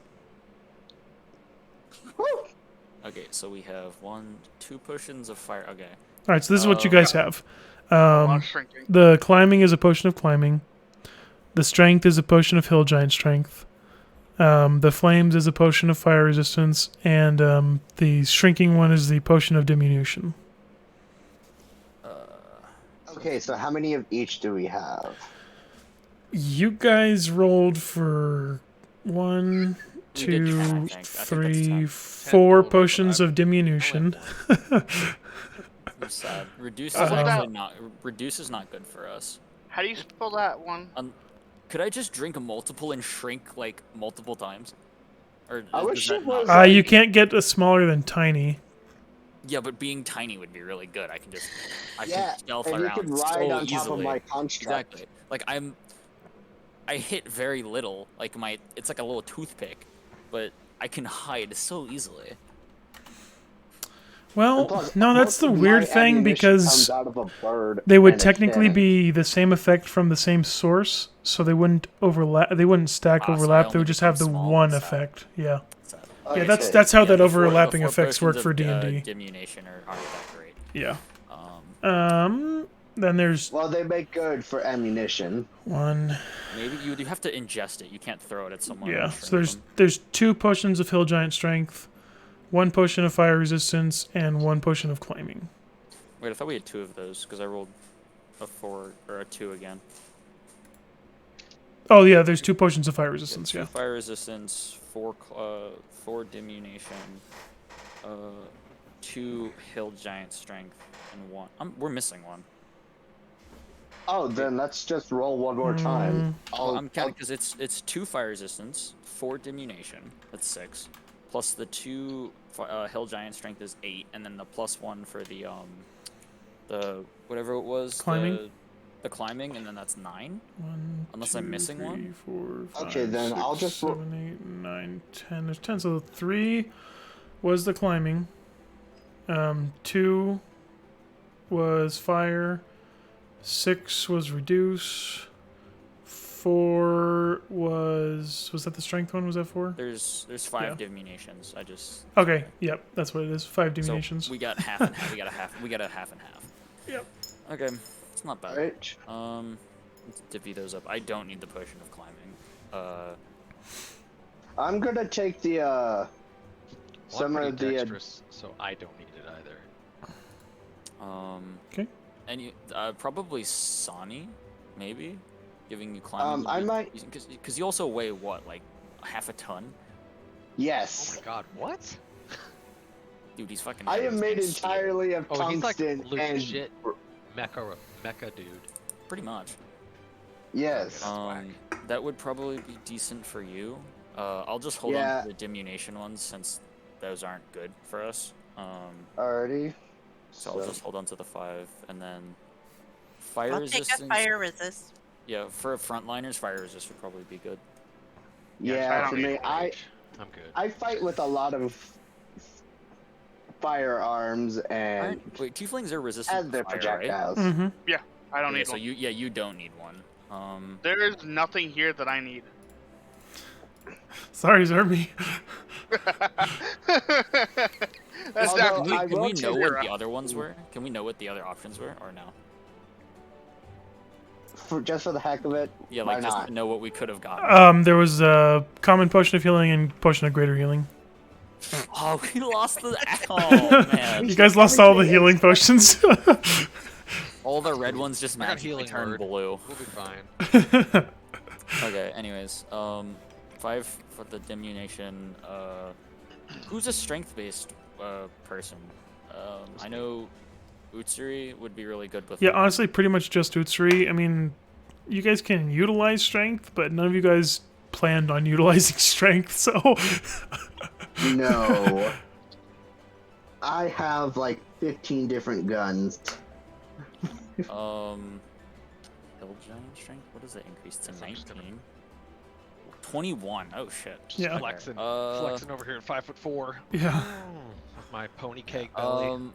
[SPEAKER 5] Okay, so we have 2 potions of fire. Okay.
[SPEAKER 1] All right, so this is what you
[SPEAKER 5] Um,
[SPEAKER 1] guys have.
[SPEAKER 6] A lot of shrinking.
[SPEAKER 1] The climbing is a potion of climbing. The strength is a potion of hill giant strength. The flames is a potion of fire resistance, and the shrinking one is the potion of diminution.
[SPEAKER 4] Okay, so how many of each do we have?
[SPEAKER 1] You guys rolled for 1,
[SPEAKER 5] We did 10, I
[SPEAKER 1] 2,
[SPEAKER 5] think. I think that's
[SPEAKER 1] 3,
[SPEAKER 5] 10.
[SPEAKER 1] 4
[SPEAKER 3] total, but
[SPEAKER 1] potions
[SPEAKER 3] I've
[SPEAKER 1] of diminution.
[SPEAKER 5] I'm sad. Reduce
[SPEAKER 6] Oh,
[SPEAKER 5] is
[SPEAKER 6] look at
[SPEAKER 5] actually
[SPEAKER 6] that.
[SPEAKER 5] not. Reduce is not good for us.
[SPEAKER 6] How do you spell that one?
[SPEAKER 5] Could I just drink a multiple and shrink like multiple times? Or
[SPEAKER 4] I
[SPEAKER 5] does
[SPEAKER 4] wish
[SPEAKER 5] that
[SPEAKER 4] it
[SPEAKER 5] not-
[SPEAKER 4] was-
[SPEAKER 1] You can't get a smaller than tiny.
[SPEAKER 5] Yeah, but being tiny would be really good. I can
[SPEAKER 4] Yeah,
[SPEAKER 5] stealth
[SPEAKER 4] and you
[SPEAKER 5] around
[SPEAKER 4] could ride
[SPEAKER 5] so
[SPEAKER 4] on top
[SPEAKER 5] easily.
[SPEAKER 4] of my construct.
[SPEAKER 5] Exactly. Like I hit very little. Like it's like a little toothpick, but I can hide so easily.
[SPEAKER 1] Well,
[SPEAKER 4] And plus,
[SPEAKER 1] no, that's the
[SPEAKER 4] most of
[SPEAKER 1] weird
[SPEAKER 4] my
[SPEAKER 1] thing
[SPEAKER 4] ammunition
[SPEAKER 1] because
[SPEAKER 4] comes out of a bird
[SPEAKER 1] they would
[SPEAKER 4] and a
[SPEAKER 1] technically
[SPEAKER 4] cannon.
[SPEAKER 1] be the same effect from the same source, so they wouldn't overlap. They wouldn't stack
[SPEAKER 5] So I
[SPEAKER 1] overlap. They
[SPEAKER 5] only
[SPEAKER 1] would just have the
[SPEAKER 5] become small
[SPEAKER 1] one
[SPEAKER 5] and sad.
[SPEAKER 1] effect. Yeah,
[SPEAKER 5] Sad.
[SPEAKER 1] yeah.
[SPEAKER 4] Okay,
[SPEAKER 1] That's how
[SPEAKER 5] Yeah,
[SPEAKER 1] that
[SPEAKER 5] the
[SPEAKER 1] overlapping
[SPEAKER 5] four
[SPEAKER 1] effects work
[SPEAKER 5] potions
[SPEAKER 1] for
[SPEAKER 5] of,
[SPEAKER 1] D&D.
[SPEAKER 5] Diminution aren't that great.
[SPEAKER 1] Yeah.
[SPEAKER 5] Um,
[SPEAKER 1] Then there's
[SPEAKER 4] Well, they make good for ammunition.
[SPEAKER 1] 1.
[SPEAKER 5] maybe you have to ingest it. You can't throw it at someone.
[SPEAKER 1] Yeah.
[SPEAKER 5] and
[SPEAKER 1] So
[SPEAKER 5] shrink them.
[SPEAKER 1] there's 2 potions of hill giant strength, 1 potion of fire resistance, and 1 potion of climbing.
[SPEAKER 5] Wait, I thought we had 2 of those because I rolled a 4 or a 2 again.
[SPEAKER 1] Oh yeah, there's 2 potions of fire
[SPEAKER 5] Yeah,
[SPEAKER 1] resistance.
[SPEAKER 5] 2
[SPEAKER 1] Yeah.
[SPEAKER 5] fire resistance, 4 diminution, 2 hill giant strength, and 1. We're missing 1.
[SPEAKER 4] Oh, then let's just roll one more time.
[SPEAKER 5] Well, I'm counting because it's 2 fire resistance, 4 diminution. That's 6, plus the 2 hill giant strength is 8, and then the +1 for the whatever it was,
[SPEAKER 1] Climbing?
[SPEAKER 5] the climbing, and then that's 9.
[SPEAKER 1] 1,
[SPEAKER 5] Unless
[SPEAKER 1] 2,
[SPEAKER 5] I'm missing
[SPEAKER 1] 3,
[SPEAKER 5] one?
[SPEAKER 1] 4, 5,
[SPEAKER 4] Okay, then
[SPEAKER 1] 6,
[SPEAKER 4] I'll just ro-
[SPEAKER 1] 7, 8, 9, 10. There's 10. So 3 was the climbing. 2 was fire. 6 was reduce. 4 was that the strength one? Was that 4?
[SPEAKER 5] There's 5
[SPEAKER 1] Yeah.
[SPEAKER 5] diminutions. I just
[SPEAKER 1] Okay. Yep. That's what it is. 5
[SPEAKER 5] so
[SPEAKER 1] diminutions.
[SPEAKER 5] we got half and half. We got a half and half.
[SPEAKER 1] Yep.
[SPEAKER 5] Okay, it's not bad.
[SPEAKER 4] Right.
[SPEAKER 5] Let's divvy those up. I don't need the potion of climbing.
[SPEAKER 4] I'm gonna take the
[SPEAKER 3] Well,
[SPEAKER 4] some
[SPEAKER 3] I'm
[SPEAKER 4] of
[SPEAKER 3] pretty
[SPEAKER 4] the
[SPEAKER 3] dexterous, so I don't need it either.
[SPEAKER 1] Okay.
[SPEAKER 5] And you probably Sani, maybe, giving you climbing.
[SPEAKER 4] I might-
[SPEAKER 5] because you also weigh what, like half a ton?
[SPEAKER 3] Oh
[SPEAKER 4] yes.
[SPEAKER 3] my god, what?
[SPEAKER 5] Dude, he's fucking.
[SPEAKER 4] I
[SPEAKER 5] heavy
[SPEAKER 4] am
[SPEAKER 5] as
[SPEAKER 4] made
[SPEAKER 5] steel.
[SPEAKER 4] entirely of
[SPEAKER 3] Oh, he's like
[SPEAKER 4] tungsten and
[SPEAKER 3] legit mecha dude.
[SPEAKER 5] Pretty much.
[SPEAKER 4] yes.
[SPEAKER 5] That would probably be decent for you. I'll just hold on
[SPEAKER 4] Yeah.
[SPEAKER 5] to the diminution ones since those aren't good for us.
[SPEAKER 4] Alrighty.
[SPEAKER 5] So I'll just hold on to the 5, and then fire
[SPEAKER 2] I'll take
[SPEAKER 5] resistance.
[SPEAKER 2] a fire resist.
[SPEAKER 5] Yeah, for frontliners, fire resist would probably be good.
[SPEAKER 4] Yeah,
[SPEAKER 6] I don't
[SPEAKER 4] for
[SPEAKER 6] need
[SPEAKER 4] me,
[SPEAKER 6] one
[SPEAKER 4] I
[SPEAKER 6] each.
[SPEAKER 3] I'm good.
[SPEAKER 4] I fight with a lot of firearms and
[SPEAKER 5] Wait, tieflings are resistant
[SPEAKER 4] and their
[SPEAKER 5] to fire,
[SPEAKER 4] projectiles.
[SPEAKER 1] Mm-hmm.
[SPEAKER 6] I don't
[SPEAKER 5] Right?
[SPEAKER 6] need
[SPEAKER 5] So
[SPEAKER 6] one.
[SPEAKER 5] you don't need one.
[SPEAKER 6] There is nothing here that I need.
[SPEAKER 1] Sorry, Zerby.
[SPEAKER 6] That's
[SPEAKER 4] Although
[SPEAKER 6] definitely
[SPEAKER 4] I
[SPEAKER 5] Can
[SPEAKER 4] will
[SPEAKER 5] we know
[SPEAKER 4] take-
[SPEAKER 5] what the other ones were? Can we know what the other options were, or no?
[SPEAKER 4] Just for the heck of it.
[SPEAKER 5] Yeah,
[SPEAKER 4] why
[SPEAKER 5] like just
[SPEAKER 4] not?
[SPEAKER 5] to know what we could have gotten.
[SPEAKER 1] There was a common potion of healing and potion of greater healing.
[SPEAKER 5] Oh, we lost the. Oh man,
[SPEAKER 1] You guys lost all the healing potions.
[SPEAKER 5] all the red ones just
[SPEAKER 3] I got
[SPEAKER 5] magically
[SPEAKER 3] healing
[SPEAKER 5] turned
[SPEAKER 3] word.
[SPEAKER 5] blue.
[SPEAKER 3] We'll be fine.
[SPEAKER 5] Okay, anyways, 5 for the diminution. Who's a strength-based person? I know Utsuri would be really good with.
[SPEAKER 1] Yeah, honestly, pretty much just Utsuri. I mean, you guys can utilize strength, but none of you guys planned on utilizing strength, so...
[SPEAKER 4] No. I have like 15 different guns.
[SPEAKER 5] Hill giant strength. What does that increase to?
[SPEAKER 3] I'm just gonna-
[SPEAKER 5] 19. 21. Oh shit.
[SPEAKER 1] Yeah.
[SPEAKER 3] Flexing,
[SPEAKER 5] Uh,
[SPEAKER 3] flexing over here at 5'4".
[SPEAKER 1] Yeah.
[SPEAKER 3] with my pony cake belly.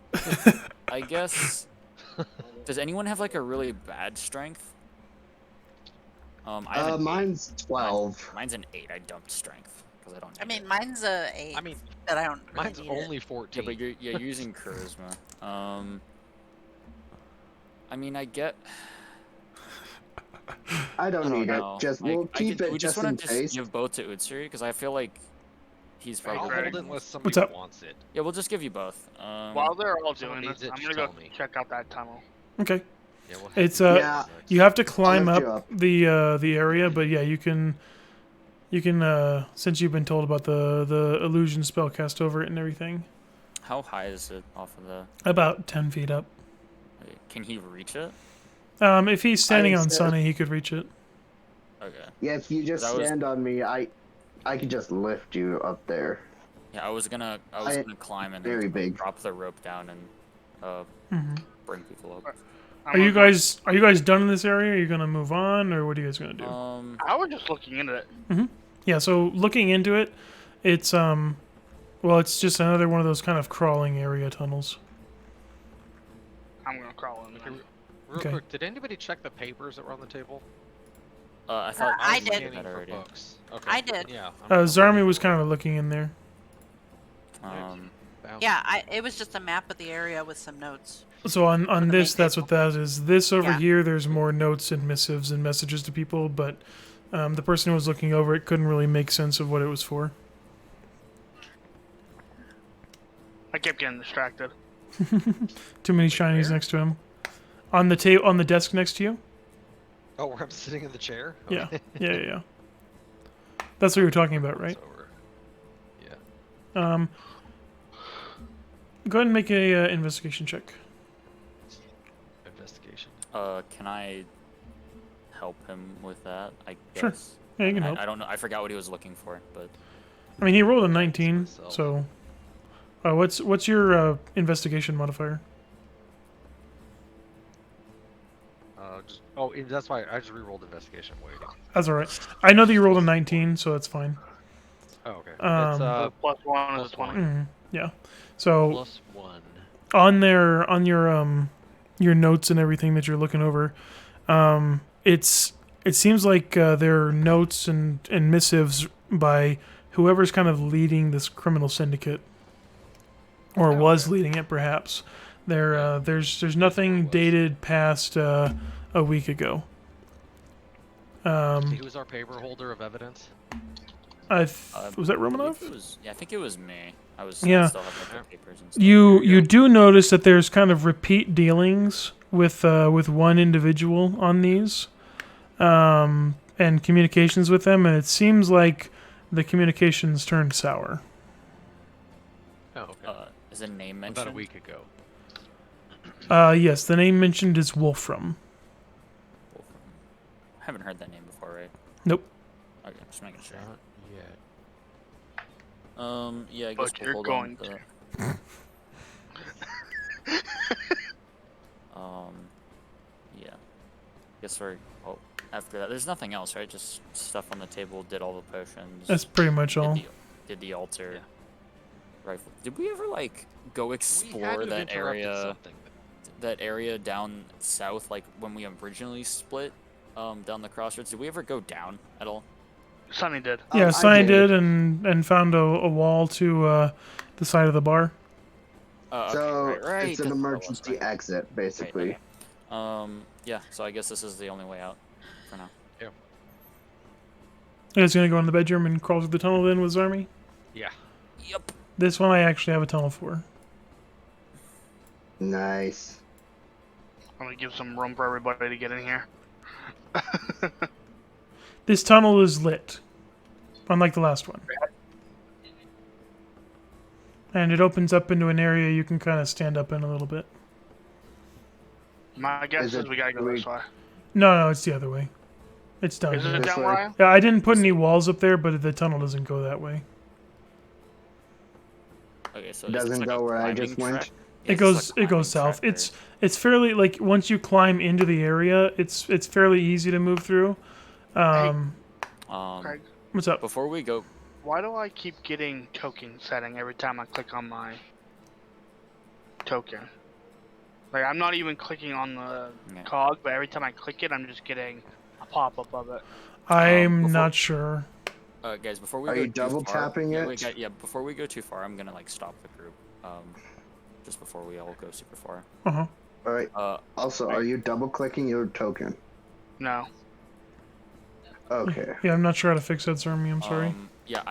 [SPEAKER 5] I guess. Does anyone have like a really bad strength? I have an 8.
[SPEAKER 4] Mine's 12.
[SPEAKER 5] Mine's an 8. I dumped strength because I don't.
[SPEAKER 7] I
[SPEAKER 5] need
[SPEAKER 7] mean,
[SPEAKER 5] it.
[SPEAKER 7] mine's a 8.
[SPEAKER 3] I mean,
[SPEAKER 7] but I don't really
[SPEAKER 3] mine's
[SPEAKER 7] need
[SPEAKER 3] only
[SPEAKER 7] it.
[SPEAKER 3] 14.
[SPEAKER 5] Yeah, but you're using charisma. I mean, I get.
[SPEAKER 4] I don't need it.
[SPEAKER 5] know.
[SPEAKER 4] Just
[SPEAKER 5] Like,
[SPEAKER 4] we'll keep it
[SPEAKER 5] we
[SPEAKER 4] just
[SPEAKER 5] wanna
[SPEAKER 4] in case.
[SPEAKER 5] give both to Utsuri because I feel like he's
[SPEAKER 3] I'll
[SPEAKER 5] probably.
[SPEAKER 3] hold
[SPEAKER 6] Ready.
[SPEAKER 3] it unless
[SPEAKER 1] What's
[SPEAKER 3] somebody
[SPEAKER 1] up?
[SPEAKER 3] wants it.
[SPEAKER 5] Yeah, we'll just give you both.
[SPEAKER 6] While they're all
[SPEAKER 3] someone
[SPEAKER 6] doing
[SPEAKER 3] needs
[SPEAKER 6] this,
[SPEAKER 3] it,
[SPEAKER 6] I'm
[SPEAKER 3] just
[SPEAKER 6] gonna go
[SPEAKER 3] tell me.
[SPEAKER 6] check out that tunnel.
[SPEAKER 1] Okay.
[SPEAKER 3] Yeah, we'll
[SPEAKER 1] It's
[SPEAKER 4] Yeah.
[SPEAKER 1] you have to climb
[SPEAKER 4] lift you
[SPEAKER 1] up
[SPEAKER 4] up.
[SPEAKER 1] the area, but yeah, you can since you've been told about the illusion spell cast over it and everything.
[SPEAKER 5] How high is it off of the?
[SPEAKER 1] About 10 feet up.
[SPEAKER 5] Can he reach it?
[SPEAKER 1] If he's standing
[SPEAKER 4] would
[SPEAKER 1] on
[SPEAKER 4] say-
[SPEAKER 1] Sunny, he could reach it.
[SPEAKER 5] Okay.
[SPEAKER 4] Yeah, if you just
[SPEAKER 5] That was-
[SPEAKER 4] stand on me, I could just lift you up there.
[SPEAKER 5] Yeah, I was gonna climb and
[SPEAKER 4] very
[SPEAKER 5] then
[SPEAKER 4] big.
[SPEAKER 5] drop the rope down and
[SPEAKER 1] Mhm.
[SPEAKER 5] bring people up.
[SPEAKER 1] Are you guys done in this area? Are you gonna move on, or what are you guys gonna do?
[SPEAKER 6] I was just looking into it.
[SPEAKER 1] Yeah, so looking into it, it's well, it's just another one of those kind of crawling area tunnels.
[SPEAKER 6] I'm gonna crawl in there.
[SPEAKER 3] Real
[SPEAKER 1] Okay.
[SPEAKER 3] quick, did anybody check the papers that were on the table?
[SPEAKER 5] I thought
[SPEAKER 7] I
[SPEAKER 5] was
[SPEAKER 7] did.
[SPEAKER 5] looking
[SPEAKER 3] Scanning
[SPEAKER 5] at that
[SPEAKER 3] for
[SPEAKER 5] already.
[SPEAKER 3] books. Okay.
[SPEAKER 7] I did.
[SPEAKER 3] Yeah. I'm
[SPEAKER 1] Zarmi was
[SPEAKER 3] ready
[SPEAKER 1] kind
[SPEAKER 3] for
[SPEAKER 1] of looking in there.
[SPEAKER 5] Um,
[SPEAKER 3] bounce.
[SPEAKER 7] Yeah, it was just a map of the area with some notes.
[SPEAKER 1] So on
[SPEAKER 7] the
[SPEAKER 1] this,
[SPEAKER 7] main
[SPEAKER 1] that's what that is. This over
[SPEAKER 7] Yeah.
[SPEAKER 1] here, there's more notes and missives and messages to people, but the person who was looking over it couldn't really make sense of what it was for.
[SPEAKER 6] I kept getting distracted.
[SPEAKER 1] Too many shinies
[SPEAKER 3] where?
[SPEAKER 1] next to him. On the on the desk next to you.
[SPEAKER 3] Oh, where I'm sitting in the chair?
[SPEAKER 1] Yeah,
[SPEAKER 3] Okay.
[SPEAKER 1] yeah. That's what you were talking about, right?
[SPEAKER 3] It's over. Yeah.
[SPEAKER 1] Go ahead and make a investigation check.
[SPEAKER 3] Investigation.
[SPEAKER 5] can I help him with that? I guess.
[SPEAKER 1] Sure. Yeah, you can
[SPEAKER 5] I,
[SPEAKER 1] help.
[SPEAKER 5] I don't know. I forgot what he was looking for, but
[SPEAKER 1] I mean, he rolled a 19,
[SPEAKER 3] myself.
[SPEAKER 1] so. What's your investigation modifier?
[SPEAKER 3] That's why I just re-rolled investigation. Waiting.
[SPEAKER 1] That's all right. I know that you rolled a 19, so that's fine.
[SPEAKER 3] Oh, okay. It's
[SPEAKER 6] So plus 1 is a
[SPEAKER 3] plus
[SPEAKER 6] 20.
[SPEAKER 3] one.
[SPEAKER 1] Yeah. So
[SPEAKER 3] Plus 1.
[SPEAKER 1] on your notes and everything that you're looking over, it seems like there are notes and missives by whoever's kind of leading this criminal syndicate, or was leading it, perhaps. There's nothing dated past a week ago.
[SPEAKER 3] He was our paper holder of evidence.
[SPEAKER 1] Was that
[SPEAKER 5] I believe
[SPEAKER 1] Romanov?
[SPEAKER 5] it was, I think it was me. I
[SPEAKER 1] Yeah.
[SPEAKER 5] still have like, the papers and stuff.
[SPEAKER 1] You do notice that there's kind of repeat dealings with one individual on these, and communications with them, and it seems like the communications turned sour.
[SPEAKER 3] Oh, okay.
[SPEAKER 5] Is a name mentioned?
[SPEAKER 3] About a week ago.
[SPEAKER 1] Yes, the name mentioned is Wolfram.
[SPEAKER 5] I haven't heard that name before, right?
[SPEAKER 1] Nope.
[SPEAKER 5] Okay, just making sure.
[SPEAKER 3] Not yet.
[SPEAKER 5] Yeah, I guess
[SPEAKER 6] But
[SPEAKER 5] we'll
[SPEAKER 6] you're
[SPEAKER 5] hold
[SPEAKER 6] going
[SPEAKER 5] on to yeah. Guess we're after that. There's nothing else, right? Just stuff on the table. Did all the potions.
[SPEAKER 1] That's pretty much all.
[SPEAKER 5] Did the altar rifle? Did we ever like go
[SPEAKER 3] We had
[SPEAKER 5] explore
[SPEAKER 3] to have
[SPEAKER 5] that
[SPEAKER 3] interrupted
[SPEAKER 5] area?
[SPEAKER 3] something.
[SPEAKER 5] That area down south, like when we originally split down the crossroads. Did we ever go down at all?
[SPEAKER 6] Sunny did.
[SPEAKER 1] Yeah,
[SPEAKER 4] I
[SPEAKER 1] Sign
[SPEAKER 4] did.
[SPEAKER 1] did and found a wall to the side of the bar.
[SPEAKER 5] Okay,
[SPEAKER 4] So
[SPEAKER 5] right,
[SPEAKER 4] it's an
[SPEAKER 5] that's what it was,
[SPEAKER 4] emergency
[SPEAKER 5] right.
[SPEAKER 4] exit, basically.
[SPEAKER 5] Okay. Yeah. So I guess this is the only way out for now.
[SPEAKER 1] You guys gonna go in the bedroom and crawl through the tunnel then with Zarmi?
[SPEAKER 3] Yeah.
[SPEAKER 5] Yep.
[SPEAKER 1] This one I actually have a tunnel for.
[SPEAKER 4] Nice.
[SPEAKER 6] I'm gonna give some room for everybody to get in here.
[SPEAKER 1] This tunnel is lit, unlike the last one. And it opens up into an area you can kind of stand up in a little bit.
[SPEAKER 6] My guess
[SPEAKER 4] Is
[SPEAKER 6] is
[SPEAKER 4] it-
[SPEAKER 6] we gotta go this way.
[SPEAKER 1] No, it's the other way. It's done.
[SPEAKER 6] Is it
[SPEAKER 1] here.
[SPEAKER 4] This
[SPEAKER 6] down
[SPEAKER 4] way?
[SPEAKER 6] where I am?
[SPEAKER 1] Yeah, I didn't put any walls up there, but the tunnel doesn't go that way.
[SPEAKER 5] Okay. So
[SPEAKER 4] Doesn't
[SPEAKER 5] is this like
[SPEAKER 4] go
[SPEAKER 5] a
[SPEAKER 4] where I
[SPEAKER 5] climbing
[SPEAKER 4] just went?
[SPEAKER 5] track? Yeah,
[SPEAKER 1] It
[SPEAKER 5] is this
[SPEAKER 1] goes
[SPEAKER 5] a
[SPEAKER 1] it
[SPEAKER 5] climbing
[SPEAKER 1] goes south.
[SPEAKER 5] track,
[SPEAKER 1] It's fairly like once you climb into the area, it's fairly easy to move through.
[SPEAKER 5] or-
[SPEAKER 6] Craig,
[SPEAKER 1] What's up?
[SPEAKER 5] Before we go,
[SPEAKER 6] why do I keep getting token setting every time I click on my token. Like, I'm not even clicking on the cog, but every time I click it, I'm just getting a pop-up of it.
[SPEAKER 1] I'm not sure.
[SPEAKER 5] Guys, before we
[SPEAKER 4] Are
[SPEAKER 5] go
[SPEAKER 4] you
[SPEAKER 5] too
[SPEAKER 4] double
[SPEAKER 5] far,
[SPEAKER 4] tapping it?
[SPEAKER 5] before we go too far, I'm gonna like stop the group. Just before we all go super far.
[SPEAKER 1] Uh-huh.
[SPEAKER 4] All right. Also, are you double clicking your token?
[SPEAKER 6] No.
[SPEAKER 4] Okay.
[SPEAKER 1] Yeah, I'm not sure how to fix that, Zermi. I'm sorry.
[SPEAKER 5] Yeah,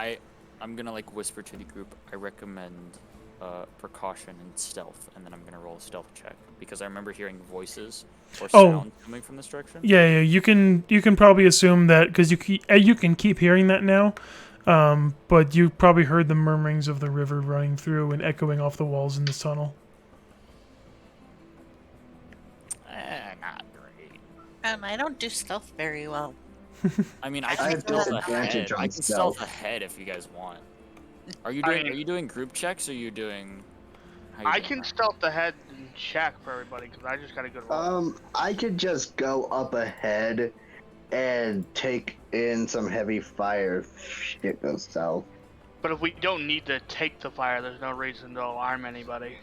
[SPEAKER 5] I'm gonna like whisper to the group. I recommend precaution and stealth, and then I'm gonna roll a stealth check because I remember hearing voices or sound coming from this direction.
[SPEAKER 1] Yeah, you can probably assume that because you can keep hearing that now, but you probably heard the murmurings of the river running through and echoing off the walls in this tunnel.
[SPEAKER 5] Not great.
[SPEAKER 2] I don't do stealth very well.
[SPEAKER 5] I mean, I
[SPEAKER 4] I
[SPEAKER 5] can
[SPEAKER 4] have
[SPEAKER 5] stealth
[SPEAKER 4] disadvantage
[SPEAKER 5] ahead.
[SPEAKER 4] on
[SPEAKER 5] I can
[SPEAKER 4] stealth.
[SPEAKER 5] stealth ahead if you guys want. Are you
[SPEAKER 6] I
[SPEAKER 5] doing?
[SPEAKER 6] mean-
[SPEAKER 5] Are you doing group checks? Or are you doing? How you
[SPEAKER 6] I
[SPEAKER 5] doing
[SPEAKER 6] can
[SPEAKER 5] that?
[SPEAKER 6] stealth ahead and check for everybody because I just got a good roll.
[SPEAKER 4] I could just go up ahead and take in some heavy fire if shit goes south.
[SPEAKER 6] But if we don't need to take the fire, there's no reason to alarm anybody.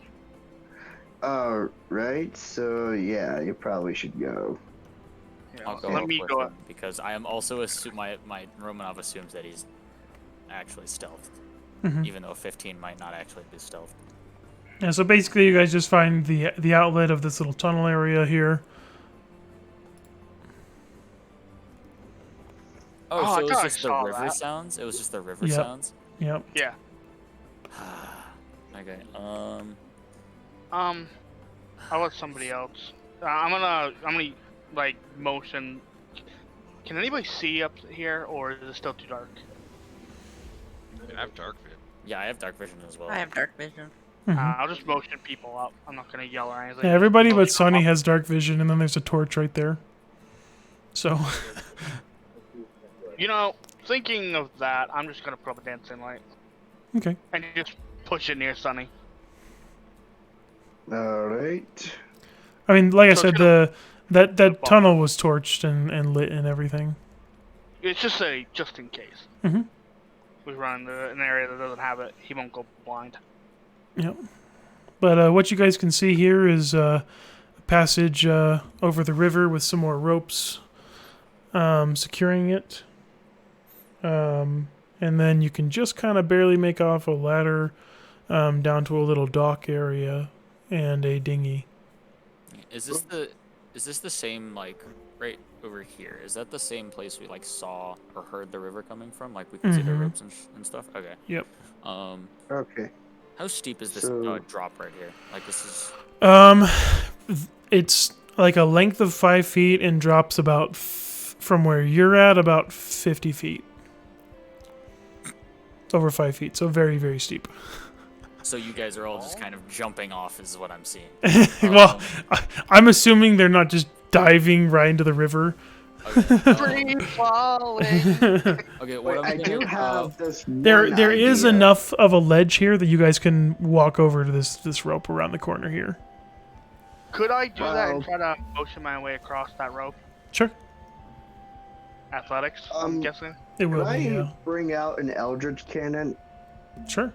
[SPEAKER 4] Right, so yeah, you probably should go.
[SPEAKER 6] You
[SPEAKER 5] I'll
[SPEAKER 6] know,
[SPEAKER 5] go
[SPEAKER 6] let
[SPEAKER 5] up
[SPEAKER 6] me
[SPEAKER 5] with
[SPEAKER 6] go.
[SPEAKER 5] him because I am also my Romanov assumes that he's actually stealthed, even though 15 might not actually be stealthed.
[SPEAKER 1] Yeah, so basically you guys just find the outlet of this little tunnel area here.
[SPEAKER 5] Oh,
[SPEAKER 6] I
[SPEAKER 5] so it was
[SPEAKER 6] thought I
[SPEAKER 5] just the
[SPEAKER 6] saw
[SPEAKER 5] river
[SPEAKER 6] that.
[SPEAKER 5] sounds? It was just the river
[SPEAKER 1] Yep.
[SPEAKER 5] sounds?
[SPEAKER 1] Yep.
[SPEAKER 6] Yeah.
[SPEAKER 5] Okay,
[SPEAKER 6] I'll let somebody else. I'm gonna like motion. Can anybody see up here, or is it still too dark?
[SPEAKER 3] I have dark vision.
[SPEAKER 5] yeah, I have dark vision as well.
[SPEAKER 2] I have dark vision.
[SPEAKER 6] I'll just motion people up. I'm not gonna yell or anything.
[SPEAKER 1] Yeah, everybody
[SPEAKER 6] Just
[SPEAKER 1] but
[SPEAKER 6] motion
[SPEAKER 1] Sonny
[SPEAKER 6] them up.
[SPEAKER 1] has dark vision, and then there's a torch right there. So,
[SPEAKER 6] You know, thinking of that, I'm just gonna put up a dancing light
[SPEAKER 1] okay.
[SPEAKER 6] and just push it near Sunny.
[SPEAKER 4] Alright.
[SPEAKER 1] I mean, like I
[SPEAKER 6] So
[SPEAKER 1] said,
[SPEAKER 6] should
[SPEAKER 1] that tunnel was torched and lit and everything.
[SPEAKER 6] It's just in case.
[SPEAKER 1] Mhm.
[SPEAKER 6] We run into an area that doesn't have it, he won't go blind.
[SPEAKER 1] Yep. But what you guys can see here is a passage over the river with some more ropes securing it. And then you can just kind of barely make off a ladder down to a little dock area and a dinghy.
[SPEAKER 5] Is this the same, like, right over here? Is that the same place we, like, saw or heard the river coming from? Like, we can see the ropes and stuff? Okay.
[SPEAKER 1] Yep.
[SPEAKER 4] Okay.
[SPEAKER 5] How steep is this
[SPEAKER 4] So-
[SPEAKER 5] drop right here? Like, this is...
[SPEAKER 1] It's like a length of 5 feet and drops about from where you're at about 50 feet. Over 5 feet, so very, very steep.
[SPEAKER 5] So you guys are all just kind of jumping off is what I'm seeing.
[SPEAKER 1] Well, I'm assuming they're not just diving right into the river.
[SPEAKER 5] Okay,
[SPEAKER 6] Free falling.
[SPEAKER 5] okay, what
[SPEAKER 4] Wait,
[SPEAKER 5] I'm
[SPEAKER 4] I
[SPEAKER 5] gonna,
[SPEAKER 4] do have this.
[SPEAKER 1] There
[SPEAKER 4] one
[SPEAKER 1] is
[SPEAKER 4] idea.
[SPEAKER 1] enough of a ledge here that you guys can walk over to this rope around the corner here.
[SPEAKER 6] Could I do that and
[SPEAKER 4] Well-
[SPEAKER 6] try to motion my way across that rope?
[SPEAKER 1] Sure,
[SPEAKER 6] Athletics, I'm guessing.
[SPEAKER 1] it will
[SPEAKER 4] Could
[SPEAKER 1] be.
[SPEAKER 4] I
[SPEAKER 1] Yeah.
[SPEAKER 4] bring out an Eldritch Cannon?
[SPEAKER 1] Sure.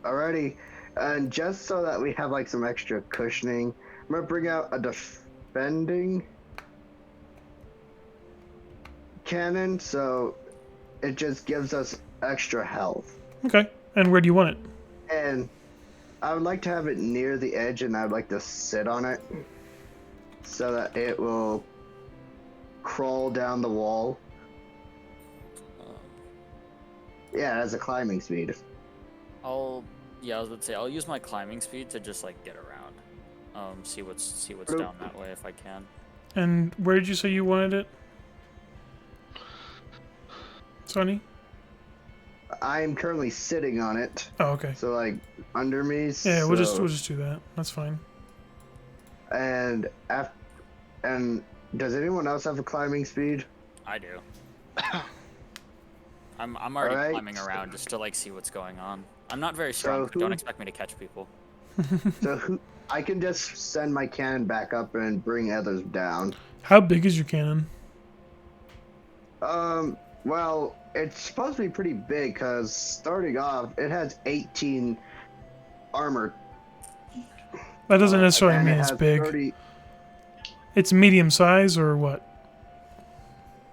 [SPEAKER 4] Alrighty. And just so that we have like some extra cushioning, I'm gonna bring out a defending cannon, so it just gives us extra health.
[SPEAKER 1] Okay. And where do you want it?
[SPEAKER 4] And I would like to have it near the edge, and I would like to sit on it so that it will crawl down the wall. Yeah, it has a climbing speed.
[SPEAKER 5] I was about to say I'll use my climbing speed to just like get around, see what's down that way if I can.
[SPEAKER 1] And where did you say you wanted it? Sonny?
[SPEAKER 4] I'm currently sitting on it,
[SPEAKER 1] Oh, okay.
[SPEAKER 4] so like under me.
[SPEAKER 1] Yeah, we'll
[SPEAKER 4] so-
[SPEAKER 1] just do that. That's fine.
[SPEAKER 4] And does anyone else have a climbing speed?
[SPEAKER 5] I do. I'm already
[SPEAKER 4] Alright.
[SPEAKER 5] climbing around just to like see what's going on. I'm not very strong,
[SPEAKER 4] So
[SPEAKER 5] but don't
[SPEAKER 4] who-
[SPEAKER 5] expect me to catch people.
[SPEAKER 4] So I can just send my cannon back up and bring others down.
[SPEAKER 1] How big is your cannon?
[SPEAKER 4] Well, it's supposed to be pretty big because starting off, it has 18 armor
[SPEAKER 1] That doesn't necessarily
[SPEAKER 4] and
[SPEAKER 1] mean
[SPEAKER 4] it
[SPEAKER 1] it's
[SPEAKER 4] has
[SPEAKER 1] big.
[SPEAKER 4] 30.
[SPEAKER 1] It's medium size or what?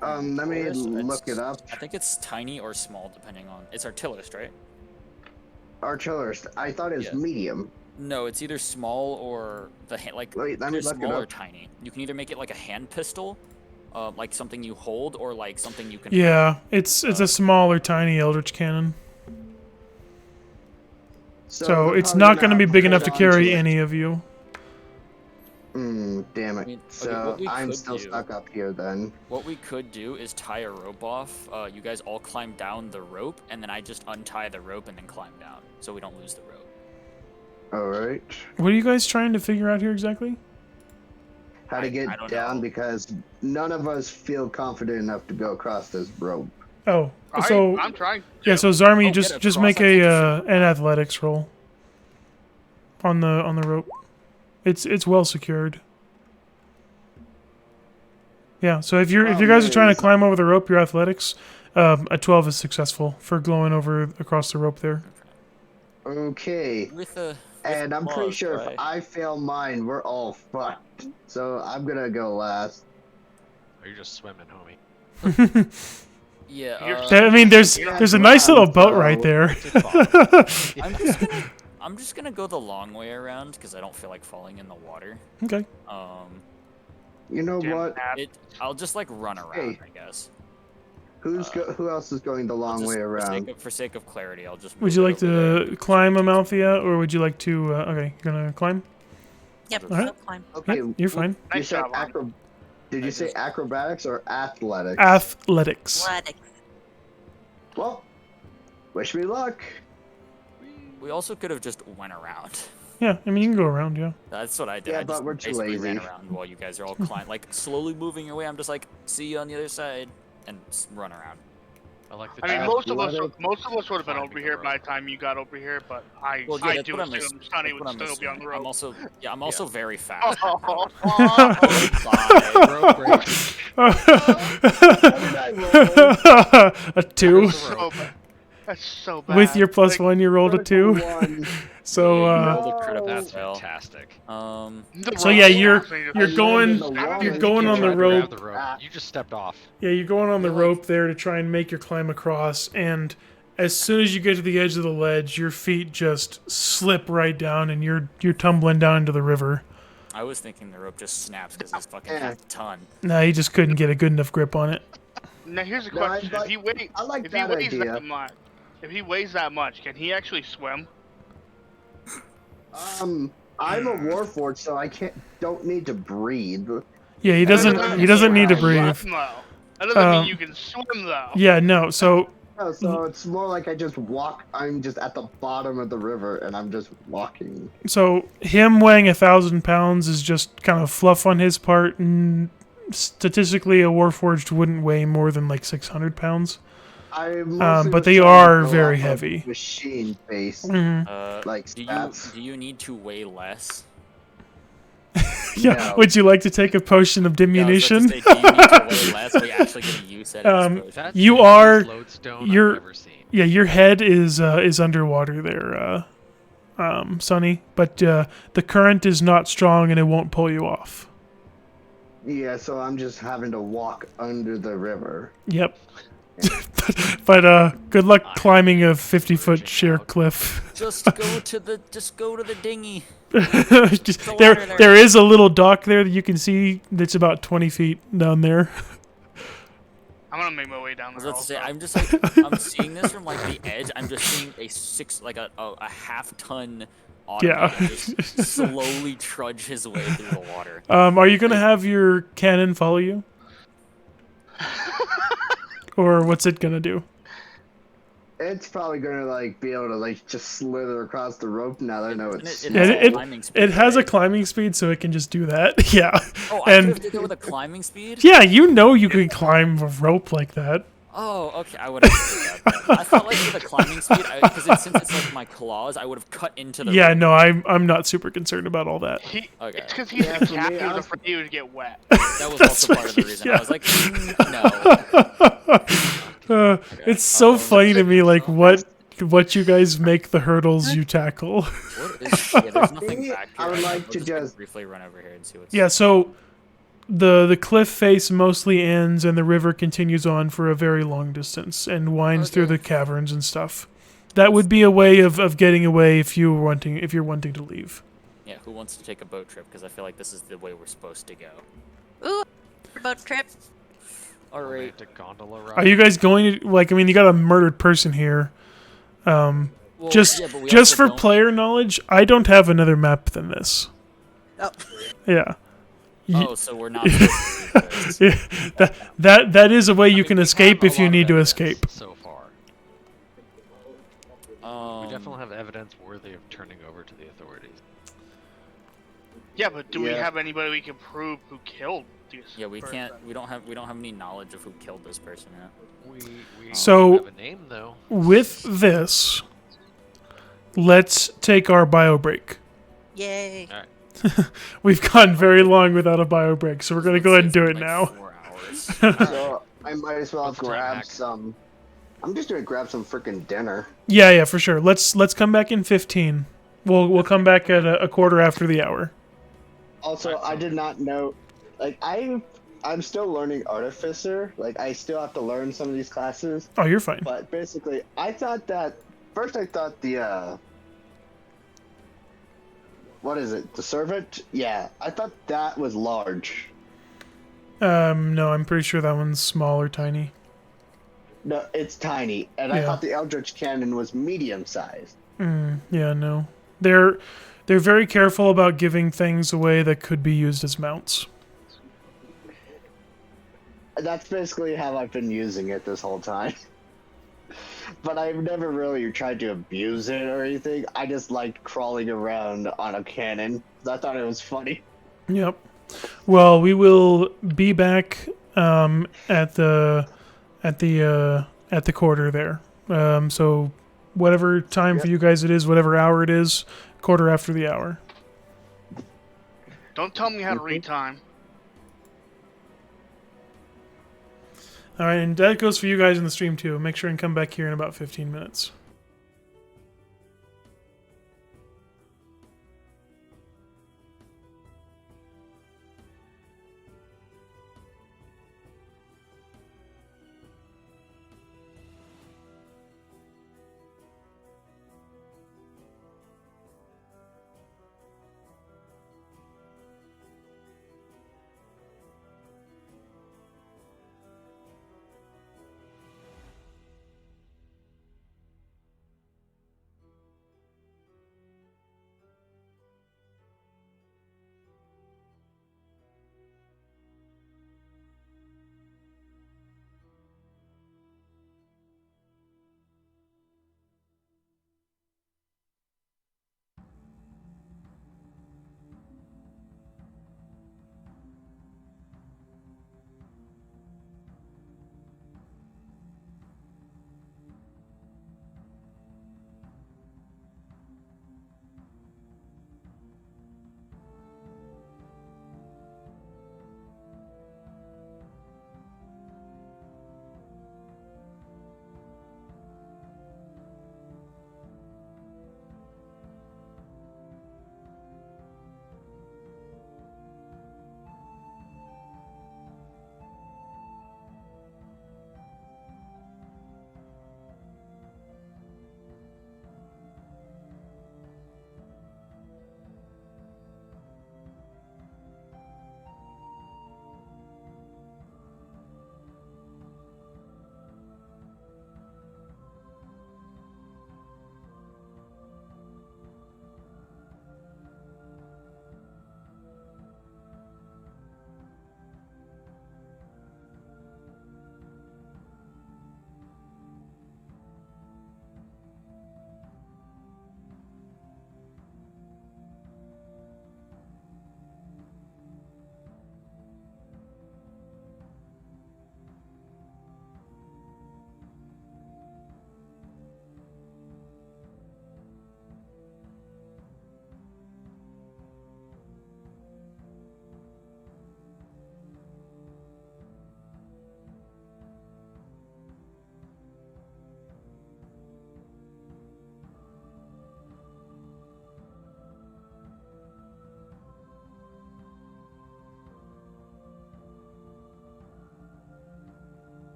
[SPEAKER 4] Let me
[SPEAKER 5] Taurus,
[SPEAKER 4] look it up.
[SPEAKER 5] I think it's tiny or small, depending on. It's artillerist, right?
[SPEAKER 4] Artillerist. I thought it was
[SPEAKER 5] Yeah.
[SPEAKER 4] medium.
[SPEAKER 5] No, it's either small or like
[SPEAKER 4] Wait, let me
[SPEAKER 5] either
[SPEAKER 4] look it
[SPEAKER 5] small or
[SPEAKER 4] up.
[SPEAKER 5] tiny. You can either make it like a hand pistol, like something you hold, or like something you can.
[SPEAKER 1] Yeah, it's a small or tiny Eldritch Cannon. So
[SPEAKER 4] they're
[SPEAKER 1] it's
[SPEAKER 4] probably
[SPEAKER 1] not going to be
[SPEAKER 4] have
[SPEAKER 1] big
[SPEAKER 4] hold
[SPEAKER 1] enough to
[SPEAKER 4] on
[SPEAKER 1] carry
[SPEAKER 4] it.
[SPEAKER 1] any of you.
[SPEAKER 4] Damn it.
[SPEAKER 5] I mean, okay,
[SPEAKER 4] So
[SPEAKER 5] what we
[SPEAKER 4] I'm
[SPEAKER 5] could
[SPEAKER 4] still
[SPEAKER 5] do-
[SPEAKER 4] stuck up here then.
[SPEAKER 5] What we could do is tie a rope off. You guys all climb down the rope, and then I just untie the rope and then climb down, so we don't lose the rope.
[SPEAKER 4] Alright.
[SPEAKER 1] What are you guys trying to figure out here exactly?
[SPEAKER 4] How to
[SPEAKER 5] I
[SPEAKER 4] get
[SPEAKER 5] don't
[SPEAKER 4] down
[SPEAKER 5] know.
[SPEAKER 4] because none of us feel confident enough to go across this rope.
[SPEAKER 1] Oh, so
[SPEAKER 6] I'm trying.
[SPEAKER 1] yeah, so Zarmi,
[SPEAKER 5] Oh,
[SPEAKER 1] just
[SPEAKER 5] get
[SPEAKER 1] just
[SPEAKER 5] across,
[SPEAKER 1] make
[SPEAKER 5] I
[SPEAKER 1] a
[SPEAKER 5] thought you said-
[SPEAKER 1] an athletics roll on the rope. It's well secured. Yeah, so if you guys are trying to climb over the rope, your athletics, a 12 is successful for going over across the rope there.
[SPEAKER 4] Okay.
[SPEAKER 5] With a.
[SPEAKER 4] And I'm pretty
[SPEAKER 5] claws,
[SPEAKER 4] sure
[SPEAKER 5] right?
[SPEAKER 4] if I fail mine, we're all fucked. So I'm gonna go last.
[SPEAKER 3] Or you're just swimming, homie.
[SPEAKER 5] Yeah.
[SPEAKER 6] You're
[SPEAKER 1] I mean, there's a nice little boat
[SPEAKER 4] so-
[SPEAKER 1] right there.
[SPEAKER 5] I'm just gonna go the long way around because I don't feel like falling in the water.
[SPEAKER 1] Okay.
[SPEAKER 4] You know
[SPEAKER 6] Damn
[SPEAKER 4] what?
[SPEAKER 6] it.
[SPEAKER 5] I'll just like run around,
[SPEAKER 4] Hey.
[SPEAKER 5] I guess.
[SPEAKER 4] Who else is going the
[SPEAKER 5] I'll
[SPEAKER 4] long
[SPEAKER 5] just-
[SPEAKER 4] way around?
[SPEAKER 5] For sake of clarity, I'll just.
[SPEAKER 1] Would
[SPEAKER 5] move
[SPEAKER 1] you
[SPEAKER 5] it
[SPEAKER 1] like
[SPEAKER 5] over there.
[SPEAKER 1] to climb, Amalthea, or would you like to? Okay, you're gonna climb.
[SPEAKER 2] Yep,
[SPEAKER 1] Alright.
[SPEAKER 2] so climb.
[SPEAKER 4] Okay,
[SPEAKER 1] Yep, you're fine.
[SPEAKER 4] You
[SPEAKER 6] Nice
[SPEAKER 4] said
[SPEAKER 6] job,
[SPEAKER 4] Did you say acrobatics or athletics?
[SPEAKER 1] Athletics.
[SPEAKER 2] Athletics.
[SPEAKER 4] Well, wish me luck.
[SPEAKER 5] We also could have just went around.
[SPEAKER 1] Yeah, I mean you can go around. Yeah.
[SPEAKER 5] That's what I did.
[SPEAKER 4] Yeah,
[SPEAKER 5] I just
[SPEAKER 4] but we're too
[SPEAKER 5] basically ran
[SPEAKER 4] lazy.
[SPEAKER 5] around while you guys are all climb, like slowly moving your way. I'm just like, see you on the other side, and run around.
[SPEAKER 3] I like the
[SPEAKER 6] I mean,
[SPEAKER 3] challenge.
[SPEAKER 6] most of us would have been
[SPEAKER 3] Climbing
[SPEAKER 6] over
[SPEAKER 3] the
[SPEAKER 6] here
[SPEAKER 3] rope.
[SPEAKER 6] by the time you got over here. But I
[SPEAKER 5] Well, yeah,
[SPEAKER 6] I
[SPEAKER 5] that's
[SPEAKER 6] do
[SPEAKER 5] what I'm
[SPEAKER 6] assume
[SPEAKER 5] ass-
[SPEAKER 6] Sonny
[SPEAKER 5] that's
[SPEAKER 6] would
[SPEAKER 5] what I'm
[SPEAKER 6] still be on the
[SPEAKER 5] assuming.
[SPEAKER 6] road.
[SPEAKER 5] I'm also very fast.
[SPEAKER 6] Oh,
[SPEAKER 3] Rope break.
[SPEAKER 1] A 2.
[SPEAKER 6] so bad. That's so bad.
[SPEAKER 1] With your plus
[SPEAKER 6] Like,
[SPEAKER 1] 1, you rolled a 2.
[SPEAKER 4] One.
[SPEAKER 1] So
[SPEAKER 5] You
[SPEAKER 1] uh,
[SPEAKER 5] rolled a critical
[SPEAKER 3] That's
[SPEAKER 5] fail.
[SPEAKER 3] fantastic.
[SPEAKER 6] the
[SPEAKER 1] So
[SPEAKER 6] rope
[SPEAKER 1] yeah,
[SPEAKER 6] is
[SPEAKER 1] you're
[SPEAKER 6] actually just-
[SPEAKER 1] you're going
[SPEAKER 4] the
[SPEAKER 1] you're
[SPEAKER 4] one.
[SPEAKER 1] going on the
[SPEAKER 3] Tried to grab
[SPEAKER 1] rope.
[SPEAKER 3] the rope. You just stepped off.
[SPEAKER 1] Yeah, you're going on the
[SPEAKER 5] You're like-
[SPEAKER 1] rope there to try and make your climb across, and as soon as you get to the edge of the ledge, your feet just slip right down, and you're tumbling down into the river.
[SPEAKER 5] I was thinking the rope just snaps because it's fucking
[SPEAKER 4] Yeah.
[SPEAKER 5] half a ton.
[SPEAKER 1] Nah, you just couldn't get a good enough grip on it.
[SPEAKER 6] Now here's a
[SPEAKER 4] No, I
[SPEAKER 6] question:
[SPEAKER 4] like-
[SPEAKER 6] If he weighs,
[SPEAKER 4] I like
[SPEAKER 6] if he
[SPEAKER 4] that
[SPEAKER 6] weighs
[SPEAKER 4] idea.
[SPEAKER 6] that much, can he actually swim?
[SPEAKER 4] I'm a warforged, so I don't need to breathe.
[SPEAKER 1] Yeah, he doesn't need to breathe.
[SPEAKER 6] No, that doesn't mean
[SPEAKER 1] Um,
[SPEAKER 6] you can swim though.
[SPEAKER 1] Yeah, no. So
[SPEAKER 4] No, so it's more like I just walk. I'm just at the bottom of the river, and I'm just walking.
[SPEAKER 1] him weighing 1,000 pounds is just kind of fluff on his part, and statistically, a warforged wouldn't weigh more than like 600 pounds. But they are very heavy.
[SPEAKER 4] Machine based,
[SPEAKER 1] Mhm.
[SPEAKER 4] like
[SPEAKER 5] Do
[SPEAKER 4] stats.
[SPEAKER 5] you need to weigh less?
[SPEAKER 1] Yeah.
[SPEAKER 4] No.
[SPEAKER 1] Would you like to take a potion of
[SPEAKER 5] Yeah, I was about
[SPEAKER 1] diminution?
[SPEAKER 5] to say, do you need to weigh less? Are you actually going to use that as potion?
[SPEAKER 3] That's
[SPEAKER 1] You
[SPEAKER 3] the
[SPEAKER 1] are-
[SPEAKER 3] easiest lodestone
[SPEAKER 1] you're-
[SPEAKER 3] I've ever seen.
[SPEAKER 1] Yeah, your head is underwater there, Sonny. But the current is not strong, and it won't pull you off.
[SPEAKER 4] Yeah, so I'm just having to walk under the river.
[SPEAKER 1] Yep. but good luck climbing a 50-foot sheer cliff.
[SPEAKER 5] Just go to the dinghy.
[SPEAKER 1] Just,
[SPEAKER 5] The water there.
[SPEAKER 1] there is a little dock there that you can see that's about 20 feet down there.
[SPEAKER 6] I'm gonna make my way down
[SPEAKER 5] I was
[SPEAKER 6] there.
[SPEAKER 5] about to say,
[SPEAKER 6] also.
[SPEAKER 5] I'm just like, I'm seeing this from like the edge. I'm just seeing a half-ton
[SPEAKER 1] Yeah.
[SPEAKER 5] automaton just slowly trudge his way through the water.
[SPEAKER 1] Are you gonna have your cannon follow you, or what's it gonna do?
[SPEAKER 4] It's probably gonna like be able to like just slither across the rope now that I know it's.
[SPEAKER 5] It
[SPEAKER 1] Yeah,
[SPEAKER 5] has
[SPEAKER 1] it-
[SPEAKER 5] climbing speed,
[SPEAKER 1] It has a
[SPEAKER 5] right?
[SPEAKER 1] climbing speed, so it can just do that. Yeah.
[SPEAKER 5] Oh, I could
[SPEAKER 1] and
[SPEAKER 5] have did it with a climbing speed.
[SPEAKER 1] yeah, you know you can climb a rope like that.
[SPEAKER 5] Oh, okay. I would have did that. Then. I felt like with a climbing speed, because since it's like my claws, I would have cut into the.
[SPEAKER 1] Yeah,
[SPEAKER 5] rope.
[SPEAKER 1] no, I'm not super concerned about all that.
[SPEAKER 5] Okay.
[SPEAKER 6] It's because he's
[SPEAKER 4] Yeah,
[SPEAKER 6] a
[SPEAKER 4] for me,
[SPEAKER 6] captain
[SPEAKER 4] I
[SPEAKER 6] who's
[SPEAKER 4] was-
[SPEAKER 6] afraid he would get wet.
[SPEAKER 5] That was
[SPEAKER 1] That's
[SPEAKER 5] also part of the
[SPEAKER 1] right,
[SPEAKER 5] reason.
[SPEAKER 1] yeah.
[SPEAKER 5] I was like, no.
[SPEAKER 1] It's so funny to me, like what what you guys make the hurdles you tackle.
[SPEAKER 5] What is? Yeah, there's nothing
[SPEAKER 4] Me,
[SPEAKER 5] back here.
[SPEAKER 4] I would like
[SPEAKER 5] I'll
[SPEAKER 4] to
[SPEAKER 5] like,
[SPEAKER 4] just-
[SPEAKER 5] briefly run over here and see what's.
[SPEAKER 1] Yeah, so the cliff face mostly ends and the river continues on for a very long distance and winds through
[SPEAKER 5] Okay.
[SPEAKER 1] the caverns and stuff. That would be a way of getting away if you're wanting to leave.
[SPEAKER 5] Yeah, who wants to take a boat trip? Because I feel like this is the way we're supposed to go.
[SPEAKER 7] Ooh, boat trip.
[SPEAKER 5] All right.
[SPEAKER 3] Romantic gondola ride.
[SPEAKER 1] Are you guys going to like? I mean, you got a murdered person here.
[SPEAKER 5] Well,
[SPEAKER 1] Just
[SPEAKER 5] yeah, but we
[SPEAKER 1] just
[SPEAKER 5] also
[SPEAKER 1] for
[SPEAKER 5] don't-
[SPEAKER 1] player knowledge, I don't have another map than this.
[SPEAKER 7] Oh,
[SPEAKER 1] Yeah.
[SPEAKER 5] Oh, so we're not supposed to do this.
[SPEAKER 1] Yeah, that is a way you can
[SPEAKER 3] we
[SPEAKER 1] escape
[SPEAKER 3] have a
[SPEAKER 1] if you
[SPEAKER 3] lot of
[SPEAKER 1] need to
[SPEAKER 3] evidence
[SPEAKER 1] escape.
[SPEAKER 3] So far, we definitely have evidence worthy of turning over to the authorities.
[SPEAKER 6] Yeah, but do we
[SPEAKER 4] Yeah.
[SPEAKER 6] have anybody we can prove who killed this?
[SPEAKER 5] Yeah, we
[SPEAKER 6] person?
[SPEAKER 5] can't. We don't have any knowledge of who killed this person yet.
[SPEAKER 3] We
[SPEAKER 1] So-
[SPEAKER 3] have a name though.
[SPEAKER 1] With this, let's take our bio break.
[SPEAKER 7] yay.
[SPEAKER 1] We've gone very long without a bio break, so we're gonna go ahead and do it
[SPEAKER 5] Like
[SPEAKER 1] now.
[SPEAKER 5] 4 hours.
[SPEAKER 4] So I might as well
[SPEAKER 3] What's the time
[SPEAKER 4] grab
[SPEAKER 3] hack?
[SPEAKER 4] some. I'm just gonna grab some freaking dinner.
[SPEAKER 1] Yeah, for sure. Let's come back in 15. We'll come back at a quarter after the hour.
[SPEAKER 4] Also, I did not know. Like I'm still learning artificer. Like I still have to learn some of these classes.
[SPEAKER 1] Oh, you're fine.
[SPEAKER 4] But basically, I thought that first. I thought the what is it? The servant? Yeah, I thought that was large.
[SPEAKER 1] No, I'm pretty sure that one's small or tiny.
[SPEAKER 4] No, it's tiny, and I
[SPEAKER 1] Yeah.
[SPEAKER 4] thought the Eldritch Cannon was medium sized.
[SPEAKER 1] Yeah, no. They're very careful about giving things away that could be used as mounts.
[SPEAKER 4] That's basically how I've been using it this whole time. But I've never really tried to abuse it or anything. I just liked crawling around on a cannon. I thought it was funny.
[SPEAKER 1] Yep. Well, we will be back at the quarter there. So whatever time for you guys it is, whatever hour it is, quarter after the hour.
[SPEAKER 6] Don't tell me how to read time.
[SPEAKER 1] All right, and that goes for you guys in the stream too. Make sure and come back here in about 15 minutes.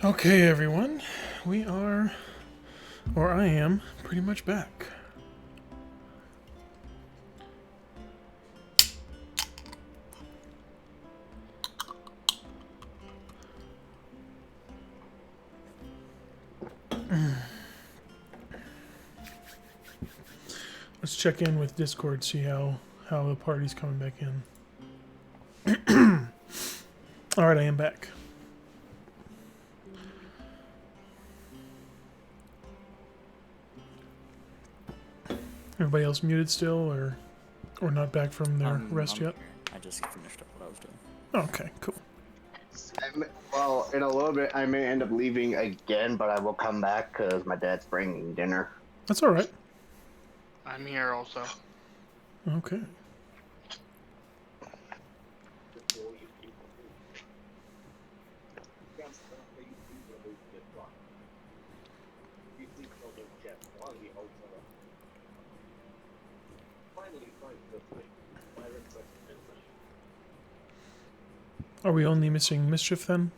[SPEAKER 1] Okay, everyone. We are, or I am, pretty much back. Let's check in with Discord, see how the party's coming back in. All right, I am back. Everybody else muted still, or not back from their rest
[SPEAKER 5] I'm
[SPEAKER 1] yet?
[SPEAKER 5] here. I just finished up what I was doing.
[SPEAKER 1] Okay, cool.
[SPEAKER 4] Well, in a little bit, I may end up leaving again, but I will come back because my dad's bringing dinner.
[SPEAKER 1] That's all right.
[SPEAKER 6] I'm here also.
[SPEAKER 1] Okay. Are we only missing Mischief then?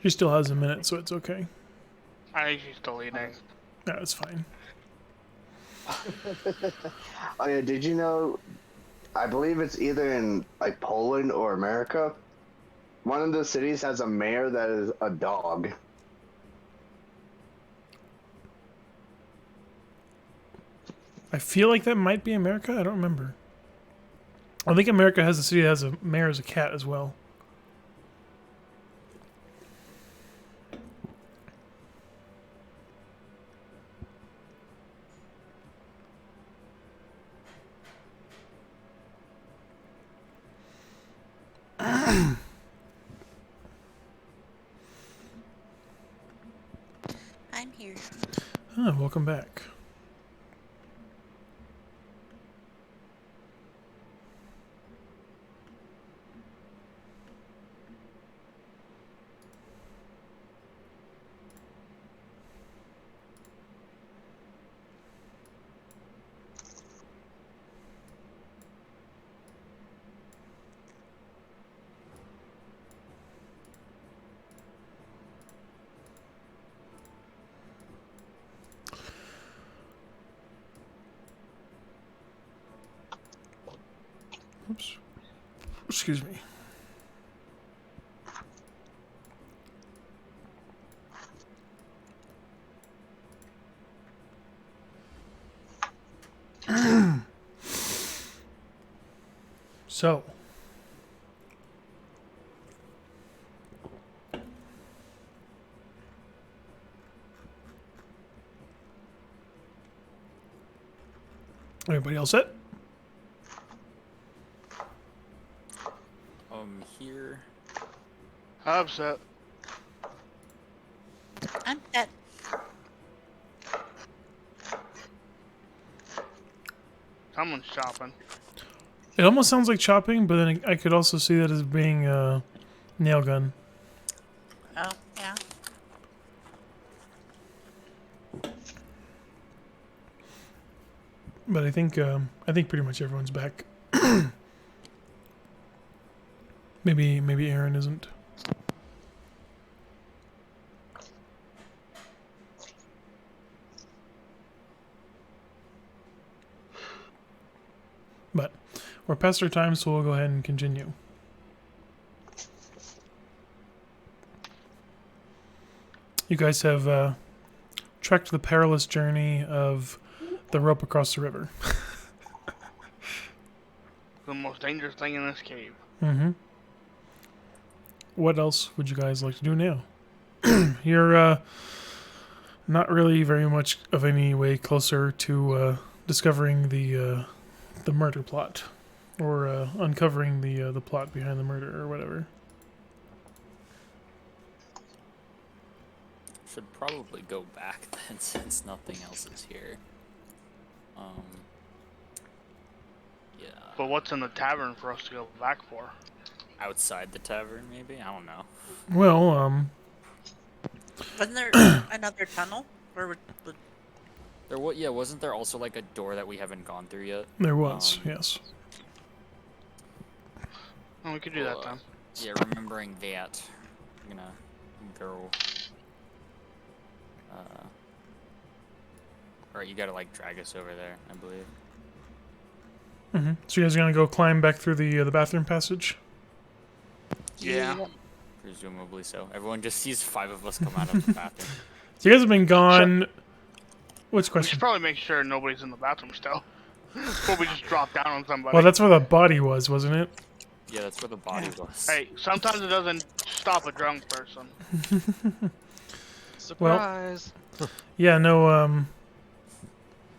[SPEAKER 1] She still has a minute, so it's okay.
[SPEAKER 6] I think she's still eating.
[SPEAKER 1] Yeah, it's fine.
[SPEAKER 4] Oh yeah, did you know? I believe it's either in like Poland or America. One of the cities has a mayor that is a dog.
[SPEAKER 1] I feel like that might be America. I don't remember. I think America has a city that has a mayor as a cat as well.
[SPEAKER 2] I'm here.
[SPEAKER 1] Welcome back. Oops. Excuse me. So, everybody all set?
[SPEAKER 5] Here.
[SPEAKER 6] I'm upset.
[SPEAKER 2] I'm dead.
[SPEAKER 6] Someone's chopping.
[SPEAKER 1] It almost sounds like chopping, but then I could also see that as being a nail gun.
[SPEAKER 2] Oh, yeah.
[SPEAKER 1] But I think pretty much everyone's back. maybe Aaron isn't. But we're past our time, so we'll go ahead and continue. You guys have trekked the perilous journey of the rope across the river.
[SPEAKER 6] The most dangerous thing in this cave.
[SPEAKER 1] Mm-hmm. What else would you guys like to do now? You're not really very much of any way closer to discovering the murder plot, or uncovering the plot behind the murder, or whatever.
[SPEAKER 5] Should probably go back then, since nothing else is here. Yeah.
[SPEAKER 6] But what's in the tavern for us to go back for?
[SPEAKER 5] Outside the tavern, maybe? I don't know.
[SPEAKER 1] Well,
[SPEAKER 2] Wasn't there another tunnel? Or would
[SPEAKER 5] Yeah, wasn't there also like a door that we haven't gone through yet?
[SPEAKER 1] there was, yes.
[SPEAKER 6] Oh, we could do that
[SPEAKER 5] Well,
[SPEAKER 6] then.
[SPEAKER 5] Yeah, remembering that, I'm gonna go. Alright, you gotta like drag us over there, I believe.
[SPEAKER 1] So you guys are gonna go climb back through the bathroom passage?
[SPEAKER 6] Yeah.
[SPEAKER 5] Presumably so. Everyone just sees 5 of us come out of the bathroom.
[SPEAKER 1] So you guys have been gone. What's the
[SPEAKER 6] We should
[SPEAKER 1] question?
[SPEAKER 6] probably make sure nobody's in the bathroom still. Before we just drop down on somebody.
[SPEAKER 1] Well, that's where the body was, wasn't it?
[SPEAKER 5] Yeah, that's where the body was.
[SPEAKER 6] Hey, sometimes it doesn't stop a drunk person.
[SPEAKER 3] Surprise!
[SPEAKER 1] Yeah, no,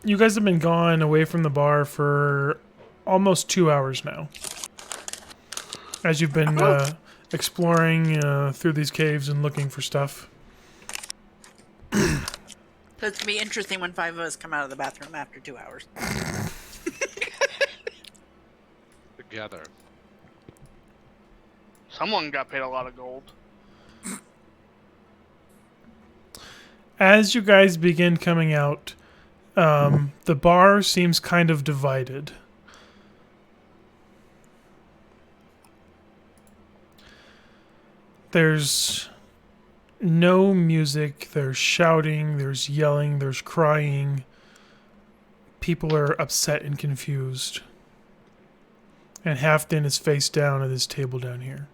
[SPEAKER 1] you guys have been gone away from the bar for almost 2 hours now. As you've been exploring through these caves and looking for stuff.
[SPEAKER 7] So it's gonna be interesting when 5 of us come out of the bathroom after 2 hours.
[SPEAKER 3] Together.
[SPEAKER 6] Someone got paid a lot of gold.
[SPEAKER 1] As you guys begin coming out, the bar seems kind of divided. There's no music, there's shouting, there's yelling, there's crying. People are upset and confused. And Halfdan is face down at this table down here.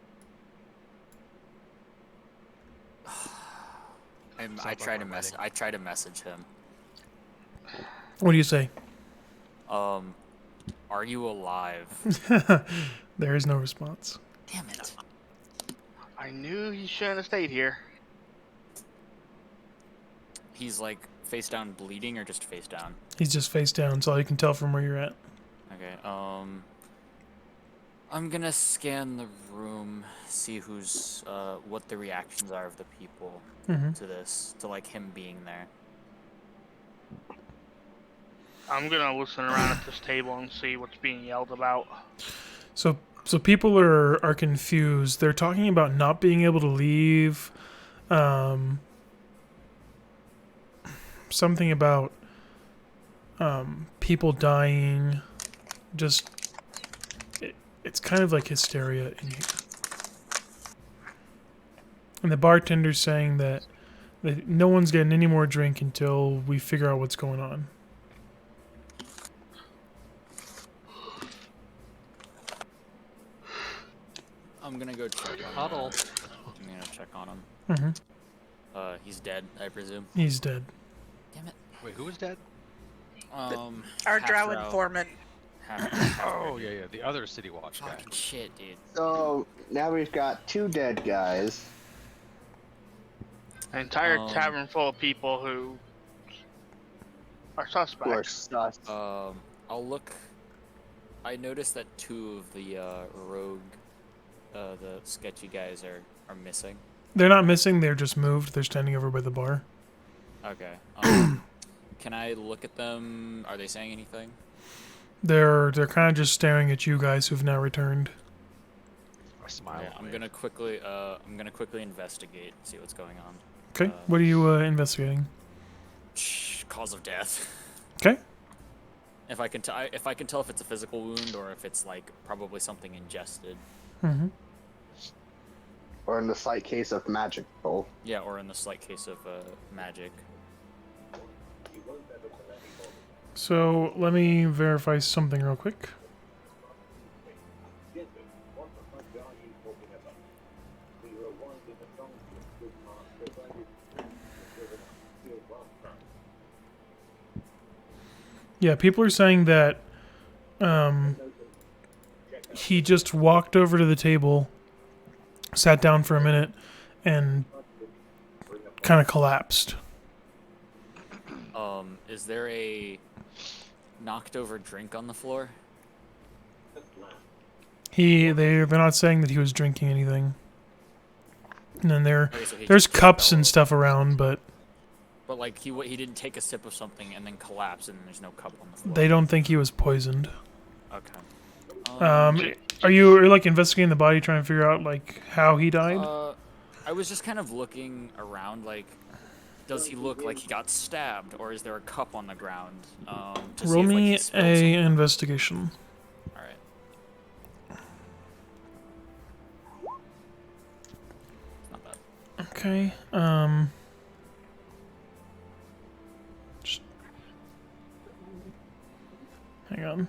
[SPEAKER 5] I try to message him.
[SPEAKER 1] What do you say?
[SPEAKER 5] Are you alive?
[SPEAKER 1] There is no response.
[SPEAKER 5] Damn it.
[SPEAKER 6] I knew he shouldn't have stayed here.
[SPEAKER 5] He's like face down bleeding or just face down?
[SPEAKER 1] He's just face down, that's all you can tell from where you're at.
[SPEAKER 5] Okay, I'm gonna scan the room, see who's, what the reactions are of the people to this, to like him being there.
[SPEAKER 6] I'm gonna listen around at this table and see what's being yelled about.
[SPEAKER 1] So people are confused. They're talking about not being able to leave. Something about people dying. Just it's kind of like hysteria in here. And the bartender's saying that no one's getting any more drink until we figure out what's going on.
[SPEAKER 5] I'm gonna go check on
[SPEAKER 3] Huddle.
[SPEAKER 5] I'm gonna check on him.
[SPEAKER 1] Mm-hmm.
[SPEAKER 5] He's dead, I presume.
[SPEAKER 1] He's dead.
[SPEAKER 5] Damn it.
[SPEAKER 3] Wait, who is dead?
[SPEAKER 7] Our drow informant.
[SPEAKER 3] Oh, yeah, the other City Watch guy.
[SPEAKER 5] Fucking shit, dude.
[SPEAKER 4] So now we've got 2 dead guys.
[SPEAKER 6] An entire tavern full of people who are
[SPEAKER 4] Who are
[SPEAKER 6] suspects.
[SPEAKER 4] sus.
[SPEAKER 5] I'll look. I noticed that 2 of the rogue, the sketchy guys are missing.
[SPEAKER 1] They're not missing, they're just moved. They're standing over by the bar.
[SPEAKER 5] Okay. Can I look at them? Are they saying anything?
[SPEAKER 1] They're kind of just staring at you guys who've now returned.
[SPEAKER 3] I smile.
[SPEAKER 5] Yeah, I'm gonna quickly investigate, see what's going on.
[SPEAKER 1] Okay, what are you investigating?
[SPEAKER 5] Cause of death.
[SPEAKER 1] Okay.
[SPEAKER 5] If I can tell if it's a physical wound or if it's like probably something ingested.
[SPEAKER 1] Mm-hmm.
[SPEAKER 4] Or in the slight case of magical.
[SPEAKER 5] Yeah, or in the slight case of magic.
[SPEAKER 1] So let me verify something real quick. Yeah, people are saying that he just walked over to the table, sat down for a minute, and kind of collapsed.
[SPEAKER 5] Is there a knocked over drink on the floor?
[SPEAKER 1] They're not saying that he was drinking anything. And then
[SPEAKER 5] Okay, so he
[SPEAKER 1] there's
[SPEAKER 5] just
[SPEAKER 1] cups
[SPEAKER 5] fell
[SPEAKER 1] and
[SPEAKER 5] over.
[SPEAKER 1] stuff around, but
[SPEAKER 5] But like he didn't take a sip of something and then collapse and there's no cup on the floor.
[SPEAKER 1] they don't think he was poisoned.
[SPEAKER 5] Okay.
[SPEAKER 1] Are you like investigating the body, trying to figure out like how he died?
[SPEAKER 5] I was just kind of looking around, like, does he look like he got stabbed, or is there a cup on the ground? To see
[SPEAKER 1] Roll
[SPEAKER 5] if, like,
[SPEAKER 1] me
[SPEAKER 5] he spilled
[SPEAKER 1] a
[SPEAKER 5] something?
[SPEAKER 1] investigation.
[SPEAKER 5] All right.
[SPEAKER 1] Okay. Just hang on.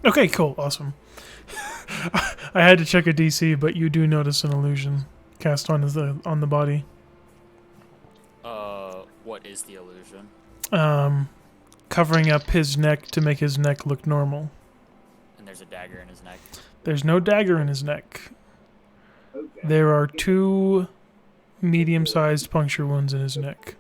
[SPEAKER 1] Okay, cool, awesome. I had to check a DC, but you do notice an illusion cast on the body.
[SPEAKER 5] What is the illusion?
[SPEAKER 1] Covering up his neck to make his neck look normal.
[SPEAKER 5] And there's a dagger in his neck.
[SPEAKER 1] There's no dagger in his neck. There are 2 medium-sized puncture wounds in his neck.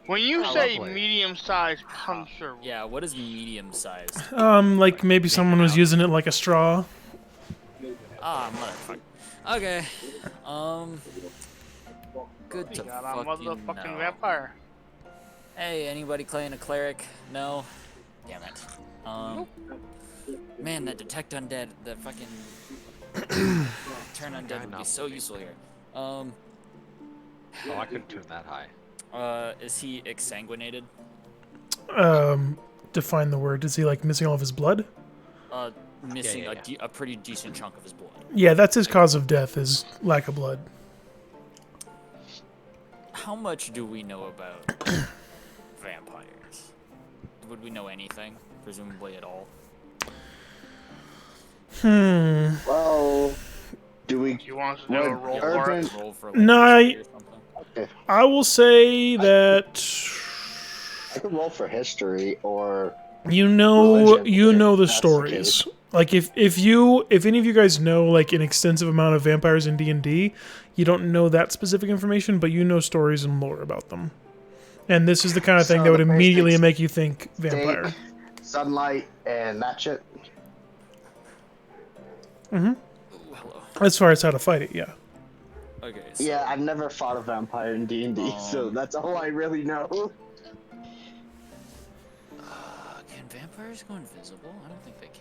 [SPEAKER 6] When you
[SPEAKER 3] Oh,
[SPEAKER 6] say
[SPEAKER 3] lovely.
[SPEAKER 6] medium-sized puncture,
[SPEAKER 5] Yeah, what is medium-sized?
[SPEAKER 1] Like maybe someone was using it like a straw.
[SPEAKER 5] Ah, motherfucker. Okay. Good
[SPEAKER 6] you
[SPEAKER 5] to
[SPEAKER 6] got a
[SPEAKER 5] fucking
[SPEAKER 6] motherfucking
[SPEAKER 5] know.
[SPEAKER 6] vampire.
[SPEAKER 5] Hey, anybody playing a cleric? No? Damn it. Man, that detect undead, the fucking turn undead would be so useful here.
[SPEAKER 3] Oh, I couldn't turn that high.
[SPEAKER 5] Is he exsanguinated?
[SPEAKER 1] Define the word. Is he like missing all of his blood?
[SPEAKER 5] Missing
[SPEAKER 3] yeah.
[SPEAKER 5] a pretty decent chunk of his blood.
[SPEAKER 1] Yeah, that's his cause of death, is lack of blood.
[SPEAKER 5] How much do we know about vampires? Would we know anything? Presumably at all.
[SPEAKER 4] Well, do we?
[SPEAKER 6] Do you want us to do a roll for
[SPEAKER 4] Urban-
[SPEAKER 6] it?
[SPEAKER 5] Roll for like
[SPEAKER 1] No,
[SPEAKER 5] history or something?
[SPEAKER 4] Okay,
[SPEAKER 1] I will say that
[SPEAKER 4] I could roll for history or
[SPEAKER 1] you know
[SPEAKER 4] religion,
[SPEAKER 1] you
[SPEAKER 4] if
[SPEAKER 1] know the
[SPEAKER 4] that's the
[SPEAKER 1] stories.
[SPEAKER 4] case.
[SPEAKER 1] Like if any of you guys know like an extensive amount of vampires in D&D, you don't know that specific information, but you know stories and lore about them. And this is the kind of thing
[SPEAKER 4] So
[SPEAKER 1] that would
[SPEAKER 4] the
[SPEAKER 1] immediately
[SPEAKER 4] basics,
[SPEAKER 1] make you think vampire.
[SPEAKER 4] steak, sunlight, and that shit.
[SPEAKER 5] Ooh, hello.
[SPEAKER 1] As far as how to fight it, yeah.
[SPEAKER 5] Okay, so
[SPEAKER 4] Yeah, I've never fought a vampire in D&D, so that's all I really know.
[SPEAKER 5] can vampires go invisible? I don't think they can.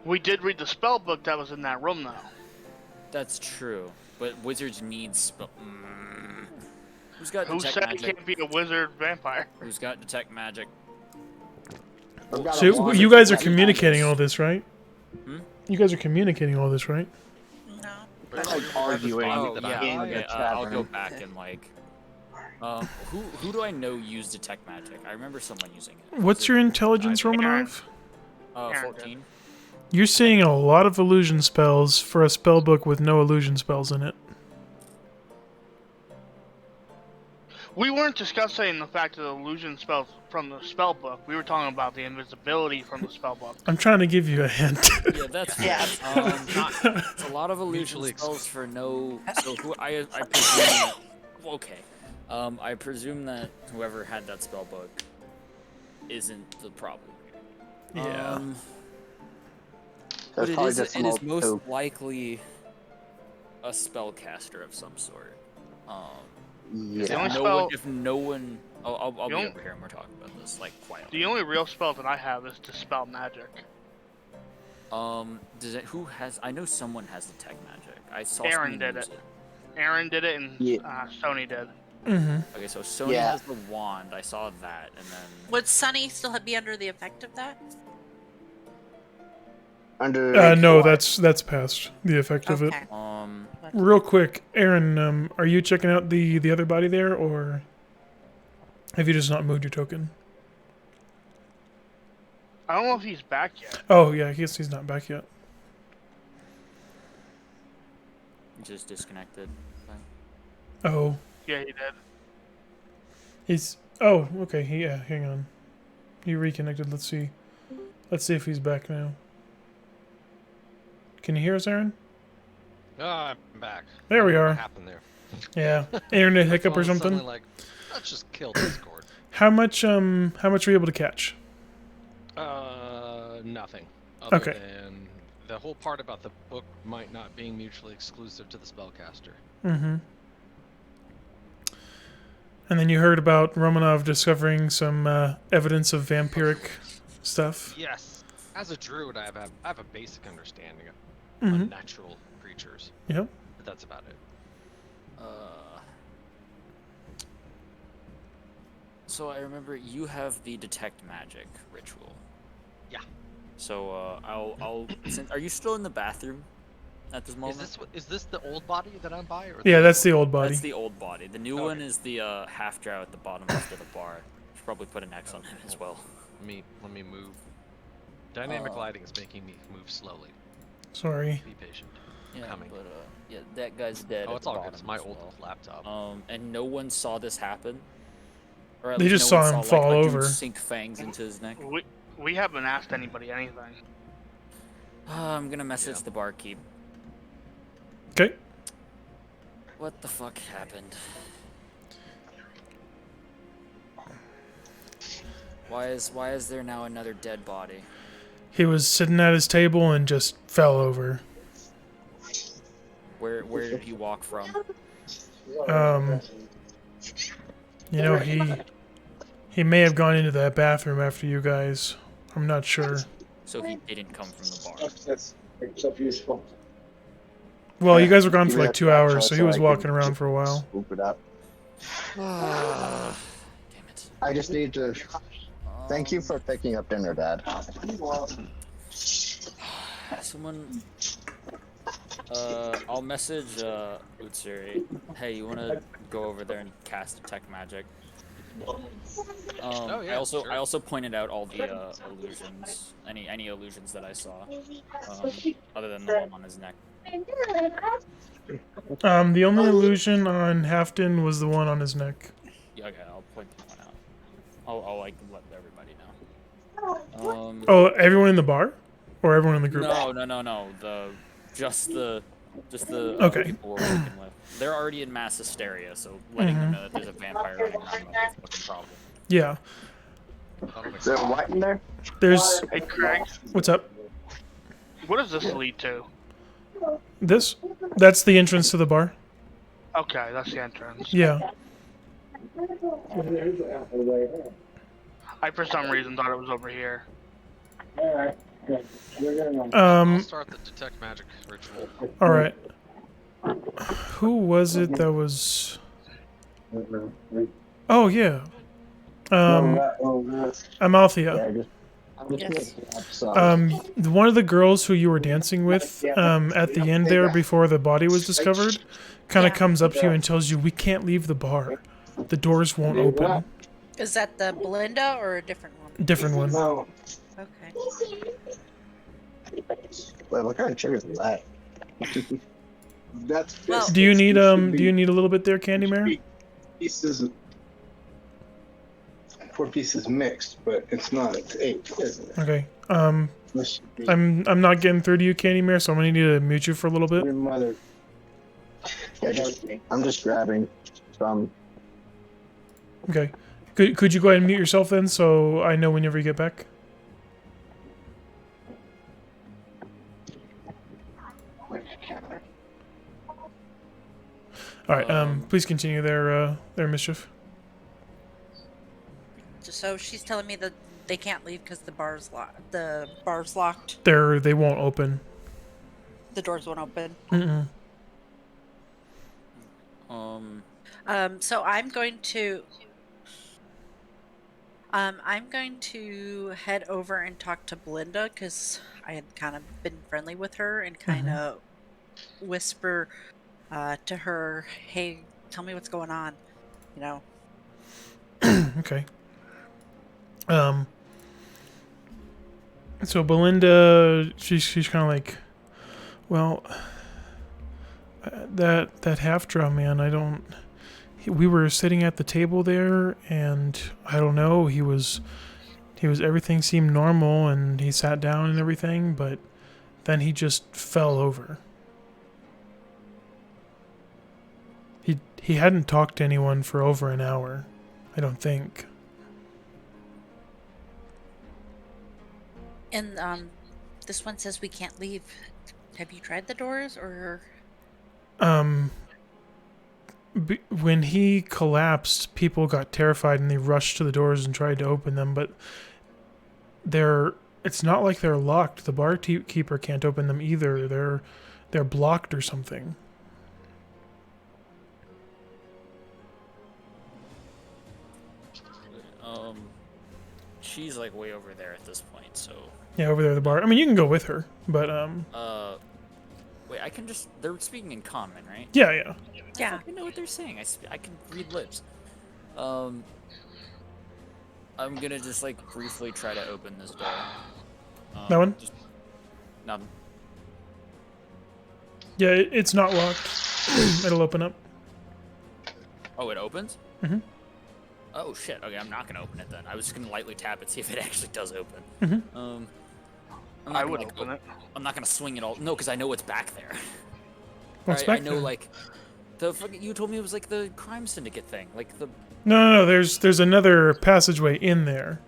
[SPEAKER 6] We did read the spell book that was in that room, though.
[SPEAKER 5] That's true, but wizards need spell. Who's got
[SPEAKER 6] Who
[SPEAKER 5] detect
[SPEAKER 6] said he
[SPEAKER 5] magic?
[SPEAKER 6] can't be a wizard vampire?
[SPEAKER 5] Who's got detect magic?
[SPEAKER 4] I've got a
[SPEAKER 1] So
[SPEAKER 4] wand
[SPEAKER 1] you
[SPEAKER 4] that
[SPEAKER 1] guys are
[SPEAKER 4] can
[SPEAKER 1] communicating
[SPEAKER 4] magic.
[SPEAKER 1] all this, right? You guys are communicating all this, right?
[SPEAKER 2] No.
[SPEAKER 4] We're like arguing
[SPEAKER 5] Oh
[SPEAKER 3] that
[SPEAKER 5] yeah,
[SPEAKER 3] I-
[SPEAKER 4] in
[SPEAKER 5] okay.
[SPEAKER 4] the
[SPEAKER 5] I'll go
[SPEAKER 4] tavern.
[SPEAKER 5] back and like. Who do I know use detect magic? I remember someone using it.
[SPEAKER 1] What's your intelligence,
[SPEAKER 5] Aaron.
[SPEAKER 1] Romanov?
[SPEAKER 6] Aaron
[SPEAKER 5] 14.
[SPEAKER 1] You're seeing a lot of illusion spells for a spell book with no illusion spells in it.
[SPEAKER 6] We weren't discussing the fact of the illusion spells from the spell book. We were talking about the invisibility from the spell book.
[SPEAKER 1] I'm trying to give you a hint.
[SPEAKER 5] Yeah, that's
[SPEAKER 2] Yeah.
[SPEAKER 5] it's a lot of illusion
[SPEAKER 3] Mutually
[SPEAKER 5] spells for no. So who I presume that. Okay, I presume that whoever had that spell book isn't the problem.
[SPEAKER 1] Yeah.
[SPEAKER 5] But
[SPEAKER 4] That's
[SPEAKER 5] it
[SPEAKER 4] probably
[SPEAKER 5] is
[SPEAKER 4] just some old
[SPEAKER 5] most
[SPEAKER 4] poop.
[SPEAKER 5] likely a spellcaster of some sort.
[SPEAKER 6] The
[SPEAKER 4] Yeah.
[SPEAKER 6] only
[SPEAKER 5] If
[SPEAKER 6] spell,
[SPEAKER 5] no one. I'll be
[SPEAKER 6] The only-
[SPEAKER 5] over here and we're talking about this like quietly.
[SPEAKER 6] the only real spell that I have is dispel magic.
[SPEAKER 5] Does it? Who has? I know someone has detect magic. I saw
[SPEAKER 6] Aaron
[SPEAKER 5] someone
[SPEAKER 6] did
[SPEAKER 5] use
[SPEAKER 6] it. Aaron did it, and
[SPEAKER 4] Yeah.
[SPEAKER 6] Sony did.
[SPEAKER 5] Okay, so Sony
[SPEAKER 4] Yeah.
[SPEAKER 5] has the wand. I saw that, and then
[SPEAKER 2] Would Sunny still be under the effect of that?
[SPEAKER 4] Under
[SPEAKER 1] No,
[SPEAKER 4] what?
[SPEAKER 1] that's past the effect of it.
[SPEAKER 2] Okay.
[SPEAKER 1] Real quick, Aaron, are you checking out the other body there, or have you just not moved your token?
[SPEAKER 6] I don't know if he's back yet.
[SPEAKER 1] Oh yeah, I guess he's not back yet.
[SPEAKER 5] just disconnected.
[SPEAKER 1] Oh,
[SPEAKER 6] Yeah, he did.
[SPEAKER 1] he's. Oh, okay. Yeah, hang on. He reconnected. Let's see. Let's see if he's back now. Can you hear us, Aaron?
[SPEAKER 3] Oh, I'm back.
[SPEAKER 1] There we
[SPEAKER 3] I don't know
[SPEAKER 1] are.
[SPEAKER 3] What happened there?
[SPEAKER 1] Yeah, internet hiccup or
[SPEAKER 3] Phone was
[SPEAKER 1] something.
[SPEAKER 3] suddenly Like, let's just kill Discord.
[SPEAKER 1] How much were you able to catch?
[SPEAKER 3] Nothing. Other
[SPEAKER 1] Okay.
[SPEAKER 3] than the whole part about the book might not being mutually exclusive to the spellcaster.
[SPEAKER 1] Mm-hmm. And then you heard about Romanov discovering some evidence of vampiric stuff.
[SPEAKER 3] Yes. As a druid, I have a basic understanding of
[SPEAKER 1] Mhm.
[SPEAKER 3] unnatural creatures,
[SPEAKER 1] Yep.
[SPEAKER 3] but that's about it.
[SPEAKER 5] So I remember you have the detect magic ritual.
[SPEAKER 3] Yeah.
[SPEAKER 5] So I'll. Are you still in the bathroom at this moment?
[SPEAKER 3] Is this the old body that I'm by, or
[SPEAKER 1] Yeah,
[SPEAKER 3] new
[SPEAKER 1] that's the
[SPEAKER 3] one?
[SPEAKER 1] old body.
[SPEAKER 5] That's the old body. The new
[SPEAKER 3] Okay.
[SPEAKER 5] one is the half drow at the bottom left of the bar. Should probably put an X on it as well.
[SPEAKER 3] Let me move. Dynamic lighting is making me move slowly.
[SPEAKER 1] Sorry.
[SPEAKER 3] Be patient.
[SPEAKER 5] Yeah,
[SPEAKER 3] Coming.
[SPEAKER 5] but yeah, that guy's dead.
[SPEAKER 3] Oh,
[SPEAKER 5] at
[SPEAKER 3] it's
[SPEAKER 5] the
[SPEAKER 3] all good.
[SPEAKER 5] bottom
[SPEAKER 3] It's my
[SPEAKER 5] as
[SPEAKER 3] old
[SPEAKER 5] well.
[SPEAKER 3] laptop.
[SPEAKER 5] And no one saw this happen. Or at
[SPEAKER 1] They
[SPEAKER 5] least
[SPEAKER 1] just
[SPEAKER 5] no one
[SPEAKER 1] saw him
[SPEAKER 5] like,
[SPEAKER 1] fall
[SPEAKER 5] a dude
[SPEAKER 1] over.
[SPEAKER 5] sink fangs into his neck.
[SPEAKER 6] We haven't asked anybody anything.
[SPEAKER 5] I'm gonna message
[SPEAKER 3] Yeah.
[SPEAKER 5] the barkeep.
[SPEAKER 1] Okay.
[SPEAKER 5] What the fuck happened? Why is there now another dead body?
[SPEAKER 1] He was sitting at his table and just fell over.
[SPEAKER 5] Where did he walk from?
[SPEAKER 1] You know, he may have gone into that bathroom after you guys. I'm not sure.
[SPEAKER 5] So he didn't come from the bar.
[SPEAKER 8] That's so beautiful.
[SPEAKER 1] Well, you guys were gone
[SPEAKER 4] Give
[SPEAKER 1] for
[SPEAKER 4] me
[SPEAKER 1] like
[SPEAKER 4] that
[SPEAKER 1] 2
[SPEAKER 4] back
[SPEAKER 1] hours, so
[SPEAKER 4] so
[SPEAKER 1] he was
[SPEAKER 4] I
[SPEAKER 1] walking
[SPEAKER 4] can
[SPEAKER 1] around for a while.
[SPEAKER 4] Swoop it up.
[SPEAKER 5] Damn it.
[SPEAKER 4] I just need to thank you for picking up dinner, Dad.
[SPEAKER 5] Someone. I'll message Utsuri. Hey, you wanna go over there and cast detect magic?
[SPEAKER 3] Oh, yeah,
[SPEAKER 5] I also pointed out all the illusions, any illusions that I saw, other than the one on his neck.
[SPEAKER 1] The only illusion on Halfton was the one on his neck.
[SPEAKER 5] Yeah, okay, I'll point that one out. I'll like let everybody know.
[SPEAKER 1] Oh, everyone in the bar? Or everyone in the group?
[SPEAKER 5] No. Just the
[SPEAKER 1] Okay.
[SPEAKER 5] people we're working with. They're already in mass hysteria, so letting them know that there's a vampire running around might be a fucking problem.
[SPEAKER 1] Yeah.
[SPEAKER 4] Is there white in there?
[SPEAKER 1] There's...
[SPEAKER 6] Hey, Craig,
[SPEAKER 1] What's up?
[SPEAKER 6] what does this lead to?
[SPEAKER 1] This? That's the entrance to the bar.
[SPEAKER 6] Okay, that's the entrance.
[SPEAKER 1] Yeah.
[SPEAKER 6] I, for some reason, thought it was over here.
[SPEAKER 3] I'll start the detect magic ritual.
[SPEAKER 1] Alright. Who was it that was... Oh, yeah. Amalthea.
[SPEAKER 2] Yes.
[SPEAKER 1] One of the girls who you were dancing with at the end there before the body was discovered kind of
[SPEAKER 2] Yeah.
[SPEAKER 1] comes up to you and tells you, we can't leave the bar. The doors won't open.
[SPEAKER 7] Is that the Belinda or a different one?
[SPEAKER 1] Different one.
[SPEAKER 7] Okay.
[SPEAKER 4] Wait, what kind of triggers is that?
[SPEAKER 8] That's
[SPEAKER 7] Well-
[SPEAKER 1] Do you need a little bit there, Candy Mare?
[SPEAKER 8] pieces. 4 pieces mixed, but it's not. It's 8, isn't it?
[SPEAKER 1] Okay.
[SPEAKER 8] This should be
[SPEAKER 1] I'm not getting through to you, Candy Mare, so I'm gonna need to mute you for a little bit.
[SPEAKER 8] your mother.
[SPEAKER 4] Yeah, I'm just grabbing some.
[SPEAKER 1] Okay. Could you go ahead and mute yourself then, so I know whenever you get back? All right. Please continue their mischief.
[SPEAKER 7] So she's telling me that they can't leave because the bar's locked. The bar's locked.
[SPEAKER 1] They won't open.
[SPEAKER 7] The doors won't open.
[SPEAKER 1] Mm-mm.
[SPEAKER 7] So I'm going to head over and talk to Belinda because I had kind of been friendly with her and kind of whisper to her, "Hey, tell me what's going on," you know.
[SPEAKER 1] Okay. So Belinda, she's kind of like, well, that half drum man, we were sitting at the table there, and I don't know, he was everything seemed normal, and he sat down and everything, but then he just fell over. He hadn't talked to anyone for over an hour, I don't think.
[SPEAKER 7] And this one says we can't leave. Have you tried the doors or?
[SPEAKER 1] When he collapsed, people got terrified and they rushed to the doors and tried to open them, but it's not like they're locked. The barkeeper can't open them either. They're blocked or something.
[SPEAKER 5] She's like way over there at this point, so.
[SPEAKER 1] Yeah, over there at the bar. I mean, you can go with her, but
[SPEAKER 5] Wait, I can just. They're speaking in common, right?
[SPEAKER 1] yeah, yeah.
[SPEAKER 2] Yeah.
[SPEAKER 5] I know what they're saying. I can read lips. I'm gonna just like briefly try to open this door.
[SPEAKER 1] That one?
[SPEAKER 5] Just, nothing.
[SPEAKER 1] Yeah, it's not locked. It'll open up.
[SPEAKER 5] Oh, it opens?
[SPEAKER 1] Mm-hmm.
[SPEAKER 5] Oh shit. Okay, I'm not gonna open it then. I was just gonna lightly tap it, see if it actually does open.
[SPEAKER 1] Mm-hmm.
[SPEAKER 5] I'm not
[SPEAKER 6] I
[SPEAKER 5] gonna,
[SPEAKER 6] would
[SPEAKER 5] like,
[SPEAKER 6] open it.
[SPEAKER 5] I'm not gonna swing it all. No, because I know what's back there.
[SPEAKER 1] What's
[SPEAKER 5] I
[SPEAKER 1] back
[SPEAKER 5] know
[SPEAKER 1] there?
[SPEAKER 5] like the fucking. You told me it was like the crime syndicate thing, like the.
[SPEAKER 1] No. There's another passageway in there.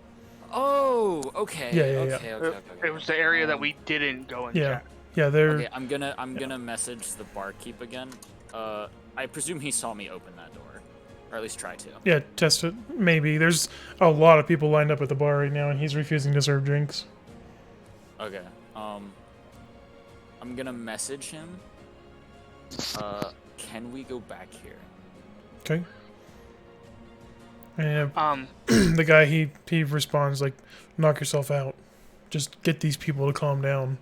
[SPEAKER 5] Oh, okay.
[SPEAKER 1] Yeah.
[SPEAKER 5] Okay.
[SPEAKER 6] It was the area that we didn't go and
[SPEAKER 1] Yeah.
[SPEAKER 6] check.
[SPEAKER 1] Yeah, there.
[SPEAKER 5] Okay, I'm gonna message the barkeep again. I presume he saw me open that door, or at least try to.
[SPEAKER 1] Yeah, test it. Maybe. There's a lot of people lined up at the bar right now, and he's refusing to serve drinks.
[SPEAKER 5] Okay. I'm gonna message him. Can we go back here?
[SPEAKER 1] Okay. And
[SPEAKER 6] Um,
[SPEAKER 1] the guy he responds like, "Knock yourself out. Just get these people to calm down."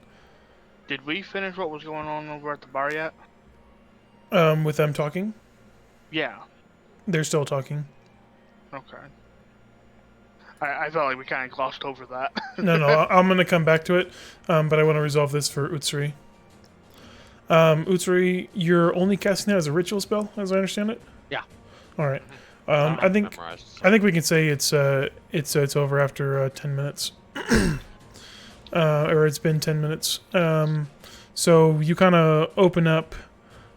[SPEAKER 6] did we finish what was going on over at the bar yet?
[SPEAKER 1] With them talking,
[SPEAKER 6] Yeah.
[SPEAKER 1] they're still talking.
[SPEAKER 6] Okay. I felt like we kind of glossed over that.
[SPEAKER 1] No, I'm gonna come back to it, but I want to resolve this for Utsuri. Utsuri, you're only casting that as a ritual spell, as I understand it.
[SPEAKER 3] Yeah.
[SPEAKER 1] All right.
[SPEAKER 3] don't
[SPEAKER 1] I
[SPEAKER 3] have it
[SPEAKER 1] think
[SPEAKER 3] memorized, so-
[SPEAKER 1] I think we can say it's over after 10 minutes, or it's been 10 minutes. So you kind of open up,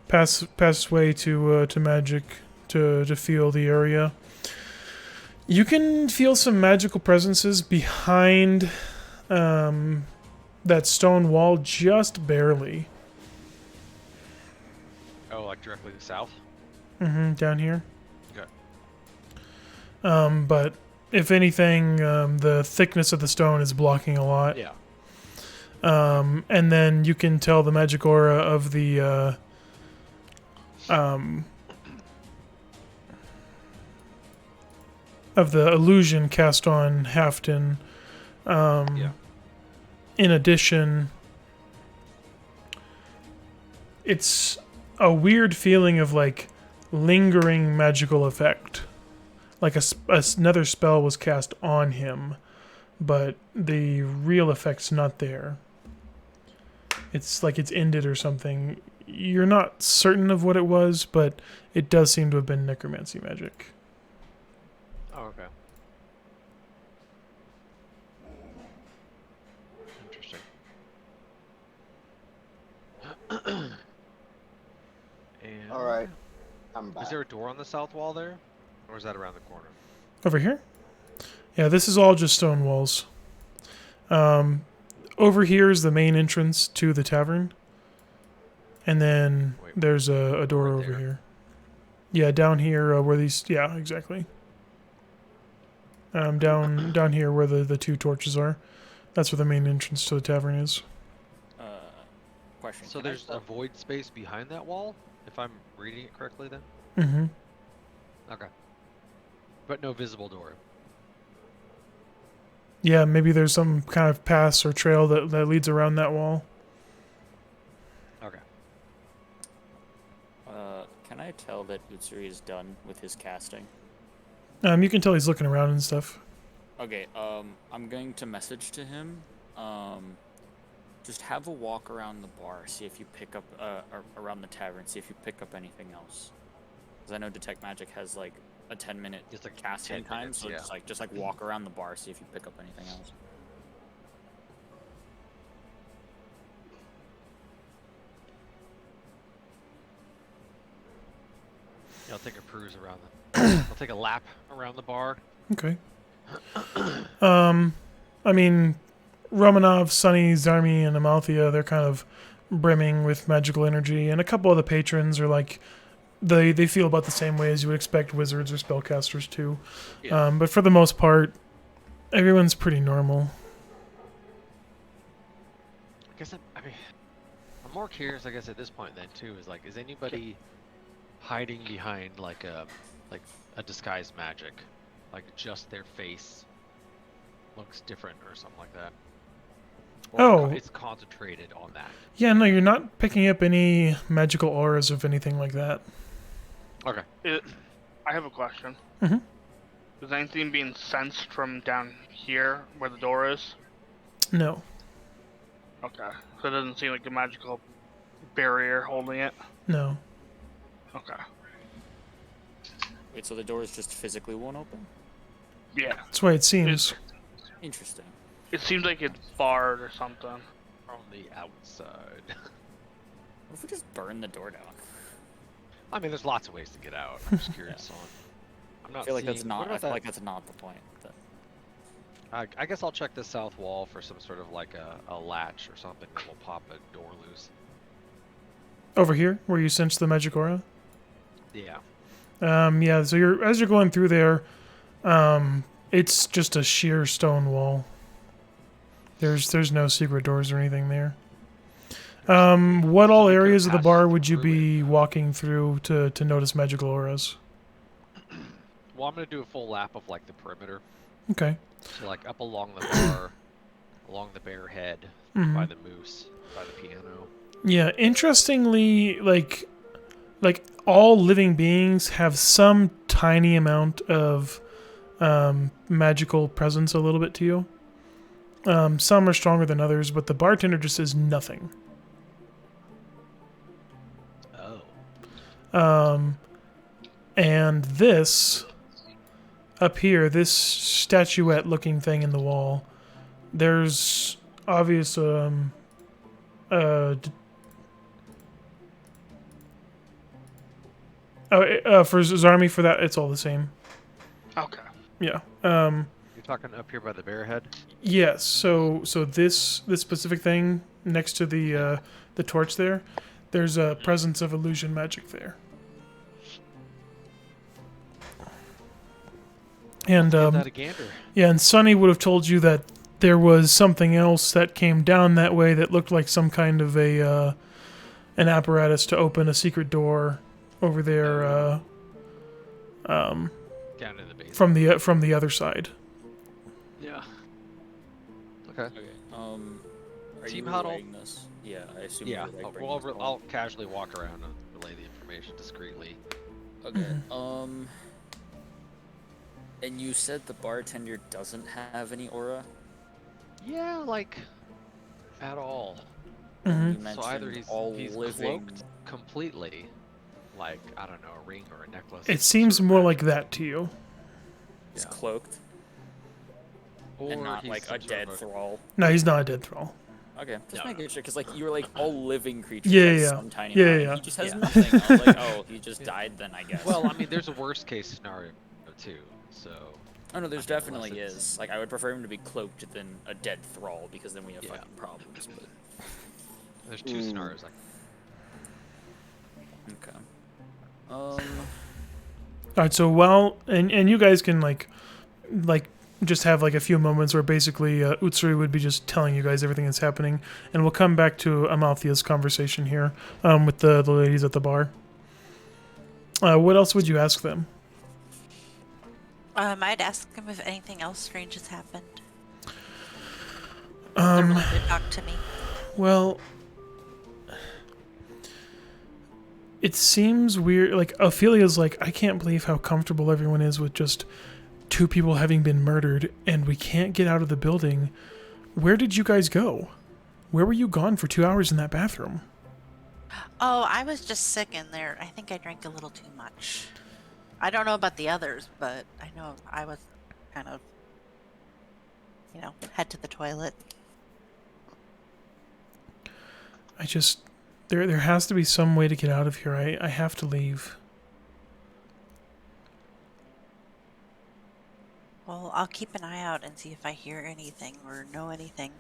[SPEAKER 1] pass way to magic to feel the area. You can feel some magical presences behind that stone wall, just barely.
[SPEAKER 3] Oh, like directly south?
[SPEAKER 1] Down here.
[SPEAKER 3] Okay.
[SPEAKER 1] But if anything, the thickness of the stone is blocking a lot.
[SPEAKER 3] Yeah.
[SPEAKER 1] And then you can tell the magic aura of the illusion cast on Hafton.
[SPEAKER 3] Yeah.
[SPEAKER 1] In addition, it's a weird feeling of like lingering magical effect. Like another spell was cast on him, but the real effect's not there. It's like it's ended or something. You're not certain of what it was, but it does seem to have been necromancy magic.
[SPEAKER 3] Oh, okay. Interesting. And
[SPEAKER 4] All right, I'm back.
[SPEAKER 3] is there a door on the south wall there? Or is that around the corner?
[SPEAKER 1] Over here? Yeah, this is all just stone walls. Over here is the main entrance to the tavern. And then
[SPEAKER 3] Wait,
[SPEAKER 1] there's a door
[SPEAKER 3] right
[SPEAKER 1] over
[SPEAKER 3] there?
[SPEAKER 1] here. Yeah, down here where these... Yeah, exactly. Down here where the two torches are. That's where the main entrance to the tavern is.
[SPEAKER 5] Question.
[SPEAKER 3] So
[SPEAKER 5] can I
[SPEAKER 3] there's
[SPEAKER 5] tell-
[SPEAKER 3] a void space behind that wall, if I'm reading it correctly then?
[SPEAKER 1] Mm-hmm.
[SPEAKER 3] Okay. But no visible door.
[SPEAKER 1] Yeah, maybe there's some kind of pass or trail that leads around that wall.
[SPEAKER 3] Okay.
[SPEAKER 5] Can I tell that Utsuri is done with his casting?
[SPEAKER 1] You can tell he's looking around and stuff.
[SPEAKER 5] Okay, I'm going to message to him. Just have a walk around the bar, see if you pick up, around the tavern, see if you pick up anything else. Because I know Detect Magic has like a 10-minute
[SPEAKER 3] It's like
[SPEAKER 5] casting
[SPEAKER 3] 10
[SPEAKER 5] time,
[SPEAKER 3] minutes,
[SPEAKER 5] so
[SPEAKER 3] yeah.
[SPEAKER 5] just like walk around the bar, see if you pick up anything else.
[SPEAKER 3] Yeah, I'll take a cruise around the... I'll take a lap around the bar.
[SPEAKER 1] Okay. I mean, Romanov, Sunny, Zarmi, and Amalthea, they're kind of brimming with magical energy, and a couple of the patrons are like, they feel about the same way as you would expect wizards or spellcasters to.
[SPEAKER 3] Yeah.
[SPEAKER 1] But for the most part, everyone's pretty normal.
[SPEAKER 3] I guess I'm more curious, I guess, at this point then too, is like, is anybody hiding behind like a disguised magic? like just their face looks different or something like that. Or
[SPEAKER 1] Oh.
[SPEAKER 3] it's concentrated on that.
[SPEAKER 1] Yeah, no, you're not picking up any magical auras of anything like that.
[SPEAKER 3] Okay.
[SPEAKER 6] I have a question.
[SPEAKER 1] Mhm.
[SPEAKER 6] Is anything being sensed from down here where the door is?
[SPEAKER 1] No.
[SPEAKER 6] Okay. So it doesn't seem like a magical barrier holding it?
[SPEAKER 1] No.
[SPEAKER 6] Okay.
[SPEAKER 5] Wait, so the doors just physically won't open?
[SPEAKER 6] Yeah.
[SPEAKER 1] That's the way it seems.
[SPEAKER 5] Interesting.
[SPEAKER 6] It seems like it's barred or something.
[SPEAKER 3] From the outside.
[SPEAKER 5] What if we just burn the door down?
[SPEAKER 3] I mean, there's lots of ways to get out. I'm just curious on. I'm not
[SPEAKER 5] I feel like that's
[SPEAKER 3] seeing-
[SPEAKER 5] not.
[SPEAKER 3] what
[SPEAKER 5] I
[SPEAKER 3] about
[SPEAKER 5] feel
[SPEAKER 3] that-
[SPEAKER 5] like that's not the point.
[SPEAKER 3] I guess I'll check the south wall for some sort of like a latch or something that will pop a door loose.
[SPEAKER 1] Over here, where you sense the magic aura?
[SPEAKER 3] Yeah.
[SPEAKER 1] Yeah, so as you're going through there, it's just a sheer stone wall. There's no secret doors or anything there. What all areas of the bar would you be walking through to notice magical auras?
[SPEAKER 3] Well, I'm gonna do a full lap of like the perimeter.
[SPEAKER 1] Okay.
[SPEAKER 3] So like up along the bar, along the bear head, by the moose, by the piano.
[SPEAKER 1] Yeah, interestingly, like all living beings have some tiny amount of magical presence a little bit to you. Some are stronger than others, but the bartender just is nothing.
[SPEAKER 3] Oh.
[SPEAKER 1] And this up here, this statuette-looking thing in the wall, there's obvious for Zarmi, for that, it's all the same.
[SPEAKER 6] Okay.
[SPEAKER 1] Yeah.
[SPEAKER 3] You're talking up here by the bear head?
[SPEAKER 1] Yes. So this specific thing next to the torch there, there's a presence of illusion magic there. And
[SPEAKER 3] Give that a gander.
[SPEAKER 1] yeah, and Sonny would have told you that there was something else that came down that way that looked like some kind of an apparatus to open a secret door over there.
[SPEAKER 3] Down in the basement.
[SPEAKER 1] From the other side.
[SPEAKER 3] Yeah. Okay.
[SPEAKER 5] Okay. Are
[SPEAKER 3] Team
[SPEAKER 5] you
[SPEAKER 3] huddle.
[SPEAKER 5] relaying this? Yeah, I assume.
[SPEAKER 3] Yeah.
[SPEAKER 5] You're, like, bringing this
[SPEAKER 3] I'll
[SPEAKER 5] along.
[SPEAKER 3] casually walk around and relay the information discreetly.
[SPEAKER 5] Okay. And you said the bartender doesn't have any aura?
[SPEAKER 3] Yeah, like at all.
[SPEAKER 5] You
[SPEAKER 1] Mhm.
[SPEAKER 5] mentioned
[SPEAKER 3] So either
[SPEAKER 5] all
[SPEAKER 3] he's
[SPEAKER 5] living.
[SPEAKER 3] cloaked completely, like I don't know, a ring or a necklace.
[SPEAKER 1] It seems more like that to you.
[SPEAKER 5] He's
[SPEAKER 3] Yeah.
[SPEAKER 5] cloaked
[SPEAKER 3] or
[SPEAKER 5] and not
[SPEAKER 3] he's
[SPEAKER 5] like
[SPEAKER 3] some
[SPEAKER 5] a
[SPEAKER 3] sort
[SPEAKER 5] dead
[SPEAKER 3] of
[SPEAKER 5] thrall.
[SPEAKER 1] No, he's not a dead thrall.
[SPEAKER 5] Okay, just
[SPEAKER 3] No,
[SPEAKER 5] making sure, because like you were like all living creatures
[SPEAKER 1] Yeah,
[SPEAKER 5] have
[SPEAKER 1] yeah.
[SPEAKER 5] some tiny
[SPEAKER 1] Yeah,
[SPEAKER 5] amount,
[SPEAKER 1] yeah,
[SPEAKER 5] and he just has
[SPEAKER 3] yeah.
[SPEAKER 5] nothing. I was like, oh, he just died then, I guess.
[SPEAKER 3] Well, I mean, there's a worst case scenario too. So
[SPEAKER 5] oh no, there's
[SPEAKER 3] unless
[SPEAKER 5] definitely
[SPEAKER 3] it's-
[SPEAKER 5] is. Like I would prefer him to be cloaked than a dead thrall, because then we have
[SPEAKER 3] Yeah.
[SPEAKER 5] fucking problems. But
[SPEAKER 3] there's two scenarios. Like
[SPEAKER 5] okay.
[SPEAKER 1] All right, so while and you guys can like just have like a few moments where basically Utsuri would be just telling you guys everything that's happening, and we'll come back to Amalthea's conversation here with the ladies at the bar. What else would you ask them?
[SPEAKER 7] I'd ask him if anything else strange has happened. They're willing to talk to me.
[SPEAKER 1] Well, it seems weird. Like, Ophelia's like, I can't believe how comfortable everyone is with just two people having been murdered, and we can't get out of the building. Where did you guys go? Where were you gone for 2 hours in that bathroom?
[SPEAKER 7] Oh, I was just sick in there. I think I drank a little too much. I don't know about the others, but I know I was kind of, head to the toilet.
[SPEAKER 1] I just... There has to be some way to get out of here. I have to leave.
[SPEAKER 7] Well, I'll keep an eye out and see if I hear anything or know anything.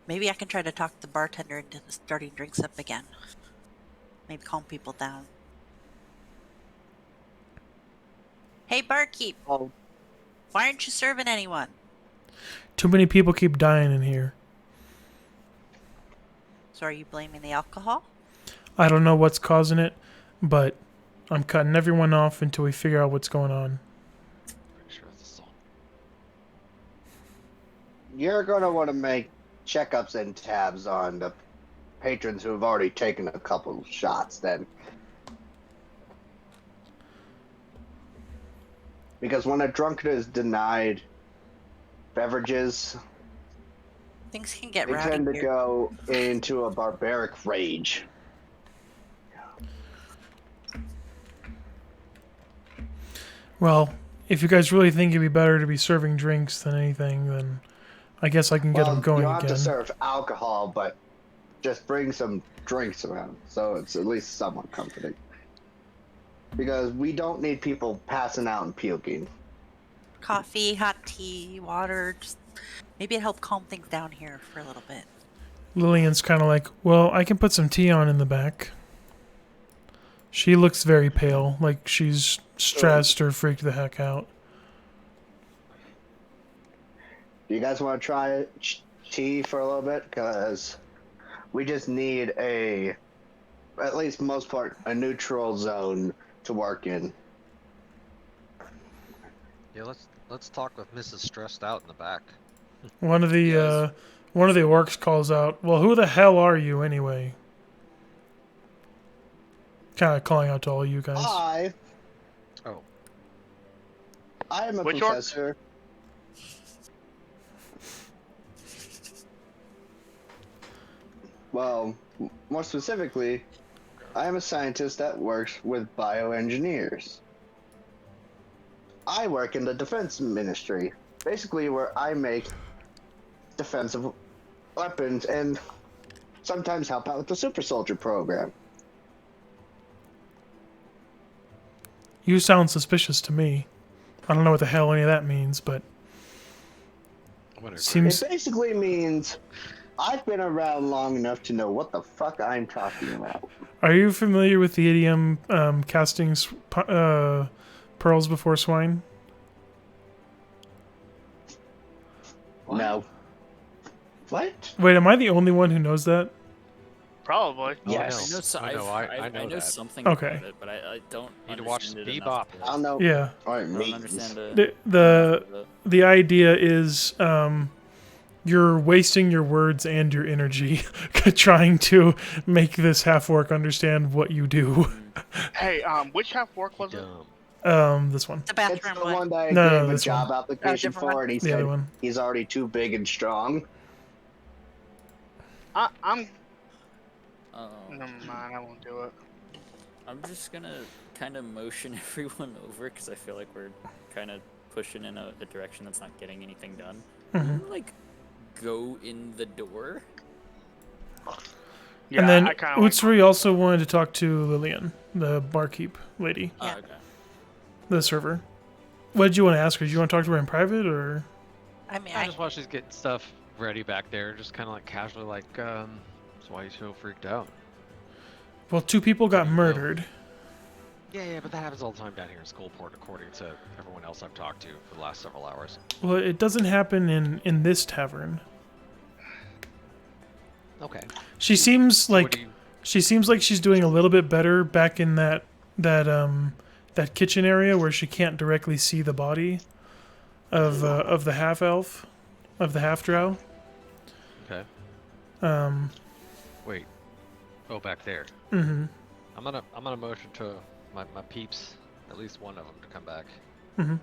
[SPEAKER 7] Maybe I can try to talk the bartender into starting drinks up again. Maybe calm people down. Hey, barkeep!
[SPEAKER 6] Oh.
[SPEAKER 7] Why aren't you serving anyone?
[SPEAKER 1] Too many people keep dying in here.
[SPEAKER 7] So are you blaming the alcohol?
[SPEAKER 1] I don't know what's causing it, but I'm cutting everyone off until we figure out what's going on.
[SPEAKER 3] pretty sure it's a salt
[SPEAKER 4] you're going to want to make checkups and tabs on the patrons who have already taken a couple shots then. Because when a drunkard is denied beverages,
[SPEAKER 2] Things can get
[SPEAKER 4] they
[SPEAKER 2] rowdy
[SPEAKER 4] tend to
[SPEAKER 2] here.
[SPEAKER 4] go into a barbaric rage.
[SPEAKER 1] Well, if you guys really think it'd be better to be serving drinks than anything, then I guess I can get them going
[SPEAKER 4] you don't have
[SPEAKER 1] again.
[SPEAKER 4] to serve alcohol, but just bring some drinks around, so it's at least somewhat comforting. Because we don't need people passing out and puking.
[SPEAKER 2] Coffee, hot tea, water. Just maybe it help calm things down here for a little bit.
[SPEAKER 1] Lillian's kind of like, well, I can put some tea on in the back. She looks very pale, like she's stressed or freaked the heck out.
[SPEAKER 4] Do you guys want to try tea for a little bit? Because we just need at least most part, a neutral zone to work in.
[SPEAKER 9] Yeah, let's talk with Mrs. Stressed Out in the back.
[SPEAKER 1] One of the orcs calls out, "Well, who the hell are you anyway?" Kind of calling out to all you guys.
[SPEAKER 4] I am a
[SPEAKER 6] Which orc?
[SPEAKER 4] professor. Well, more specifically, I am a scientist that works with bioengineers. I work in the defense ministry, basically where I make defensive weapons and sometimes help out with the super soldier program.
[SPEAKER 1] You sound suspicious to me. I don't know what the hell any of that means, but seems.
[SPEAKER 4] It basically means I've been around long enough to know what the fuck I'm talking about.
[SPEAKER 1] Are you familiar with the idiom casting pearls before swine?
[SPEAKER 4] No. What?
[SPEAKER 1] Wait, am I the only one who knows that?
[SPEAKER 6] Probably.
[SPEAKER 4] Yes.
[SPEAKER 5] I know, so
[SPEAKER 9] I know, I know that.
[SPEAKER 5] something
[SPEAKER 1] Okay.
[SPEAKER 5] about it, but I don't
[SPEAKER 9] Need to watch
[SPEAKER 5] understand
[SPEAKER 9] some
[SPEAKER 5] it enough
[SPEAKER 9] Bebop.
[SPEAKER 5] to-
[SPEAKER 4] I don't know.
[SPEAKER 1] Yeah.
[SPEAKER 4] Or
[SPEAKER 5] I don't
[SPEAKER 4] means.
[SPEAKER 5] understand
[SPEAKER 1] The idea is you're wasting your words and your energy trying to make this half-orc understand what you do.
[SPEAKER 6] Hey, which half work was it?
[SPEAKER 9] Dumb.
[SPEAKER 1] This one.
[SPEAKER 2] The
[SPEAKER 4] It's
[SPEAKER 2] bathroom
[SPEAKER 4] the
[SPEAKER 2] one.
[SPEAKER 4] one that I
[SPEAKER 1] No,
[SPEAKER 4] gave a
[SPEAKER 1] this
[SPEAKER 4] job
[SPEAKER 1] one.
[SPEAKER 4] application
[SPEAKER 2] different one.
[SPEAKER 4] for, and he
[SPEAKER 1] The
[SPEAKER 4] said
[SPEAKER 1] other one.
[SPEAKER 4] he's already too big and strong.
[SPEAKER 6] I'm.
[SPEAKER 5] Um,
[SPEAKER 6] Never mind, I won't do it.
[SPEAKER 5] I'm just gonna kind of motion everyone over because I feel like we're kind of pushing in a direction that's not getting anything done. Like, go in the door.
[SPEAKER 6] Yeah,
[SPEAKER 1] And then
[SPEAKER 6] I kind of like.
[SPEAKER 1] Utsuri also wanted to talk to Lillian, the barkeep lady,
[SPEAKER 2] Yeah.
[SPEAKER 5] Okay.
[SPEAKER 1] the server. What did you want to ask her? Did you want to talk to her in private, or?
[SPEAKER 2] I mean,
[SPEAKER 3] I just watch she's getting stuff ready back there, just kind of like casually, like, so why are you so freaked out?
[SPEAKER 1] Well, 2 people got murdered.
[SPEAKER 3] Yeah, but that happens all the time down here in Skullport, according to everyone else I've talked to for the last several hours.
[SPEAKER 1] Well, it doesn't happen in this tavern.
[SPEAKER 3] Okay.
[SPEAKER 1] She seems
[SPEAKER 3] So what
[SPEAKER 1] like
[SPEAKER 3] do you-
[SPEAKER 1] she's doing a little bit better back in that kitchen area where she can't directly see the body of the half elf, of the half drow.
[SPEAKER 3] Okay. Wait. Oh, back there.
[SPEAKER 1] Mm-hmm.
[SPEAKER 3] I'm gonna motion to my peeps, at least one of them, to come back
[SPEAKER 1] Mm-hmm.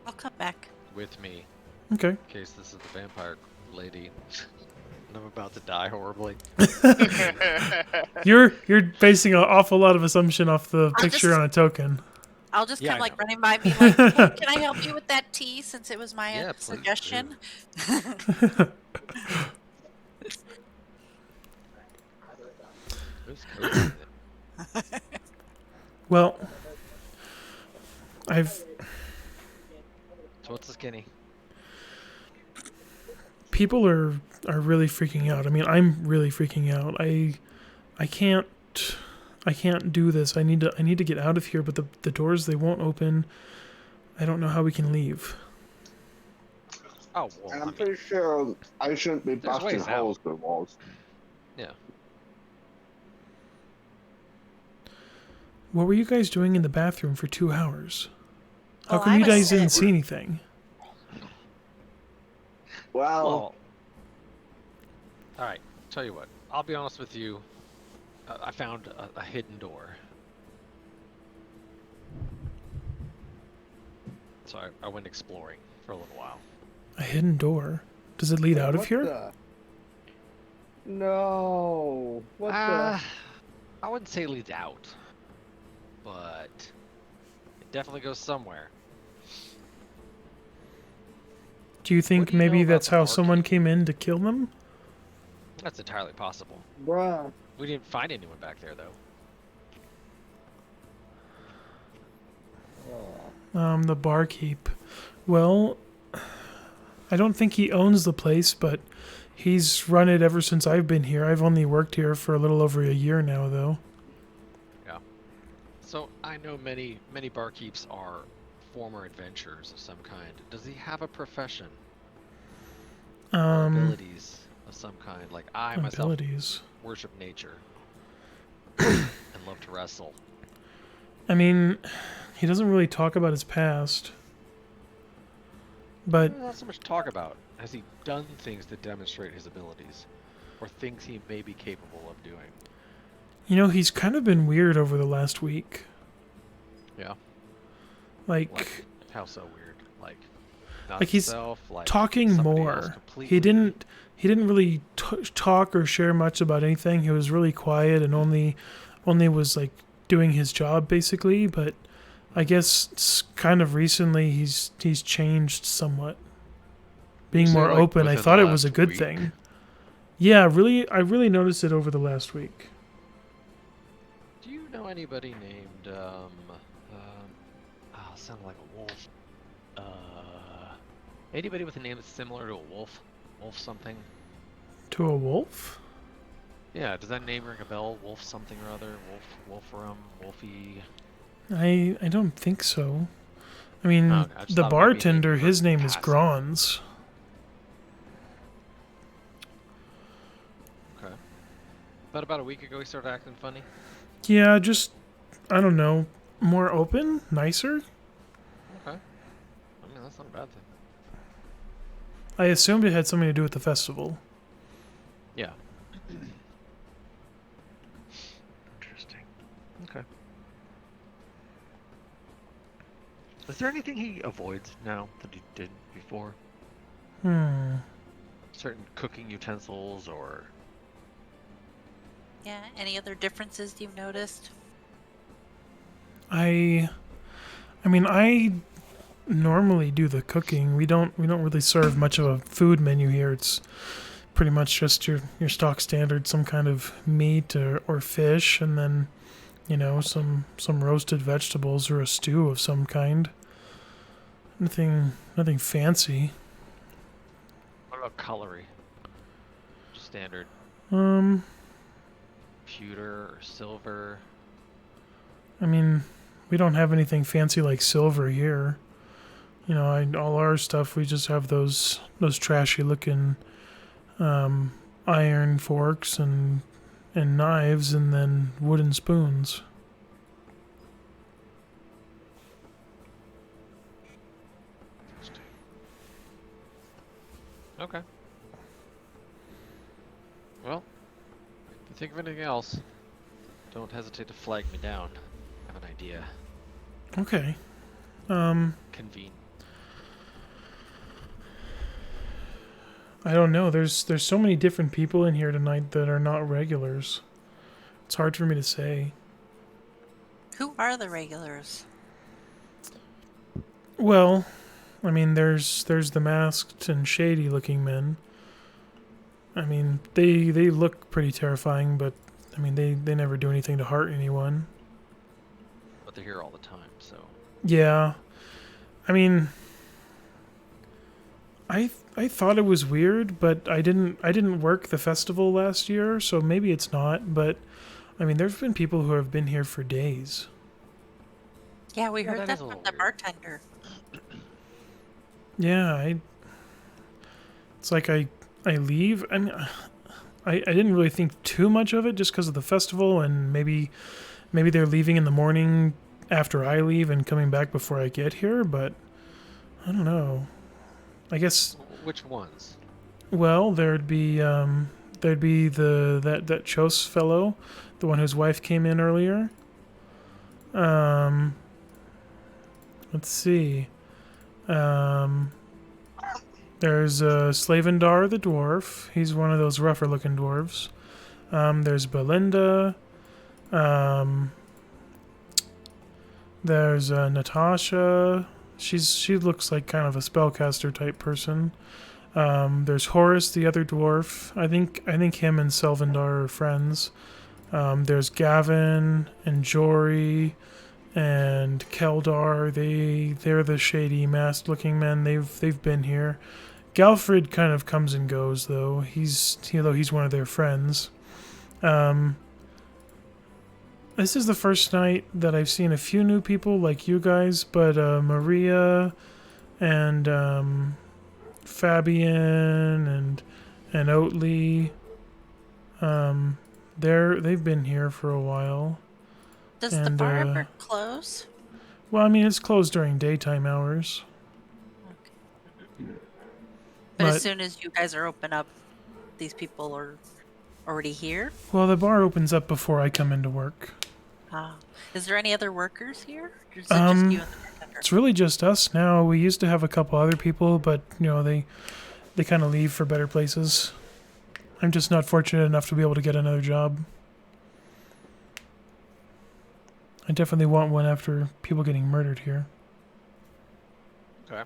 [SPEAKER 2] I'll come back.
[SPEAKER 3] with me
[SPEAKER 1] Okay.
[SPEAKER 3] in case this is the vampire lady. And I'm about to die horribly.
[SPEAKER 1] You're basing an awful lot of assumption off the
[SPEAKER 2] I'll
[SPEAKER 1] picture
[SPEAKER 2] just-
[SPEAKER 1] on a token.
[SPEAKER 2] I'll just
[SPEAKER 3] Yeah,
[SPEAKER 2] come
[SPEAKER 3] I
[SPEAKER 2] like
[SPEAKER 3] know.
[SPEAKER 2] running by, be like, "Hey, can I help you with that tea?" Since it was my
[SPEAKER 3] Yeah, please
[SPEAKER 2] suggestion.
[SPEAKER 3] Who's coding it?
[SPEAKER 1] Well,
[SPEAKER 3] So what's the skinny?
[SPEAKER 1] people are really freaking out. I mean, I'm really freaking out. I can't do this. I need to get out of here, but the doors, they won't open. I don't know how we can leave.
[SPEAKER 3] Oh, well,
[SPEAKER 4] And
[SPEAKER 3] I
[SPEAKER 4] I'm
[SPEAKER 3] mean,
[SPEAKER 4] pretty sure I shouldn't be
[SPEAKER 3] There's
[SPEAKER 4] busting
[SPEAKER 3] ways out.
[SPEAKER 4] holes through walls.
[SPEAKER 3] yeah.
[SPEAKER 1] What were you guys doing in the bathroom for 2 hours? How
[SPEAKER 2] Oh,
[SPEAKER 1] come
[SPEAKER 2] I
[SPEAKER 1] you
[SPEAKER 2] was
[SPEAKER 1] guys didn't
[SPEAKER 2] sick.
[SPEAKER 1] see anything?
[SPEAKER 9] Well, alright, tell you what. I'll be honest with you. I found a hidden door. So I went exploring for a little while.
[SPEAKER 1] A hidden door. Does it lead out of
[SPEAKER 4] What
[SPEAKER 1] here?
[SPEAKER 4] the- No. What the?
[SPEAKER 9] I wouldn't say it leads out, but it definitely goes somewhere.
[SPEAKER 1] Do you think
[SPEAKER 9] do you know
[SPEAKER 1] maybe
[SPEAKER 9] about
[SPEAKER 1] that's
[SPEAKER 9] the
[SPEAKER 1] how
[SPEAKER 9] barkeep?
[SPEAKER 1] someone came in to kill them?
[SPEAKER 9] That's entirely possible.
[SPEAKER 4] Bruh.
[SPEAKER 9] We didn't find anyone back there, though.
[SPEAKER 1] The barkeep. Well, I don't think he owns the place, but he's run it ever since I've been here. I've only worked here for a little over a year now, though.
[SPEAKER 9] Yeah. So I know many barkeeps are former adventurers of some kind. Does he have a profession? Or abilities of some kind? Like I myself
[SPEAKER 1] abilities.
[SPEAKER 9] worship nature and love to wrestle.
[SPEAKER 1] I mean, he doesn't really talk about his past. But
[SPEAKER 9] Not so much talk about. Has he done things to demonstrate his abilities? Or things he may be capable of doing?
[SPEAKER 1] you know, he's kind of been weird over the last week.
[SPEAKER 9] Yeah.
[SPEAKER 1] Like
[SPEAKER 9] How so weird? Not
[SPEAKER 1] Like he's
[SPEAKER 9] himself,
[SPEAKER 1] talking
[SPEAKER 9] somebody else
[SPEAKER 1] more.
[SPEAKER 9] completely.
[SPEAKER 1] He didn't really talk or share much about anything. He was really quiet and only was like doing his job basically, but I guess kind of recently he's changed somewhat. Being
[SPEAKER 9] say,
[SPEAKER 1] more
[SPEAKER 9] like,
[SPEAKER 1] open, I
[SPEAKER 9] within
[SPEAKER 1] thought
[SPEAKER 9] the
[SPEAKER 1] it was a
[SPEAKER 9] last
[SPEAKER 1] good
[SPEAKER 9] week?
[SPEAKER 1] thing. Yeah, I really noticed it over the last week.
[SPEAKER 9] Do you know anybody named sounded like a wolf. Anybody with a name that's similar to a wolf? Wolf something?
[SPEAKER 1] To a wolf?
[SPEAKER 9] Yeah, does that name ring a bell? Wolf something or other? Wolfram, Wolfie.
[SPEAKER 1] I don't think so. I mean,
[SPEAKER 9] Oh, okay, I just
[SPEAKER 1] the
[SPEAKER 9] thought it might be a name
[SPEAKER 1] bartender,
[SPEAKER 9] you've
[SPEAKER 1] his
[SPEAKER 9] heard in
[SPEAKER 1] name is
[SPEAKER 9] passing.
[SPEAKER 1] Grons.
[SPEAKER 9] Okay. About a week ago, he started acting funny.
[SPEAKER 1] Yeah, just I don't know, more open, nicer.
[SPEAKER 9] Okay. I mean, that's not a bad thing.
[SPEAKER 1] I assumed it had something to do with the festival.
[SPEAKER 9] Yeah. Interesting. Okay. Is there anything he avoids now that he did before? Certain cooking utensils or...
[SPEAKER 7] Yeah. Any other differences you've noticed?
[SPEAKER 1] I mean, I normally do the cooking. We don't really serve much of a food menu here. It's pretty much just your stock standard, some kind of meat or fish, and then some roasted vegetables or a stew of some kind. Nothing fancy.
[SPEAKER 9] What about cutlery? Just standard pewter or silver?
[SPEAKER 1] I mean, we don't have anything fancy like silver here. All our stuff, we just have those trashy looking iron forks and knives, and then wooden spoons.
[SPEAKER 9] Okay. Well, if you think of anything else, don't hesitate to flag me down. I have an idea.
[SPEAKER 1] Okay.
[SPEAKER 9] Convene.
[SPEAKER 1] I don't know. There's so many different people in here tonight that are not regulars. It's hard for me to say.
[SPEAKER 7] Who are the regulars?
[SPEAKER 1] Well, I mean, there's the masked and shady looking men. I mean, they look pretty terrifying, but I mean, they never do anything to hurt anyone.
[SPEAKER 9] But they're here all the time, so...
[SPEAKER 1] Yeah. I mean, I thought it was weird, but I didn't work the festival last year, so maybe it's not, but I mean, there's been people who have been here for days.
[SPEAKER 7] Yeah, we
[SPEAKER 9] Yeah,
[SPEAKER 7] heard
[SPEAKER 9] that
[SPEAKER 7] that
[SPEAKER 9] is a
[SPEAKER 7] from
[SPEAKER 9] little
[SPEAKER 7] the
[SPEAKER 9] weird.
[SPEAKER 7] bartender.
[SPEAKER 1] Yeah, it's like I leave, and I didn't really think too much of it just because of the festival, and maybe they're leaving in the morning after I leave and coming back before I get here, but I don't know. I guess
[SPEAKER 9] Which ones?
[SPEAKER 1] Well, there'd be that Chos fellow, the one whose wife came in earlier. Let's see. There's Slavendar the dwarf. He's one of those rougher looking dwarves. There's Belinda. There's Natasha. She looks like kind of a spellcaster type person. There's Horace, the other dwarf. I think him and Selvendar are friends. There's Gavin and Jory and Keldar. They're the shady masked looking men. They've been here. Galfred kind of comes and goes though. He's one of their friends. This is the first night that I've seen a few new people like you guys, but Maria and Fabian and Oatley, they've been here for a while.
[SPEAKER 7] Does the bar ever close?
[SPEAKER 1] Well, I mean, it's closed during daytime hours.
[SPEAKER 7] Okay. But as soon as you guys are open up, these people are already here?
[SPEAKER 1] Well, the bar opens up before I come into work.
[SPEAKER 7] Is there any other workers here? Or is it just you and the bartender?
[SPEAKER 1] It's really just us now. We used to have a couple other people, but they kind of leave for better places. I'm just not fortunate enough to be able to get another job. I definitely want one after people getting murdered here.
[SPEAKER 9] Okay.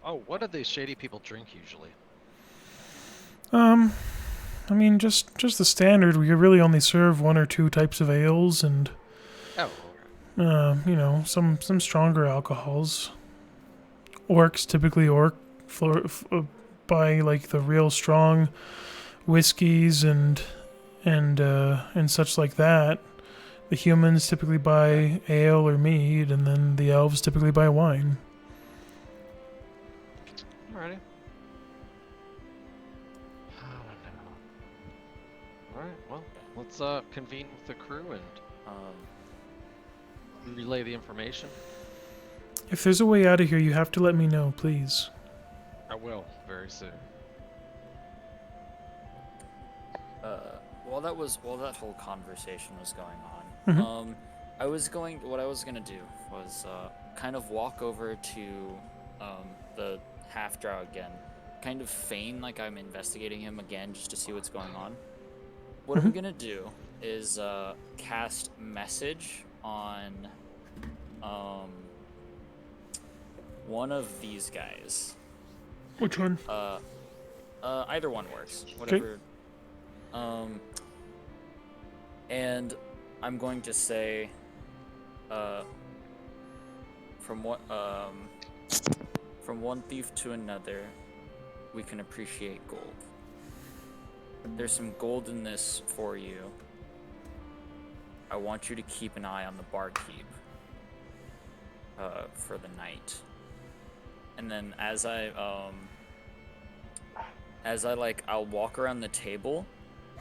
[SPEAKER 9] Oh, what do these shady people drink usually?
[SPEAKER 1] I mean, just the standard. We really only serve one or two types of ales and, some stronger alcohols. Orcs typically buy like the real strong whiskeys and such like that. The humans typically buy ale or mead, and then the elves typically buy wine.
[SPEAKER 9] Alrighty. Alright, well, let's convene with the crew and relay the information.
[SPEAKER 1] If there's a way out of here, you have to let me know, please.
[SPEAKER 9] I will, very soon.
[SPEAKER 5] While that whole conversation was going on,
[SPEAKER 1] Mhm.
[SPEAKER 5] what I was gonna do was kind of walk over to the half drow again, kind of feign like I'm investigating him again just to see what's going on. What I'm gonna do is cast message on one of these guys.
[SPEAKER 1] Which one?
[SPEAKER 5] Either one works. Whatever. And I'm going to say, from one thief to another, we can appreciate gold. There's some gold in this for you. I want you to keep an eye on the barkeep for the night. And then I'll walk around the table,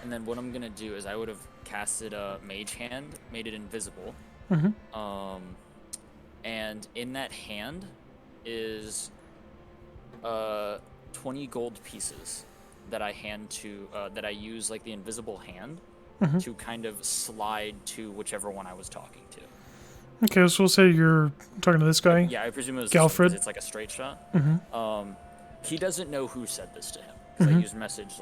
[SPEAKER 5] and then what I'm gonna do is I would have casted a mage hand, made it invisible. And in that hand is 20 gold pieces that I use like the invisible hand to kind of slide to whichever one I was talking to.
[SPEAKER 1] Okay, so we'll say you're talking to this guy?
[SPEAKER 5] Yeah, I presume it was
[SPEAKER 1] Galfred?
[SPEAKER 5] because it's like a straight shot. He doesn't know who said this to him, because I use message,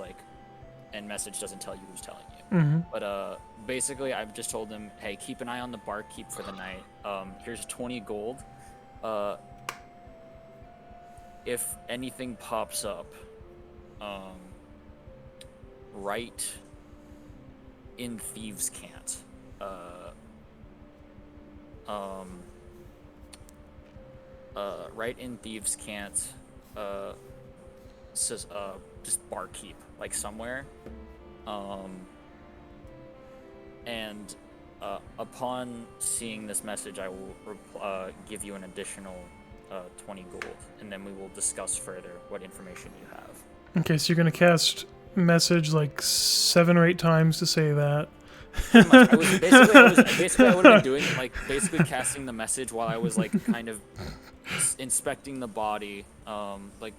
[SPEAKER 5] and message doesn't tell you who's telling you. But basically, I've just told him, hey, keep an eye on the barkeep for the night. Here's 20 gold. If anything pops up, right in Thieves' Cant, right in Thieves' Cant, just barkeep, like somewhere. And upon seeing this message, I will give you an additional 20 gold, and then we will discuss further what information you have.
[SPEAKER 1] Okay, so you're going to cast message like 7 or 8 times to say that.
[SPEAKER 5] Pretty much. I would have been doing like basically casting the message while I was like kind of inspecting the body, like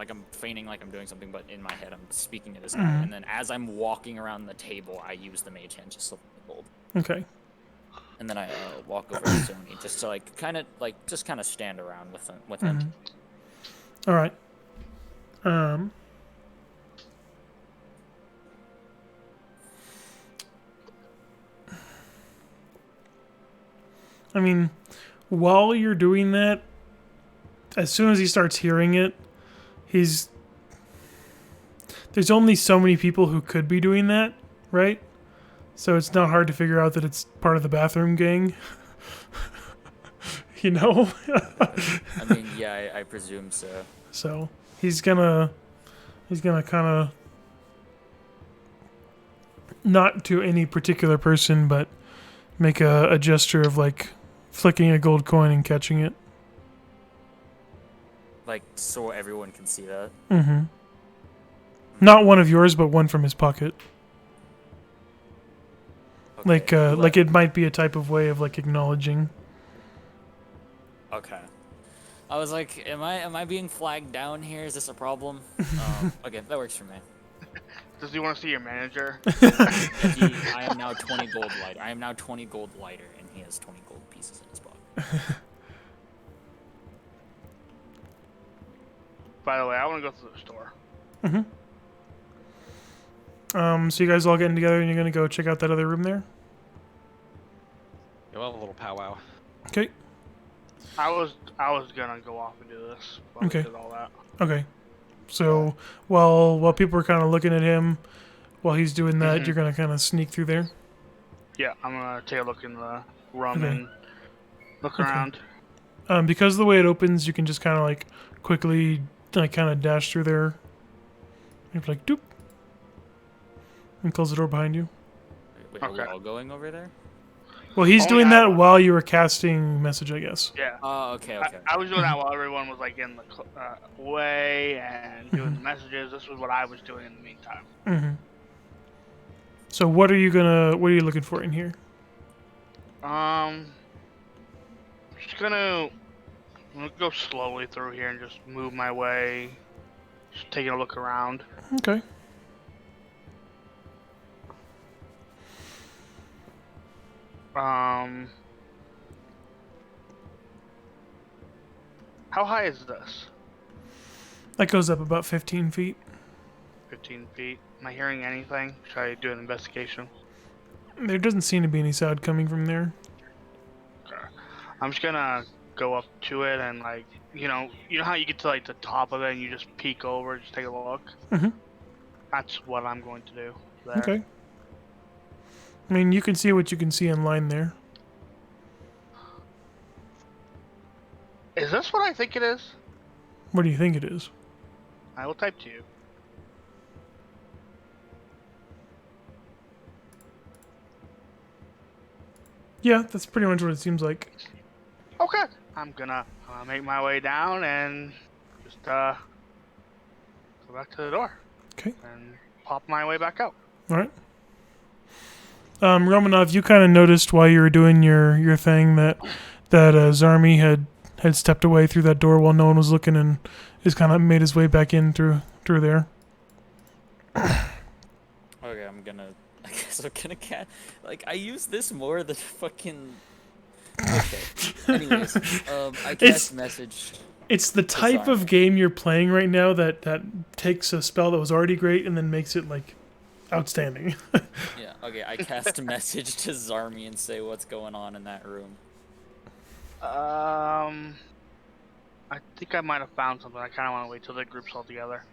[SPEAKER 5] I'm feigning like I'm doing something, but in my head I'm speaking to this guy. And then as I'm walking around the table, I use the mage hand just to hold.
[SPEAKER 1] Okay.
[SPEAKER 5] And then I walk over to Sony just to like kind of stand around with him.
[SPEAKER 1] All right. I mean, while you're doing that, as soon as he starts hearing it, there's only so many people who could be doing that, right? So it's not hard to figure out that it's part of the bathroom gang. You know?
[SPEAKER 5] I mean, yeah, I presume so.
[SPEAKER 1] So he's gonna kind of not to any particular person, but make a gesture of like flicking a gold coin and catching it.
[SPEAKER 5] Like, so everyone can see that.
[SPEAKER 1] Mm-hmm. Not one of yours, but one from his pocket.
[SPEAKER 5] Okay,
[SPEAKER 1] Like it might be a type of way of like acknowledging.
[SPEAKER 5] Okay. I was like, am I being flagged down here? Is this a problem? Okay, that works for me.
[SPEAKER 6] Does he want to see your manager?
[SPEAKER 5] I am now 20 gold lighter. I am now 20 gold lighter, and he has 20 gold pieces in his pocket.
[SPEAKER 6] By the way, I want to go to the store.
[SPEAKER 1] So you guys all getting together and you're gonna go check out that other room there?
[SPEAKER 9] Yeah, we'll have a little powwow.
[SPEAKER 1] Okay.
[SPEAKER 6] I was gonna go off and do this. While
[SPEAKER 1] Okay.
[SPEAKER 6] we did all that.
[SPEAKER 1] Okay. So while people are kind of looking at him, while he's doing that, you're gonna kind of sneak through there.
[SPEAKER 6] Yeah, I'm gonna take a look in the room
[SPEAKER 1] Okay.
[SPEAKER 6] and look around.
[SPEAKER 1] Because of the way it opens, you can just kind of like quickly like kind of dash through there. You're like doop, and close the door behind you.
[SPEAKER 5] Wait, are we
[SPEAKER 6] Okay.
[SPEAKER 5] all going over there?
[SPEAKER 1] Well, he's
[SPEAKER 6] Oh,
[SPEAKER 1] doing
[SPEAKER 6] yeah.
[SPEAKER 1] that while you were casting message, I guess.
[SPEAKER 6] Yeah.
[SPEAKER 5] Oh, okay.
[SPEAKER 6] I was doing that while everyone was like in the way and doing the messages. This was what I was doing in the meantime.
[SPEAKER 1] Mm-hmm. So what are you looking for in here?
[SPEAKER 6] Just I'm gonna go slowly through here and just move my way. Just taking a look around.
[SPEAKER 1] Okay.
[SPEAKER 6] How high is this?
[SPEAKER 1] That goes up about 15 feet.
[SPEAKER 6] 15 feet. Am I hearing anything? Should I do an investigation?
[SPEAKER 1] There doesn't seem to be any sound coming from there.
[SPEAKER 6] Okay. I'm just gonna go up to it and like, you know how you get to like the top of it and you just peek over, just take a look?
[SPEAKER 1] Mhm.
[SPEAKER 6] That's what I'm going to do there.
[SPEAKER 1] Okay. I mean, you can see what you can see in line there.
[SPEAKER 6] Is this what I think it is?
[SPEAKER 1] What do you think it is?
[SPEAKER 6] I will type to you.
[SPEAKER 1] Yeah, that's pretty much what it seems like.
[SPEAKER 6] Okay. I'm gonna make my way down and just go back to the door.
[SPEAKER 1] Okay.
[SPEAKER 6] And pop my way back out.
[SPEAKER 1] All right. Romanov, you kind of noticed while you were doing your thing that Zarmi had stepped away through that door while no one was looking and is kind of made his way back in through there.
[SPEAKER 5] Okay, I guess I'm gonna like, I use this more than fucking... Okay. Anyways, I cast message.
[SPEAKER 1] It's the type of game you're playing right now that takes a spell that was already great and then makes it, like, outstanding.
[SPEAKER 5] Yeah, okay, I cast a message to Zarmi and say what's going on in that room.
[SPEAKER 6] I think I might have found something. I kind of want to wait till the group's all together.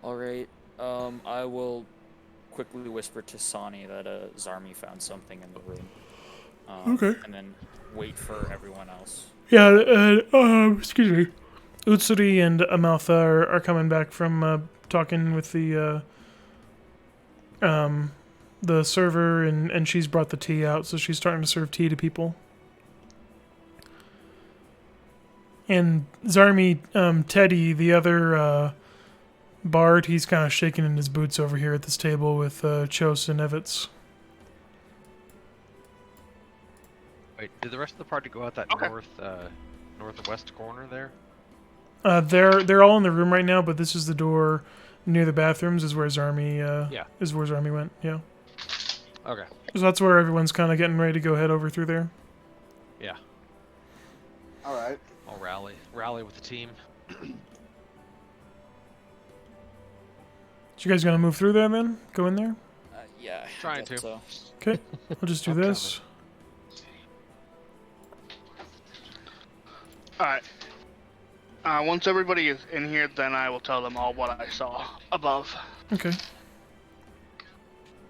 [SPEAKER 5] Alright, I will quickly whisper to Sani that Zarmi found something in the room.
[SPEAKER 1] Okay.
[SPEAKER 5] And then wait for everyone else.
[SPEAKER 1] Yeah, excuse me. Utsuri and Amaltha are coming back from talking with the server, and she's brought the tea out, so she's starting to serve tea to people. And Zarmi, Teddy, the other bard, he's kind of shaking in his boots over here at this table with Chos and Evitz.
[SPEAKER 9] Wait, did the rest of the party go out that
[SPEAKER 6] Okay.
[SPEAKER 9] northwest corner there?
[SPEAKER 1] They're all in the room right now, but this is the door near the bathrooms. Is where his army.
[SPEAKER 9] Yeah.
[SPEAKER 1] Is where his army went. Yeah.
[SPEAKER 9] Okay.
[SPEAKER 1] So that's where everyone's kind of getting ready to go head over through there.
[SPEAKER 9] Yeah.
[SPEAKER 4] All right.
[SPEAKER 9] I'll rally with the team.
[SPEAKER 1] So you guys gonna move through there then? Go in there.
[SPEAKER 5] Yeah. I
[SPEAKER 9] Trying
[SPEAKER 5] guess
[SPEAKER 9] to.
[SPEAKER 5] So.
[SPEAKER 1] Okay. I'll just do
[SPEAKER 9] I'm
[SPEAKER 1] this.
[SPEAKER 6] Alright. Once everybody is in here, then I will tell them all what I saw above.
[SPEAKER 1] Okay.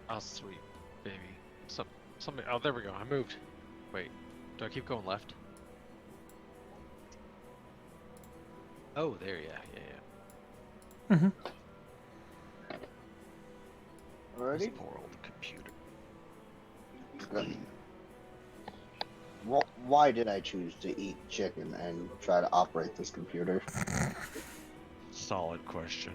[SPEAKER 9] Oh, sweet, baby. Somebody. Oh, there we go. I moved. Wait, do I keep going left? Oh, there. Yeah.
[SPEAKER 1] Mm-hmm.
[SPEAKER 9] This
[SPEAKER 4] Alrighty.
[SPEAKER 9] poor old computer.
[SPEAKER 4] Why did I choose to eat chicken and try to operate this computer?
[SPEAKER 9] Solid question.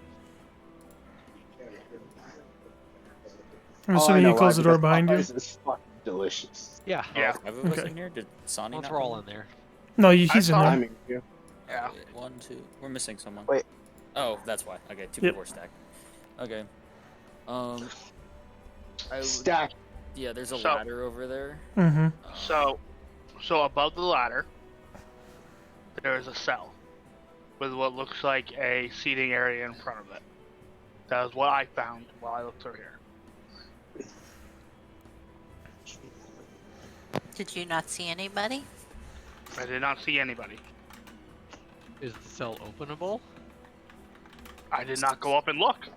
[SPEAKER 1] I'm
[SPEAKER 4] Oh, I
[SPEAKER 1] assuming
[SPEAKER 4] know
[SPEAKER 1] you close
[SPEAKER 4] why,
[SPEAKER 1] the door
[SPEAKER 4] because
[SPEAKER 1] behind you.
[SPEAKER 4] Popeyes is fucking delicious.
[SPEAKER 9] Yeah.
[SPEAKER 6] Yeah.
[SPEAKER 5] 5 of us
[SPEAKER 1] Okay.
[SPEAKER 5] in here? Did Sonny
[SPEAKER 9] Once
[SPEAKER 5] not
[SPEAKER 9] we're all
[SPEAKER 5] come
[SPEAKER 9] in there.
[SPEAKER 1] No, he's in
[SPEAKER 6] saw
[SPEAKER 1] there.
[SPEAKER 4] I mean, yeah.
[SPEAKER 6] Yeah.
[SPEAKER 5] Wait, 1, 2. We're missing someone.
[SPEAKER 4] Wait.
[SPEAKER 5] Oh, that's why. Okay, 2
[SPEAKER 1] Yep.
[SPEAKER 5] people are stacked. Okay. I would,
[SPEAKER 4] Stack.
[SPEAKER 5] yeah, there's a
[SPEAKER 6] So-
[SPEAKER 5] ladder over there.
[SPEAKER 1] Mm-hmm.
[SPEAKER 6] So above the ladder, there is a cell with what looks like a seating area in front of it. That is what I found while I looked through here.
[SPEAKER 7] Did you not see anybody?
[SPEAKER 6] I did not see anybody.
[SPEAKER 9] Is the cell openable?
[SPEAKER 6] I did not go up and look.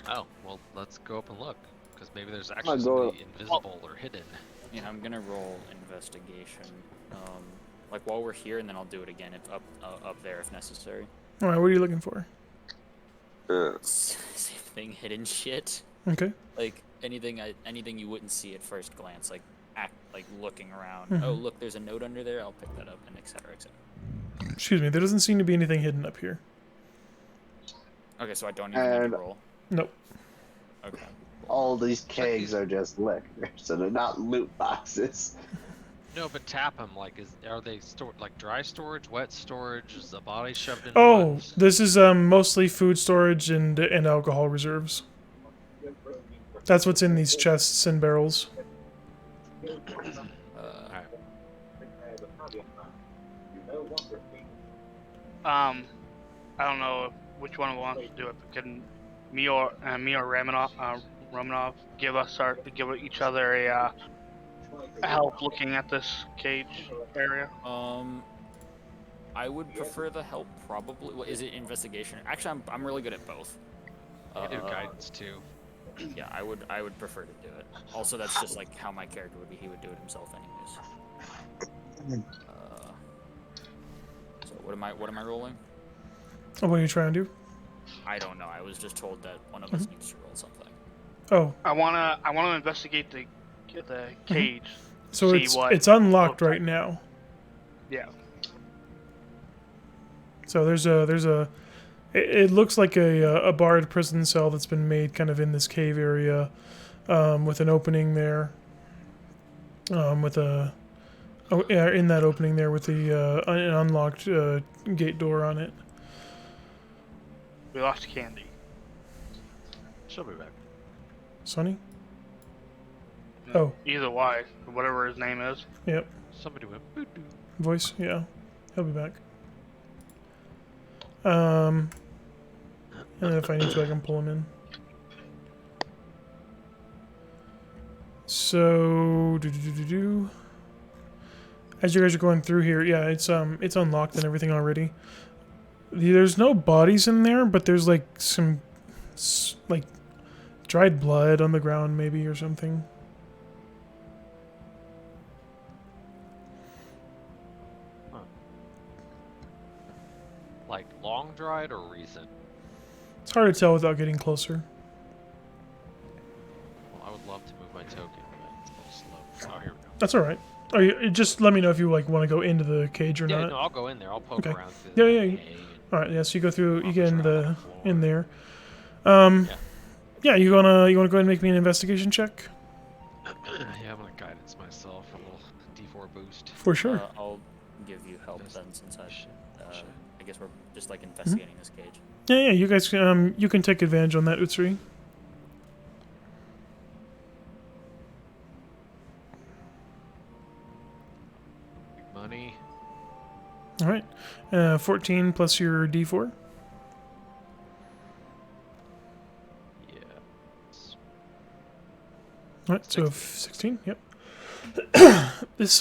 [SPEAKER 9] Oh, well, let's go up and look. Because maybe there's
[SPEAKER 4] I'll
[SPEAKER 9] actually
[SPEAKER 4] go-
[SPEAKER 9] somebody invisible or hidden.
[SPEAKER 5] Yeah, I'm gonna roll investigation. Like while we're here, and then I'll do it again if up there if necessary.
[SPEAKER 1] All right. What are you looking for?
[SPEAKER 5] Same thing, hidden shit.
[SPEAKER 1] Okay.
[SPEAKER 5] Like anything you wouldn't see at first glance. Like looking around.
[SPEAKER 1] Mhm.
[SPEAKER 5] Oh, look, there's a note under there. I'll pick that up, and etc. etc.
[SPEAKER 1] Excuse me. There doesn't seem to be anything hidden up here.
[SPEAKER 5] Okay, so I don't even need
[SPEAKER 4] And-
[SPEAKER 5] to roll.
[SPEAKER 1] Nope.
[SPEAKER 5] Okay.
[SPEAKER 4] All these kegs are just liquor, so they're not loot boxes.
[SPEAKER 9] No, but tap them. Like, are they stored like dry storage, wet storage? Is the body shoved in?
[SPEAKER 1] Oh,
[SPEAKER 9] what?
[SPEAKER 1] this is mostly food storage and alcohol reserves. That's what's in these chests and barrels.
[SPEAKER 9] Alright.
[SPEAKER 6] I don't know which one wants to do it, but can me or Romanov give each other a help looking at this cage area?
[SPEAKER 5] I would prefer the help probably. What is it? Investigation. Actually, I'm really good at both.
[SPEAKER 9] I do guidance too.
[SPEAKER 5] Yeah, I would prefer to do it. Also, that's just like how my character would be. He would do it himself anyways. So what am I rolling?
[SPEAKER 1] Oh, what are you trying to do?
[SPEAKER 5] I don't know. I was just told that one of us needs to roll something.
[SPEAKER 1] Oh,
[SPEAKER 6] I wanna investigate the cage.
[SPEAKER 1] so
[SPEAKER 6] See what
[SPEAKER 1] it's unlocked
[SPEAKER 6] looks
[SPEAKER 1] right
[SPEAKER 6] like.
[SPEAKER 1] now.
[SPEAKER 6] Yeah.
[SPEAKER 1] So there's a it looks like a barred prison cell that's been made kind of in this cave area, with an opening there. With a in that opening there with the an unlocked gate door on it.
[SPEAKER 6] We lost Candy.
[SPEAKER 9] She'll be back.
[SPEAKER 1] Sonny? Oh,
[SPEAKER 6] Either way, whatever his name is.
[SPEAKER 1] yep.
[SPEAKER 9] Somebody went. Boo-doo.
[SPEAKER 1] Voice, yeah. He'll be back. And then if I need to, I can pull him in. So, as you guys are going through here, yeah, it's unlocked and everything already. There's no bodies in there, but there's like some like dried blood on the ground, maybe, or something.
[SPEAKER 9] Like long dried or recent?
[SPEAKER 1] It's hard to tell without getting closer.
[SPEAKER 9] Well, I would love to move my token, but it's a little slow. Oh, here we go.
[SPEAKER 1] That's all right. Or you, just let me know if you like want to go into the cage or
[SPEAKER 9] Yeah,
[SPEAKER 1] not.
[SPEAKER 9] no, I'll go in there. I'll poke
[SPEAKER 1] Okay.
[SPEAKER 9] around through
[SPEAKER 1] Yeah,
[SPEAKER 9] the
[SPEAKER 1] yeah,
[SPEAKER 9] hay and
[SPEAKER 1] All right, yeah. So you go through, you
[SPEAKER 9] I'll
[SPEAKER 1] get into
[SPEAKER 9] try on
[SPEAKER 1] the
[SPEAKER 9] the floor.
[SPEAKER 1] in there.
[SPEAKER 9] Yeah.
[SPEAKER 1] Yeah. You wanna go ahead and make me an investigation check?
[SPEAKER 9] yeah, I'm gonna guidance myself a little D4 boost.
[SPEAKER 1] For sure.
[SPEAKER 5] I'll give you help then, since
[SPEAKER 9] Shit.
[SPEAKER 5] I guess we're just like investigating this cage.
[SPEAKER 1] Yeah, you guys, you can take advantage on that, Utsuri.
[SPEAKER 9] Big money.
[SPEAKER 1] All right, 14 plus your D4.
[SPEAKER 9] Yes.
[SPEAKER 1] All right, so 16. Yep. This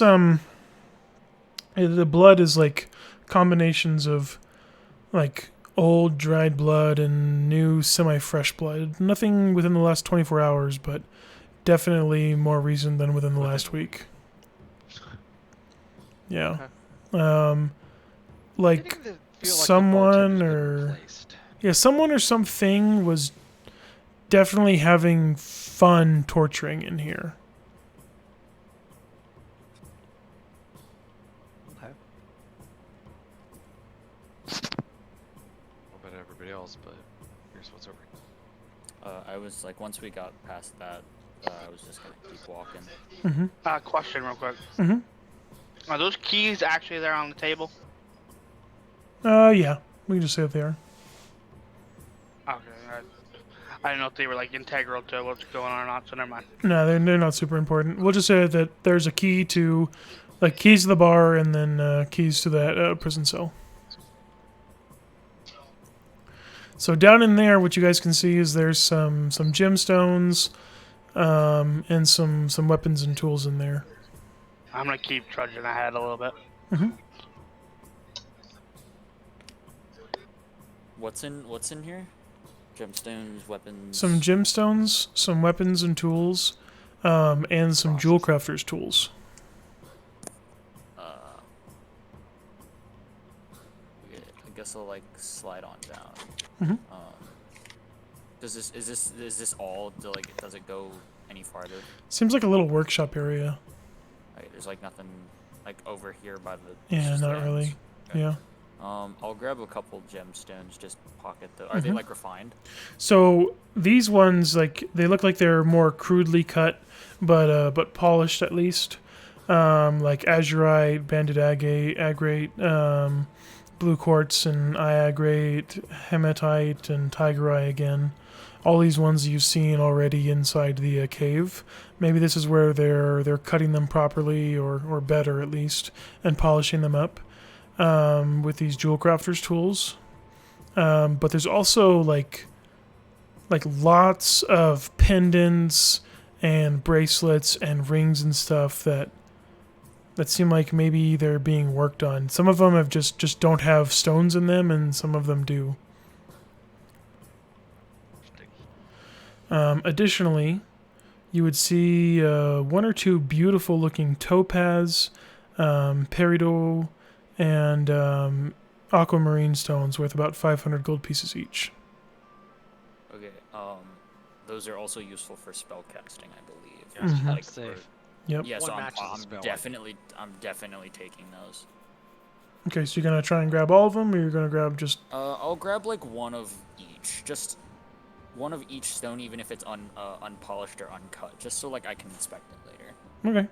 [SPEAKER 1] the blood is like combinations of like old dried blood and new semi-fresh blood. Nothing within the last 24 hours, but definitely more recent than within the last week. Yeah. Like
[SPEAKER 9] Getting to feel like the
[SPEAKER 1] someone
[SPEAKER 9] bartender's been
[SPEAKER 1] or
[SPEAKER 9] replaced.
[SPEAKER 1] yeah, someone or something was definitely having fun torturing in here.
[SPEAKER 9] Okay. What about everybody else? But here's what's over here.
[SPEAKER 5] I was like, once we got past that, I was just gonna keep walking.
[SPEAKER 6] Question real quick.
[SPEAKER 1] Mhm.
[SPEAKER 6] Are those keys actually there on the table?
[SPEAKER 1] Yeah, we can just say that they are.
[SPEAKER 6] Okay. I didn't know if they were like integral to what's going on or not, so never mind.
[SPEAKER 1] No, they're not super important. We'll just say that there's a key to, like, keys to the bar and then keys to that prison cell. So down in there, what you guys can see is there's some gemstones, and some weapons and tools in there.
[SPEAKER 6] I'm gonna keep trudging ahead a little bit.
[SPEAKER 5] What's in here? Gemstones, weapons.
[SPEAKER 1] Some gemstones, some weapons and tools, and some jewel crafters tools.
[SPEAKER 5] Yeah, I guess I'll like slide on down.
[SPEAKER 1] Mhm.
[SPEAKER 5] Is this all? Does it go any farther?
[SPEAKER 1] Seems like a little workshop area.
[SPEAKER 5] Like, there's like nothing like over here by the.
[SPEAKER 1] Yeah,
[SPEAKER 5] just
[SPEAKER 1] not
[SPEAKER 5] ends.
[SPEAKER 1] really.
[SPEAKER 5] Okay.
[SPEAKER 1] Yeah.
[SPEAKER 5] I'll grab a couple gemstones, just pocket those. Are they like refined?
[SPEAKER 1] So these ones, like, they look like they're more crudely cut, but polished at least. Like azurite, banded agate, blue quartz and iagrate, hematite, and tigerite again. All these ones you've seen already inside the cave. Maybe this is where they're cutting them properly, or better at least, and polishing them up with these jewel crafters tools. But there's also like lots of pendants and bracelets and rings and stuff that seem like maybe they're being worked on. Some of them have just don't have stones in them, and some of them do. Additionally, you would see one or two beautiful looking topaz, peridot, and aquamarine stones worth about 500 gold pieces each.
[SPEAKER 5] Okay. Those are also useful for spell casting, I believe.
[SPEAKER 9] Yeah,
[SPEAKER 1] Mhm.
[SPEAKER 9] like safe.
[SPEAKER 1] Yep.
[SPEAKER 5] Yeah, so
[SPEAKER 9] One matches the
[SPEAKER 5] I'm
[SPEAKER 9] spell.
[SPEAKER 5] definitely taking those.
[SPEAKER 1] Okay, so you're gonna try and grab all of them, or you're gonna grab just...
[SPEAKER 5] I'll grab like one of each, just one of each stone, even if it's unpolished or uncut, just so like I can inspect it later.
[SPEAKER 1] Okay.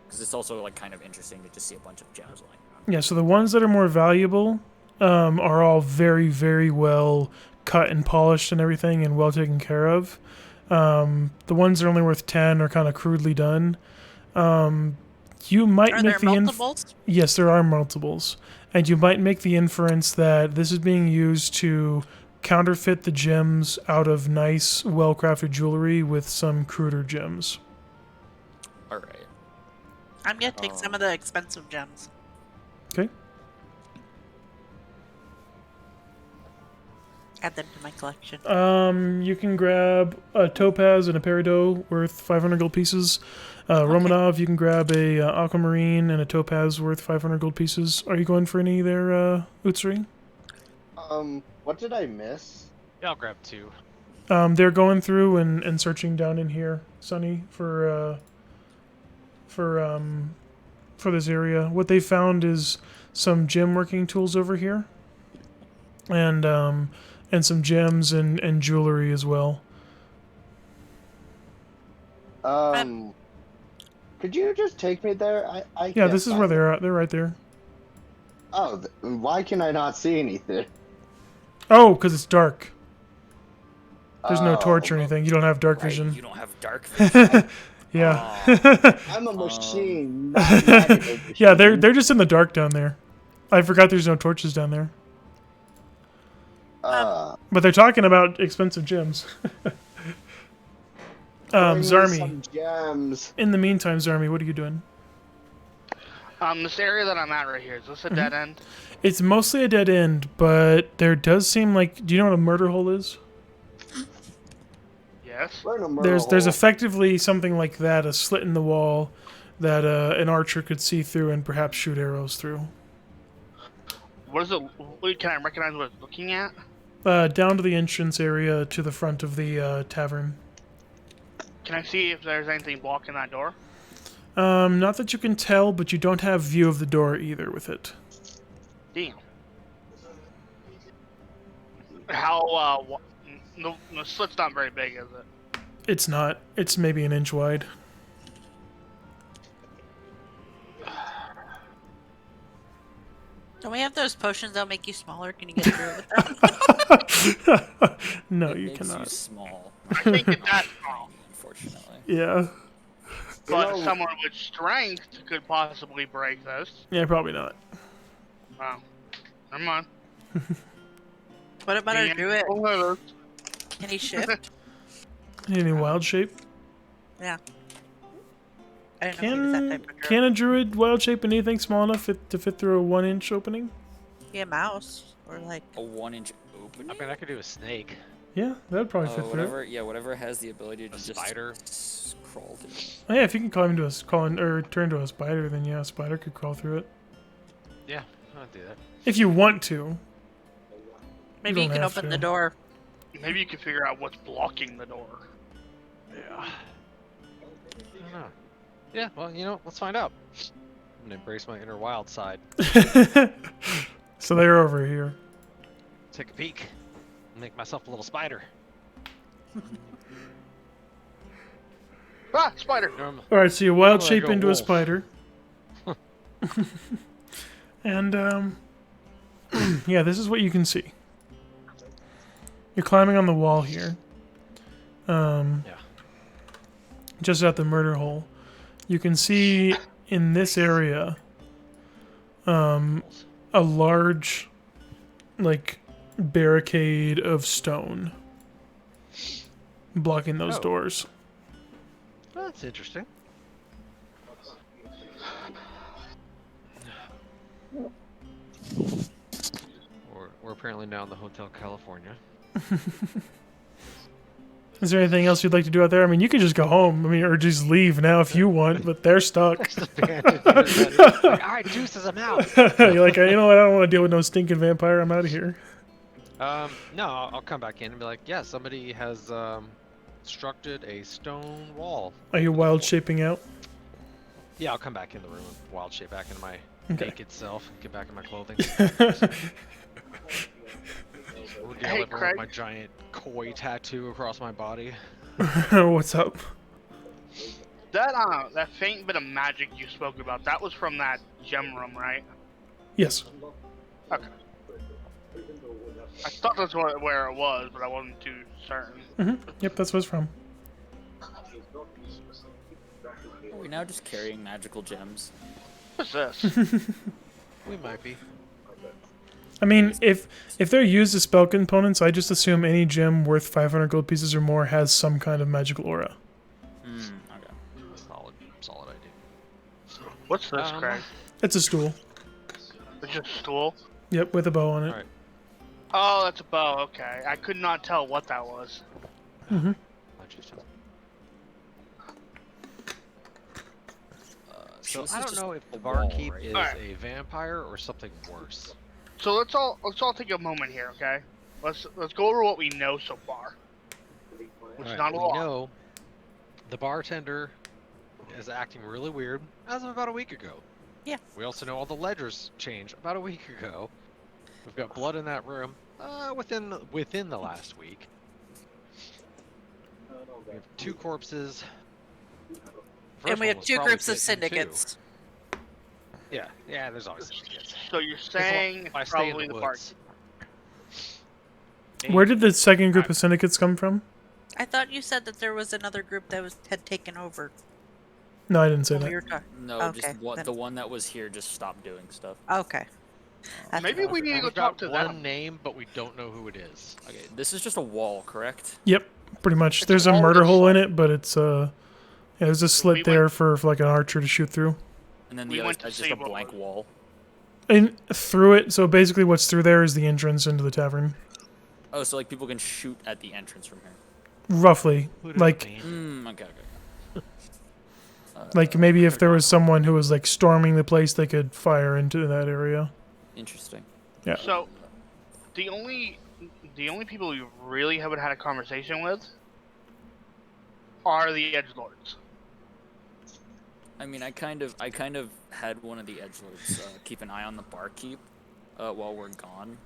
[SPEAKER 5] Because it's also like kind of interesting to just see a bunch of gems lying around.
[SPEAKER 1] Yeah, so the ones that are more valuable are all very, very well cut and polished and everything, and well taken care of. The ones that are only worth 10 are kind of crudely done. You might
[SPEAKER 2] Are
[SPEAKER 1] make
[SPEAKER 2] there
[SPEAKER 1] the
[SPEAKER 2] multiples?
[SPEAKER 1] Yes, there are multiples, and you might make the inference that this is being used to counterfeit the gems out of nice, well-crafted jewelry with some cruder gems.
[SPEAKER 5] All right.
[SPEAKER 2] I'm gonna take some of the expensive gems.
[SPEAKER 1] Okay.
[SPEAKER 2] Add them to my collection.
[SPEAKER 1] You can grab a topaz and a peridot worth 500 gold pieces. Romanov, you can grab a aquamarine and a topaz worth 500 gold pieces. Are you going for any there, Utsuri?
[SPEAKER 4] What did I miss?
[SPEAKER 9] Yeah, I'll grab two.
[SPEAKER 1] They're going through and searching down in here, Sonny, for this area. What they found is some gem working tools over here, and some gems and jewelry as well.
[SPEAKER 4] Could you just take me there? I
[SPEAKER 1] Yeah,
[SPEAKER 4] can't
[SPEAKER 1] this is where
[SPEAKER 4] find it.
[SPEAKER 1] they're at. They're right there.
[SPEAKER 4] Oh, why can I not see anything?
[SPEAKER 1] Oh, because it's dark. There's no torch or
[SPEAKER 4] Oh,
[SPEAKER 1] anything. You don't have dark
[SPEAKER 5] Right,
[SPEAKER 1] vision.
[SPEAKER 5] you don't have dark vision.
[SPEAKER 1] Yeah.
[SPEAKER 4] I'm a machine, not magical machine.
[SPEAKER 1] Yeah, they're just in the dark down there. I forgot there's no torches down there. But they're talking about expensive gems.
[SPEAKER 4] Bring me
[SPEAKER 1] Zarmi.
[SPEAKER 4] some gems.
[SPEAKER 1] In the meantime, Zarmi, what are you doing?
[SPEAKER 6] This area that I'm at right here, is this a dead end?
[SPEAKER 1] It's mostly a dead end, but there does seem like... Do you know what a murder hole is?
[SPEAKER 6] Yes.
[SPEAKER 4] We're in a murder
[SPEAKER 1] There's
[SPEAKER 4] hole.
[SPEAKER 1] effectively something like that, a slit in the wall that an archer could see through and perhaps shoot arrows through.
[SPEAKER 6] What is it? Wait, can I recognize what it's looking at?
[SPEAKER 1] Down to the entrance area to the front of the tavern.
[SPEAKER 6] Can I see if there's anything blocking that door?
[SPEAKER 1] Not that you can tell, but you don't have view of the door either with it.
[SPEAKER 6] Damn. How, the slit's not very big, is it?
[SPEAKER 1] It's not. It's maybe an inch wide.
[SPEAKER 2] Don't we have those potions that'll make you smaller? Can you get through it with them?
[SPEAKER 1] No,
[SPEAKER 5] It
[SPEAKER 1] you
[SPEAKER 5] makes
[SPEAKER 1] cannot.
[SPEAKER 5] you small.
[SPEAKER 6] I think it's that small.
[SPEAKER 5] Unfortunately.
[SPEAKER 1] Yeah.
[SPEAKER 6] But
[SPEAKER 4] know-
[SPEAKER 6] someone with strength could possibly break this.
[SPEAKER 1] Yeah, probably not.
[SPEAKER 6] Wow. Never mind.
[SPEAKER 2] What about our
[SPEAKER 6] Yeah.
[SPEAKER 2] druid?
[SPEAKER 6] Oh,
[SPEAKER 2] Can he shift?
[SPEAKER 1] Any wild shape?
[SPEAKER 2] Yeah. I didn't know if he was that
[SPEAKER 1] Can
[SPEAKER 2] type of druid.
[SPEAKER 1] can a druid wild shape anything small enough to fit through a 1-inch opening?
[SPEAKER 2] Be a mouse or like
[SPEAKER 5] A 1-inch opening?
[SPEAKER 9] I mean, I could do a snake.
[SPEAKER 1] Yeah, that'd probably fit through.
[SPEAKER 5] Whatever. Yeah, whatever has the ability to
[SPEAKER 9] A
[SPEAKER 5] just
[SPEAKER 9] spider?
[SPEAKER 5] crawl through.
[SPEAKER 1] Oh, yeah, if you can climb into or turn to a spider, then yeah, a spider could crawl through it.
[SPEAKER 9] Yeah, I'll do that.
[SPEAKER 1] If you want to.
[SPEAKER 2] maybe you
[SPEAKER 1] don't
[SPEAKER 2] can
[SPEAKER 1] have
[SPEAKER 2] open
[SPEAKER 1] to.
[SPEAKER 2] the door.
[SPEAKER 6] maybe you can figure out what's blocking the door.
[SPEAKER 9] Yeah. I don't know. Yeah, well, you know, let's find out. I'm gonna embrace my inner wild side.
[SPEAKER 1] So they're over here.
[SPEAKER 9] Take a peek. Make myself a little spider.
[SPEAKER 6] Ah, spider!
[SPEAKER 9] Norm-
[SPEAKER 1] All right, so you wild
[SPEAKER 9] Like
[SPEAKER 1] shape
[SPEAKER 9] a
[SPEAKER 1] into a
[SPEAKER 9] wolf.
[SPEAKER 1] spider. And yeah, this is what you can see. You're climbing on the wall here.
[SPEAKER 9] Yeah.
[SPEAKER 1] Just at the murder hole. You can see in this area a large like barricade of stone blocking those
[SPEAKER 9] Oh.
[SPEAKER 1] doors.
[SPEAKER 9] That's interesting. We're apparently now in the Hotel California.
[SPEAKER 1] Is there anything else you'd like to do out there? I mean, you could just go home. I mean, or just leave now if you want, but they're stuck.
[SPEAKER 9] Like, all right, deuces, I'm out.
[SPEAKER 1] You're like, you know what? I don't want to deal with no stinking vampire. I'm out of here.
[SPEAKER 9] No, I'll come back in and be like, yeah, somebody has constructed a stone wall.
[SPEAKER 1] Are you wild shaping out?
[SPEAKER 9] Yeah, I'll come back in the room and wild shape back into my
[SPEAKER 1] Okay.
[SPEAKER 9] naked self, get back in my clothing. Reveal
[SPEAKER 6] Hey,
[SPEAKER 9] everyone
[SPEAKER 6] Craig.
[SPEAKER 9] with my giant koi tattoo across my body.
[SPEAKER 1] What's up?
[SPEAKER 6] That faint bit of magic you spoke about, that was from that gem room, right?
[SPEAKER 1] Yes.
[SPEAKER 6] Okay. I thought that's where it was, but I wasn't too certain.
[SPEAKER 1] Yep, that's what it's from.
[SPEAKER 5] Are we now just carrying magical gems?
[SPEAKER 6] What's this?
[SPEAKER 9] We might be.
[SPEAKER 1] I mean, if they're used as spell components, I just assume any gem worth 500 gold pieces or more has some kind of magical aura.
[SPEAKER 5] Okay.
[SPEAKER 9] Solid idea.
[SPEAKER 6] What's this, Craig?
[SPEAKER 1] It's a stool.
[SPEAKER 6] It's just a stool?
[SPEAKER 1] Yep, with a bow on it.
[SPEAKER 9] Alright.
[SPEAKER 6] Oh, that's a bow, okay. I could not tell what that was.
[SPEAKER 9] Interesting. So
[SPEAKER 5] This
[SPEAKER 9] I
[SPEAKER 5] is
[SPEAKER 9] don't
[SPEAKER 5] just
[SPEAKER 9] know if the
[SPEAKER 5] a wall,
[SPEAKER 9] barkeep
[SPEAKER 5] right?
[SPEAKER 9] is
[SPEAKER 6] Alright.
[SPEAKER 9] a vampire or something worse.
[SPEAKER 6] So let's all take a moment here, okay? Let's go over what we know so far. Which is
[SPEAKER 9] Alright,
[SPEAKER 6] not a
[SPEAKER 9] we
[SPEAKER 6] lot.
[SPEAKER 9] know the bartender is acting really weird as of about a week ago.
[SPEAKER 2] Yeah.
[SPEAKER 9] We also know all the ledgers changed about a week ago. We've got blood in that room within the last week. We have 2 corpses.
[SPEAKER 3] first
[SPEAKER 7] And we
[SPEAKER 3] one
[SPEAKER 7] have
[SPEAKER 3] was
[SPEAKER 7] two
[SPEAKER 3] probably
[SPEAKER 7] groups of
[SPEAKER 3] getting two.
[SPEAKER 7] syndicates.
[SPEAKER 3] Yeah, there's always syndicates.
[SPEAKER 6] So you're saying
[SPEAKER 3] I
[SPEAKER 6] it's
[SPEAKER 3] stay in
[SPEAKER 6] probably
[SPEAKER 3] the
[SPEAKER 6] the
[SPEAKER 3] woods.
[SPEAKER 6] barkeep.
[SPEAKER 1] Where did the second group of syndicates come from?
[SPEAKER 7] I thought you said that there was another group that had taken over
[SPEAKER 1] No, I didn't say
[SPEAKER 7] when we
[SPEAKER 1] that.
[SPEAKER 7] were talking.
[SPEAKER 5] No,
[SPEAKER 7] Okay,
[SPEAKER 5] just
[SPEAKER 7] then-
[SPEAKER 5] the one that was here just stopped doing stuff.
[SPEAKER 7] Okay. That's
[SPEAKER 6] Maybe
[SPEAKER 7] what I
[SPEAKER 6] we
[SPEAKER 7] was-
[SPEAKER 6] need to go
[SPEAKER 9] We've
[SPEAKER 6] talk
[SPEAKER 9] got
[SPEAKER 6] to
[SPEAKER 9] one
[SPEAKER 6] them.
[SPEAKER 9] name, but we don't know who it is.
[SPEAKER 5] Okay, this is just a wall, correct?
[SPEAKER 1] Yep, pretty much.
[SPEAKER 6] It's
[SPEAKER 1] There's a
[SPEAKER 6] all
[SPEAKER 1] murder
[SPEAKER 6] the
[SPEAKER 1] hole in
[SPEAKER 6] slut.
[SPEAKER 1] it, but it's yeah, there's a slit
[SPEAKER 6] we
[SPEAKER 1] there for like an archer to shoot through.
[SPEAKER 5] And then
[SPEAKER 6] We
[SPEAKER 5] the other
[SPEAKER 6] went to
[SPEAKER 5] side's just a
[SPEAKER 6] save what
[SPEAKER 5] blank
[SPEAKER 6] was-
[SPEAKER 5] wall.
[SPEAKER 1] And through it, so basically what's through there is the entrance into the tavern.
[SPEAKER 5] Oh, so like people can shoot at the entrance from here.
[SPEAKER 1] Roughly. Like
[SPEAKER 5] Okay.
[SPEAKER 1] like maybe if there was someone who was like storming the place, they could fire into that area.
[SPEAKER 5] Interesting.
[SPEAKER 1] Yeah.
[SPEAKER 6] So, the only people we really haven't had a conversation with are the edgelords.
[SPEAKER 5] I mean, I kind of had one of the edgelords keep an eye on the barkeep while we're gone.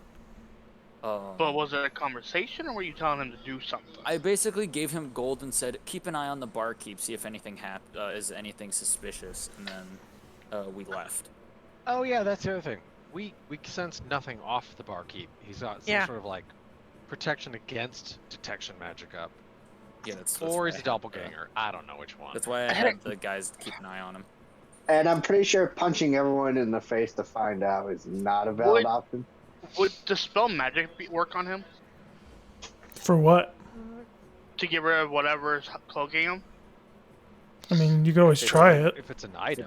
[SPEAKER 6] But was it a conversation, or were you telling him to do something?
[SPEAKER 5] I basically gave him gold and said, "Keep an eye on the barkeep, see if anything is anything suspicious," and then we left.
[SPEAKER 9] Oh yeah, that's the other thing. We sense nothing off the barkeep. He's got some
[SPEAKER 7] Yeah.
[SPEAKER 9] sort of like protection against detection magic up,
[SPEAKER 5] Yeah, that's
[SPEAKER 9] or
[SPEAKER 5] why
[SPEAKER 9] he's
[SPEAKER 5] I
[SPEAKER 9] a
[SPEAKER 5] had,
[SPEAKER 9] doppelganger. I don't know which one.
[SPEAKER 5] That's why I had the guys keep an eye on him.
[SPEAKER 4] And I'm pretty sure punching everyone in the face to find out is not a valid
[SPEAKER 6] Would-
[SPEAKER 4] option.
[SPEAKER 6] Would dispel magic work on him
[SPEAKER 1] For what?
[SPEAKER 6] to get rid of whatever's cloaking him?
[SPEAKER 1] I mean, you can always try it.
[SPEAKER 9] If it's an
[SPEAKER 5] If
[SPEAKER 9] item,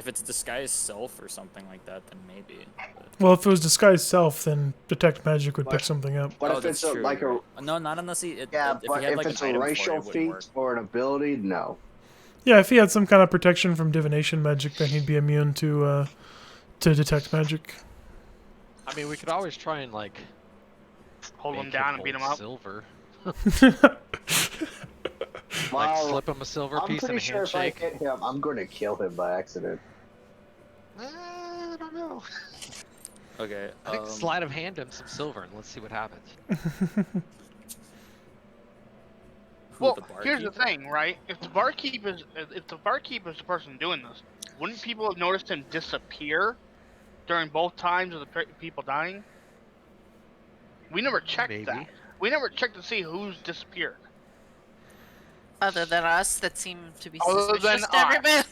[SPEAKER 5] it's disguised self or something like that, then maybe. But-
[SPEAKER 1] Well, if it was disguised self, then detect magic would pick
[SPEAKER 4] What?
[SPEAKER 1] something up.
[SPEAKER 4] But
[SPEAKER 5] Oh,
[SPEAKER 4] if it's
[SPEAKER 5] that's
[SPEAKER 4] a,
[SPEAKER 5] true,
[SPEAKER 4] like
[SPEAKER 5] you're
[SPEAKER 4] a
[SPEAKER 5] right. No, not unless he.
[SPEAKER 4] yeah,
[SPEAKER 5] if
[SPEAKER 4] but
[SPEAKER 5] he had
[SPEAKER 4] if
[SPEAKER 5] like
[SPEAKER 4] it's
[SPEAKER 5] an
[SPEAKER 4] a
[SPEAKER 5] item for it,
[SPEAKER 4] racial
[SPEAKER 5] it wouldn't
[SPEAKER 4] feat
[SPEAKER 5] work.
[SPEAKER 4] or an ability, no.
[SPEAKER 1] Yeah, if he had some kind of protection from divination magic, then he'd be immune to detect magic.
[SPEAKER 9] I mean, we could always try and like
[SPEAKER 6] Hold him
[SPEAKER 9] make
[SPEAKER 6] down and beat him
[SPEAKER 9] hold
[SPEAKER 6] up.
[SPEAKER 9] Silver, like
[SPEAKER 4] Well,
[SPEAKER 9] slip him a silver
[SPEAKER 4] I'm
[SPEAKER 9] piece and
[SPEAKER 4] pretty
[SPEAKER 9] a
[SPEAKER 4] sure if I
[SPEAKER 9] handshake.
[SPEAKER 4] hit him, I'm going to kill him by accident.
[SPEAKER 9] I don't know.
[SPEAKER 5] Okay.
[SPEAKER 9] I think sleight of hand him some silver and let's see what happens.
[SPEAKER 6] Well,
[SPEAKER 5] the
[SPEAKER 6] here's the
[SPEAKER 5] barkeep?
[SPEAKER 6] thing, right? If the barkeep is the person doing this, wouldn't people have noticed him disappear during both times of the people dying? We never checked
[SPEAKER 9] Maybe.
[SPEAKER 6] that. We never checked to see who's disappeared.
[SPEAKER 7] Other than us, that seem to be
[SPEAKER 6] Other
[SPEAKER 7] suspicious
[SPEAKER 6] than
[SPEAKER 7] to everybody.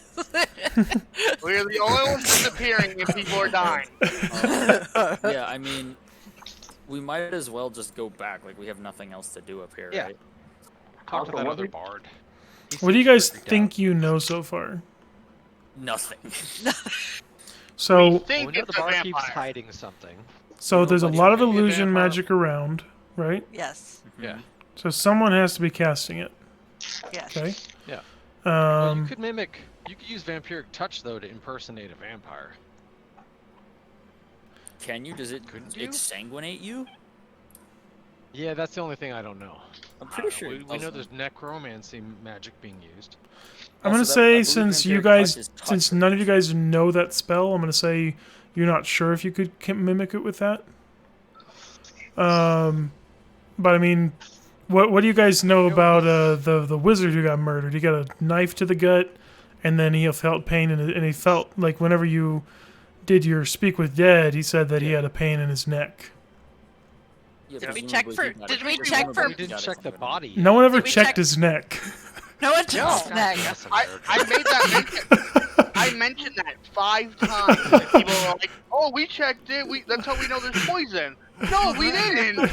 [SPEAKER 6] We're the only ones disappearing if people are dying.
[SPEAKER 5] Yeah, I mean, we might as well just go back. Like we have nothing else to do up here,
[SPEAKER 9] Yeah.
[SPEAKER 5] right?
[SPEAKER 9] Talk to
[SPEAKER 4] Also,
[SPEAKER 9] that
[SPEAKER 4] what
[SPEAKER 9] other
[SPEAKER 4] we-
[SPEAKER 9] bard. He
[SPEAKER 1] What do you
[SPEAKER 9] seems
[SPEAKER 1] guys
[SPEAKER 9] freaked
[SPEAKER 1] think
[SPEAKER 9] out.
[SPEAKER 1] you know so far?
[SPEAKER 5] Nothing.
[SPEAKER 1] So,
[SPEAKER 6] We think
[SPEAKER 9] we know
[SPEAKER 6] it's
[SPEAKER 9] the
[SPEAKER 6] a
[SPEAKER 9] barkeep's
[SPEAKER 6] vampire.
[SPEAKER 9] hiding something.
[SPEAKER 1] so there's a
[SPEAKER 5] Nobody
[SPEAKER 1] lot of
[SPEAKER 9] can be a
[SPEAKER 1] illusion
[SPEAKER 9] vampire.
[SPEAKER 1] magic around, right?
[SPEAKER 7] Yes.
[SPEAKER 9] Yeah.
[SPEAKER 1] So someone has to be casting it.
[SPEAKER 7] Yes.
[SPEAKER 1] Okay.
[SPEAKER 9] Yeah. Well, you
[SPEAKER 1] Um,
[SPEAKER 9] could mimic. You could use vampiric touch though to impersonate a vampire.
[SPEAKER 5] Can you? Does it
[SPEAKER 9] Couldn't you?
[SPEAKER 5] exsanguinate you?
[SPEAKER 9] Yeah, that's the only thing I don't know.
[SPEAKER 5] I'm
[SPEAKER 9] I
[SPEAKER 5] pretty
[SPEAKER 9] don't know.
[SPEAKER 5] sure.
[SPEAKER 9] We
[SPEAKER 5] it
[SPEAKER 9] know
[SPEAKER 5] doesn't.
[SPEAKER 9] there's necromancy magic being used.
[SPEAKER 1] I'm gonna
[SPEAKER 5] Also,
[SPEAKER 1] say
[SPEAKER 5] I believe
[SPEAKER 1] since
[SPEAKER 5] vampiric
[SPEAKER 1] you
[SPEAKER 5] touch
[SPEAKER 1] guys,
[SPEAKER 5] is touch
[SPEAKER 1] since
[SPEAKER 5] with
[SPEAKER 1] none of you guys know that spell, I'm gonna say you're not sure if you could mimic it with that. But I mean, what do you guys know about the wizard who got murdered? He got a knife to the gut, and then he felt pain, and he felt like whenever you did your speak with dead, he said that he had a pain in his neck.
[SPEAKER 5] Yeah,
[SPEAKER 7] Did we
[SPEAKER 5] presumably
[SPEAKER 7] check
[SPEAKER 5] he
[SPEAKER 7] for-
[SPEAKER 5] got
[SPEAKER 7] did
[SPEAKER 5] it-
[SPEAKER 7] we
[SPEAKER 5] presumably
[SPEAKER 7] check for-
[SPEAKER 5] he
[SPEAKER 9] We didn't
[SPEAKER 5] got it
[SPEAKER 9] check the
[SPEAKER 5] from
[SPEAKER 9] body.
[SPEAKER 1] No one ever
[SPEAKER 7] Did we
[SPEAKER 1] checked
[SPEAKER 7] check-
[SPEAKER 1] his neck.
[SPEAKER 7] No one touched his neck.
[SPEAKER 9] That's
[SPEAKER 6] I
[SPEAKER 9] American.
[SPEAKER 6] made that mention. I mentioned that 5 times. And people were like, "Oh, we checked it. That's how we know there's poison." No, we didn't.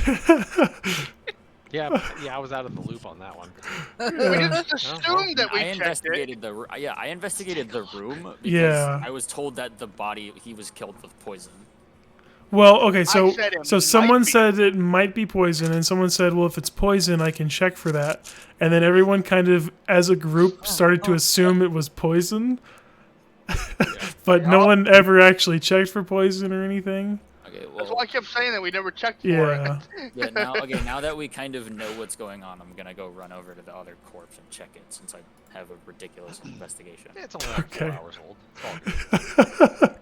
[SPEAKER 9] Yeah, I was out of the loop on that one.
[SPEAKER 6] We just assumed that we
[SPEAKER 5] I
[SPEAKER 6] checked it.
[SPEAKER 5] investigated I investigated the room because
[SPEAKER 1] Yeah.
[SPEAKER 5] I was told that the body he was killed with poison.
[SPEAKER 1] Well, okay, so
[SPEAKER 6] said it
[SPEAKER 1] so
[SPEAKER 6] might
[SPEAKER 1] someone
[SPEAKER 6] be.
[SPEAKER 1] said it might be poison, and someone said, well, if it's poison, I can check for that. And then everyone kind of, as a group, started to assume it was poison. But no one ever actually checked for poison or anything.
[SPEAKER 5] Okay,
[SPEAKER 6] That's
[SPEAKER 5] well,
[SPEAKER 6] why I kept saying that we never checked for
[SPEAKER 1] Yeah.
[SPEAKER 6] it.
[SPEAKER 5] yeah. Now that we kind of know what's going on, I'm gonna go run over to the other corpse and check it since I have a ridiculous investigation.
[SPEAKER 9] It's only like
[SPEAKER 1] Okay.
[SPEAKER 9] 4 hours old. It's all good.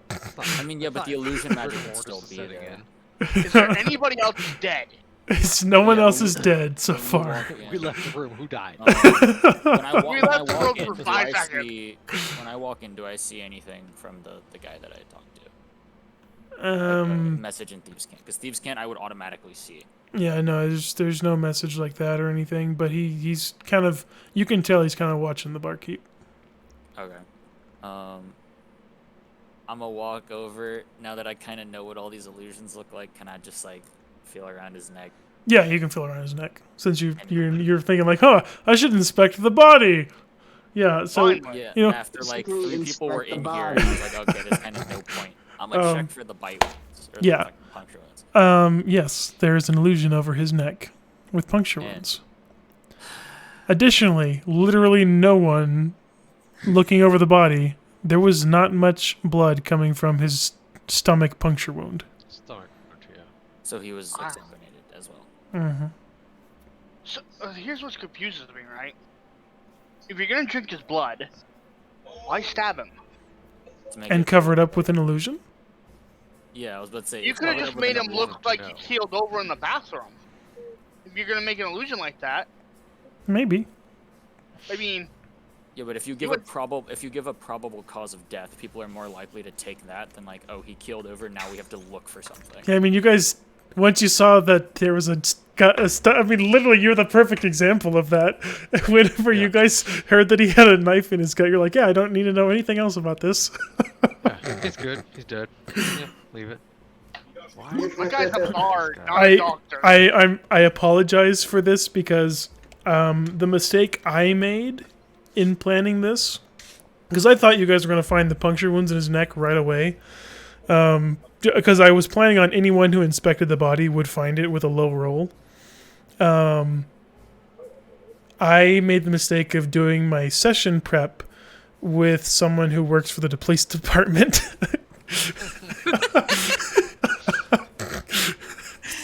[SPEAKER 9] It's not-
[SPEAKER 5] I mean, yeah, but
[SPEAKER 9] it's
[SPEAKER 5] the
[SPEAKER 9] not
[SPEAKER 5] illusion magic
[SPEAKER 9] rigor
[SPEAKER 5] would still
[SPEAKER 9] mortis
[SPEAKER 5] be
[SPEAKER 9] setting
[SPEAKER 5] there.
[SPEAKER 9] in.
[SPEAKER 6] Is there anybody else dead?
[SPEAKER 1] No one
[SPEAKER 5] Yeah,
[SPEAKER 1] else
[SPEAKER 5] we-
[SPEAKER 1] is dead so
[SPEAKER 5] when we
[SPEAKER 1] far.
[SPEAKER 5] walk in-
[SPEAKER 9] We left the room. Who died?
[SPEAKER 5] When I,
[SPEAKER 6] We
[SPEAKER 5] when I
[SPEAKER 6] left the
[SPEAKER 5] walk
[SPEAKER 6] room
[SPEAKER 5] in,
[SPEAKER 6] for
[SPEAKER 5] do I
[SPEAKER 6] 5 seconds.
[SPEAKER 5] see? When I walk in, do I see anything from the guy that I talked to? Message in Thieves' Cant, because Thieves' Cant I would automatically see.
[SPEAKER 1] Yeah, no, there's no message like that or anything, but he's kind of, you can tell he's kind of watching the barkeep.
[SPEAKER 5] Okay. I'm gonna walk over now that I kind of know what all these illusions look like. Can I just like feel around his neck?
[SPEAKER 1] Yeah, you can feel around his neck since you're thinking like, huh, I should inspect the body. Yeah, so
[SPEAKER 6] Fine.
[SPEAKER 5] Yeah.
[SPEAKER 1] You know-
[SPEAKER 5] After like
[SPEAKER 4] Simply
[SPEAKER 5] 3 people were
[SPEAKER 4] inspect
[SPEAKER 5] in
[SPEAKER 4] the
[SPEAKER 5] here,
[SPEAKER 4] body.
[SPEAKER 5] I was like, okay, there's kind of no point. I'm gonna check for the bite wounds or
[SPEAKER 1] yeah.
[SPEAKER 5] the fucking puncture wounds.
[SPEAKER 1] Yes, there's an illusion over his neck with puncture
[SPEAKER 5] And-
[SPEAKER 1] wounds. Additionally, literally no one looking over the body, there was not much blood coming from his stomach puncture wound.
[SPEAKER 9] Stomach punch, yeah.
[SPEAKER 5] So he was
[SPEAKER 6] Ah.
[SPEAKER 5] examined as well.
[SPEAKER 1] Mm-hmm.
[SPEAKER 6] So, here's what confuses me, right? If you're gonna drink his blood, why stab him?
[SPEAKER 5] To make
[SPEAKER 1] And
[SPEAKER 5] it-
[SPEAKER 1] cover it up with an illusion?
[SPEAKER 5] Yeah, I was about to say.
[SPEAKER 6] You
[SPEAKER 5] it's
[SPEAKER 6] could have
[SPEAKER 5] covered
[SPEAKER 6] just
[SPEAKER 5] up with
[SPEAKER 6] made
[SPEAKER 5] an
[SPEAKER 6] him
[SPEAKER 5] illusion.
[SPEAKER 6] look like
[SPEAKER 9] No.
[SPEAKER 6] he keeled over in the bathroom. If you're gonna make an illusion like that,
[SPEAKER 1] Maybe.
[SPEAKER 6] I mean,
[SPEAKER 5] Yeah, but if you give a probable cause of death, people are more likely to take that than like, oh, he keeled over. Now we have to look for something.
[SPEAKER 1] Yeah, I mean, you guys, once you saw that there was I mean, literally, you're the perfect example of that. Whenever you guys heard that he had a knife in his gut, you're like, yeah, I don't need to know anything else about this.
[SPEAKER 9] Yeah, he's good. He's dead. Yeah, leave it. Why?
[SPEAKER 6] my guy's a bard, not
[SPEAKER 1] I
[SPEAKER 6] a doctor.
[SPEAKER 1] I apologize for this because the mistake I made in planning this, because I thought you guys were going to find the puncture wounds in his neck right away, because I was planning on anyone who inspected the body would find it with a low roll. I made the mistake of doing my session prep with someone who works for the police department.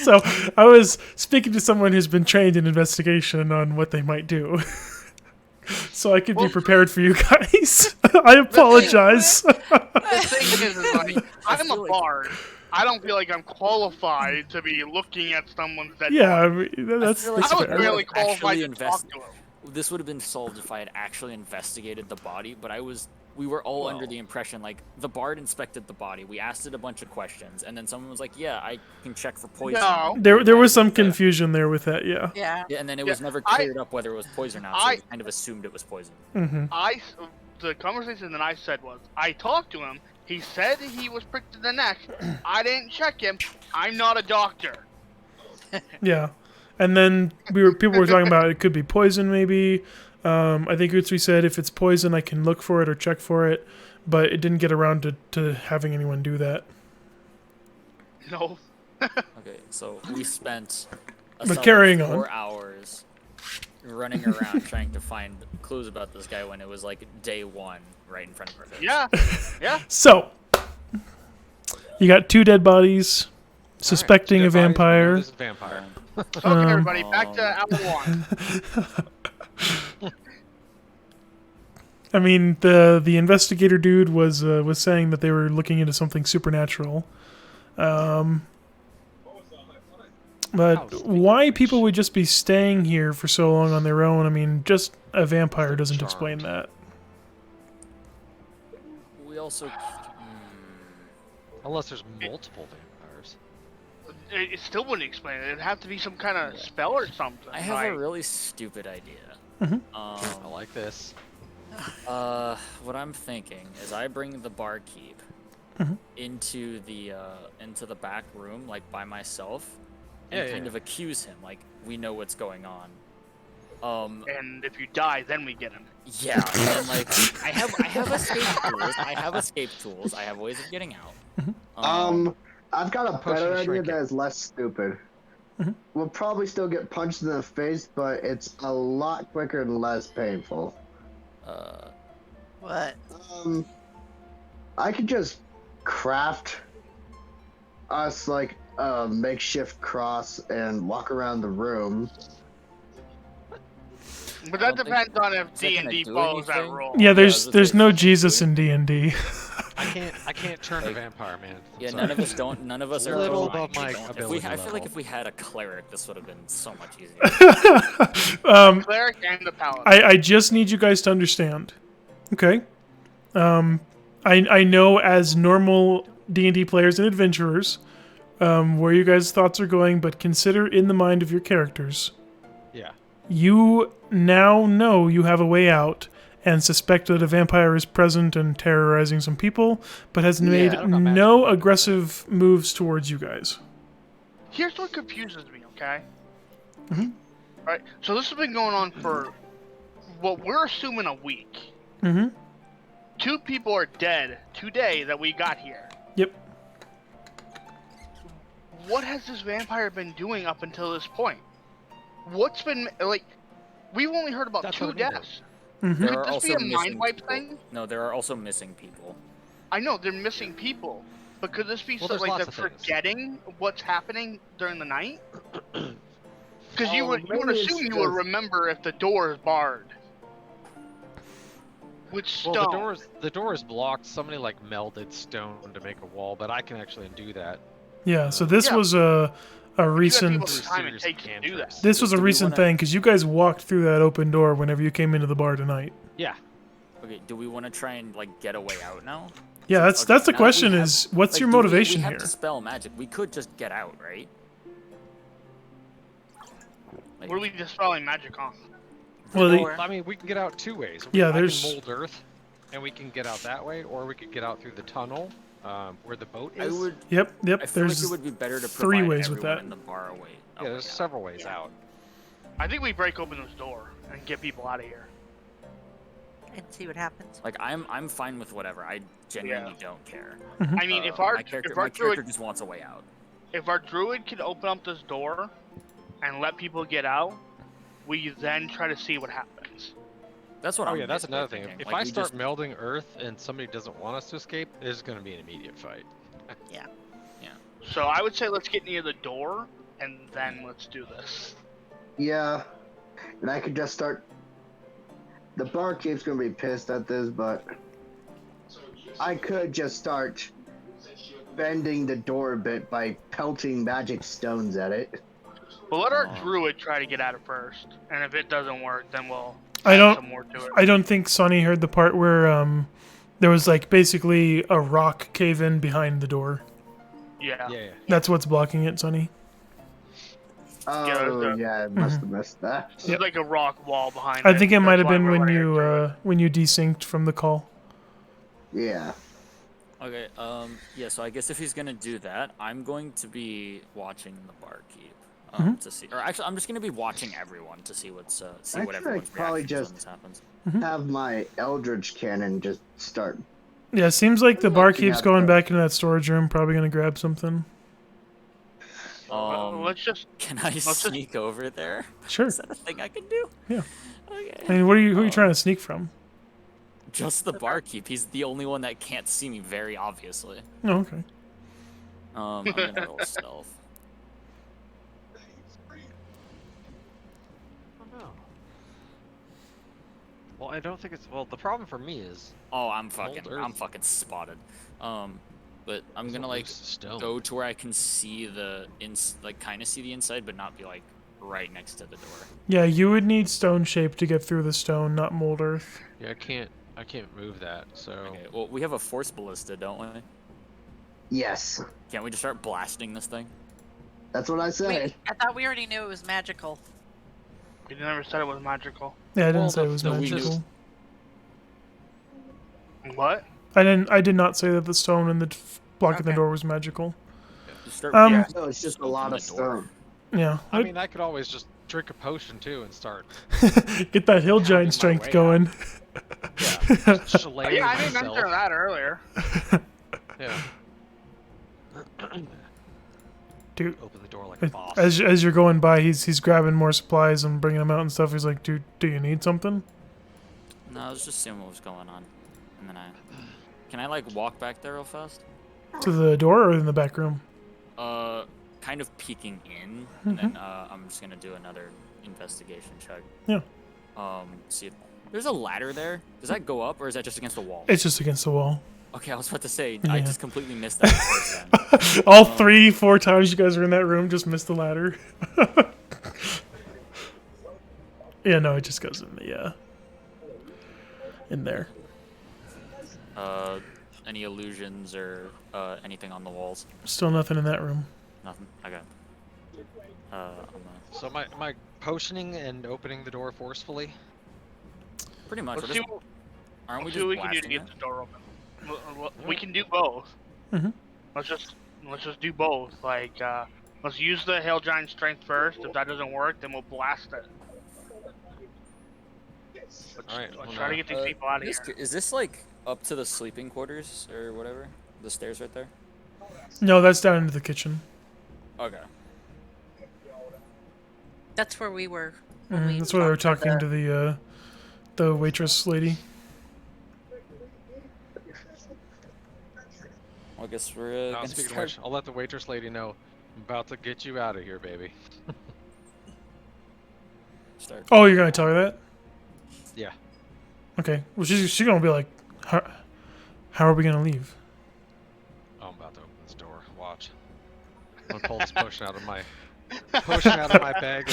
[SPEAKER 1] So I was speaking to someone who's been trained in investigation on what they might do. So I could be prepared for you guys. I apologize.
[SPEAKER 6] The thing is like, I'm a bard. I don't feel like I'm qualified to be looking at someone's dead
[SPEAKER 1] Yeah, I
[SPEAKER 6] body.
[SPEAKER 1] mean, that's,
[SPEAKER 5] feel like
[SPEAKER 1] that's
[SPEAKER 6] I was
[SPEAKER 1] fair.
[SPEAKER 6] really qualified
[SPEAKER 5] Actually
[SPEAKER 6] to talk to him.
[SPEAKER 5] This would have been solved if I had actually investigated the body, but we were all under the impression, like, the bard inspected the body, we asked it a bunch of questions, and then someone was like, yeah, I can check for poison.
[SPEAKER 6] No.
[SPEAKER 1] There was some confusion there with that, yeah.
[SPEAKER 2] Yeah.
[SPEAKER 5] Yeah, and then it
[SPEAKER 6] Yeah,
[SPEAKER 5] was never
[SPEAKER 6] I-
[SPEAKER 5] cleared up whether it was poison or not, so
[SPEAKER 6] I-
[SPEAKER 5] we kind of assumed it was poison.
[SPEAKER 1] Mm-hmm.
[SPEAKER 6] The conversation that I said was, I talked to him. He said he was pricked in the neck. I didn't check him. I'm not a doctor.
[SPEAKER 1] Yeah. And then people were talking about it could be poison maybe. I think Utsui said if it's poison I can look for it or check for it, but it didn't get around to having anyone do that.
[SPEAKER 6] No.
[SPEAKER 5] Okay, so we spent a
[SPEAKER 1] But
[SPEAKER 5] solid
[SPEAKER 1] carrying
[SPEAKER 5] 4
[SPEAKER 1] on.
[SPEAKER 5] hours running around trying to find clues about this guy when it was like day 1 right in front of our face.
[SPEAKER 6] Yeah. Yeah.
[SPEAKER 1] So, you got 2 dead bodies, suspecting a vampire.
[SPEAKER 9] This is vampire.
[SPEAKER 6] Okay, everybody, back to hour 1.
[SPEAKER 1] I mean, the investigator dude was saying that they were looking into something supernatural. But why people would just be staying here for so long on their own? I mean, just a vampire doesn't
[SPEAKER 9] Charmed.
[SPEAKER 1] explain that.
[SPEAKER 5] We also
[SPEAKER 9] Unless there's multiple vampires.
[SPEAKER 6] It still wouldn't explain it. It'd have to be some kind of spell or something.
[SPEAKER 5] I have
[SPEAKER 6] like,
[SPEAKER 5] a really stupid idea.
[SPEAKER 9] I like this.
[SPEAKER 5] What I'm thinking is I bring the barkeep into the back room, like by myself, and
[SPEAKER 9] Yeah,
[SPEAKER 5] kind
[SPEAKER 9] yeah.
[SPEAKER 5] of accuse him, like we know what's going on.
[SPEAKER 6] And if you die, then we get him.
[SPEAKER 5] Yeah, and then, like I have escape tools. I have escape tools. I have ways of getting out.
[SPEAKER 4] I've got a
[SPEAKER 9] Potion
[SPEAKER 4] better idea
[SPEAKER 9] shrinking.
[SPEAKER 4] that is less stupid. We'll probably still get punched in the face, but it's a lot quicker and less painful.
[SPEAKER 2] What?
[SPEAKER 4] I could just craft us like a makeshift cross and walk around the room.
[SPEAKER 6] But
[SPEAKER 5] I
[SPEAKER 6] that
[SPEAKER 5] don't think-
[SPEAKER 6] depends on if
[SPEAKER 5] is that gonna
[SPEAKER 6] D&D
[SPEAKER 5] do
[SPEAKER 6] follows that
[SPEAKER 5] anything?
[SPEAKER 6] rule.
[SPEAKER 1] Yeah,
[SPEAKER 5] I was
[SPEAKER 1] there's
[SPEAKER 5] gonna
[SPEAKER 1] there's
[SPEAKER 5] say,
[SPEAKER 1] no
[SPEAKER 5] is that
[SPEAKER 1] Jesus
[SPEAKER 5] doing-
[SPEAKER 1] in D&D.
[SPEAKER 9] I can't turn a vampire, man. I'm
[SPEAKER 5] Yeah,
[SPEAKER 9] sorry.
[SPEAKER 5] none of us don't. None of us are
[SPEAKER 9] Little
[SPEAKER 5] totally
[SPEAKER 9] above my
[SPEAKER 5] don't- if we,
[SPEAKER 9] ability
[SPEAKER 5] I feel like
[SPEAKER 9] level.
[SPEAKER 5] if we had a cleric, this would have been so much easier.
[SPEAKER 6] Cleric and the paladin.
[SPEAKER 1] I just need you guys to understand. Okay. I know as normal D&D players and adventurers where you guys' thoughts are going, but consider in the mind of your characters.
[SPEAKER 9] Yeah.
[SPEAKER 1] You now know you have a way out and suspect that a vampire is present and terrorizing some people, but has made
[SPEAKER 9] I don't got
[SPEAKER 1] no
[SPEAKER 9] magic.
[SPEAKER 1] aggressive moves towards you guys.
[SPEAKER 6] Here's what confuses me, okay?
[SPEAKER 1] Mhm.
[SPEAKER 6] Alright, so this has been going on for what we're assuming a week.
[SPEAKER 1] Mm-hmm.
[SPEAKER 6] 2 people are dead today that we got here.
[SPEAKER 1] Yep.
[SPEAKER 6] What has this vampire been doing up until this point? What's been, like, we've only heard about
[SPEAKER 9] That's
[SPEAKER 6] 2
[SPEAKER 9] what I mean.
[SPEAKER 6] deaths.
[SPEAKER 1] Mm-hmm.
[SPEAKER 5] There
[SPEAKER 6] Could
[SPEAKER 5] are
[SPEAKER 6] this be
[SPEAKER 5] also
[SPEAKER 6] a mind
[SPEAKER 5] missing
[SPEAKER 6] wipe
[SPEAKER 5] people.
[SPEAKER 6] thing?
[SPEAKER 5] No, there are also missing people.
[SPEAKER 6] I know, they're missing people. But could this be
[SPEAKER 9] Well,
[SPEAKER 6] so,
[SPEAKER 9] there's
[SPEAKER 6] like,
[SPEAKER 9] lots
[SPEAKER 6] they're
[SPEAKER 9] of things.
[SPEAKER 6] forgetting what's happening during the night? Because you
[SPEAKER 4] Oh,
[SPEAKER 6] would
[SPEAKER 4] maybe it's
[SPEAKER 6] assume you would
[SPEAKER 4] just-
[SPEAKER 6] remember if the door is barred. With stone.
[SPEAKER 9] Well, the door is blocked. Somebody like melded stone to make a wall, but I can actually undo that.
[SPEAKER 1] Yeah, so this
[SPEAKER 6] Yeah.
[SPEAKER 1] was a
[SPEAKER 6] people
[SPEAKER 1] recent...
[SPEAKER 6] who- time it
[SPEAKER 9] Series
[SPEAKER 6] takes to do that.
[SPEAKER 9] cantrips.
[SPEAKER 1] This was a
[SPEAKER 5] Do we
[SPEAKER 1] recent
[SPEAKER 5] wanna-
[SPEAKER 1] thing, because you guys walked through that open door whenever you came into the bar tonight.
[SPEAKER 9] Yeah.
[SPEAKER 5] Okay, do we want to try and like get a way out now?
[SPEAKER 1] Yeah,
[SPEAKER 5] Since-
[SPEAKER 1] that's the
[SPEAKER 5] now that we
[SPEAKER 1] question
[SPEAKER 5] have-
[SPEAKER 1] is, what's
[SPEAKER 5] like,
[SPEAKER 1] your
[SPEAKER 5] do we-
[SPEAKER 1] motivation
[SPEAKER 5] we have
[SPEAKER 1] here?
[SPEAKER 5] to spell magic. We could just get out, right? Like,
[SPEAKER 6] What are we dispelling magic on?
[SPEAKER 1] Well, the,
[SPEAKER 2] Or-
[SPEAKER 9] I mean, we can get out 2 ways.
[SPEAKER 1] Yeah,
[SPEAKER 9] I
[SPEAKER 1] there's-
[SPEAKER 9] can mold earth, and we can get out that way, or we could get out through the tunnel where the boat
[SPEAKER 5] I
[SPEAKER 9] is.
[SPEAKER 5] would.
[SPEAKER 1] yep,
[SPEAKER 5] I feel like
[SPEAKER 1] there's...
[SPEAKER 5] it would be better to
[SPEAKER 1] 3
[SPEAKER 5] provide
[SPEAKER 1] ways with
[SPEAKER 5] everyone
[SPEAKER 1] that.
[SPEAKER 5] in the bar a way.
[SPEAKER 9] Yeah, there's several ways
[SPEAKER 2] Yeah.
[SPEAKER 9] out.
[SPEAKER 6] I think we break open this door and get people out of here.
[SPEAKER 2] And see what happens.
[SPEAKER 5] Like I'm fine with whatever. I genuinely don't care.
[SPEAKER 6] I mean, if our
[SPEAKER 5] my character,
[SPEAKER 6] if our
[SPEAKER 5] my character
[SPEAKER 6] druid
[SPEAKER 5] just wants a way out.
[SPEAKER 6] if our druid can open up this door and let people get out, we then try to see what happens.
[SPEAKER 5] That's what
[SPEAKER 9] Oh
[SPEAKER 5] I'm
[SPEAKER 9] yeah, that's
[SPEAKER 5] basically
[SPEAKER 9] another thing.
[SPEAKER 5] thinking.
[SPEAKER 9] If
[SPEAKER 5] Like,
[SPEAKER 9] I
[SPEAKER 5] we
[SPEAKER 9] start
[SPEAKER 5] just-
[SPEAKER 9] melding earth and somebody doesn't want us to escape, there's going to be an immediate fight.
[SPEAKER 6] So I would say let's get near the door and then let's do this.
[SPEAKER 4] Yeah, and I could just start. The barkeep's gonna be pissed at this, but I could just start bending the door a bit by pelting magic stones at it.
[SPEAKER 6] We'll let our
[SPEAKER 5] Oh.
[SPEAKER 6] druid try to get out of first, and if it doesn't work, then we'll
[SPEAKER 1] I
[SPEAKER 6] add
[SPEAKER 1] don't-
[SPEAKER 6] some more to it.
[SPEAKER 1] I don't think Sonny heard the part where there was like basically a rock cave in behind the door.
[SPEAKER 6] Yeah.
[SPEAKER 9] Yeah.
[SPEAKER 1] That's what's blocking it, Sonny.
[SPEAKER 4] Oh
[SPEAKER 6] there's
[SPEAKER 4] yeah, I must have missed that.
[SPEAKER 6] This is like a rock wall behind
[SPEAKER 1] I think it might have
[SPEAKER 6] That's why
[SPEAKER 1] been
[SPEAKER 6] we're
[SPEAKER 1] when
[SPEAKER 6] letting
[SPEAKER 1] you
[SPEAKER 6] our druid.
[SPEAKER 1] when you desynced from the call.
[SPEAKER 4] Yeah.
[SPEAKER 5] Okay. Yeah. So I guess if he's gonna do that, I'm going to be watching the barkeep
[SPEAKER 1] Mm-hmm.
[SPEAKER 5] to see. Or actually, I'm just gonna be watching everyone to see what's see
[SPEAKER 4] I
[SPEAKER 5] what
[SPEAKER 4] think
[SPEAKER 5] everyone's
[SPEAKER 4] I'd probably
[SPEAKER 5] reactions
[SPEAKER 4] just-
[SPEAKER 5] when this happens.
[SPEAKER 4] Have my Eldritch Cannon just start.
[SPEAKER 1] Yeah, it seems like the
[SPEAKER 4] Looking
[SPEAKER 1] barkeep's
[SPEAKER 4] at
[SPEAKER 1] going
[SPEAKER 4] the-
[SPEAKER 1] back into that storage room, probably gonna grab something.
[SPEAKER 6] Let's just
[SPEAKER 5] Can I
[SPEAKER 6] just-
[SPEAKER 5] sneak over there?
[SPEAKER 1] Sure.
[SPEAKER 5] Is that a thing I can do?
[SPEAKER 1] Yeah.
[SPEAKER 5] Okay.
[SPEAKER 1] I mean, who are you trying to sneak from?
[SPEAKER 5] Just the barkeep. He's the only one that can't see me very obviously.
[SPEAKER 1] Oh, okay.
[SPEAKER 5] I'm gonna roll stealth.
[SPEAKER 9] Oh, no. Well, I don't think it's. Well, the problem for me is.
[SPEAKER 5] Oh, I'm fucking
[SPEAKER 9] earth.
[SPEAKER 5] spotted. But I'm
[SPEAKER 9] there's
[SPEAKER 5] gonna
[SPEAKER 9] no
[SPEAKER 5] like
[SPEAKER 9] loose stone.
[SPEAKER 5] go to where I can see the kind of see the inside, but not be like right next to the door.
[SPEAKER 1] Yeah, you would need stone shape to get through the stone, not mold earth.
[SPEAKER 9] Yeah, I can't move that. So.
[SPEAKER 5] Okay. Well, we have a force ballista, don't we?
[SPEAKER 4] Yes,
[SPEAKER 5] Can't we just start blasting this thing?
[SPEAKER 4] that's what I said.
[SPEAKER 2] Wait, I thought we already knew it was magical.
[SPEAKER 6] You never said it was magical.
[SPEAKER 1] Yeah, I didn't
[SPEAKER 9] Well,
[SPEAKER 1] say it was
[SPEAKER 5] no, we knew-
[SPEAKER 1] magical.
[SPEAKER 6] What?
[SPEAKER 1] I did not say that the stone in the blocking the
[SPEAKER 2] Okay.
[SPEAKER 1] door was magical.
[SPEAKER 5] Just start.
[SPEAKER 6] Yeah.
[SPEAKER 4] So it's just a
[SPEAKER 5] Open
[SPEAKER 4] lot
[SPEAKER 5] the
[SPEAKER 4] of
[SPEAKER 5] door.
[SPEAKER 4] stone.
[SPEAKER 1] Yeah.
[SPEAKER 9] I mean, I could always just drink a potion too and start
[SPEAKER 1] Get that hill
[SPEAKER 9] pounding
[SPEAKER 1] giant
[SPEAKER 9] my
[SPEAKER 1] strength
[SPEAKER 9] way
[SPEAKER 1] going.
[SPEAKER 9] shilling
[SPEAKER 6] Yeah, I didn't
[SPEAKER 9] myself.
[SPEAKER 6] mention that earlier.
[SPEAKER 9] Yeah.
[SPEAKER 1] Dude,
[SPEAKER 9] Open the door like a boss.
[SPEAKER 1] as you're going by, he's grabbing more supplies and bringing them out and stuff. He's like, "Dude, do you need something?"
[SPEAKER 5] No, I was just seeing what was going on, and then can I like walk back there real fast?
[SPEAKER 1] To the door or in the back room?
[SPEAKER 5] Kind of peeking in, and then I'm just gonna do another investigation check.
[SPEAKER 1] Yeah.
[SPEAKER 5] See, if there's a ladder there. Does that go up, or is that just against the wall?
[SPEAKER 1] It's just against the wall.
[SPEAKER 5] Okay, I was about to say,
[SPEAKER 1] Yeah.
[SPEAKER 5] I just completely missed that the first time.
[SPEAKER 1] All 3-4 times you guys were in that room, just missed the ladder. Yeah, no, it just goes in the in there.
[SPEAKER 5] Any illusions or anything on the walls?
[SPEAKER 1] Still nothing in that room.
[SPEAKER 5] Nothing. Okay. I'm
[SPEAKER 9] So am I potioning and opening the door forcefully?
[SPEAKER 5] pretty much.
[SPEAKER 6] Let's
[SPEAKER 5] We're
[SPEAKER 6] see
[SPEAKER 5] just,
[SPEAKER 6] what,
[SPEAKER 5] aren't we
[SPEAKER 6] let's see what
[SPEAKER 5] just
[SPEAKER 6] we can do to
[SPEAKER 5] blasting
[SPEAKER 6] get
[SPEAKER 5] it?
[SPEAKER 6] the door open. We can do both.
[SPEAKER 1] Mhm.
[SPEAKER 6] Let's just do both. Like, let's use the Hail Giant Strength first. If that doesn't work, then we'll blast it.
[SPEAKER 9] Alright,
[SPEAKER 6] Let's try to get these people out of here.
[SPEAKER 5] Is this like up to the sleeping quarters or whatever? The stairs right there?
[SPEAKER 1] No, that's down into the kitchen.
[SPEAKER 5] Okay.
[SPEAKER 7] That's where we were. when we
[SPEAKER 1] That's where they were
[SPEAKER 7] talked
[SPEAKER 1] talking to the waitress lady.
[SPEAKER 5] Well, I guess we're gonna
[SPEAKER 9] Speaking of
[SPEAKER 5] start.
[SPEAKER 9] which, I'll let the waitress lady know. I'm about to get you out of here, baby.
[SPEAKER 5] start.
[SPEAKER 1] Oh, you're gonna tell her that?
[SPEAKER 9] Yeah.
[SPEAKER 1] Okay. Well, she's gonna be like, how are we gonna leave?
[SPEAKER 9] Oh, I'm about to open this door. Watch. I'm gonna pull this potion out of my bag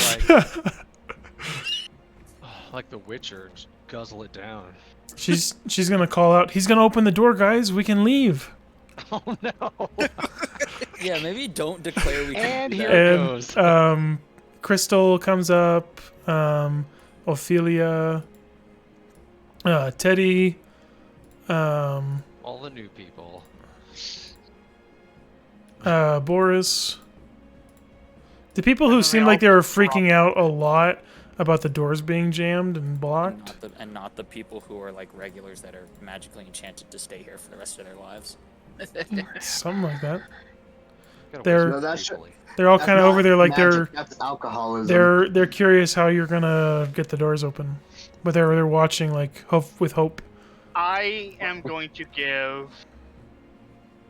[SPEAKER 9] like the Witcher and just guzzle it down.
[SPEAKER 1] She's gonna call out. He's gonna open the door, guys. We can leave.
[SPEAKER 9] Oh no!
[SPEAKER 5] Yeah, maybe don't declare we can
[SPEAKER 9] And
[SPEAKER 5] do
[SPEAKER 9] here
[SPEAKER 5] that.
[SPEAKER 9] it
[SPEAKER 1] And
[SPEAKER 9] goes.
[SPEAKER 1] Crystal comes up. Ophelia. Teddy.
[SPEAKER 9] All the new people.
[SPEAKER 1] Boris. The people who
[SPEAKER 6] And
[SPEAKER 1] seemed
[SPEAKER 6] they
[SPEAKER 1] like they
[SPEAKER 6] all
[SPEAKER 1] were freaking out a lot about the doors being jammed and blocked.
[SPEAKER 5] And not the people who are like regulars that are magically enchanted to stay here for the rest of their lives.
[SPEAKER 1] Something like that.
[SPEAKER 9] Gotta
[SPEAKER 1] They're-
[SPEAKER 9] whisper
[SPEAKER 4] No, that's-
[SPEAKER 9] creepily.
[SPEAKER 1] They're all
[SPEAKER 4] That's
[SPEAKER 1] kind of
[SPEAKER 4] not
[SPEAKER 1] over there like
[SPEAKER 4] magic, that's alcoholism.
[SPEAKER 1] they're curious how you're gonna get the doors open, but they're watching like with hope.
[SPEAKER 6] I am going to give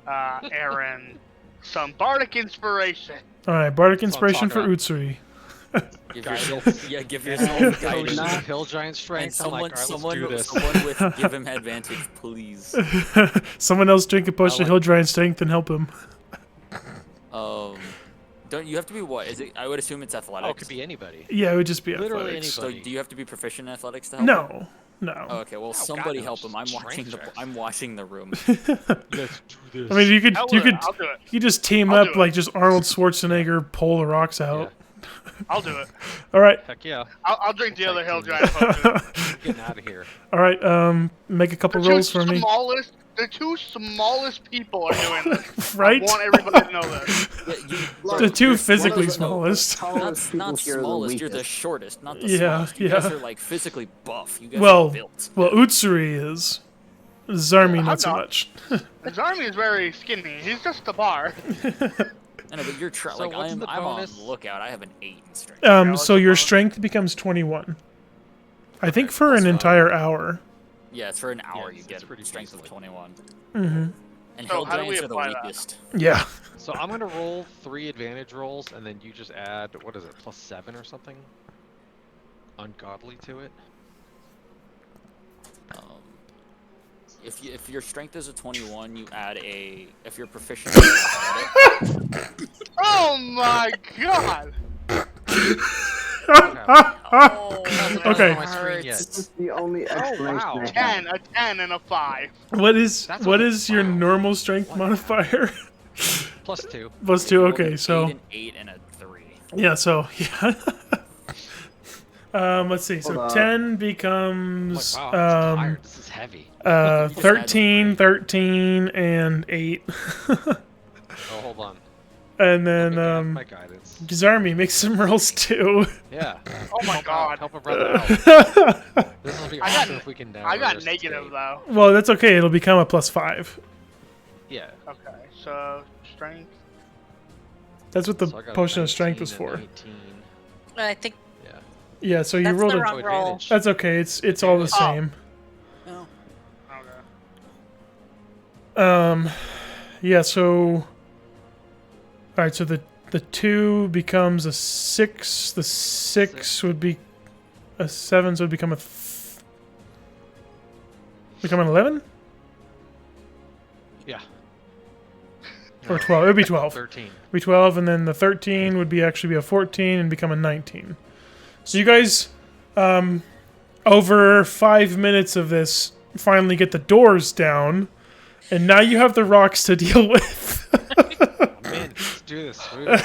[SPEAKER 6] Aaron some bardic inspiration.
[SPEAKER 1] All right, bardic
[SPEAKER 9] That's what I'm
[SPEAKER 1] inspiration for
[SPEAKER 9] talking
[SPEAKER 1] Utsuri.
[SPEAKER 5] Give
[SPEAKER 9] Guidance.
[SPEAKER 5] yourself, yeah, give yourself
[SPEAKER 9] Potion
[SPEAKER 5] guidance.
[SPEAKER 9] of Hill Giant
[SPEAKER 5] And
[SPEAKER 9] Strength. I'm like,
[SPEAKER 5] someone,
[SPEAKER 9] alright, let's do
[SPEAKER 5] someone,
[SPEAKER 9] this.
[SPEAKER 5] someone with give him advantage, please.
[SPEAKER 1] Someone else drink a potion of
[SPEAKER 5] like-
[SPEAKER 1] Hill Giant Strength and help him.
[SPEAKER 5] Don't you have to be what? Is it? I would assume it's athletics.
[SPEAKER 9] Oh, it could be anybody.
[SPEAKER 1] Yeah, it would just be
[SPEAKER 9] Literally
[SPEAKER 1] athletics.
[SPEAKER 5] So
[SPEAKER 9] anybody.
[SPEAKER 5] do you have to be proficient in athletics to help? him?
[SPEAKER 1] No.
[SPEAKER 5] Oh, okay, well,
[SPEAKER 9] God,
[SPEAKER 5] somebody
[SPEAKER 9] no,
[SPEAKER 5] help him. I'm
[SPEAKER 9] strength
[SPEAKER 5] watching the.
[SPEAKER 9] checks.
[SPEAKER 5] I'm watching the room.
[SPEAKER 9] Let's do this.
[SPEAKER 1] I mean, you could
[SPEAKER 6] I'll
[SPEAKER 1] you
[SPEAKER 6] do it.
[SPEAKER 1] could
[SPEAKER 6] I'll do it.
[SPEAKER 1] you just team
[SPEAKER 6] I'll
[SPEAKER 1] up
[SPEAKER 6] do it.
[SPEAKER 1] like just Arnold Schwarzenegger pull the rocks out.
[SPEAKER 6] I'll do it.
[SPEAKER 1] All right,
[SPEAKER 9] Heck yeah.
[SPEAKER 6] I'll drink the other
[SPEAKER 9] Take
[SPEAKER 6] Hail
[SPEAKER 9] two
[SPEAKER 6] Giant potion.
[SPEAKER 9] Getting out of here.
[SPEAKER 1] all right. Make a couple rolls for me.
[SPEAKER 6] The two smallest people are doing this.
[SPEAKER 1] Right?
[SPEAKER 6] I want everybody to know this.
[SPEAKER 5] Yeah,
[SPEAKER 4] Look,
[SPEAKER 1] The two
[SPEAKER 4] one of
[SPEAKER 1] physically
[SPEAKER 4] the
[SPEAKER 1] smallest.
[SPEAKER 4] tallest people
[SPEAKER 5] not
[SPEAKER 4] here are the
[SPEAKER 5] smallest. You're the
[SPEAKER 4] weakest.
[SPEAKER 5] shortest, not the
[SPEAKER 1] Yeah,
[SPEAKER 5] smallest. You guys
[SPEAKER 1] yeah.
[SPEAKER 5] are like physically buff. You guys
[SPEAKER 1] Well,
[SPEAKER 5] are built.
[SPEAKER 1] well, Utsuri is. Zarmi, not so
[SPEAKER 6] not.
[SPEAKER 1] much.
[SPEAKER 6] Zarmi is very skinny. He's just a bar.
[SPEAKER 5] I know, but you're
[SPEAKER 9] So
[SPEAKER 5] like
[SPEAKER 9] what's
[SPEAKER 5] I'm
[SPEAKER 9] the
[SPEAKER 5] on
[SPEAKER 9] bonus?
[SPEAKER 5] the lookout. I have an 8 in strength.
[SPEAKER 1] So your strength becomes 21. I think for an
[SPEAKER 5] so-
[SPEAKER 1] entire hour.
[SPEAKER 5] Yeah, it's for an hour.
[SPEAKER 9] Yeah,
[SPEAKER 5] you
[SPEAKER 9] it's
[SPEAKER 5] get
[SPEAKER 9] pretty
[SPEAKER 5] strength of
[SPEAKER 9] easily.
[SPEAKER 5] 21.
[SPEAKER 1] Mm-hmm.
[SPEAKER 5] And
[SPEAKER 6] So
[SPEAKER 5] hill
[SPEAKER 6] how do we
[SPEAKER 5] giants are the
[SPEAKER 6] apply that?
[SPEAKER 5] weakest.
[SPEAKER 1] Yeah.
[SPEAKER 9] So I'm gonna roll 3 advantage rolls, and then you just add what is it, +7 or something, ungodly to it.
[SPEAKER 5] If your strength is a 21, you add a. If you're proficient, you add it.
[SPEAKER 6] Oh my god!
[SPEAKER 1] Okay.
[SPEAKER 9] On my screen yet.
[SPEAKER 4] This is the only explanation
[SPEAKER 9] wow.
[SPEAKER 4] I have.
[SPEAKER 6] A 10 and a 5.
[SPEAKER 1] What is
[SPEAKER 9] That's
[SPEAKER 1] what
[SPEAKER 9] what-
[SPEAKER 1] is your
[SPEAKER 9] wow.
[SPEAKER 1] normal strength modifier?
[SPEAKER 9] +2.
[SPEAKER 1] Plus
[SPEAKER 5] If
[SPEAKER 1] 2.
[SPEAKER 5] you roll
[SPEAKER 1] Okay,
[SPEAKER 5] an
[SPEAKER 1] so
[SPEAKER 5] 8 and 8 and a 3.
[SPEAKER 1] yeah, so yeah. Let's see. So
[SPEAKER 4] Hold on.
[SPEAKER 1] 10 becomes
[SPEAKER 9] I'm tired. This is heavy.
[SPEAKER 5] just add
[SPEAKER 1] 13,
[SPEAKER 5] the
[SPEAKER 1] 13, and 8,
[SPEAKER 9] Oh, hold on.
[SPEAKER 1] and
[SPEAKER 9] Let me
[SPEAKER 1] then
[SPEAKER 9] add my guidance.
[SPEAKER 1] Zarmi makes some rolls too.
[SPEAKER 9] Yeah.
[SPEAKER 6] Oh my god.
[SPEAKER 9] Help a brother out. This will be
[SPEAKER 6] I got-
[SPEAKER 9] awesome if we can download
[SPEAKER 6] I got
[SPEAKER 9] this
[SPEAKER 6] negative
[SPEAKER 9] state.
[SPEAKER 6] though.
[SPEAKER 1] Well, that's okay. It'll become a +5.
[SPEAKER 9] Yeah.
[SPEAKER 6] Okay, so strength.
[SPEAKER 1] That's what the
[SPEAKER 9] So I got a
[SPEAKER 1] potion of strength
[SPEAKER 9] 19
[SPEAKER 1] was
[SPEAKER 9] and
[SPEAKER 1] for.
[SPEAKER 9] 19.
[SPEAKER 7] I think
[SPEAKER 9] Yeah.
[SPEAKER 1] Yeah, so you
[SPEAKER 7] That's
[SPEAKER 1] rolled
[SPEAKER 7] the
[SPEAKER 1] a.
[SPEAKER 7] wrong roll.
[SPEAKER 9] advantage.
[SPEAKER 1] That's okay. It's all the
[SPEAKER 6] Oh.
[SPEAKER 1] same.
[SPEAKER 7] Oh.
[SPEAKER 6] Okay.
[SPEAKER 1] Yeah. So. All right. So the 2 becomes a 6. The 6 would be a 7. So it would become become an 11. Or 12. It would be 12.
[SPEAKER 9] 13.
[SPEAKER 1] It'd be 12, and then the 13 would be actually be a 14 and become a 19. So you guys, over 5 minutes of this, finally get the doors down, and now you have the rocks to deal with.
[SPEAKER 9] Man, let's do this. We have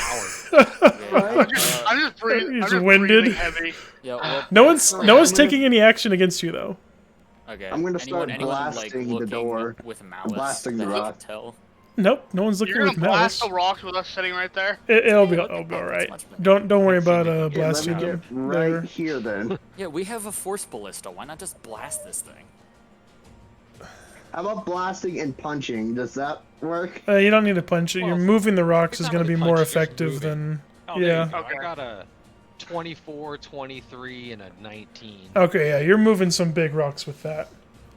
[SPEAKER 9] an hour.
[SPEAKER 6] I'm just breathing.
[SPEAKER 1] He's
[SPEAKER 6] I'm just
[SPEAKER 1] winded.
[SPEAKER 6] breathing heavy.
[SPEAKER 5] Yeah, well,
[SPEAKER 1] No one's taking any action against you though.
[SPEAKER 5] okay.
[SPEAKER 4] I'm gonna start
[SPEAKER 5] anyone,
[SPEAKER 4] blasting the
[SPEAKER 5] looking
[SPEAKER 4] door.
[SPEAKER 5] with malice
[SPEAKER 4] Blasting
[SPEAKER 5] that
[SPEAKER 4] the
[SPEAKER 5] you
[SPEAKER 4] rock.
[SPEAKER 5] can tell.
[SPEAKER 1] Nope, no one's looking
[SPEAKER 6] You're
[SPEAKER 1] with
[SPEAKER 6] gonna
[SPEAKER 1] malice.
[SPEAKER 6] blast the rocks with us sitting right there.
[SPEAKER 1] It'll be
[SPEAKER 5] Yeah,
[SPEAKER 1] all
[SPEAKER 5] that's
[SPEAKER 1] right.
[SPEAKER 5] much better.
[SPEAKER 1] Don't worry about
[SPEAKER 4] Yeah, let
[SPEAKER 1] blasting
[SPEAKER 4] me get
[SPEAKER 1] them.
[SPEAKER 4] right
[SPEAKER 1] There.
[SPEAKER 4] here then.
[SPEAKER 5] Yeah, we have a force ballista. Why not just blast this thing?
[SPEAKER 4] How about blasting and punching? Does that work?
[SPEAKER 1] You don't need to punch it.
[SPEAKER 9] Well,
[SPEAKER 1] You're moving the rocks
[SPEAKER 9] it's
[SPEAKER 1] is
[SPEAKER 9] not
[SPEAKER 1] going to be
[SPEAKER 9] really
[SPEAKER 1] more
[SPEAKER 9] punch, it's just
[SPEAKER 1] effective
[SPEAKER 9] moving.
[SPEAKER 1] than.
[SPEAKER 9] Oh, there
[SPEAKER 1] Yeah.
[SPEAKER 9] you go.
[SPEAKER 6] Okay.
[SPEAKER 9] I got a 24, 23, and a 19.
[SPEAKER 1] Okay, yeah, you're moving some big rocks with that.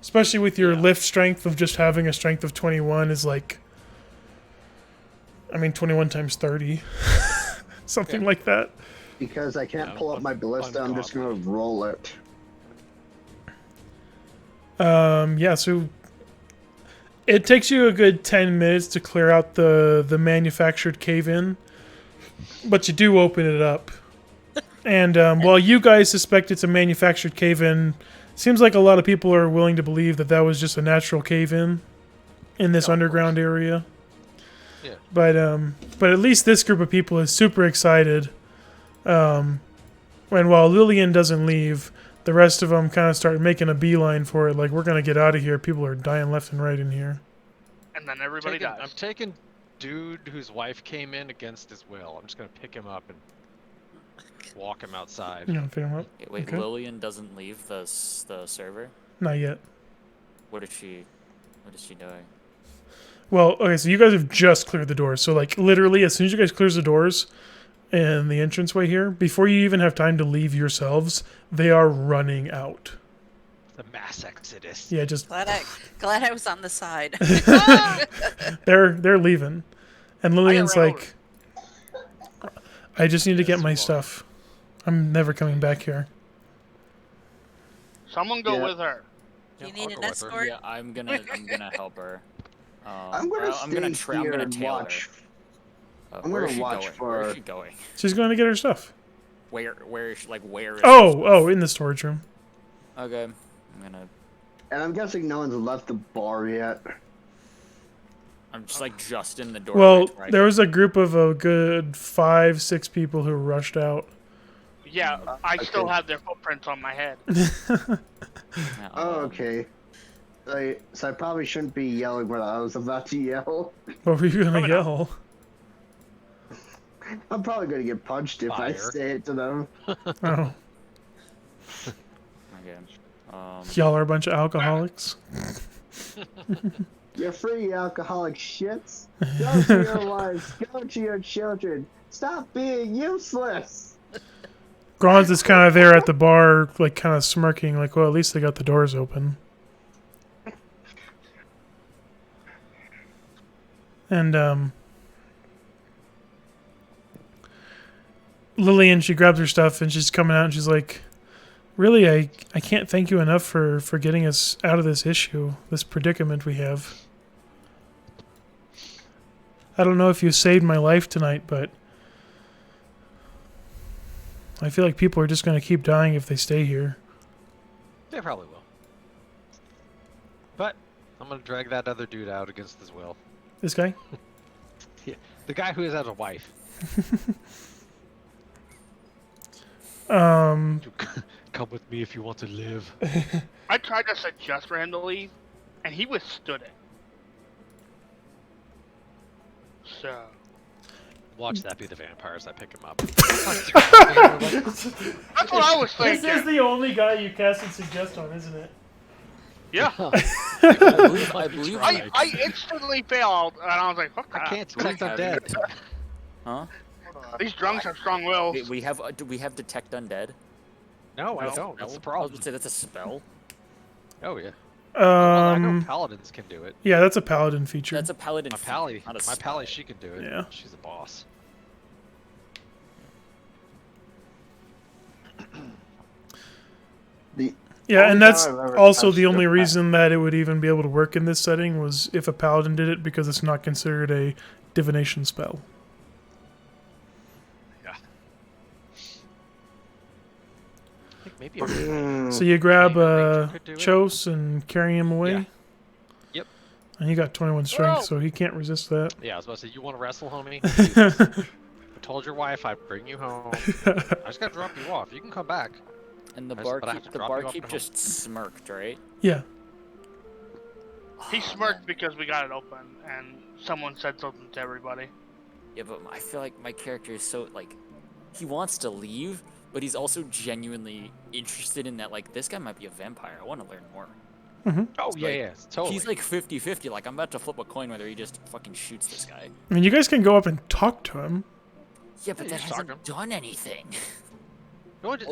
[SPEAKER 1] Especially with your
[SPEAKER 9] Yeah.
[SPEAKER 1] lift strength of just having a strength of 21 is like. I mean, 21 times 30. Something like that.
[SPEAKER 4] Because I can't
[SPEAKER 9] Yeah,
[SPEAKER 4] pull up my ballista, I'm just gonna roll it.
[SPEAKER 1] Yeah, so it takes you a good 10 minutes to clear out the manufactured cave-in, but you do open it up. And while you guys suspect it's a manufactured cave-in, it seems like a lot of people are willing to believe that that was just a natural cave-in in this underground area.
[SPEAKER 9] Yeah.
[SPEAKER 1] But at least this group of people is super excited. And while Lillian doesn't leave, the rest of them kind of start making a beeline for it. Like, we're going to get out of here. People are dying left and right in here.
[SPEAKER 6] And then everybody dies.
[SPEAKER 9] I'm taking dude whose wife came in against his will. I'm just gonna pick him up and walk him outside.
[SPEAKER 1] You know, pick 'em up.
[SPEAKER 5] Wait,
[SPEAKER 1] Okay.
[SPEAKER 5] Lillian doesn't leave the server.
[SPEAKER 1] Not yet.
[SPEAKER 5] What is she doing?
[SPEAKER 1] Well, okay, so you guys have just cleared the doors. So, like, literally, as soon as you guys clears the doors and the entranceway here, before you even have time to leave yourselves, they are running out.
[SPEAKER 9] The mass exodus.
[SPEAKER 1] Yeah, just
[SPEAKER 7] Glad I was on the side.
[SPEAKER 1] they're leaving, and Lillian's
[SPEAKER 6] run
[SPEAKER 1] like, "I just need to get my stuff. I'm never coming back here."
[SPEAKER 6] Someone go
[SPEAKER 4] Yeah.
[SPEAKER 6] with her.
[SPEAKER 7] You
[SPEAKER 9] Yeah,
[SPEAKER 7] need
[SPEAKER 9] I'll
[SPEAKER 7] an
[SPEAKER 9] go with her.
[SPEAKER 7] escort?
[SPEAKER 5] Yeah, I'm gonna help her.
[SPEAKER 4] I'm gonna
[SPEAKER 5] I'm gonna
[SPEAKER 4] stay
[SPEAKER 5] I'm
[SPEAKER 4] here
[SPEAKER 5] gonna
[SPEAKER 4] and
[SPEAKER 5] tail
[SPEAKER 4] watch.
[SPEAKER 5] her.
[SPEAKER 4] I'm
[SPEAKER 5] Where
[SPEAKER 4] gonna
[SPEAKER 5] is she
[SPEAKER 4] watch
[SPEAKER 5] going? Where
[SPEAKER 4] for-
[SPEAKER 5] is she going?
[SPEAKER 1] She's going to get her stuff.
[SPEAKER 5] Where is she, like where is?
[SPEAKER 1] Oh, in the storage room.
[SPEAKER 5] Okay, I'm gonna.
[SPEAKER 4] And I'm guessing no one's left the bar yet.
[SPEAKER 5] I'm just like just in the door.
[SPEAKER 1] Well, there was a group of a good 5-6 people who rushed out.
[SPEAKER 6] Yeah, I still
[SPEAKER 4] okay.
[SPEAKER 6] have their footprints on my head.
[SPEAKER 4] Oh, okay. So I probably shouldn't be yelling what I was about to yell.
[SPEAKER 1] What were you gonna
[SPEAKER 6] Coming up.
[SPEAKER 1] yell?
[SPEAKER 4] I'm probably gonna get punched if I
[SPEAKER 9] Fire.
[SPEAKER 4] say it to them.
[SPEAKER 1] Oh,
[SPEAKER 5] Okay.
[SPEAKER 1] y'all are a bunch of alcoholics.
[SPEAKER 4] You're free, you alcoholic shits. Go to your wives. Go to your children. Stop being useless.
[SPEAKER 1] Grons is kind of there at the bar, like kind of smirking, like, well, at least they got the doors open. And Lillian, she grabs her stuff and she's coming out and she's like, really, I can't thank you enough for getting us out of this issue, this predicament we have. I don't know if you saved my life tonight, but I feel like people are just going to keep dying if they stay here.
[SPEAKER 9] They probably will. But I'm gonna drag that other dude out against his will.
[SPEAKER 1] This guy?
[SPEAKER 9] The guy who has a wife.
[SPEAKER 1] Um,
[SPEAKER 9] Come with me if you want to live.
[SPEAKER 6] I tried to suggest for him to leave, and he withstood it. So,
[SPEAKER 9] Watch that be the vampires that pick him up.
[SPEAKER 6] that's what I was
[SPEAKER 1] this
[SPEAKER 6] thinking.
[SPEAKER 1] is the only guy you cast and suggest on, isn't it?
[SPEAKER 6] Yeah.
[SPEAKER 5] I believe.
[SPEAKER 6] I instantly failed, and I was like, fuck
[SPEAKER 9] I
[SPEAKER 6] that.
[SPEAKER 9] can't detect undead.
[SPEAKER 5] Huh?
[SPEAKER 6] These drunks have strong wills.
[SPEAKER 5] Wait, do we have detect undead?
[SPEAKER 9] No, I
[SPEAKER 6] No.
[SPEAKER 9] don't. That's the
[SPEAKER 5] I was
[SPEAKER 9] problem.
[SPEAKER 5] gonna say that's a spell.
[SPEAKER 9] Oh yeah. Well, I know
[SPEAKER 1] Um,
[SPEAKER 9] paladins can do it.
[SPEAKER 1] yeah, that's a paladin feature.
[SPEAKER 5] That's a paladin.
[SPEAKER 9] My
[SPEAKER 5] feat,
[SPEAKER 9] pally,
[SPEAKER 5] not a
[SPEAKER 9] my
[SPEAKER 5] spell.
[SPEAKER 9] pally, she can do it.
[SPEAKER 1] Yeah.
[SPEAKER 9] She's a boss.
[SPEAKER 1] Yeah,
[SPEAKER 4] Only
[SPEAKER 1] and
[SPEAKER 4] time
[SPEAKER 1] that's
[SPEAKER 4] I've ever
[SPEAKER 1] also
[SPEAKER 4] touched
[SPEAKER 1] the
[SPEAKER 4] a
[SPEAKER 1] only
[SPEAKER 4] pet.
[SPEAKER 1] reason that it would even be able to work in this setting was if a paladin did it, because it's not considered a divination spell.
[SPEAKER 9] Yeah. I think maybe a
[SPEAKER 1] So you grab
[SPEAKER 9] Maybe a ranger could do it.
[SPEAKER 1] Chose and carry him away.
[SPEAKER 9] Yeah. Yep.
[SPEAKER 1] And he got 21 strength,
[SPEAKER 6] Whoa!
[SPEAKER 1] so he can't resist that.
[SPEAKER 9] Yeah, I was about to say, you want to wrestle, homie? Do this. I told your wife I'd bring you home. I just gotta drop you off. You can come back.
[SPEAKER 5] And the
[SPEAKER 9] But I have
[SPEAKER 5] barkeep,
[SPEAKER 9] to
[SPEAKER 5] the
[SPEAKER 9] drop you off
[SPEAKER 5] barkeep
[SPEAKER 9] at home.
[SPEAKER 5] just smirked, right?
[SPEAKER 1] Yeah.
[SPEAKER 6] He
[SPEAKER 5] Oh,
[SPEAKER 6] smirked
[SPEAKER 5] man.
[SPEAKER 6] because we got it open and someone said something to everybody.
[SPEAKER 5] Yeah, but I feel like my character is so like, he wants to leave, but he's also genuinely interested in that. Like, this guy might be a vampire. I want to learn more.
[SPEAKER 9] Oh,
[SPEAKER 5] It's
[SPEAKER 9] yeah,
[SPEAKER 5] like-
[SPEAKER 9] yeah, totally.
[SPEAKER 5] He's like 50-50. Like, I'm about to flip a coin whether he just fucking shoots this guy.
[SPEAKER 1] I mean, you guys can go up and talk to him.
[SPEAKER 5] Yeah, but
[SPEAKER 9] you
[SPEAKER 5] that
[SPEAKER 9] just talk to
[SPEAKER 5] hasn't done anything.
[SPEAKER 9] No, just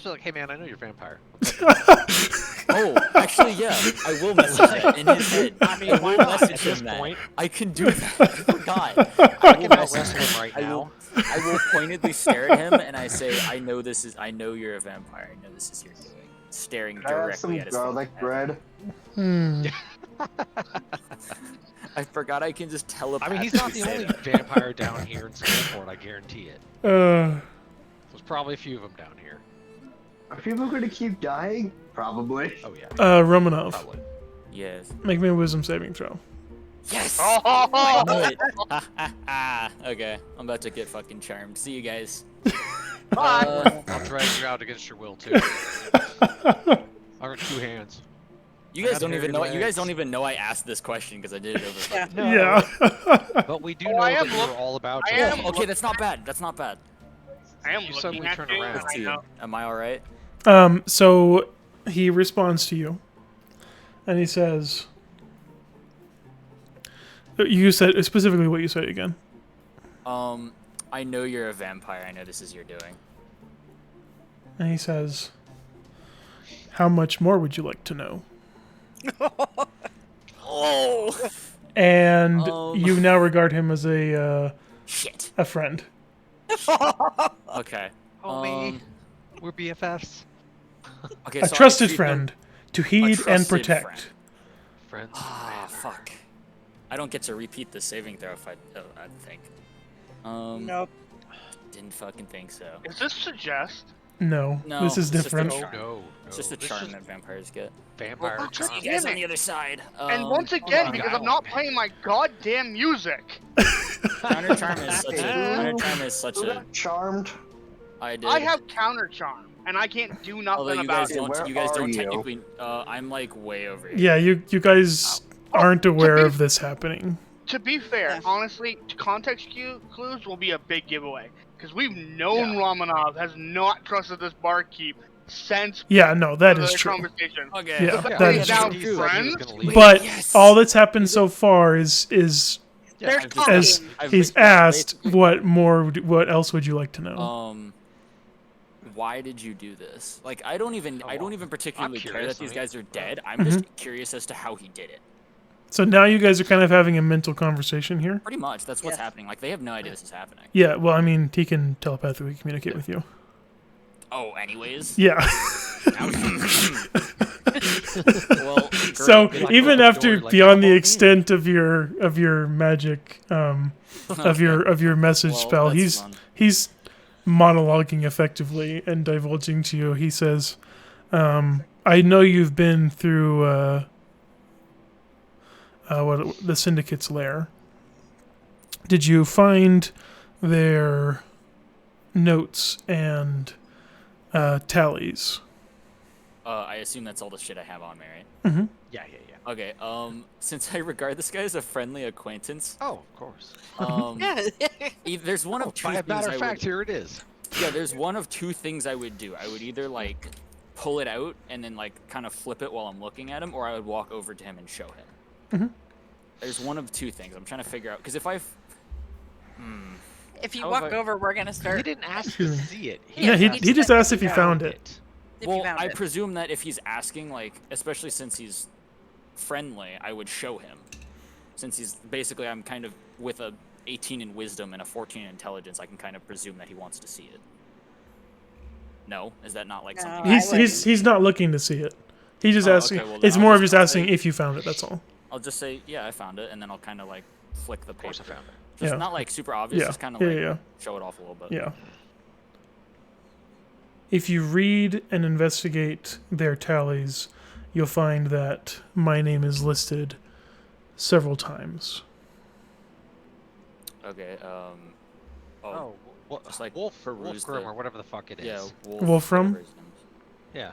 [SPEAKER 9] be like, hey, man, I know you're a vampire.
[SPEAKER 5] Oh, actually, yeah, I will message that in his head.
[SPEAKER 9] I mean,
[SPEAKER 5] I
[SPEAKER 9] why
[SPEAKER 5] will
[SPEAKER 9] not?
[SPEAKER 5] message
[SPEAKER 9] At this
[SPEAKER 5] him that.
[SPEAKER 9] point,
[SPEAKER 5] I can do that. I forgot.
[SPEAKER 9] I can
[SPEAKER 5] will
[SPEAKER 9] out
[SPEAKER 5] message
[SPEAKER 9] wrestle him right
[SPEAKER 5] I
[SPEAKER 9] now.
[SPEAKER 5] will, I will pointedly stare at him and I say, I know you're a vampire. I know this is your doing. Staring
[SPEAKER 4] Can I have some
[SPEAKER 5] directly at his
[SPEAKER 4] garlic
[SPEAKER 5] fucking
[SPEAKER 4] bread?
[SPEAKER 1] Hmm.
[SPEAKER 5] I forgot I can just telepathy.
[SPEAKER 9] I mean, he's not the only vampire down here in Spaceport, I guarantee it. There's probably a few of them down here.
[SPEAKER 4] Are people going to keep dying? Probably.
[SPEAKER 9] Oh, yeah,
[SPEAKER 1] Romanov,
[SPEAKER 9] probably.
[SPEAKER 5] Yes.
[SPEAKER 1] make me a wisdom saving throw.
[SPEAKER 5] Yes!
[SPEAKER 6] Oh!
[SPEAKER 5] I knew it. Ha, ha, ha. Okay, I'm about to get fucking charmed. See you guys.
[SPEAKER 6] Bye.
[SPEAKER 9] I'll drag you out against your will, too. I got 2 hands.
[SPEAKER 5] You guys
[SPEAKER 9] had
[SPEAKER 5] don't even
[SPEAKER 9] hairy
[SPEAKER 5] know. You guys
[SPEAKER 9] legs.
[SPEAKER 5] don't even know I asked this question because I did it over.
[SPEAKER 2] Yeah.
[SPEAKER 9] No,
[SPEAKER 1] Yeah.
[SPEAKER 9] but we do
[SPEAKER 6] Oh,
[SPEAKER 9] know
[SPEAKER 6] I
[SPEAKER 9] that
[SPEAKER 6] am
[SPEAKER 9] you
[SPEAKER 6] look-
[SPEAKER 9] were all about
[SPEAKER 6] I
[SPEAKER 9] to
[SPEAKER 6] am
[SPEAKER 5] Okay, that's not bad. That's not bad.
[SPEAKER 6] I am
[SPEAKER 9] You
[SPEAKER 6] looking
[SPEAKER 9] suddenly
[SPEAKER 6] at
[SPEAKER 9] turn
[SPEAKER 6] you.
[SPEAKER 9] around.
[SPEAKER 5] Let's
[SPEAKER 6] I
[SPEAKER 5] see.
[SPEAKER 6] know.
[SPEAKER 5] Am I all right?
[SPEAKER 1] So he responds to you, and he says, "You said specifically what you said again."
[SPEAKER 5] I know you're a vampire. I know this is your doing.
[SPEAKER 1] And he says, "How much more would you like to know?"
[SPEAKER 5] Oh
[SPEAKER 1] And
[SPEAKER 5] Um.
[SPEAKER 1] you now regard him as
[SPEAKER 5] shit.
[SPEAKER 1] a friend.
[SPEAKER 5] Okay.
[SPEAKER 9] Homie, we're BFFs.
[SPEAKER 5] Okay.
[SPEAKER 1] A
[SPEAKER 5] so I
[SPEAKER 1] trusted
[SPEAKER 5] treat
[SPEAKER 1] friend
[SPEAKER 5] them-
[SPEAKER 1] to heed and
[SPEAKER 5] trusted
[SPEAKER 1] protect.
[SPEAKER 5] friend.
[SPEAKER 9] Friends.
[SPEAKER 5] Ah, fuck. I don't get to repeat the saving throw if I think.
[SPEAKER 2] Nope.
[SPEAKER 5] Didn't fucking think so.
[SPEAKER 6] Is this suggest?
[SPEAKER 1] No,
[SPEAKER 5] No,
[SPEAKER 1] this is
[SPEAKER 5] it's just a
[SPEAKER 1] different.
[SPEAKER 9] No,
[SPEAKER 5] charm.
[SPEAKER 9] no,
[SPEAKER 5] It's just a
[SPEAKER 9] this
[SPEAKER 5] charm
[SPEAKER 9] is
[SPEAKER 5] that vampires get.
[SPEAKER 9] vampire
[SPEAKER 6] Well,
[SPEAKER 9] charm.
[SPEAKER 5] See you guys on the other side.
[SPEAKER 6] And once
[SPEAKER 5] hold
[SPEAKER 6] again,
[SPEAKER 5] on.
[SPEAKER 6] because I'm not playing my goddamn music.
[SPEAKER 5] Counter charm is such
[SPEAKER 4] Who
[SPEAKER 5] a.
[SPEAKER 4] got charmed?
[SPEAKER 5] I did.
[SPEAKER 6] I have counter charm, and I can't do nothing
[SPEAKER 5] Although you
[SPEAKER 6] about
[SPEAKER 5] guys
[SPEAKER 6] it.
[SPEAKER 5] don't.
[SPEAKER 4] Where
[SPEAKER 5] You guys
[SPEAKER 4] are
[SPEAKER 5] don't
[SPEAKER 4] you?
[SPEAKER 5] technically. I'm like way over here.
[SPEAKER 1] Yeah, you guys aren't aware of this happening.
[SPEAKER 6] To be fair,
[SPEAKER 2] Yeah.
[SPEAKER 6] honestly, context clues will be a big giveaway. Because we've known Romanov has not trusted this barkeep since
[SPEAKER 1] Yeah, no, that
[SPEAKER 6] the
[SPEAKER 1] is true.
[SPEAKER 6] conversation.
[SPEAKER 5] Okay.
[SPEAKER 1] Yeah,
[SPEAKER 6] The
[SPEAKER 1] that
[SPEAKER 6] fact
[SPEAKER 1] is
[SPEAKER 6] now
[SPEAKER 9] He
[SPEAKER 1] true.
[SPEAKER 9] said he was
[SPEAKER 6] friends?
[SPEAKER 9] gonna leave.
[SPEAKER 1] But
[SPEAKER 5] Yes!
[SPEAKER 1] all that's happened so far is
[SPEAKER 2] They're
[SPEAKER 5] I've just-
[SPEAKER 2] talking.
[SPEAKER 1] as
[SPEAKER 5] I've
[SPEAKER 1] he's
[SPEAKER 5] just-
[SPEAKER 1] asked what else would you like to know?
[SPEAKER 5] Why did you do this? Like, I don't even particularly care
[SPEAKER 9] curious,
[SPEAKER 5] that these
[SPEAKER 9] I mean-
[SPEAKER 5] guys are dead. I'm just curious as to how he did it.
[SPEAKER 1] So now you guys are kind of having a mental conversation here.
[SPEAKER 5] Pretty much, that's what's
[SPEAKER 2] Yeah.
[SPEAKER 5] happening. Like, they have no idea this is happening.
[SPEAKER 1] Yeah, well, I mean, he can telepathically communicate with you.
[SPEAKER 5] Oh, anyways.
[SPEAKER 1] Yeah.
[SPEAKER 5] Well,
[SPEAKER 1] So
[SPEAKER 5] great. Good
[SPEAKER 1] even
[SPEAKER 9] the
[SPEAKER 1] after
[SPEAKER 9] door, like,
[SPEAKER 1] beyond the
[SPEAKER 9] "Come on in."
[SPEAKER 1] extent of your magic of your message
[SPEAKER 5] Well,
[SPEAKER 1] spell,
[SPEAKER 5] that's fun.
[SPEAKER 1] he's monologuing effectively and divulging to you. He says, "I know you've been through the Syndicate's lair. Did you find their notes and tallies?"
[SPEAKER 5] I assume that's all the shit I have on me, right?
[SPEAKER 1] Mm-hmm.
[SPEAKER 9] Yeah.
[SPEAKER 5] Okay, since I regard this guy as a friendly acquaintance,
[SPEAKER 9] Oh, of course.
[SPEAKER 2] Yeah.
[SPEAKER 5] there's one of two
[SPEAKER 9] By a
[SPEAKER 5] things
[SPEAKER 9] matter
[SPEAKER 5] I
[SPEAKER 9] of
[SPEAKER 5] would...
[SPEAKER 9] fact, here it is.
[SPEAKER 5] Yeah, there's one of two things I would do. I would either, like, pull it out and then, like, kind of flip it while I'm looking at him, or I would walk over to him and show him.
[SPEAKER 1] Mhm.
[SPEAKER 5] There's one of two things. I'm trying to figure out, because if I've...
[SPEAKER 2] If you
[SPEAKER 5] How
[SPEAKER 2] walk
[SPEAKER 5] have I-
[SPEAKER 2] over, we're gonna
[SPEAKER 9] He
[SPEAKER 2] start.
[SPEAKER 9] didn't ask to see it.
[SPEAKER 1] Yeah, he
[SPEAKER 2] he
[SPEAKER 1] just
[SPEAKER 2] said
[SPEAKER 1] asked if
[SPEAKER 2] he
[SPEAKER 1] you found it.
[SPEAKER 2] If
[SPEAKER 5] Well,
[SPEAKER 2] you found
[SPEAKER 5] I
[SPEAKER 2] it.
[SPEAKER 5] presume that if he's asking, like, especially since he's friendly, I would show him. Since he's basically, I'm kind of with a 18 in wisdom and a 14 in intelligence, I can kind of presume that he wants to see it. No, is that not like
[SPEAKER 2] No,
[SPEAKER 5] something?
[SPEAKER 2] I
[SPEAKER 1] He's not looking to see it. He's just
[SPEAKER 5] Oh,
[SPEAKER 1] asking.
[SPEAKER 5] okay, well, then
[SPEAKER 1] it's
[SPEAKER 5] I'll
[SPEAKER 1] more of
[SPEAKER 5] just
[SPEAKER 1] just asking
[SPEAKER 5] say-
[SPEAKER 1] if you found it. That's all.
[SPEAKER 5] I'll just say, yeah, I found it, and then I'll kind of like flick the
[SPEAKER 9] Of course I
[SPEAKER 5] paper.
[SPEAKER 9] found it.
[SPEAKER 5] Just
[SPEAKER 1] Yeah.
[SPEAKER 5] not like super obvious,
[SPEAKER 1] Yeah.
[SPEAKER 5] just kind of
[SPEAKER 1] Yeah,
[SPEAKER 5] like
[SPEAKER 1] yeah.
[SPEAKER 5] show it off a little bit.
[SPEAKER 1] Yeah. If you read and investigate their tallies, you'll find that my name is listed several times.
[SPEAKER 5] Okay.
[SPEAKER 9] Oh, well,
[SPEAKER 5] just like
[SPEAKER 9] Wolfgrim
[SPEAKER 5] the-
[SPEAKER 9] or whatever the fuck it is.
[SPEAKER 5] yeah,
[SPEAKER 1] Wolfram?
[SPEAKER 5] whatever his name is.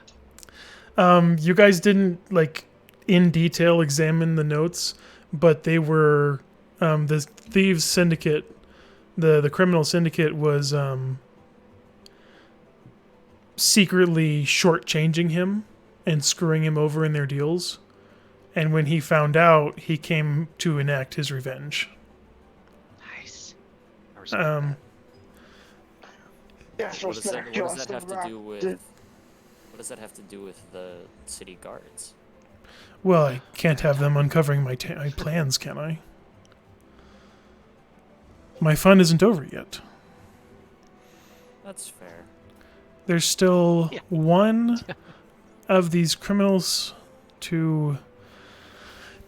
[SPEAKER 9] Yeah.
[SPEAKER 1] You guys didn't like in detail examine the notes, but they were the thieves syndicate, the criminal syndicate was secretly shortchanging him and screwing him over in their deals. And when he found out, he came to enact his revenge.
[SPEAKER 9] Nice. I respect
[SPEAKER 1] Um,
[SPEAKER 4] Yes,
[SPEAKER 5] What does that,
[SPEAKER 4] respect
[SPEAKER 5] what does that have to do
[SPEAKER 4] your
[SPEAKER 5] with? What does that have to do with the city guards?
[SPEAKER 1] well, I can't have them uncovering my plans, can I? My fun isn't over yet.
[SPEAKER 5] That's fair.
[SPEAKER 1] There's still
[SPEAKER 9] Yeah.
[SPEAKER 1] one of these criminals to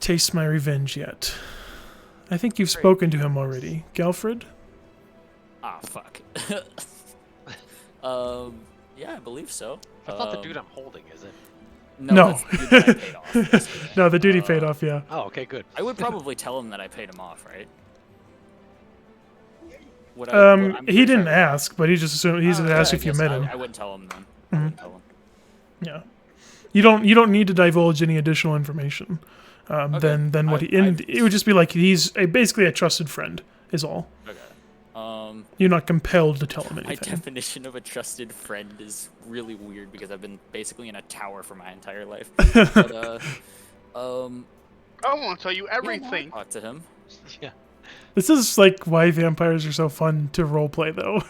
[SPEAKER 1] taste my revenge yet. I think you've
[SPEAKER 5] Great.
[SPEAKER 1] spoken to him already. Galfred?
[SPEAKER 5] Ah, fuck. Yeah, I believe so.
[SPEAKER 9] That's not the dude I'm holding, is it?
[SPEAKER 1] No.
[SPEAKER 5] That's the dude that I paid off yesterday.
[SPEAKER 1] No, the duty paid off, yeah.
[SPEAKER 9] Oh, okay, good.
[SPEAKER 5] I would probably tell him that I paid him off, right? Would I'm
[SPEAKER 1] He
[SPEAKER 5] pretty sure
[SPEAKER 1] didn't
[SPEAKER 5] I would.
[SPEAKER 1] ask, but he just assumed he just
[SPEAKER 5] Yeah,
[SPEAKER 1] asked
[SPEAKER 5] I
[SPEAKER 1] if you
[SPEAKER 5] guess
[SPEAKER 1] met
[SPEAKER 5] I-
[SPEAKER 1] him.
[SPEAKER 5] I wouldn't tell him then. I wouldn't tell him.
[SPEAKER 1] Yeah. You don't need to divulge any additional information than what he. And it would just be like he's basically a trusted friend is all.
[SPEAKER 5] Okay.
[SPEAKER 1] You're not compelled to tell him
[SPEAKER 5] My
[SPEAKER 1] anything.
[SPEAKER 5] definition of a trusted friend is really weird because I've been basically in a tower for my entire life. But,
[SPEAKER 6] I want to tell you
[SPEAKER 5] yeah, no,
[SPEAKER 6] everything.
[SPEAKER 5] I talked to him.
[SPEAKER 9] Yeah.
[SPEAKER 1] This is like why vampires are so fun to roleplay, though.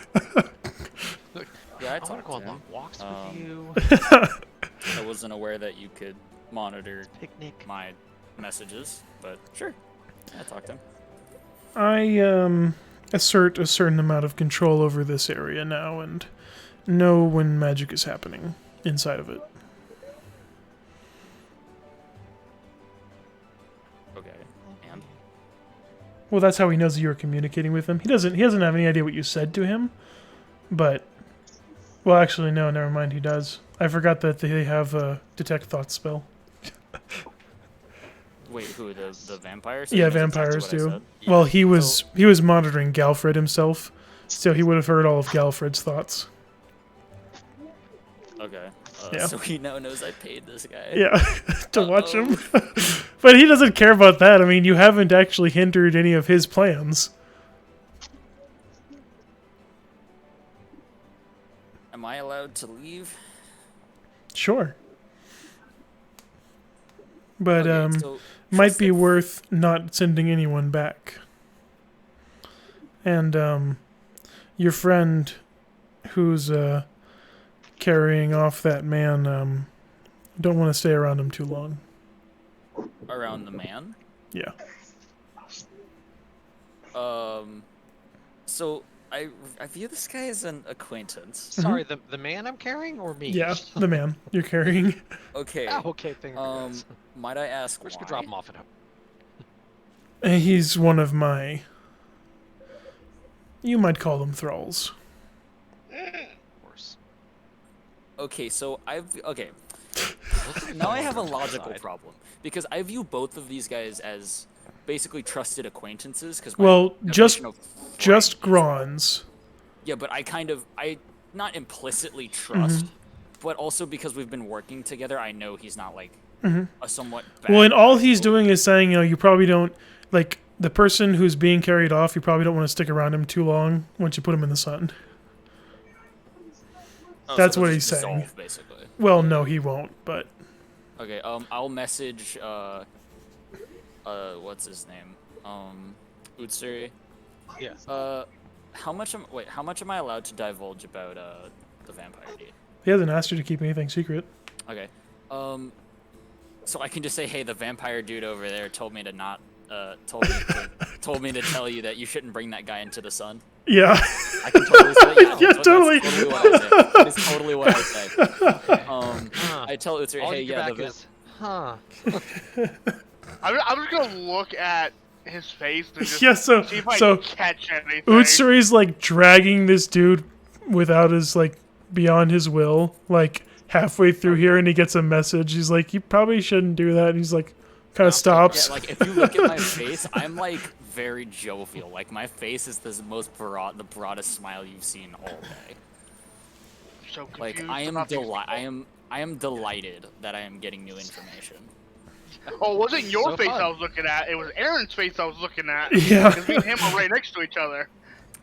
[SPEAKER 5] Yeah, I
[SPEAKER 9] I want to
[SPEAKER 5] talked
[SPEAKER 9] go
[SPEAKER 5] to
[SPEAKER 9] on
[SPEAKER 5] him.
[SPEAKER 9] long walks with you.
[SPEAKER 5] I wasn't aware that you could monitor
[SPEAKER 9] Picnic.
[SPEAKER 5] my messages, but sure. Yeah, I talked to him.
[SPEAKER 1] I assert a certain amount of control over this area now and know when magic is happening inside of it.
[SPEAKER 5] Okay. And?
[SPEAKER 1] Well, that's how he knows that you're communicating with him. He doesn't have any idea what you said to him, but well, actually, no, never mind. He does. I forgot that they have a detect thoughts spell.
[SPEAKER 5] Wait, who? The vampires?
[SPEAKER 1] Yeah,
[SPEAKER 5] He knows exactly
[SPEAKER 1] vampires
[SPEAKER 5] what I
[SPEAKER 1] do.
[SPEAKER 5] said?
[SPEAKER 1] Well, he was monitoring Galfred himself, so he would have heard all of Galfred's thoughts.
[SPEAKER 5] Okay.
[SPEAKER 1] Yeah.
[SPEAKER 5] So he now knows I paid this guy.
[SPEAKER 1] Yeah, to watch him. But he doesn't care about that. I mean, you haven't actually hindered any of his plans.
[SPEAKER 5] Am I allowed to leave?
[SPEAKER 1] Sure. But
[SPEAKER 5] Okay, so
[SPEAKER 1] might be
[SPEAKER 5] trusted-
[SPEAKER 1] worth not sending anyone back. And your friend who's carrying off that man, don't want to stay around him too long.
[SPEAKER 5] around the man.
[SPEAKER 1] Yeah.
[SPEAKER 5] So I view this guy as an acquaintance.
[SPEAKER 9] Sorry, the man I'm carrying or me?
[SPEAKER 1] Yeah, the man you're carrying.
[SPEAKER 5] Okay.
[SPEAKER 9] Oh, okay. Thank you.
[SPEAKER 5] Might I ask
[SPEAKER 9] We're just
[SPEAKER 5] why?
[SPEAKER 9] gonna drop him off at home.
[SPEAKER 1] He's one of my, you might call them thralls.
[SPEAKER 9] Of course.
[SPEAKER 5] Okay, so okay. Now I have a logical problem because I view both of these guys as basically trusted acquaintances. Because
[SPEAKER 1] Well, just Grons.
[SPEAKER 5] Yeah, but I not implicitly trust, but also because we've been working together, I know he's not like a somewhat bad
[SPEAKER 1] Well, and all
[SPEAKER 5] guy.
[SPEAKER 1] he's doing is saying, you probably don't, like, the person who's being carried off, you probably don't want to stick around him too long once you put him in the sun.
[SPEAKER 5] Oh, so
[SPEAKER 1] that's
[SPEAKER 5] he'll
[SPEAKER 1] what
[SPEAKER 5] just
[SPEAKER 1] he's saying.
[SPEAKER 5] dissolve, basically.
[SPEAKER 1] Well, no, he won't, but...
[SPEAKER 5] Okay, I'll message, what's his name? Utsuri.
[SPEAKER 9] Yeah.
[SPEAKER 5] How much am I allowed to divulge about, the vampire dude?
[SPEAKER 1] He hasn't asked you to keep anything secret.
[SPEAKER 5] Okay. So I can just say, hey, the vampire dude over there told me to not, told me to tell you that you shouldn't bring that guy into the sun.
[SPEAKER 1] Yeah.
[SPEAKER 5] I can totally say that.
[SPEAKER 1] Yeah, totally.
[SPEAKER 5] That is totally what I say. That is totally what I say. I tell Utsuri,
[SPEAKER 9] All
[SPEAKER 5] hey,
[SPEAKER 9] you get
[SPEAKER 5] yeah,
[SPEAKER 9] back is, huh?
[SPEAKER 6] I'm just gonna look at his face and just
[SPEAKER 1] Yeah, so
[SPEAKER 6] see if I
[SPEAKER 1] so
[SPEAKER 6] catch anything.
[SPEAKER 1] Utsuri's like dragging this dude without his like beyond his will, like halfway through here, and he gets a message. He's like, "You probably shouldn't do that." And he's like, kind of stops.
[SPEAKER 5] Yeah, like if you look at my face, I'm like very jovial. Like my face is the broadest smile you've seen all day.
[SPEAKER 6] So
[SPEAKER 5] Like
[SPEAKER 6] confused
[SPEAKER 5] I am
[SPEAKER 6] about these
[SPEAKER 5] I am delighted that I am getting new information.
[SPEAKER 6] Oh, it wasn't your
[SPEAKER 9] So
[SPEAKER 6] face
[SPEAKER 9] fun.
[SPEAKER 6] I was looking at. It was Aaron's face I was looking at.
[SPEAKER 1] Yeah.
[SPEAKER 6] Because me and him are right next to each other.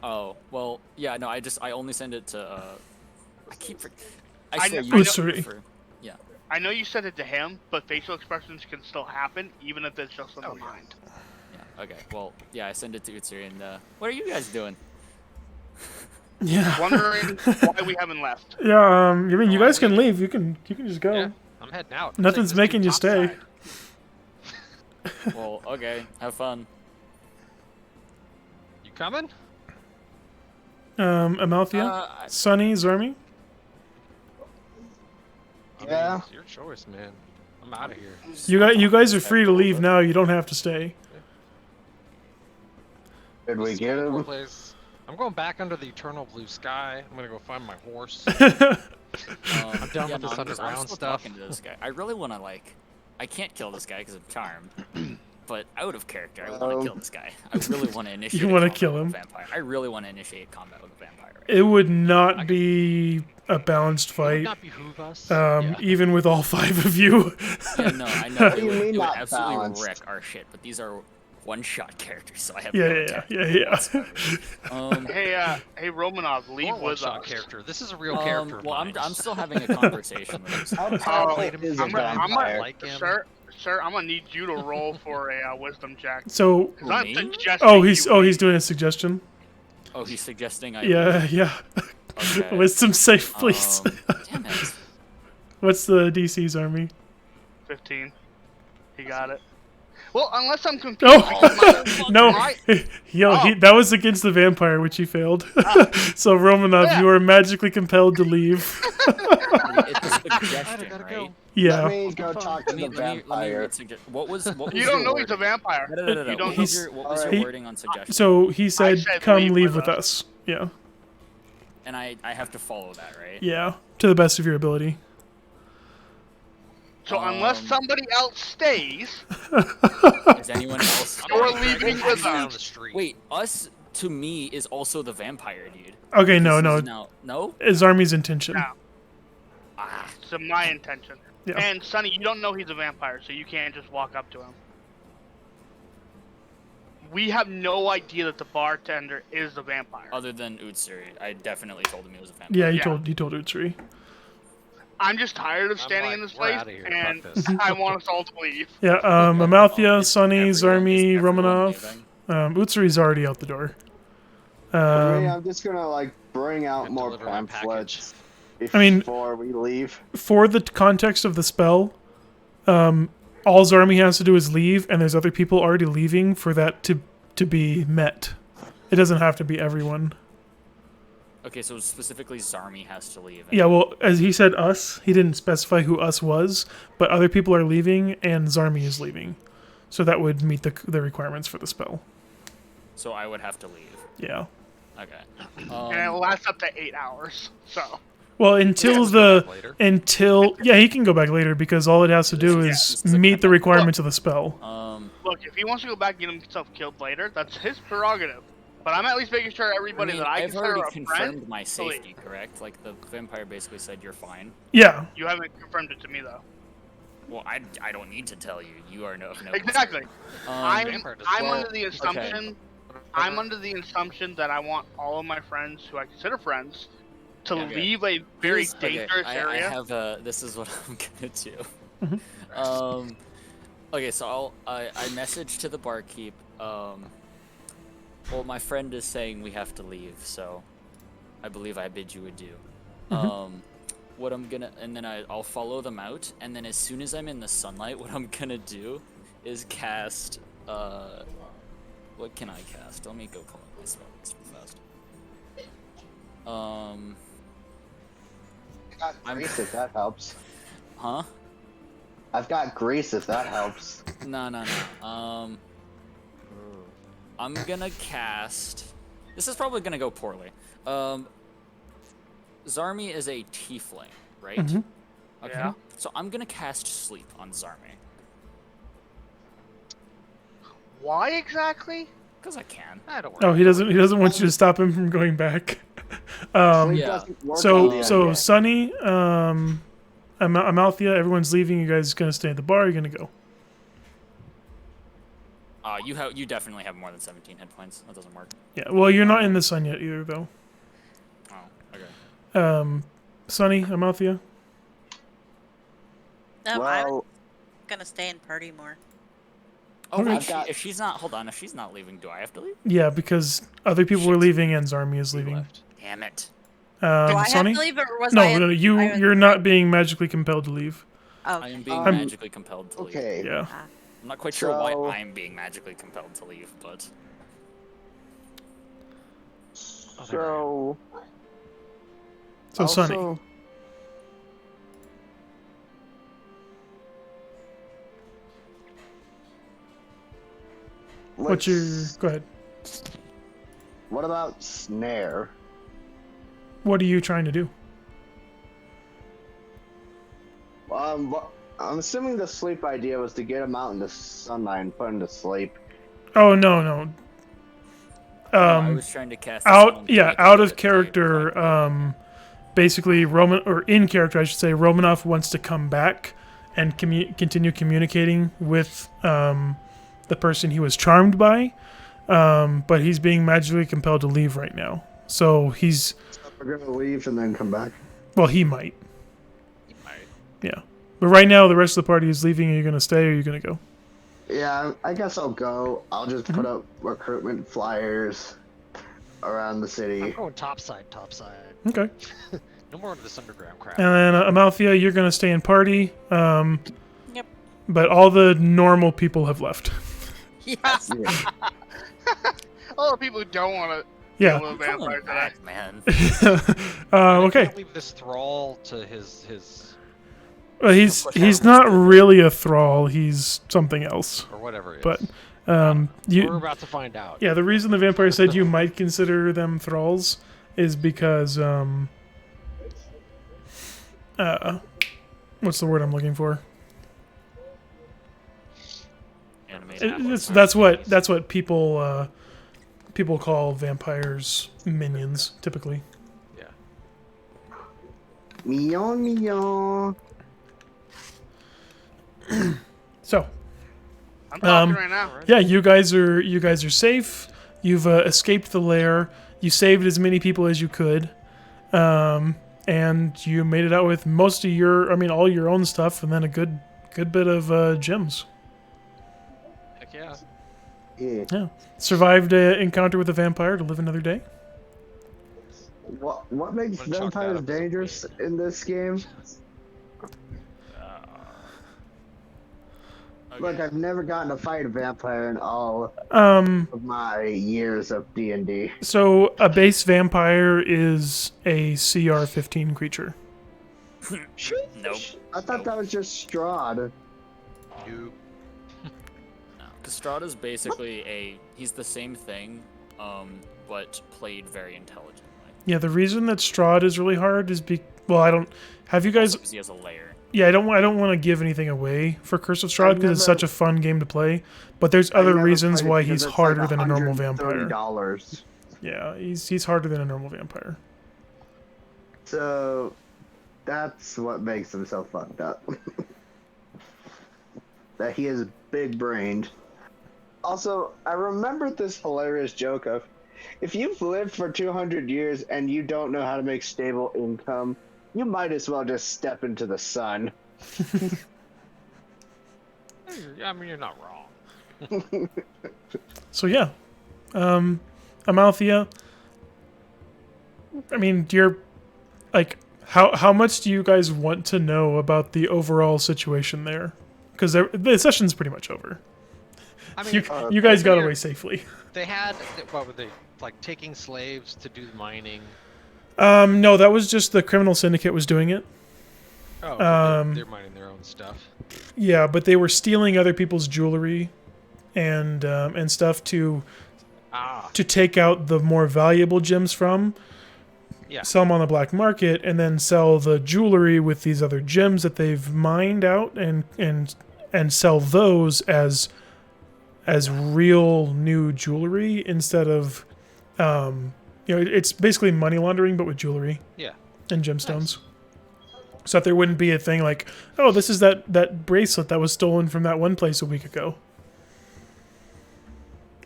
[SPEAKER 5] Oh well, yeah. No, I only send it to. I keep. I
[SPEAKER 6] I
[SPEAKER 5] swear
[SPEAKER 6] know-
[SPEAKER 5] you
[SPEAKER 6] I know-
[SPEAKER 1] Utsuri.
[SPEAKER 5] for. Yeah.
[SPEAKER 6] I know you sent it to him, but facial expressions can still happen, even if it's just in the mind.
[SPEAKER 5] Yeah. Okay. Well, yeah. I send it to Utsuri, and what are you guys doing?
[SPEAKER 1] Yeah.
[SPEAKER 6] Wondering why we haven't left.
[SPEAKER 1] Yeah. I mean, you
[SPEAKER 9] Oh,
[SPEAKER 1] guys can
[SPEAKER 9] we-
[SPEAKER 1] leave. You can just go.
[SPEAKER 9] Yeah, I'm heading out. I'm
[SPEAKER 1] Nothing's
[SPEAKER 9] taking
[SPEAKER 1] making
[SPEAKER 9] this
[SPEAKER 1] you
[SPEAKER 9] dude
[SPEAKER 1] stay.
[SPEAKER 9] topside.
[SPEAKER 5] Well, okay. Have fun.
[SPEAKER 9] You coming?
[SPEAKER 1] Amalthea, Sunny, Zarmi.
[SPEAKER 9] I mean,
[SPEAKER 4] Yeah.
[SPEAKER 9] it's your choice, man. I'm out of here.
[SPEAKER 1] You guys are free to leave now. You don't have to stay.
[SPEAKER 4] Did we get
[SPEAKER 9] More
[SPEAKER 4] him?
[SPEAKER 9] place. I'm going back under the eternal blue sky. I'm gonna go find my horse.
[SPEAKER 5] I'm
[SPEAKER 9] done
[SPEAKER 5] yeah,
[SPEAKER 9] with this
[SPEAKER 5] I'm
[SPEAKER 9] underground
[SPEAKER 5] still
[SPEAKER 9] stuff.
[SPEAKER 5] talking to this guy. I really want to I can't kill this guy because I'm charmed. But out of character, I want to kill this guy. I really want to initiate.
[SPEAKER 1] You wanna
[SPEAKER 5] combat
[SPEAKER 1] kill
[SPEAKER 5] with a
[SPEAKER 1] him?
[SPEAKER 5] Vampire. I really want to initiate combat with a vampire. Right?
[SPEAKER 1] It would not be a balanced
[SPEAKER 9] It would
[SPEAKER 1] fight,
[SPEAKER 9] not behoove us.
[SPEAKER 1] even with all 5 of you.
[SPEAKER 5] Yeah, no, I know.
[SPEAKER 4] What do you mean
[SPEAKER 5] It would
[SPEAKER 4] not
[SPEAKER 5] absolutely
[SPEAKER 4] balanced?
[SPEAKER 5] wreck our shit. But these are one-shot characters, so I have
[SPEAKER 1] Yeah,
[SPEAKER 5] no
[SPEAKER 1] yeah,
[SPEAKER 5] attack
[SPEAKER 1] yeah, yeah.
[SPEAKER 5] whatsoever.
[SPEAKER 6] Hey, Romanov, leave
[SPEAKER 9] Or
[SPEAKER 6] with
[SPEAKER 9] one-shot
[SPEAKER 6] us.
[SPEAKER 9] character. This is a real character.
[SPEAKER 5] Well,
[SPEAKER 9] of mine.
[SPEAKER 5] I'm still having a conversation with him.
[SPEAKER 4] How
[SPEAKER 9] I
[SPEAKER 4] powerful
[SPEAKER 9] played him
[SPEAKER 4] is a
[SPEAKER 6] I'm gonna-
[SPEAKER 4] vampire?
[SPEAKER 9] like him.
[SPEAKER 6] Sir, I'm gonna need you to roll for a wisdom check.
[SPEAKER 1] So,
[SPEAKER 6] Because I'm
[SPEAKER 5] Me?
[SPEAKER 6] suggesting
[SPEAKER 1] he's doing a suggestion.
[SPEAKER 5] Oh, he's suggesting I.
[SPEAKER 1] Yeah, yeah.
[SPEAKER 5] Okay.
[SPEAKER 1] Wisdom safe, please.
[SPEAKER 5] Damn it.
[SPEAKER 1] What's the DC's army?
[SPEAKER 6] 15. He got it. Well, unless I'm confused.
[SPEAKER 1] Oh,
[SPEAKER 6] because
[SPEAKER 1] no.
[SPEAKER 6] my-
[SPEAKER 1] That was against the vampire, which he failed. So, Romanov,
[SPEAKER 6] Yeah.
[SPEAKER 1] you are magically compelled to leave.
[SPEAKER 5] It's a suggestion,
[SPEAKER 9] gotta
[SPEAKER 5] right?
[SPEAKER 9] go.
[SPEAKER 4] Let
[SPEAKER 1] Yeah.
[SPEAKER 4] me go talk to the
[SPEAKER 5] Let me
[SPEAKER 4] vampire.
[SPEAKER 5] read what was
[SPEAKER 6] You
[SPEAKER 5] your
[SPEAKER 6] don't know he's a
[SPEAKER 5] wording?
[SPEAKER 6] vampire.
[SPEAKER 5] No.
[SPEAKER 6] You
[SPEAKER 5] What
[SPEAKER 6] don't
[SPEAKER 5] was
[SPEAKER 6] know.
[SPEAKER 5] your, what was your
[SPEAKER 1] Alright.
[SPEAKER 5] wording on suggestion?
[SPEAKER 1] So, he said,
[SPEAKER 6] said
[SPEAKER 1] come
[SPEAKER 6] leave
[SPEAKER 1] leave
[SPEAKER 6] with
[SPEAKER 1] with us. Yeah.
[SPEAKER 5] And I have to follow that, right?
[SPEAKER 1] Yeah. To the best of your ability.
[SPEAKER 6] So unless somebody else stays,
[SPEAKER 5] Is anyone else?
[SPEAKER 6] you're
[SPEAKER 9] I'm
[SPEAKER 6] leaving
[SPEAKER 9] dragging
[SPEAKER 6] with
[SPEAKER 9] down
[SPEAKER 6] us.
[SPEAKER 9] the street.
[SPEAKER 5] Wait, us to me is also the vampire dude.
[SPEAKER 1] Okay, no,
[SPEAKER 5] This
[SPEAKER 1] no.
[SPEAKER 5] is now- no?
[SPEAKER 1] It's Army's intention.
[SPEAKER 6] No.
[SPEAKER 5] Ah,
[SPEAKER 6] To my intention.
[SPEAKER 1] Yeah.
[SPEAKER 6] And Sonny, you don't know he's a vampire, so you can't just walk up to him. We have no idea that the bartender is a vampire.
[SPEAKER 5] other than Utsuri, I definitely told him he was a vampire.
[SPEAKER 1] Yeah, he
[SPEAKER 6] Yeah.
[SPEAKER 1] told Utsuri.
[SPEAKER 6] I'm just tired of
[SPEAKER 9] I'm
[SPEAKER 6] standing
[SPEAKER 9] like,
[SPEAKER 6] in this
[SPEAKER 9] we're
[SPEAKER 6] place,
[SPEAKER 9] outta here,
[SPEAKER 6] and
[SPEAKER 9] fuck this.
[SPEAKER 6] I want us all to leave.
[SPEAKER 1] Yeah, Amalthea, Sunny,
[SPEAKER 5] Is
[SPEAKER 1] Zarmi,
[SPEAKER 5] everyone
[SPEAKER 1] Romanov.
[SPEAKER 5] leaving?
[SPEAKER 1] Utsuri's already out the door.
[SPEAKER 4] For me, I'm just gonna bring out
[SPEAKER 9] And
[SPEAKER 4] more
[SPEAKER 9] deliver my
[SPEAKER 4] pamphlets
[SPEAKER 1] I mean-
[SPEAKER 4] before we leave.
[SPEAKER 1] For the context of the spell, all Zarmi has to do is leave, and there's other people already leaving for that to be met. It doesn't have to be everyone.
[SPEAKER 5] Okay, so specifically Zarmi has to leave.
[SPEAKER 1] Yeah, well, as he said us, he didn't specify who us was, but other people are leaving, and Zarmi is leaving. So that would meet the requirements for the spell.
[SPEAKER 5] So I would have to leave.
[SPEAKER 1] Yeah.
[SPEAKER 5] Okay.
[SPEAKER 6] And it lasts up to 8 hours, so.
[SPEAKER 1] Well, until
[SPEAKER 9] Let's go back later.
[SPEAKER 1] yeah, he can go back later because all it has to do
[SPEAKER 5] This
[SPEAKER 1] is
[SPEAKER 5] is a
[SPEAKER 1] meet the
[SPEAKER 5] command.
[SPEAKER 1] requirements of the spell.
[SPEAKER 6] Look, if he wants to go back and get himself killed later, that's his prerogative. But I'm at least making sure everybody that I
[SPEAKER 5] I've
[SPEAKER 6] consider
[SPEAKER 5] already
[SPEAKER 6] a
[SPEAKER 5] confirmed
[SPEAKER 6] friend.
[SPEAKER 5] my
[SPEAKER 6] leave.
[SPEAKER 5] safety, correct? Like the vampire basically said you're fine.
[SPEAKER 1] Yeah.
[SPEAKER 6] You haven't confirmed it to me though.
[SPEAKER 5] Well, I don't need to tell you. You are no
[SPEAKER 6] Exactly. I'm
[SPEAKER 9] vampire does
[SPEAKER 6] I'm
[SPEAKER 9] well.
[SPEAKER 6] under the assumption I'm under the assumption that I want all of my friends who I consider friends to
[SPEAKER 5] Okay.
[SPEAKER 6] leave a very
[SPEAKER 5] Okay,
[SPEAKER 6] dangerous
[SPEAKER 5] I
[SPEAKER 6] area.
[SPEAKER 5] have this is what I'm gonna do.
[SPEAKER 1] Mm-hmm.
[SPEAKER 5] Okay, so I message to the barkeep. Well, my friend is saying we have to leave, so I believe I bid you adieu.
[SPEAKER 1] Mm-hmm.
[SPEAKER 5] What I'm gonna and then I'll follow them out, and then as soon as I'm in the sunlight, what I'm gonna do is cast. What can I cast? Let me go pull up my spells fast.
[SPEAKER 4] Got grease if that helps.
[SPEAKER 5] Huh?
[SPEAKER 4] I've got grease if that helps.
[SPEAKER 5] No. I'm gonna cast. This is probably gonna go poorly. Zarmi is a tiefling, right?
[SPEAKER 1] Mhm.
[SPEAKER 5] Okay.
[SPEAKER 6] Yeah.
[SPEAKER 5] So I'm gonna cast Sleep on Zarmi.
[SPEAKER 6] Why exactly?
[SPEAKER 5] Because I can.
[SPEAKER 9] Don't worry.
[SPEAKER 1] Oh, he doesn't want you to stop him from going back.
[SPEAKER 4] Sleep
[SPEAKER 5] Yeah.
[SPEAKER 4] doesn't work on
[SPEAKER 1] So
[SPEAKER 4] the undead.
[SPEAKER 1] Sunny, Amalthea, everyone's leaving. You guys gonna stay at the bar? You're gonna go.
[SPEAKER 5] You definitely have more than 17 hit points. That doesn't work.
[SPEAKER 1] Yeah. Well, you're not in the sun yet either, though.
[SPEAKER 5] Oh, okay.
[SPEAKER 1] Sunny, Amalthea.
[SPEAKER 2] I'm
[SPEAKER 4] Well,
[SPEAKER 2] gonna stay and party more.
[SPEAKER 5] Oh
[SPEAKER 1] Okay.
[SPEAKER 5] wait, if she's not, hold on. If she's not leaving, do I have to leave?
[SPEAKER 1] Yeah, because other people were leaving and Zarmi is
[SPEAKER 9] You
[SPEAKER 1] leaving.
[SPEAKER 9] left.
[SPEAKER 5] Damn it.
[SPEAKER 2] Do I have
[SPEAKER 1] Sunny?
[SPEAKER 2] to leave, or was
[SPEAKER 1] No,
[SPEAKER 2] I?
[SPEAKER 1] no, you're not being magically compelled to leave.
[SPEAKER 2] Oh,
[SPEAKER 5] I am being
[SPEAKER 4] I'm-
[SPEAKER 5] magically compelled to leave.
[SPEAKER 4] okay.
[SPEAKER 1] Yeah.
[SPEAKER 5] I'm not quite sure
[SPEAKER 4] So-
[SPEAKER 5] why I'm being magically compelled to leave, but
[SPEAKER 4] So.
[SPEAKER 1] So Sunny.
[SPEAKER 4] also-
[SPEAKER 1] What's your?
[SPEAKER 4] let's-
[SPEAKER 1] Go ahead.
[SPEAKER 4] What about Snare?
[SPEAKER 1] What are you trying to do?
[SPEAKER 4] I'm assuming the sleep idea was to get him out in the sunlight and put him to sleep.
[SPEAKER 1] Oh no.
[SPEAKER 5] I was trying to cast this
[SPEAKER 1] Out
[SPEAKER 5] on
[SPEAKER 1] yeah,
[SPEAKER 5] Blake,
[SPEAKER 1] out of
[SPEAKER 5] but
[SPEAKER 1] character. Basically, in character, I should say, Romanov wants to come back and continue communicating with the person he was charmed by, but he's being magically compelled to leave right now. So he's
[SPEAKER 4] So we're gonna leave and then come back.
[SPEAKER 1] well, he might.
[SPEAKER 5] Alright.
[SPEAKER 1] Yeah, but right now the rest of the party is leaving. Are you gonna stay or are you gonna go?
[SPEAKER 4] Yeah, I guess I'll go. I'll just put up recruitment flyers around the
[SPEAKER 9] I'm
[SPEAKER 4] city.
[SPEAKER 9] going topside.
[SPEAKER 1] Okay.
[SPEAKER 9] No more of this underground crap.
[SPEAKER 1] And then Amalthea, you're gonna stay and party.
[SPEAKER 2] Yep.
[SPEAKER 1] But all the normal people have left.
[SPEAKER 2] Yes.
[SPEAKER 4] Yeah.
[SPEAKER 6] All the people who don't want to
[SPEAKER 1] Yeah.
[SPEAKER 6] deal with
[SPEAKER 5] I'm coming
[SPEAKER 6] vampires.
[SPEAKER 5] back, man.
[SPEAKER 9] I
[SPEAKER 1] Okay.
[SPEAKER 9] can't leave this thrall to his
[SPEAKER 1] Well, he's not really a thrall. He's something else.
[SPEAKER 9] or whatever it is.
[SPEAKER 1] But
[SPEAKER 9] We're
[SPEAKER 1] you
[SPEAKER 9] about to find out.
[SPEAKER 1] yeah. The reason the vampire said you might consider them thralls is because what's the word I'm looking for? That's what people call vampires minions typically.
[SPEAKER 9] Yeah.
[SPEAKER 4] Meow meow.
[SPEAKER 1] So
[SPEAKER 6] I'm talking right now.
[SPEAKER 1] yeah, you guys are safe. You've escaped the lair. You saved as many people as you could, and you made it out with most of all your own stuff, and then a good bit of gems.
[SPEAKER 9] Heck yeah.
[SPEAKER 4] Yeah.
[SPEAKER 1] Survived an encounter with a vampire to live another day.
[SPEAKER 4] What makes
[SPEAKER 9] I'm gonna chalk that
[SPEAKER 4] vampires
[SPEAKER 9] up as a
[SPEAKER 4] dangerous in this game? Look, I've never gotten to fight a vampire in all of my years of D&D.
[SPEAKER 1] So a base vampire is a CR15 creature.
[SPEAKER 5] Nope.
[SPEAKER 4] I thought that was just Strahd.
[SPEAKER 9] You.
[SPEAKER 5] No, Castrada's basically he's the same thing, but played very intelligently.
[SPEAKER 1] Yeah, the reason that Strahd is really hard is have you guys?
[SPEAKER 5] Also 'cause he has a layer.
[SPEAKER 1] Yeah, I don't want to give anything away for Curse of Strahd because it's
[SPEAKER 4] never-
[SPEAKER 1] such a fun game to play. But there's
[SPEAKER 4] I
[SPEAKER 1] other
[SPEAKER 4] never
[SPEAKER 1] reasons
[SPEAKER 4] played it
[SPEAKER 1] why
[SPEAKER 4] because
[SPEAKER 1] he's
[SPEAKER 4] it's
[SPEAKER 1] harder
[SPEAKER 4] like
[SPEAKER 1] than a normal vampire.
[SPEAKER 4] $130.
[SPEAKER 1] Yeah, he's harder than a normal vampire.
[SPEAKER 4] So that's what makes him so fucked up. That he is big brained. Also, I remembered this hilarious joke of, if you've lived for 200 years and you don't know how to make stable income, you might as well just step into the sun.
[SPEAKER 9] I mean, you're not wrong.
[SPEAKER 1] So yeah, Amalthea. I mean, you're like, how much do you guys want to know about the overall situation there? Because the session's pretty much over.
[SPEAKER 9] I mean,
[SPEAKER 1] You guys got
[SPEAKER 9] earlier
[SPEAKER 1] away safely.
[SPEAKER 9] They had what were they like taking slaves to do mining?
[SPEAKER 1] No, that was just the criminal syndicate was doing it.
[SPEAKER 9] Oh, they're mining their own stuff.
[SPEAKER 1] Yeah, but they were stealing other people's jewelry and stuff to take out the more valuable gems from.
[SPEAKER 9] Yeah.
[SPEAKER 1] Sell them on the black market, and then sell the jewelry with these other gems that they've mined out, and sell those as real new jewelry instead of, it's basically money laundering but with jewelry.
[SPEAKER 9] Yeah.
[SPEAKER 1] And gemstones. So that there wouldn't be a thing like, oh, this is that bracelet that was stolen from that one place a week ago.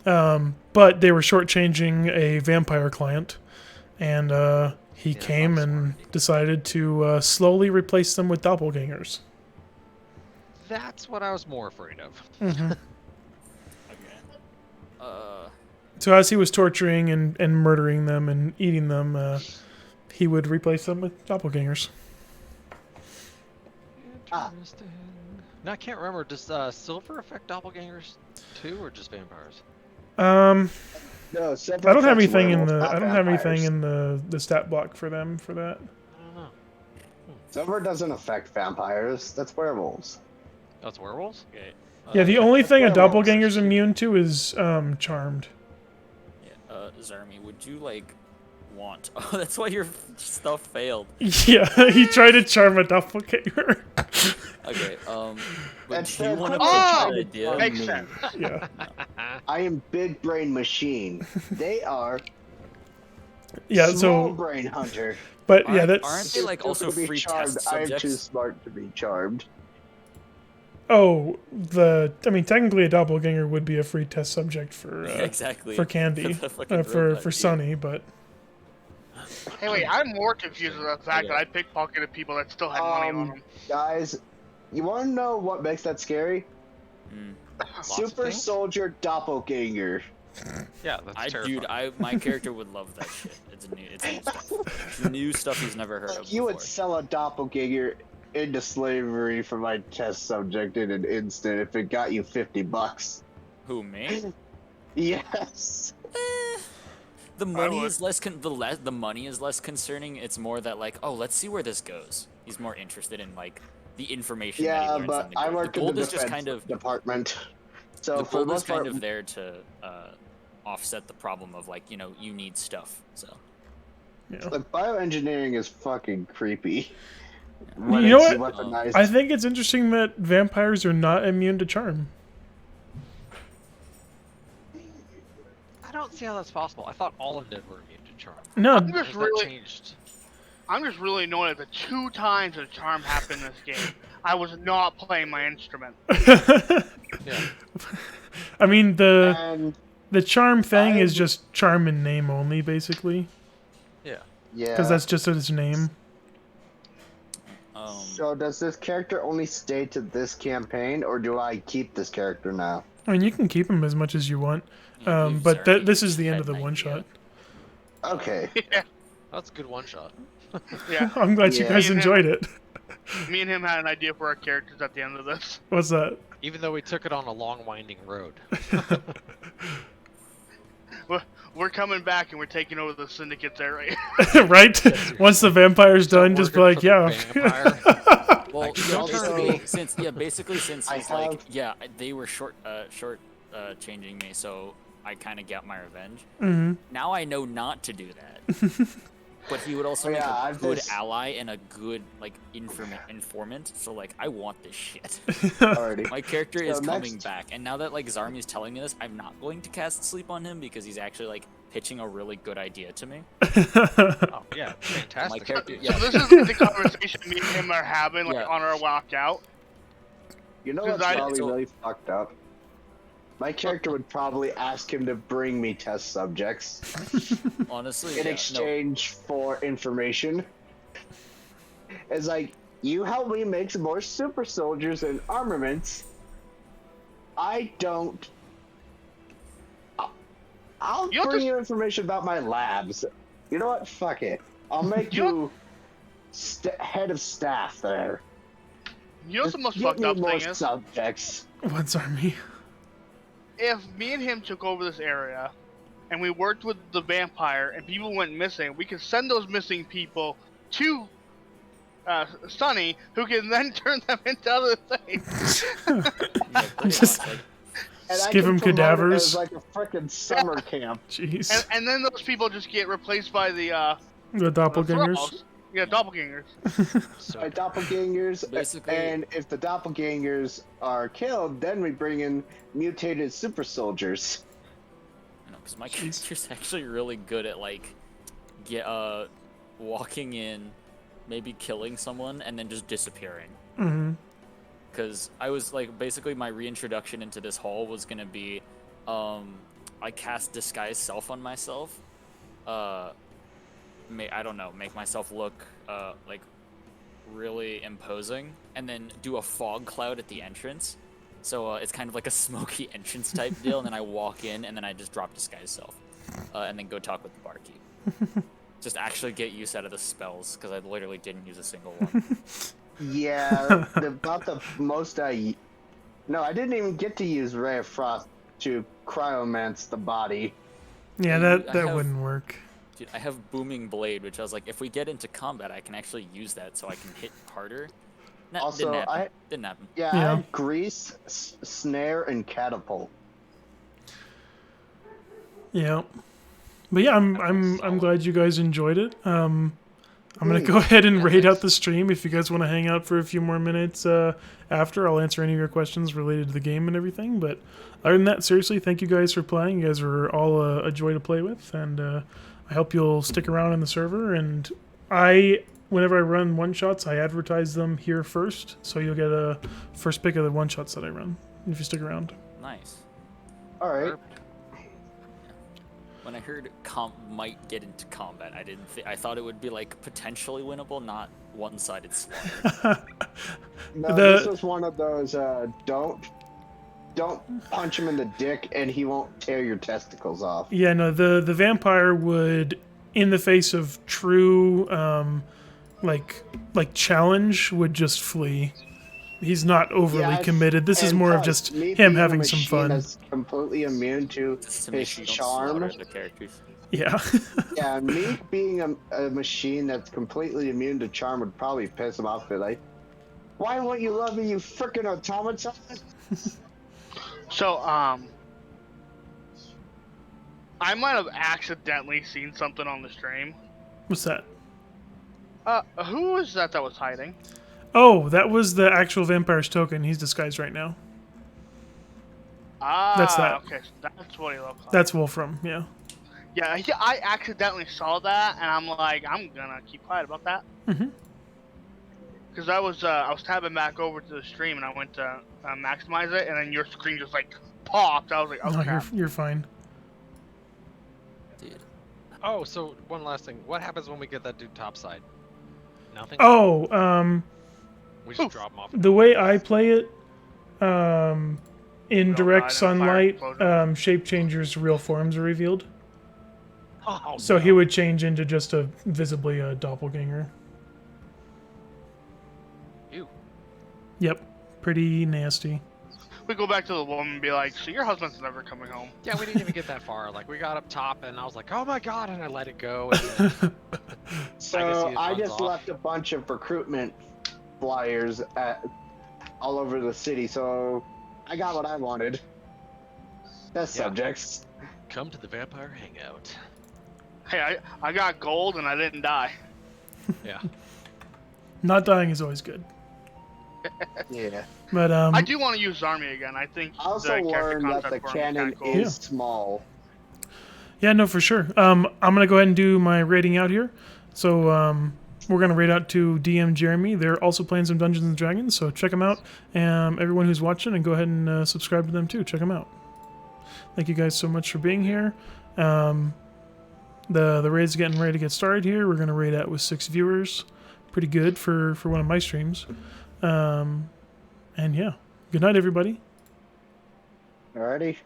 [SPEAKER 1] But they were shortchanging a vampire client. And he came and decided to slowly replace them with doppelgangers.
[SPEAKER 9] That's what I was more afraid of.
[SPEAKER 1] Mm-hmm.
[SPEAKER 5] Okay.
[SPEAKER 1] So as he was torturing and murdering them and eating them, he would replace them with doppelgangers.
[SPEAKER 9] Interesting. Now I can't remember. Does silver affect doppelgangers too, or just vampires?
[SPEAKER 4] No,
[SPEAKER 1] I don't have anything in the stat block for them for that.
[SPEAKER 9] I don't know.
[SPEAKER 4] Silver doesn't affect vampires. That's werewolves.
[SPEAKER 9] That's werewolves?
[SPEAKER 5] Okay.
[SPEAKER 1] Yeah, the only thing a
[SPEAKER 4] werewolves.
[SPEAKER 1] doppelganger's immune to is charmed.
[SPEAKER 5] Yeah, Zarmy, would you want? Oh, that's why your stuff failed.
[SPEAKER 1] Yeah, he tried to charm a doppelganger.
[SPEAKER 5] Okay.
[SPEAKER 4] That's
[SPEAKER 5] Do you want to
[SPEAKER 4] the-
[SPEAKER 5] pitch
[SPEAKER 6] Oh!
[SPEAKER 5] that idea?
[SPEAKER 6] Makes sense.
[SPEAKER 1] Yeah.
[SPEAKER 4] I am big brain machine. They are
[SPEAKER 1] Yeah,
[SPEAKER 4] small
[SPEAKER 1] so
[SPEAKER 4] brain hunter.
[SPEAKER 1] but yeah,
[SPEAKER 5] Aren't
[SPEAKER 1] that's
[SPEAKER 5] they also
[SPEAKER 4] To be
[SPEAKER 5] free
[SPEAKER 4] charmed,
[SPEAKER 5] test
[SPEAKER 4] I am too
[SPEAKER 5] subjects?
[SPEAKER 4] smart to be charmed.
[SPEAKER 1] technically a doppelganger would be a free test subject for
[SPEAKER 5] Exactly.
[SPEAKER 1] for Candy,
[SPEAKER 5] The fucking
[SPEAKER 1] for
[SPEAKER 5] robot, yeah.
[SPEAKER 1] Sunny, but
[SPEAKER 6] Hey, wait, I'm more confused with the fact that I pickpocketed people that still had money on them.
[SPEAKER 4] Guys, you want to know what makes that scary?
[SPEAKER 9] Lots of
[SPEAKER 4] Super
[SPEAKER 9] things?
[SPEAKER 4] soldier doppelganger.
[SPEAKER 9] Yeah, that's terrifying.
[SPEAKER 5] My character would love that shit. It's new stuff. It's new stuff he's never heard of
[SPEAKER 4] You would
[SPEAKER 5] before.
[SPEAKER 4] sell a doppelganger into slavery for my test subject in an instant if it got you $50.
[SPEAKER 5] Who, me?
[SPEAKER 4] Yes.
[SPEAKER 5] The money
[SPEAKER 6] would.
[SPEAKER 5] is the money is less concerning. It's more that oh, let's see where this goes. He's more interested in the information that he
[SPEAKER 4] Yeah,
[SPEAKER 5] learns
[SPEAKER 4] but
[SPEAKER 5] from the
[SPEAKER 4] I
[SPEAKER 5] gold.
[SPEAKER 4] work
[SPEAKER 5] The
[SPEAKER 4] in
[SPEAKER 5] gold
[SPEAKER 4] the
[SPEAKER 5] is just
[SPEAKER 4] defense
[SPEAKER 5] kind of
[SPEAKER 4] department. So
[SPEAKER 5] the
[SPEAKER 4] for the
[SPEAKER 5] gold is
[SPEAKER 4] most
[SPEAKER 5] kind
[SPEAKER 4] part,
[SPEAKER 5] of there to offset the problem of you need stuff. So
[SPEAKER 4] like, bioengineering is fucking creepy.
[SPEAKER 1] You know
[SPEAKER 4] it's
[SPEAKER 1] what?
[SPEAKER 4] weaponized.
[SPEAKER 1] I think it's interesting that vampires are not immune to charm.
[SPEAKER 9] I don't see how that's possible. I thought all of them were immune to charm.
[SPEAKER 1] No,
[SPEAKER 6] I'm just
[SPEAKER 9] Has that
[SPEAKER 6] really,
[SPEAKER 9] changed?
[SPEAKER 6] I'm just really annoyed that the 2 times that charm happened in this game, I was not playing my instrument.
[SPEAKER 9] Yeah.
[SPEAKER 1] I mean
[SPEAKER 4] And
[SPEAKER 1] the charm thing is
[SPEAKER 4] I-
[SPEAKER 1] just charm in name only, basically,
[SPEAKER 9] Yeah.
[SPEAKER 4] yeah.
[SPEAKER 1] because that's just his name.
[SPEAKER 4] So does this character only stay to this campaign, or do I keep this character now?
[SPEAKER 1] I mean, you can keep him as much as you want,
[SPEAKER 5] leave
[SPEAKER 1] but
[SPEAKER 5] Zarmy
[SPEAKER 1] this is the end
[SPEAKER 5] had
[SPEAKER 1] of the
[SPEAKER 5] an
[SPEAKER 1] one
[SPEAKER 5] idea.
[SPEAKER 1] shot.
[SPEAKER 4] Okay.
[SPEAKER 6] Yeah,
[SPEAKER 9] That's a good one shot.
[SPEAKER 6] yeah.
[SPEAKER 1] I'm glad you
[SPEAKER 4] Yeah.
[SPEAKER 1] guys enjoyed it.
[SPEAKER 6] Me and him had an idea for our characters at the end of this.
[SPEAKER 1] What's that?
[SPEAKER 9] Even though we took it on a long, winding road.
[SPEAKER 6] We're coming back and we're taking over the syndicate's area.
[SPEAKER 1] Right? Once the vampire's done, just be like, yeah.
[SPEAKER 5] Well,
[SPEAKER 9] Like,
[SPEAKER 5] yeah,
[SPEAKER 4] also-
[SPEAKER 5] basically since
[SPEAKER 4] I
[SPEAKER 5] he's
[SPEAKER 4] have-
[SPEAKER 5] they were short changing me, so I kind of got my revenge.
[SPEAKER 1] hmm
[SPEAKER 5] Now I know not to do that. But he would also
[SPEAKER 4] Oh,
[SPEAKER 5] make
[SPEAKER 4] yeah,
[SPEAKER 5] a
[SPEAKER 4] I've
[SPEAKER 5] good
[SPEAKER 4] just-
[SPEAKER 5] ally and a good informant. So I want this shit.
[SPEAKER 4] Alrighty.
[SPEAKER 5] My character is
[SPEAKER 4] So
[SPEAKER 5] coming
[SPEAKER 4] next-
[SPEAKER 5] back, and now that Zarmy's telling me this, I'm not going to cast sleep on him because he's actually pitching a really good idea to me.
[SPEAKER 9] Oh, yeah. Fantastic.
[SPEAKER 5] My character,
[SPEAKER 6] So
[SPEAKER 5] yeah.
[SPEAKER 6] this is the conversation me and him are having
[SPEAKER 5] Yeah.
[SPEAKER 6] on our walk out.
[SPEAKER 4] You know
[SPEAKER 6] Because
[SPEAKER 4] what's
[SPEAKER 6] I-
[SPEAKER 4] probably
[SPEAKER 5] so-
[SPEAKER 4] really fucked up? My character would probably ask him to bring me test subjects
[SPEAKER 5] Honestly,
[SPEAKER 4] in
[SPEAKER 5] yeah,
[SPEAKER 4] exchange for information. It's like, you help me make some more super soldiers and armaments. I don't. I'll
[SPEAKER 6] You'll
[SPEAKER 4] bring
[SPEAKER 6] just-
[SPEAKER 4] you information about my labs. You know what? Fuck it. I'll make
[SPEAKER 6] You'll-
[SPEAKER 4] you head of staff there.
[SPEAKER 6] You know what the most
[SPEAKER 4] Give
[SPEAKER 6] fucked
[SPEAKER 4] me
[SPEAKER 6] up
[SPEAKER 4] more
[SPEAKER 6] thing is?
[SPEAKER 4] subjects.
[SPEAKER 1] What's army?
[SPEAKER 6] If me and him took over this area, and we worked with the vampire, and people went missing, we could send those missing people to Sunny, who can then turn them into other things.
[SPEAKER 5] Yeah, pretty
[SPEAKER 1] Just-
[SPEAKER 5] much. Like,
[SPEAKER 4] And
[SPEAKER 1] Just
[SPEAKER 4] I
[SPEAKER 1] give
[SPEAKER 4] can
[SPEAKER 1] him
[SPEAKER 4] promote it
[SPEAKER 1] cadavers.
[SPEAKER 4] as like a freaking summer camp.
[SPEAKER 1] Jeez.
[SPEAKER 6] And then those people just get replaced by the
[SPEAKER 1] The doppelgangers.
[SPEAKER 6] thralls. Yeah, doppelgangers.
[SPEAKER 4] By doppelgangers,
[SPEAKER 5] Basically-
[SPEAKER 4] and if the doppelgangers are killed, then we bring in mutated super soldiers.
[SPEAKER 5] you know, because my character's actually really good at like, walking in, maybe killing someone, and then just disappearing.
[SPEAKER 1] Mm-hmm.
[SPEAKER 5] Because I was like, basically my reintroduction into this hall was gonna be, I cast disguise self on myself. I don't know, make myself look like really imposing, and then do a fog cloud at the entrance. So it's kind of like a smoky entrance type deal, and then I walk in, and then I just drop disguise self, and then go talk with the barkeep. Just actually get use out of the spells, because I literally didn't use a single one.
[SPEAKER 4] Yeah, about the most No, I didn't even get to use Ray of Frost to cryomance the body.
[SPEAKER 1] Yeah,
[SPEAKER 5] I
[SPEAKER 1] that
[SPEAKER 5] have-
[SPEAKER 1] wouldn't work.
[SPEAKER 5] Dude, I have Booming Blade, which I was like, if we get into combat, I can actually use that so I can hit harder. Nah,
[SPEAKER 4] Also,
[SPEAKER 5] didn't happen. Didn't happen.
[SPEAKER 4] Yeah, I
[SPEAKER 1] Yeah.
[SPEAKER 4] had Grease, Snare, and Catapult.
[SPEAKER 1] Yeah. But yeah, I'm glad you guys enjoyed it. I'm gonna go ahead and raid out the stream. If you guys want to hang out for a few more minutes after, I'll answer any of your questions related to the game and everything. But other than that, seriously, thank you guys for playing. You guys were all a joy to play with, and I hope you'll stick around in the server. And whenever I run one shots, I advertise them here first, so you'll get a first pick of the one shots that I run if you stick around.
[SPEAKER 5] Nice.
[SPEAKER 4] All right.
[SPEAKER 5] When I heard might get into combat, I thought it would be like potentially winnable, not one-sided slaughter.
[SPEAKER 4] No,
[SPEAKER 1] The-
[SPEAKER 4] this was one of those don't punch him in the dick and he won't tear your testicles off.
[SPEAKER 1] Yeah, no, the vampire would, in the face of true, like challenge, would just flee. He's not overly
[SPEAKER 4] Yeah,
[SPEAKER 1] committed. This is
[SPEAKER 4] and
[SPEAKER 1] more of
[SPEAKER 4] plus,
[SPEAKER 1] just
[SPEAKER 4] me
[SPEAKER 1] him
[SPEAKER 4] being a
[SPEAKER 1] having some
[SPEAKER 4] machine
[SPEAKER 1] fun.
[SPEAKER 4] That's completely immune to
[SPEAKER 5] Just to make
[SPEAKER 4] his
[SPEAKER 5] sure you don't
[SPEAKER 4] charm.
[SPEAKER 5] slaughter the characters.
[SPEAKER 1] Yeah.
[SPEAKER 4] Yeah, me being a machine that's completely immune to charm would probably piss him off. Be like, why won't you love me, you freaking automaton?
[SPEAKER 6] So, I might have accidentally seen something on the stream.
[SPEAKER 1] What's that?
[SPEAKER 6] Who was that was hiding?
[SPEAKER 1] Oh, that was the actual vampire's token. He's disguised right now.
[SPEAKER 6] Ah,
[SPEAKER 1] That's that.
[SPEAKER 6] Okay, so that's what he looks like.
[SPEAKER 1] That's Wolfram, yeah.
[SPEAKER 6] Yeah, I accidentally saw that, and I'm like, I'm gonna keep quiet about that.
[SPEAKER 1] Mhm.
[SPEAKER 6] Because I was tabbing back over to the stream, and I went to maximize it, and then your screen just like popped. I was like, oh
[SPEAKER 1] No,
[SPEAKER 6] crap.
[SPEAKER 1] you're fine.
[SPEAKER 5] Dude.
[SPEAKER 9] Oh, so one last thing. What happens when we get that dude topside? Nothing?
[SPEAKER 1] Oh,
[SPEAKER 9] We just drop him off.
[SPEAKER 1] the way I play it, in
[SPEAKER 6] Don't
[SPEAKER 1] direct
[SPEAKER 6] die in a fire
[SPEAKER 1] sunlight,
[SPEAKER 6] explosion.
[SPEAKER 1] shape changers' real forms are revealed.
[SPEAKER 9] Oh,
[SPEAKER 1] So
[SPEAKER 9] no.
[SPEAKER 1] he would change into just visibly a doppelganger.
[SPEAKER 9] Ew.
[SPEAKER 1] Yep, pretty nasty.
[SPEAKER 6] We go back to the woman and be like, so your husband's never coming home.
[SPEAKER 9] Yeah, we didn't even get that far. Like, we got up top, and I was like, oh my god, and I let it go. And then,
[SPEAKER 4] So
[SPEAKER 9] he
[SPEAKER 4] I
[SPEAKER 9] runs
[SPEAKER 4] just
[SPEAKER 9] off.
[SPEAKER 4] left a bunch of recruitment flyers all over the city, so I got what I wanted. Test
[SPEAKER 9] Yeah.
[SPEAKER 4] subjects.
[SPEAKER 9] come to the vampire hangout.
[SPEAKER 6] Hey, I got gold and I didn't die.
[SPEAKER 9] Yeah.
[SPEAKER 1] Not dying is always good.
[SPEAKER 4] Yeah.
[SPEAKER 1] But
[SPEAKER 6] I do want to use Army again. I think
[SPEAKER 4] I also
[SPEAKER 6] the character
[SPEAKER 4] learned that
[SPEAKER 6] concept
[SPEAKER 4] the
[SPEAKER 6] for him is
[SPEAKER 4] cannon
[SPEAKER 6] kinda cool.
[SPEAKER 4] is small.
[SPEAKER 1] yeah, no, for sure. I'm gonna go ahead and do my rating out here. So we're gonna raid out to DM Jeremy. They're also playing some Dungeons and Dragons, so check them out. Everyone who's watching, and go ahead and subscribe to them too. Check them out. Thank you guys so much for being here. The raid's getting ready to get started here. We're gonna raid out with 6 viewers. Pretty good for one of my streams. And yeah, good night, everybody.
[SPEAKER 4] Alrighty.